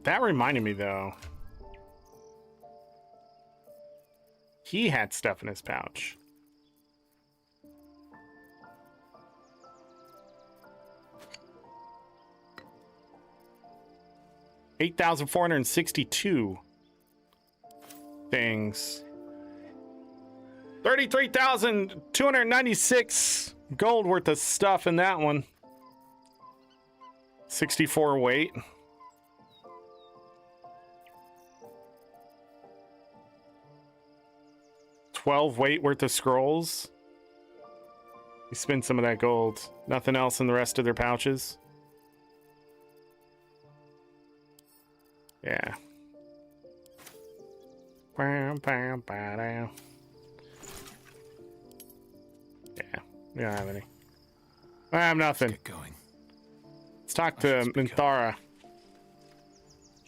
That reminded me though. He had stuff in his pouch. $8,462 things. 33,296 gold worth of stuff in that one. 64 weight. $12 weight worth of scrolls. You spend some of that gold. Nothing else in the rest of their pouches. Yeah. Yeah, we don't have any. I have nothing. Let's get going. Let's talk to Minthara.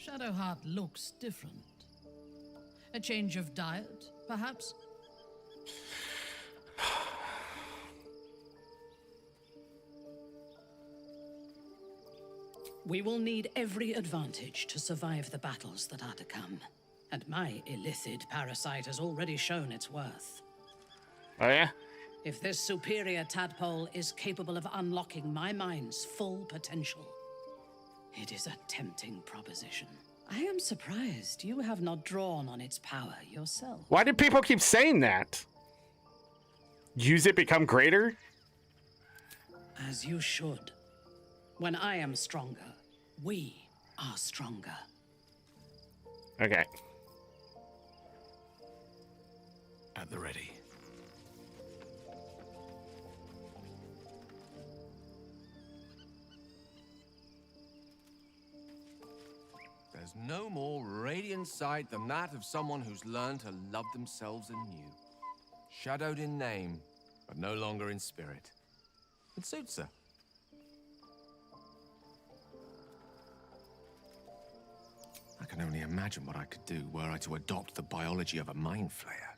Shadowheart looks different. A change of diet, perhaps? We will need every advantage to survive the battles that are to come. And my illithid parasite has already shown its worth. Oh yeah? If this superior tadpole is capable of unlocking my mind's full potential, it is a tempting proposition. I am surprised you have not drawn on its power yourself. Why do people keep saying that? Use it, become greater? As you should. When I am stronger, we are stronger. Okay. At the ready. There's no more radiant sight than that of someone who's learned to love themselves anew. Shadowed in name, but no longer in spirit. It suits her. I can only imagine what I could do were I to adopt the biology of a mind flayer.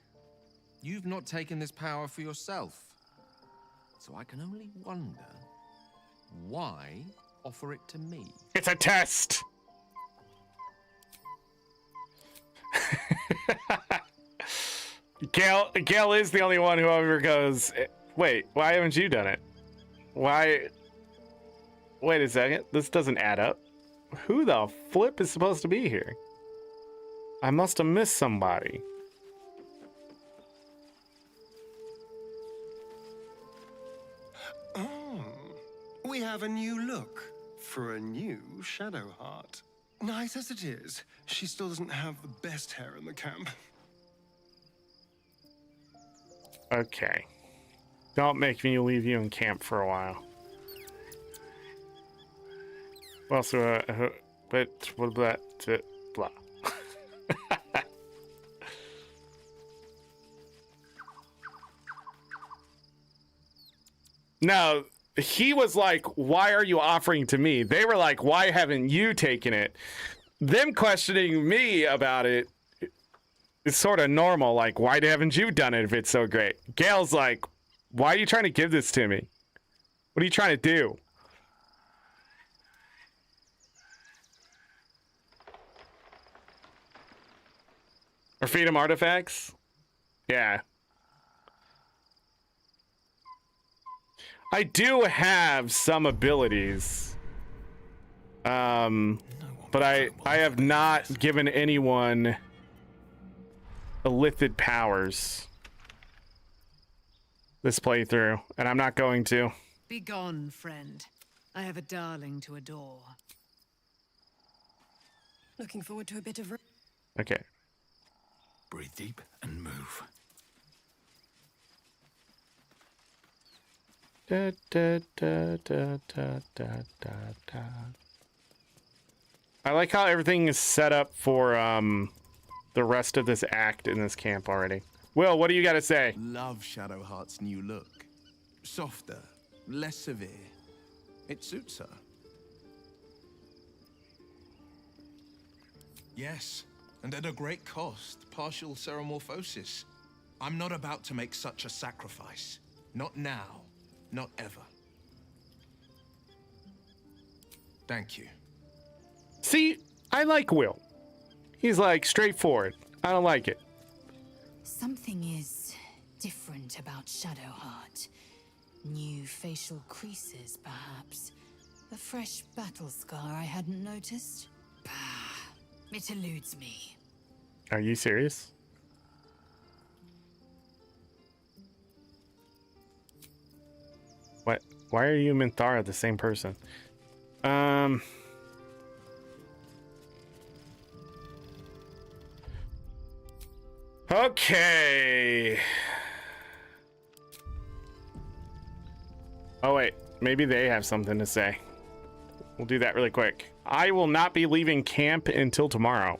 You've not taken this power for yourself. So I can only wonder, why offer it to me? It's a test. Gale is the only one who ever goes, wait, why haven't you done it? Why? Wait a second, this doesn't add up. Who the flip is supposed to be here? I must have missed somebody. Oh, we have a new look for a new Shadowheart. Nice as it is, she still doesn't have the best hair in the camp. Okay. Don't make me leave you in camp for a while. Well, so, but what about blah? No, he was like, why are you offering to me? They were like, why haven't you taken it? Them questioning me about it is sort of normal. Like, why haven't you done it if it's so great? Gale's like, why are you trying to give this to me? What are you trying to do? Or feed him artifacts? Yeah. I do have some abilities. But I have not given anyone illithid powers this playthrough, and I'm not going to. Be gone, friend. I have a darling to adore. Looking forward to a bit of... Okay. Breathe deep and move. Da, da, da, da, da, da, da, da. I like how everything is set up for the rest of this act in this camp already. Will, what do you got to say? Love Shadowheart's new look. Softer, less severe. It suits her. Yes, and at a great cost, partial ceremorphosis. I'm not about to make such a sacrifice. Not now, not ever. Thank you. See, I like Will. He's like straightforward. I don't like it. Something is different about Shadowheart. New facial creases, perhaps. A fresh battle scar I hadn't noticed. Bah, it eludes me. Are you serious? What? Why are you and Minthara the same person? Okay. Oh wait, maybe they have something to say. We'll do that really quick. I will not be leaving camp until tomorrow.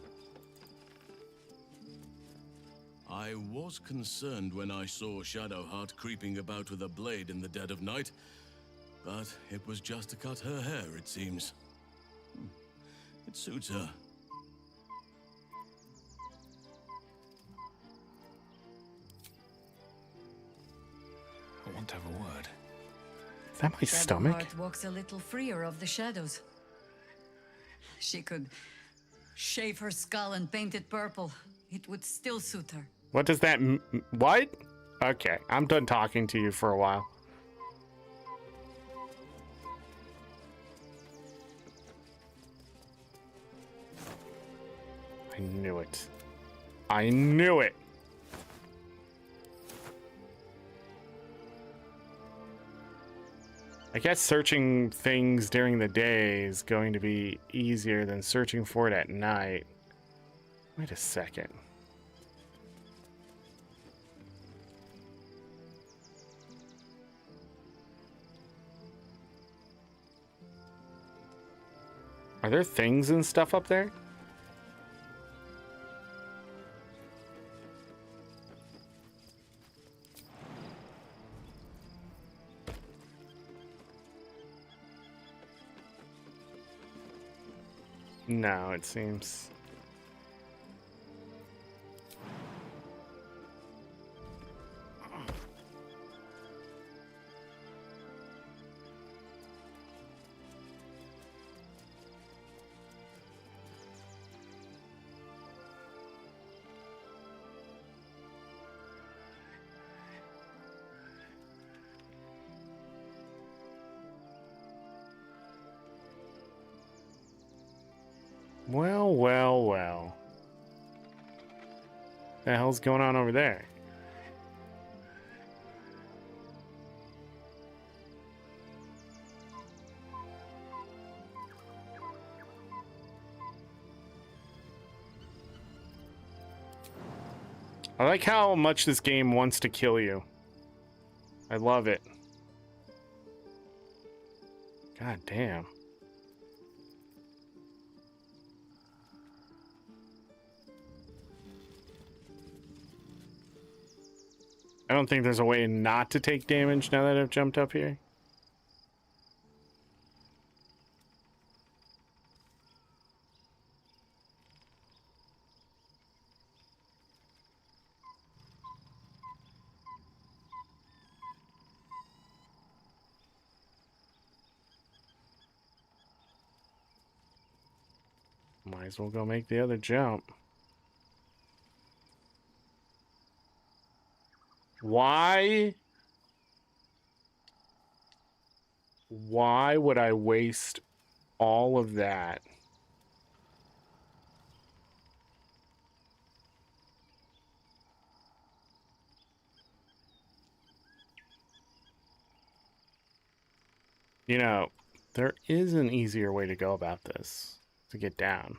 I was concerned when I saw Shadowheart creeping about with a blade in the dead of night, but it was just to cut her hair, it seems. It suits her. I want to have a word. Is that my stomach? Shadowheart walks a little freer of the shadows. She could shave her skull and paint it purple. It would still suit her. What does that what? Okay, I'm done talking to you for a while. I knew it. I knew it. I guess searching things during the day is going to be easier than searching for it at night. Wait a second. Are there things and stuff up there? No, it seems Well, well, well. The hell's going on over there? I like how much this game wants to kill you. I love it. God damn. I don't think there's a way not to take damage now that I've jumped up here. Might as well go make the other jump. Why would I waste all of that? You know, there is an easier way to go about this, to get down.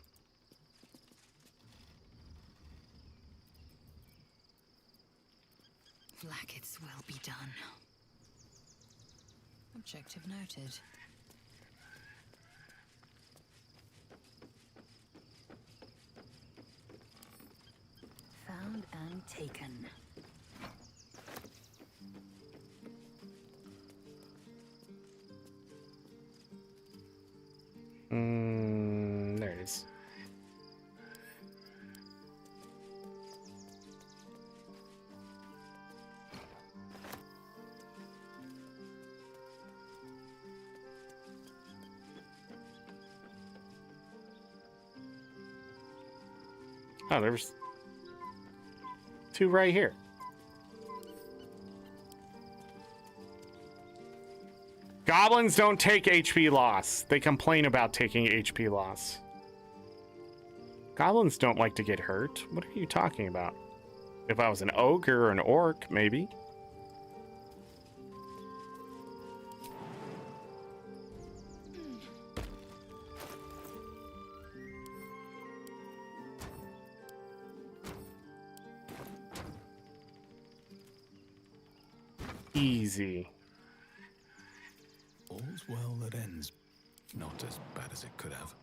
Blackets will be done. Objective noted. Found and taken. There it is. Oh, there's two right here. Goblins don't take HP loss. They complain about taking HP loss. Goblins don't like to get hurt. What are you talking about? If I was an ogre or an orc, maybe. Easy. All's well that ends. Not as bad as it could have.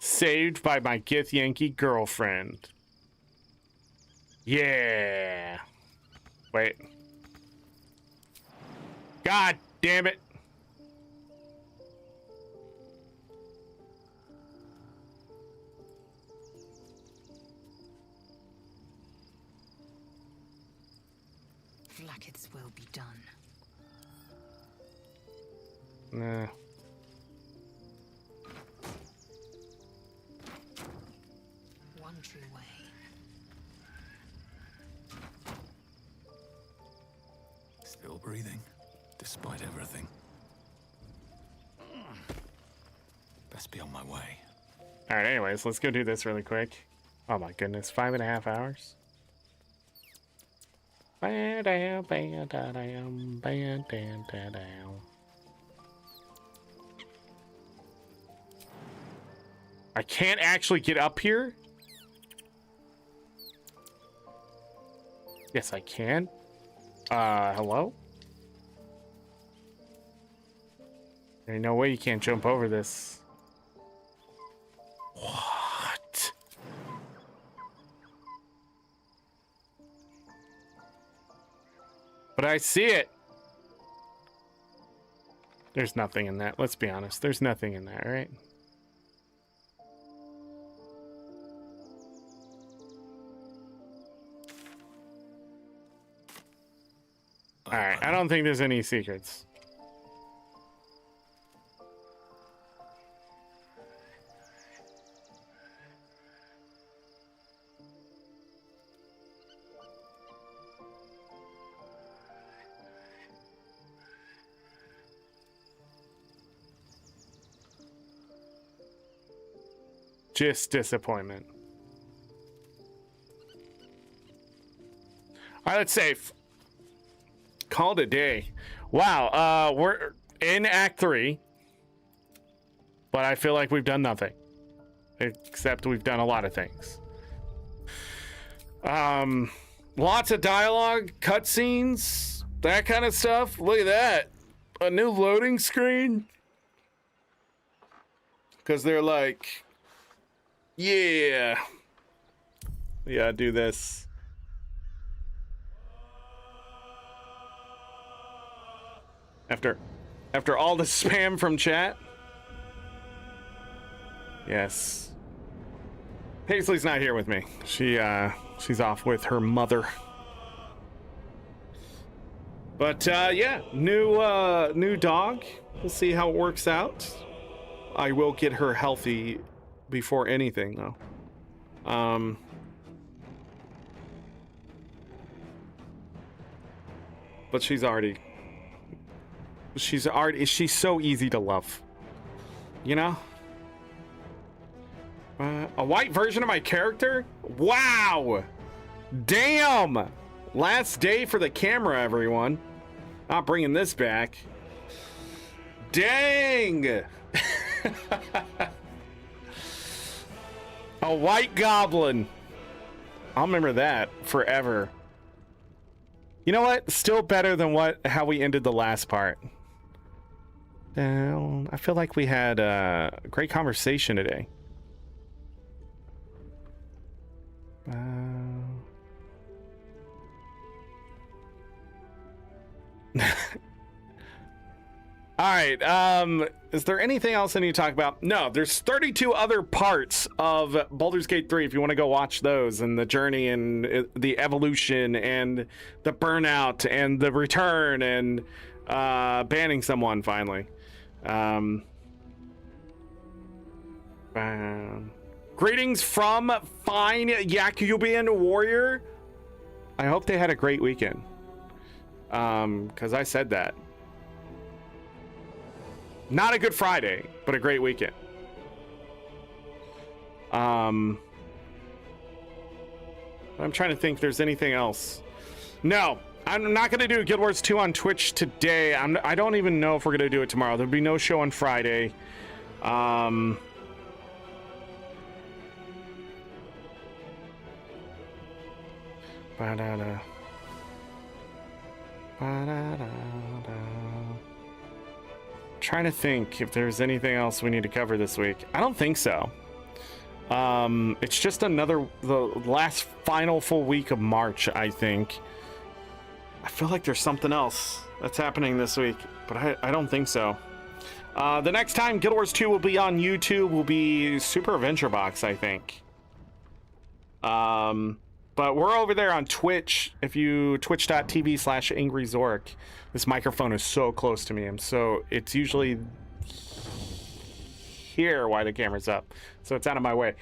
Saved by my Gith-Yankee girlfriend. Yeah. Wait. God damn it. Blackets will be done. Nah. One true way. Still breathing, despite everything. Best be on my way. Alright, anyways, let's go do this really quick. Oh my goodness, 5.5 hours? I can't actually get up here? Yes, I can. Hello? There's no way you can't jump over this. What? But I see it. There's nothing in that. Let's be honest. There's nothing in that, right? Alright, I don't think there's any secrets. Just disappointment. All right, let's save. Call it a day. Wow, we're in Act 3. But I feel like we've done nothing. Except we've done a lot of things. Lots of dialogue, cutscenes, that kind of stuff. Look at that. A new loading screen. Because they're like, yeah, do this. After all the spam from chat. Yes. Paisley's not here with me. She's off with her mother. But yeah, new dog. We'll see how it works out. I will get her healthy before anything, though. But she's so easy to love. You know? A white version of my character? Wow! Damn! Last day for the camera, everyone. Not bringing this back. Dang! A white goblin. I'll remember that forever. You know what? Still better than how we ended the last part. I feel like we had a great conversation today. All right, is there anything else I need to talk about? No, there's 32 other parts of Baldur's Gate 3 if you want to go watch those, and the journey and the evolution and the burnout and the return and banning someone finally. Greetings from fine Yakubian warrior. I hope they had a great weekend. Because I said that. Not a good Friday, but a great weekend. I'm trying to think if there's anything else. No, I'm not going to do Guild Wars 2 on Twitch today. I don't even know if we're going to do it tomorrow. There'll be no show on Friday. Trying to think if there's anything else we need to cover this week. I don't think so. It's just the last final full week of March, I think. I feel like there's something else that's happening this week, but I don't think so. The next time Guild Wars 2 will be on YouTube will be Super Adventure Box, I think. But we're over there on Twitch. If you twitch.tv/AngryZorric. This microphone is so close to me. It's usually here while the camera's up. So it's out of my way.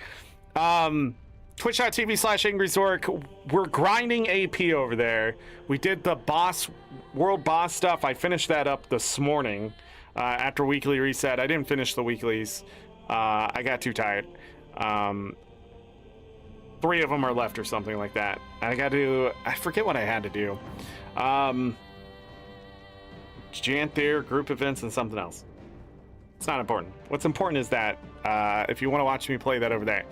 Twitch.tv/AngryZorric. We're grinding AP over there. We did the world boss stuff. I finished that up this morning after weekly reset. I didn't finish the weeklies. I got too tired. 3 of them are left or something like that. I forget what I had to do. Janthir, group events, and something else. It's not important. What's important is that if you want to watch me play that over there,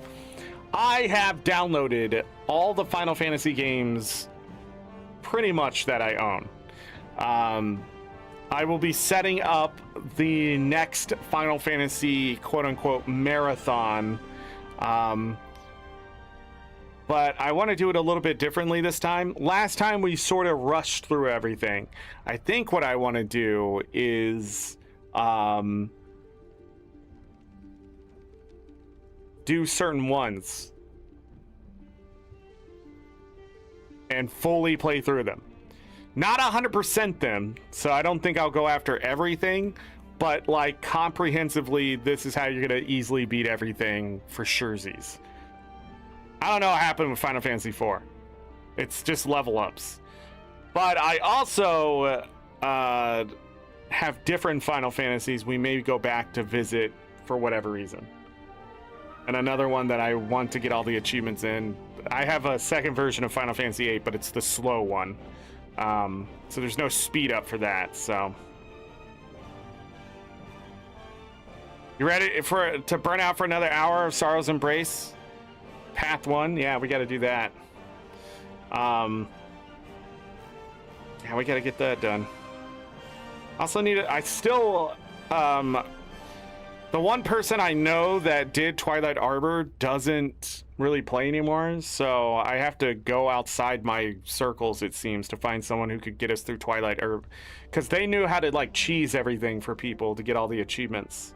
I have downloaded all the Final Fantasy games pretty much that I own. I will be setting up the next Final Fantasy quote-unquote marathon. But I want to do it a little bit differently this time. Last time we sort of rushed through everything. I think what I want to do is do certain ones and fully play through them. Not 100% them, so I don't think I'll go after everything, but like comprehensively, this is how you're going to easily beat everything for surezies. I don't know what happened with Final Fantasy IV. It's just level ups. But I also have different Final Fantasies we may go back to visit for whatever reason. and another one that I want to get all the achievements in. I have a second version of Final Fantasy VIII, but it's the slow one. So there's no speed up for that, so. You ready to burn out for another hour of Sorrow's Embrace? Path 1? Yeah, we gotta do that. Yeah, we gotta get that done. Also need I still, the one person I know that did Twilight Arbor doesn't really play anymore, so I have to go outside my circles, it seems, to find someone who could get us through Twilight Arbor, because they knew how to like cheese everything for people to get all the achievements.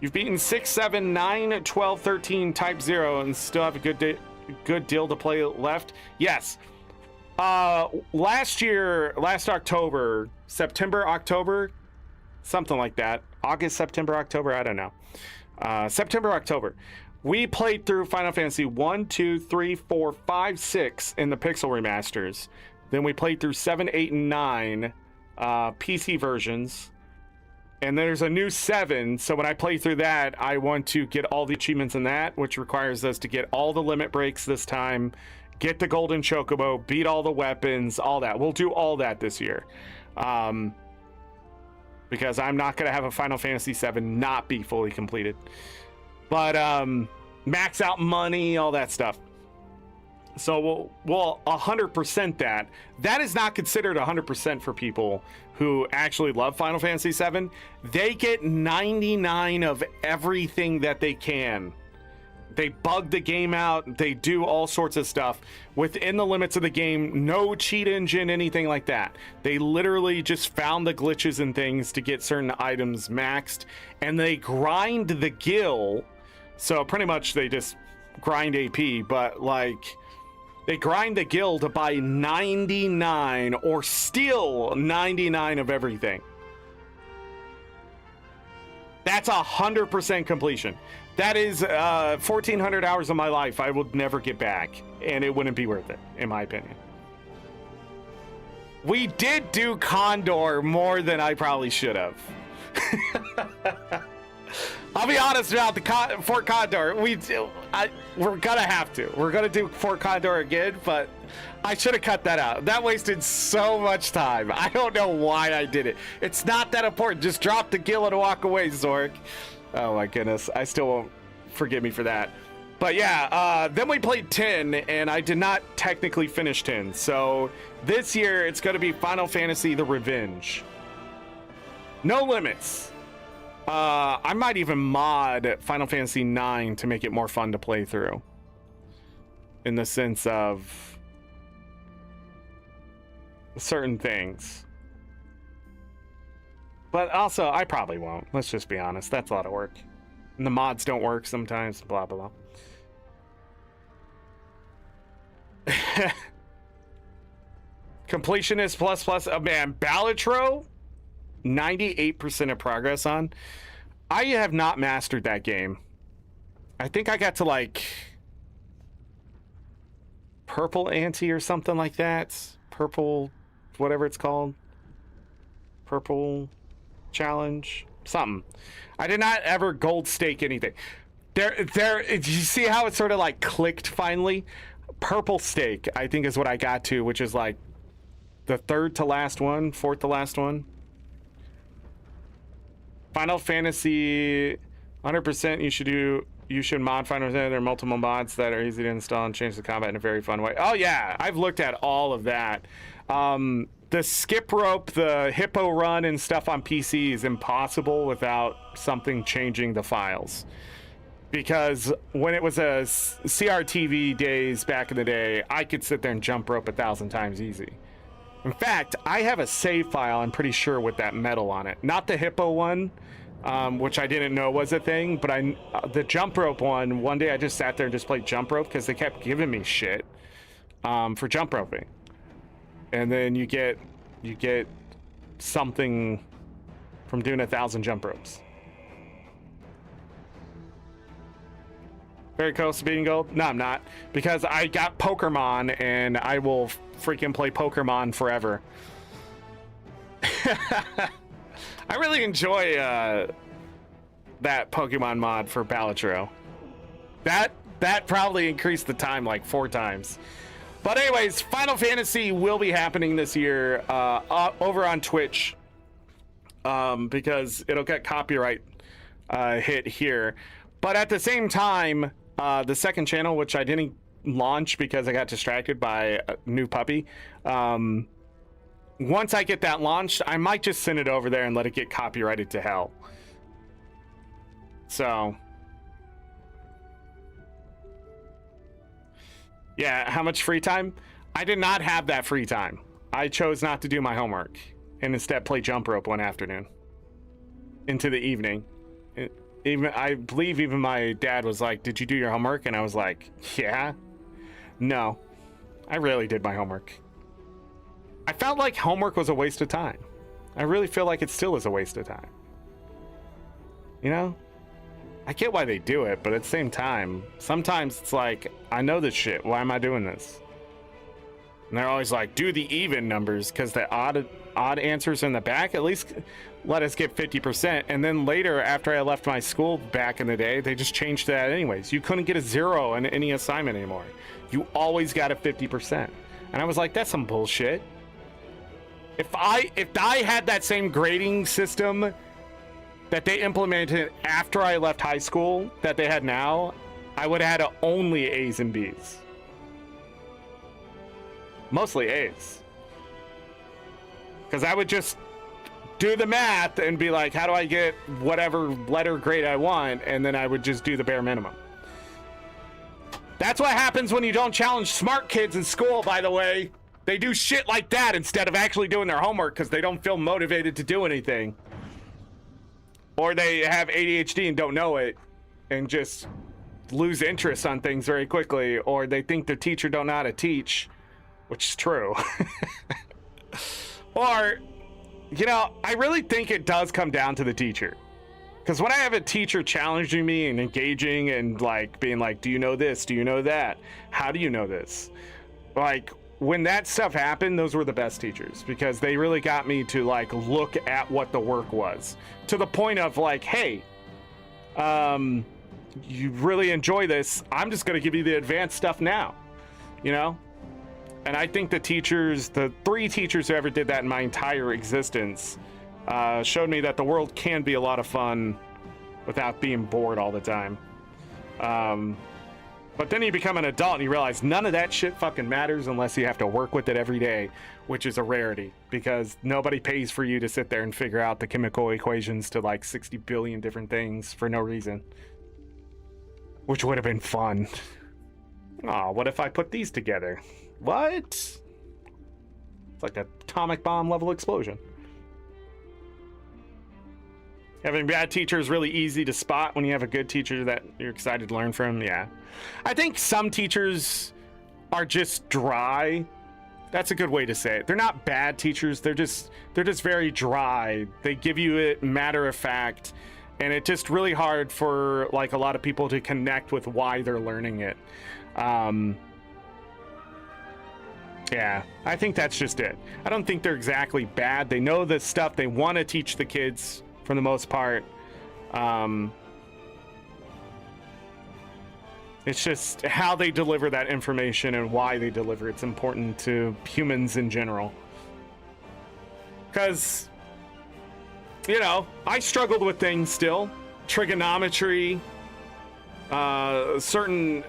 You've beaten 6, 7, 9, 12, 13, Type 0, and still have a good deal to play left. Yes. Last October, September, October, something like that. August, September, October, I don't know. September, October. We played through Final Fantasy 1, 2, 3, 4, 5, 6 in the Pixel remasters. Then we played through 7, 8, and 9 PC versions. And there's a new 7, so when I play through that, I want to get all the achievements in that, which requires us to get all the limit breaks this time, get the golden chocobo, beat all the weapons, all that. We'll do all that this year. Because I'm not going to have a Final Fantasy VII not be fully completed. But max out money, all that stuff. So we'll 100% that. That is not considered 100% for people who actually love Final Fantasy VII. They get 99 of everything that they can. They bug the game out. They do all sorts of stuff within the limits of the game. No cheat engine, anything like that. They literally just found the glitches and things to get certain items maxed, and they grind the gil. So pretty much they just grind AP, but like they grind the gil to buy 99 or steal 99 of everything. That's 100% completion. That is 1,400 hours of my life I would never get back, and it wouldn't be worth it, in my opinion. We did do Condor more than I probably should have. I'll be honest about the Fort Condor. We're gonna have to. We're gonna do Fort Condor again, but I should have cut that out. That wasted so much time. I don't know why I did it. It's not that important. Just drop the gil and walk away, Zorric. Oh my goodness. I still won't forgive me for that. But yeah, then we played 10, and I did not technically finish 10. So this year, it's going to be Final Fantasy The Revenge. No limits. I might even mod Final Fantasy 9 to make it more fun to play through. In the sense of certain things. But also, I probably won't. Let's just be honest. That's a lot of work. And the mods don't work sometimes. Blah, blah, blah. Completionist plus. Oh, man, Balatro? 98% of progress on. I have not mastered that game. I think I got to like Purple Ante or something like that. Purple, whatever it's called. Purple Challenge, something. I did not ever gold stake anything. You see how it sort of like clicked finally? Purple stake, I think, is what I got to, which is like the third to last one, fourth to last one. Final Fantasy, 100%. You should mod Final Fantasy. There are multiple mods that are easy to install and change the combat in a very fun way. Oh yeah, I've looked at all of that. The skip rope, the hippo run and stuff on PC is impossible without something changing the files. Because when it was a CRTV days back in the day, I could sit there and jump rope 1,000 times easy. In fact, I have a save file, I'm pretty sure, with that medal on it. Not the hippo one, which I didn't know was a thing, but the jump rope one day I just sat there and just played jump rope because they kept giving me shit for jump roping. And then you get something from doing 1,000 jump ropes. Very close to beating gold? No, I'm not. Because I got Pokemon, and I will freaking play Pokemon forever. I really enjoy that Pokemon mod for Balatro. That probably increased the time like 4 times. But anyways, Final Fantasy will be happening this year over on Twitch because it'll get copyright hit here. But at the same time, the second channel, which I didn't launch because I got distracted by a new puppy, once I get that launched, I might just send it over there and let it get copyrighted to hell. So yeah, how much free time? I did not have that free time. I chose not to do my homework and instead play jump rope one afternoon into the evening. Even I believe even my dad was like, "Did you do your homework?" And I was like, "Yeah." No, I rarely did my homework. I felt like homework was a waste of time. I really feel like it still is a waste of time. You know? I get why they do it, but at the same time, sometimes it's like, I know this shit. Why am I doing this? And they're always like, do the even numbers because the odd answers in the back, at least let us get 50%. And then later, after I left my school back in the day, they just changed that anyways. You couldn't get a 0 in any assignment anymore. You always got a 50%. And I was like, that's some bullshit. If I had that same grading system that they implemented after I left high school that they had now, I would have had only A's and B's. Mostly A's. Because I would just do the math and be like, how do I get whatever letter grade I want? And then I would just do the bare minimum. That's what happens when you don't challenge smart kids in school, by the way. They do shit like that instead of actually doing their homework because they don't feel motivated to do anything. Or they have ADHD and don't know it and just lose interest on things very quickly. Or they think their teacher don't know how to teach, which is true. Or, you know, I really think it does come down to the teacher. Because when I have a teacher challenging me and engaging and like being like, do you know this? Do you know that? How do you know this? Like, when that stuff happened, those were the best teachers because they really got me to like look at what the work was to the point of like, hey, you really enjoy this. I'm just going to give you the advanced stuff now, you know? And I think the teachers, the 3 teachers who ever did that in my entire existence, showed me that the world can be a lot of fun without being bored all the time. But then you become an adult and you realize none of that shit fucking matters unless you have to work with it every day, which is a rarity because nobody pays for you to sit there and figure out the chemical equations to like 60 billion different things for no reason, which would have been fun. Oh, what if I put these together? What? It's like an atomic bomb level explosion. Having bad teacher is really easy to spot when you have a good teacher that you're excited to learn from. Yeah. I think some teachers are just dry. That's a good way to say it. They're not bad teachers. They're just very dry. They give you it matter of fact. And it's just really hard for like a lot of people to connect with why they're learning it. Yeah, I think that's just it. I don't think they're exactly bad. They know the stuff they want to teach the kids for the most part. It's just how they deliver that information and why they deliver it's important to humans in general. Because, you know, I struggled with things still. Trigonometry, certain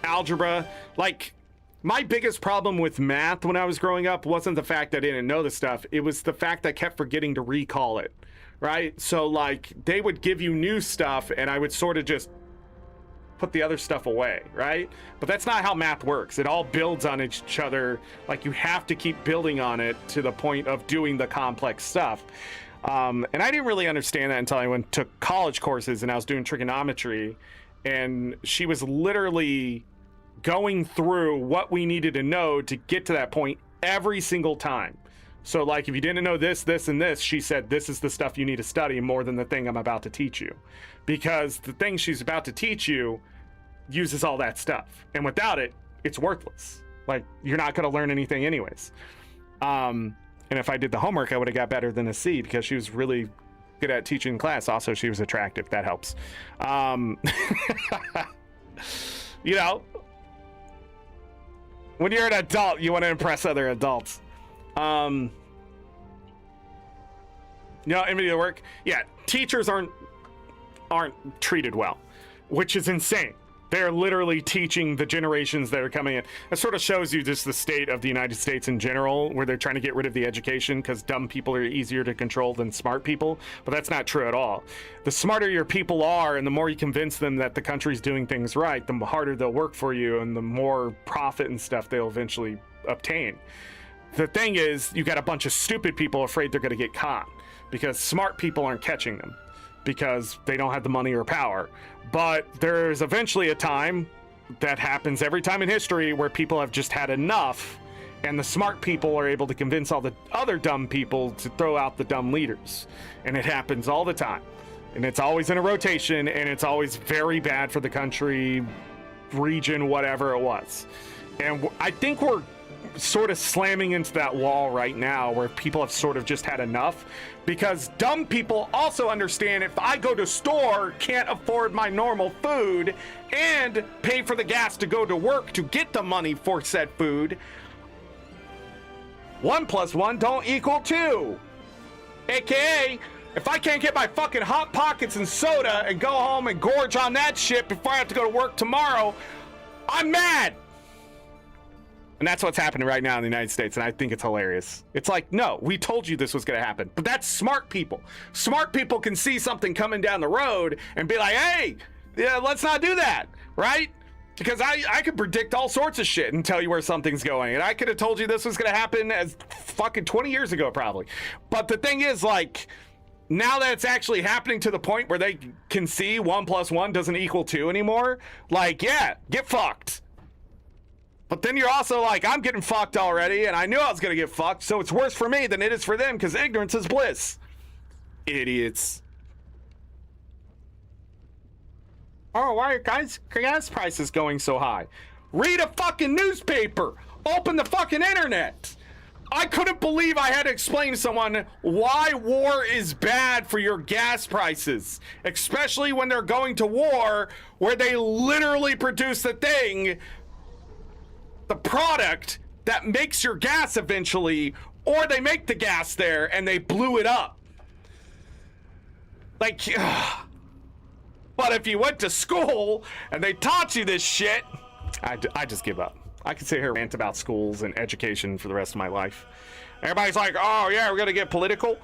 algebra. Like, my biggest problem with math when I was growing up wasn't the fact that I didn't know the stuff. It was the fact that I kept forgetting to recall it. Right? So like they would give you new stuff and I would sort of just put the other stuff away, right? But that's not how math works. It all builds on each other. Like you have to keep building on it to the point of doing the complex stuff. And I didn't really understand that until I took college courses and I was doing trigonometry and she was literally going through what we needed to know to get to that point every single time. So like if you didn't know this, this, and this, she said, this is the stuff you need to study more than the thing I'm about to teach you. Because the thing she's about to teach you uses all that stuff. And without it, it's worthless. Like you're not going to learn anything anyways. And if I did the homework, I would have got better than a C because she was really good at teaching class. Also, she was attractive. That helps. You know, when you're an adult, you want to impress other adults. You know, envy the work. Yeah, teachers aren't treated well, which is insane. They're literally teaching the generations that are coming in. It sort of shows you just the state of the United States in general, where they're trying to get rid of the education because dumb people are easier to control than smart people. But that's not true at all. The smarter your people are, and the more you convince them that the country's doing things right, the harder they'll work for you, and the more profit and stuff they'll eventually obtain. The thing is, you got a bunch of stupid people afraid they're going to get caught because smart people aren't catching them because they don't have the money or power. But there's eventually a time that happens every time in history where people have just had enough, and the smart people are able to convince all the other dumb people to throw out the dumb leaders. And it happens all the time. And it's always in a rotation, and it's always very bad for the country, region, whatever it was. And I think we're sort of slamming into that wall right now where people have sort of just had enough, because dumb people also understand if I go to store, can't afford my normal food and pay for the gas to go to work to get the money for said food, 1 + 1 don't equal 2. AKA, if I can't get my fucking Hot Pockets and soda and go home and gorge on that shit before I have to go to work tomorrow, I'm mad. And that's what's happening right now in the United States, and I think it's hilarious. It's like, no, we told you this was going to happen. But that's smart people. Smart people can see something coming down the road and be like, hey, yeah, let's not do that, right? Because I could predict all sorts of shit and tell you where something's going. And I could have told you this was going to happen as fucking 20 years ago, probably. But the thing is, like, now that it's actually happening to the point where they can see 1 + 1 doesn't equal 2 anymore, like, yeah, get fucked. But then you're also like, I'm getting fucked already, and I knew I was going to get fucked, so it's worse for me than it is for them, because ignorance is bliss. Idiots. Oh, why are gas prices going so high? Read a fucking newspaper. Open the fucking internet. I couldn't believe I had to explain to someone why war is bad for your gas prices, especially when they're going to war where they literally produce the thing, the product that makes your gas eventually, or they make the gas there and they blew it up. Like, but if you went to school and they taught you this shit, I just give up. I could sit here and rant about schools and education for the rest of my life. Everybody's like, oh yeah, we're gonna get political.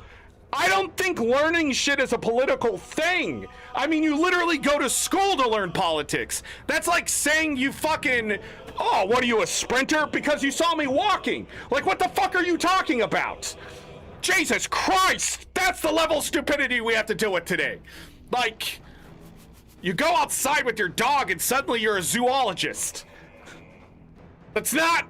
I don't think learning shit is a political thing. I mean, you literally go to school to learn politics. That's like saying you fucking, oh, what are you, a sprinter? Because you saw me walking. Like, what the fuck are you talking about? Jesus Christ, that's the level of stupidity we have to deal with today. Like, you go outside with your dog and suddenly you're a zoologist. That's not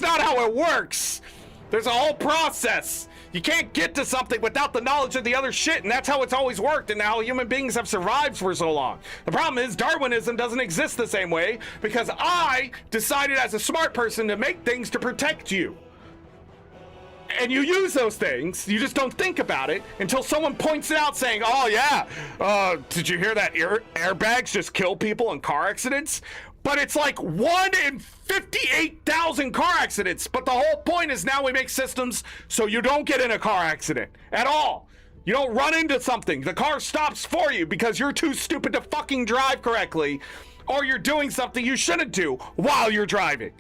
how it works. There's a whole process. You can't get to something without the knowledge of the other shit, and that's how it's always worked, and how human beings have survived for so long. The problem is Darwinism doesn't exist the same way because I decided as a smart person to make things to protect you. And you use those things, you just don't think about it until someone points it out saying, oh yeah, did you hear that airbags just kill people in car accidents? But it's like 1 in 58,000 car accidents. But the whole point is now we make systems so you don't get in a car accident at all. You don't run into something. The car stops for you because you're too stupid to fucking drive correctly, or you're doing something you shouldn't do while you're driving.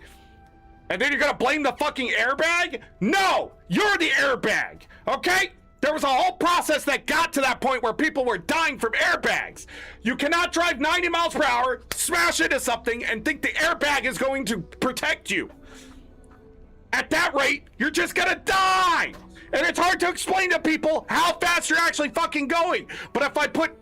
And then you're gonna blame the fucking airbag? No, you're the airbag, okay? There was a whole process that got to that point where people were dying from airbags. You cannot drive 90 miles per hour, smash into something, and think the airbag is going to protect you. At that rate, you're just gonna die. And it's hard to explain to people how fast you're actually fucking going. But if I put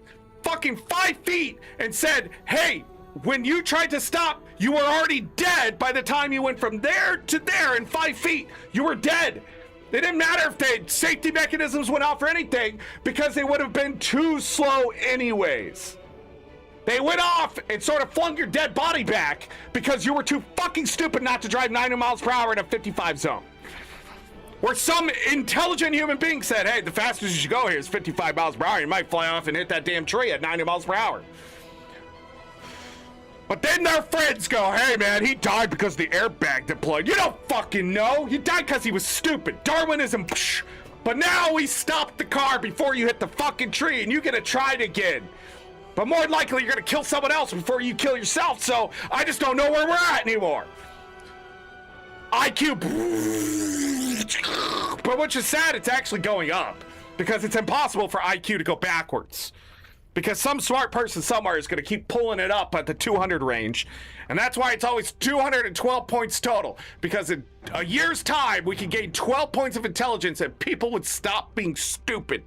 fucking 5 feet and said, hey, when you tried to stop, you were already dead by the time you went from there to there in 5 feet. You were dead. It didn't matter if the safety mechanisms went off or anything, because they would have been too slow anyways. They went off and sort of flung your dead body back because you were too fucking stupid not to drive 90 miles per hour in a 55 zone. Where some intelligent human being said, hey, the fastest you should go here is 55 miles per hour. You might fly off and hit that damn tree at 90 miles per hour. But then their friends go, hey man, he died because the airbag deployed. You don't fucking know. He died because he was stupid. Darwinism. Psh. But now we stopped the car before you hit the fucking tree and you get to try it again. But more than likely you're gonna kill someone else before you kill yourself, so I just don't know where we're at anymore. IQ, but which is sad, it's actually going up because it's impossible for IQ to go backwards. Because some smart person somewhere is gonna keep pulling it up at the 200 range. And that's why it's always 212 points total. Because in a year's time, we can gain 12 points of intelligence and people would stop being stupid.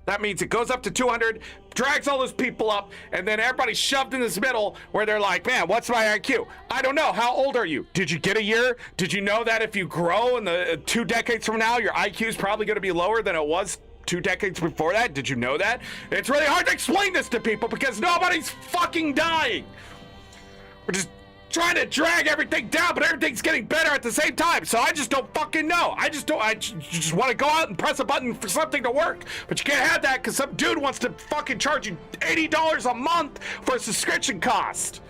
That means it goes up to 200, drags all those people up, and then everybody's shoved in this middle where they're like, man, what's my IQ? I don't know. How old are you? Did you get a year? Did you know that if you grow in the 2 decades from now, your IQ is probably going to be lower than it was 2 decades before that? Did you know that? It's really hard to explain this to people because nobody's fucking dying. We're just trying to drag everything down, but everything's getting better at the same time. So I just don't fucking know. I just want to go out and press a button for something to work. But you can't have that because some dude wants to fucking charge you $80 a month for a subscription cost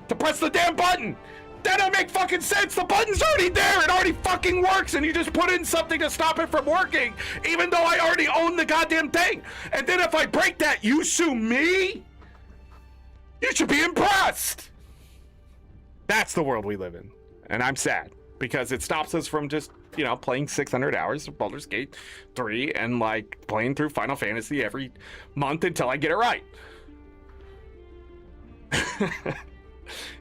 to press the damn button. That don't make fucking sense. The button's already there. It already fucking works. And you just put in something to stop it from working, even though I already own the goddamn thing. And then if I break that, you sue me? You should be impressed. That's the world we live in. And I'm sad because it stops us from just, you know, playing 600 hours of Baldur's Gate 3 and like playing through Final Fantasy every month until I get it right.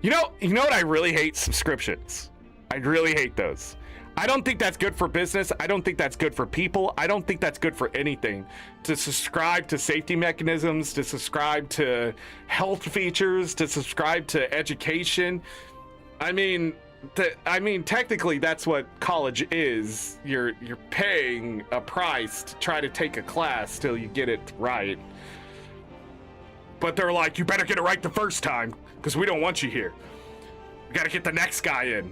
You know what I really hate? Subscriptions. I really hate those. I don't think that's good for business. I don't think that's good for people. I don't think that's good for anything. To subscribe to safety mechanisms, to subscribe to health features, to subscribe to education. I mean, technically that's what college is. You're paying a price to try to take a class till you get it right. But they're like, you better get it right the first time because we don't want you here. We gotta get the next guy in.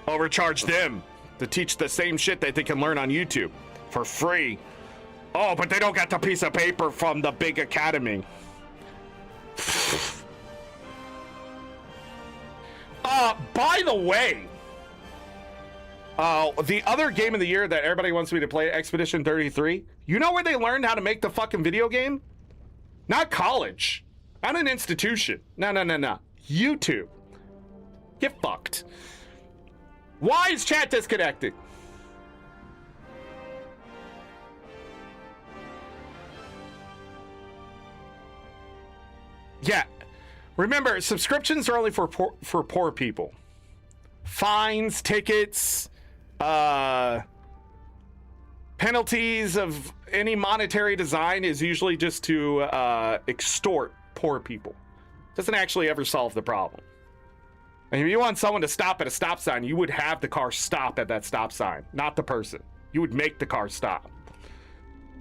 Overcharge them to teach the same shit that they can learn on YouTube for free. Oh, but they don't got the piece of paper from the big academy. By the way, the other game of the year that everybody wants me to play, Expedition 33, you know where they learned how to make the fucking video game? Not college. Not an institution. No. YouTube. Get fucked. Why is chat disconnected? Yeah. Remember, subscriptions are only for poor people. Fines, tickets, penalties of any monetary design is usually just to extort poor people. Doesn't actually ever solve the problem. And if you want someone to stop at a stop sign, you would have the car stop at that stop sign, not the person. You would make the car stop.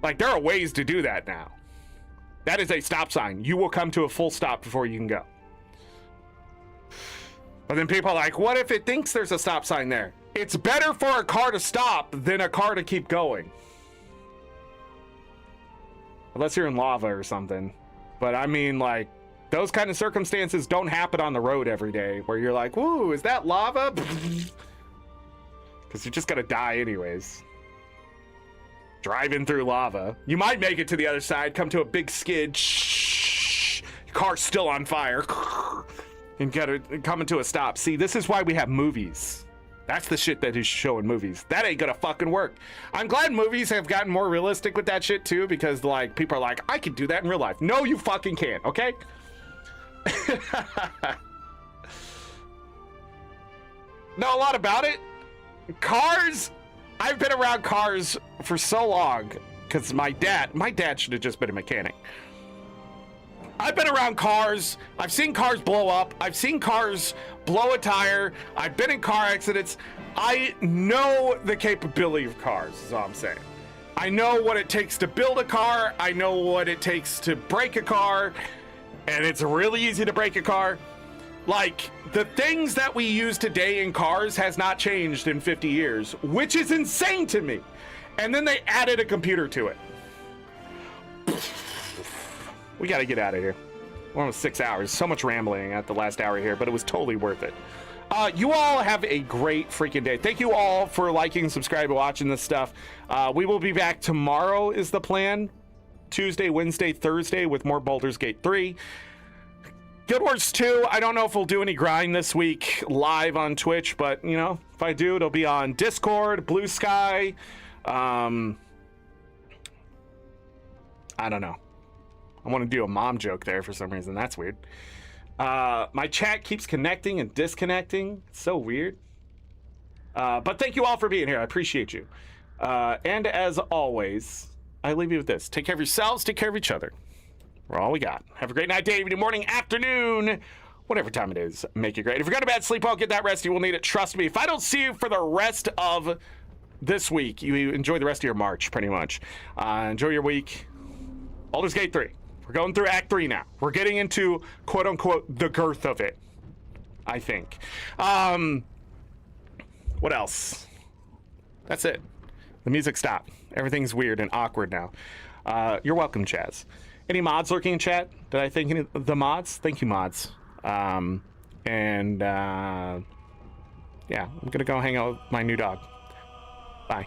Like, there are ways to do that now. That is a stop sign. You will come to a full stop before you can go. But then people are like, what if it thinks there's a stop sign there? It's better for a car to stop than a car to keep going. Unless you're in lava or something. But I mean, like, those kind of circumstances don't happen on the road every day where you're like, woo, is that lava? Because you're just gonna die anyways. Driving through lava. You might make it to the other side, come to a big skid. Your car's still on fire. And coming to a stop. See, this is why we have movies. That's the shit that is shown in movies. That ain't gonna fucking work. I'm glad movies have gotten more realistic with that shit too, because like people are like, I could do that in real life. No, you fucking can't, okay? Know a lot about it. Cars, I've been around cars for so long because my dad should have just been a mechanic. I've been around cars. I've seen cars blow up. I've seen cars blow a tire. I've been in car accidents. I know the capability of cars, is all I'm saying. I know what it takes to build a car. I know what it takes to break a car. And it's really easy to break a car. Like, the things that we use today in cars has not changed in 50 years, which is insane to me. And then they added a computer to it. We got to get out of here. We're almost 6 hours. So much rambling at the last hour here, but it was totally worth it. You all have a great freaking day. Thank you all for liking, subscribing, watching this stuff. We will be back tomorrow is the plan. Tuesday, Wednesday, Thursday with more Baldur's Gate 3. Guild Wars 2, I don't know if we'll do any grind this week live on Twitch, but, you know, if I do, it'll be on Discord, Blue Sky. I don't know. I want to do a mom joke there for some reason. That's weird. My chat keeps connecting and disconnecting. It's so weird. But thank you all for being here. I appreciate you. And as always, I leave you with this. Take care of yourselves. Take care of each other. We're all we got. Have a great night, day, evening, morning, afternoon, whatever time it is. Make it great. If you're going to bed, sleep well, get that rest. You will need it. Trust me. If I don't see you for the rest of this week, you enjoy the rest of your March, pretty much. Enjoy your week. Baldur's Gate 3. We're going through Act 3 now. We're getting into, quote unquote, the girth of it, I think. What else? That's it. The music stopped. Everything's weird and awkward now. You're welcome, Chaz. Any mods lurking in chat? Did I thank any of the mods? Thank you, mods. Yeah, I'm gonna go hang out with my new dog. Bye.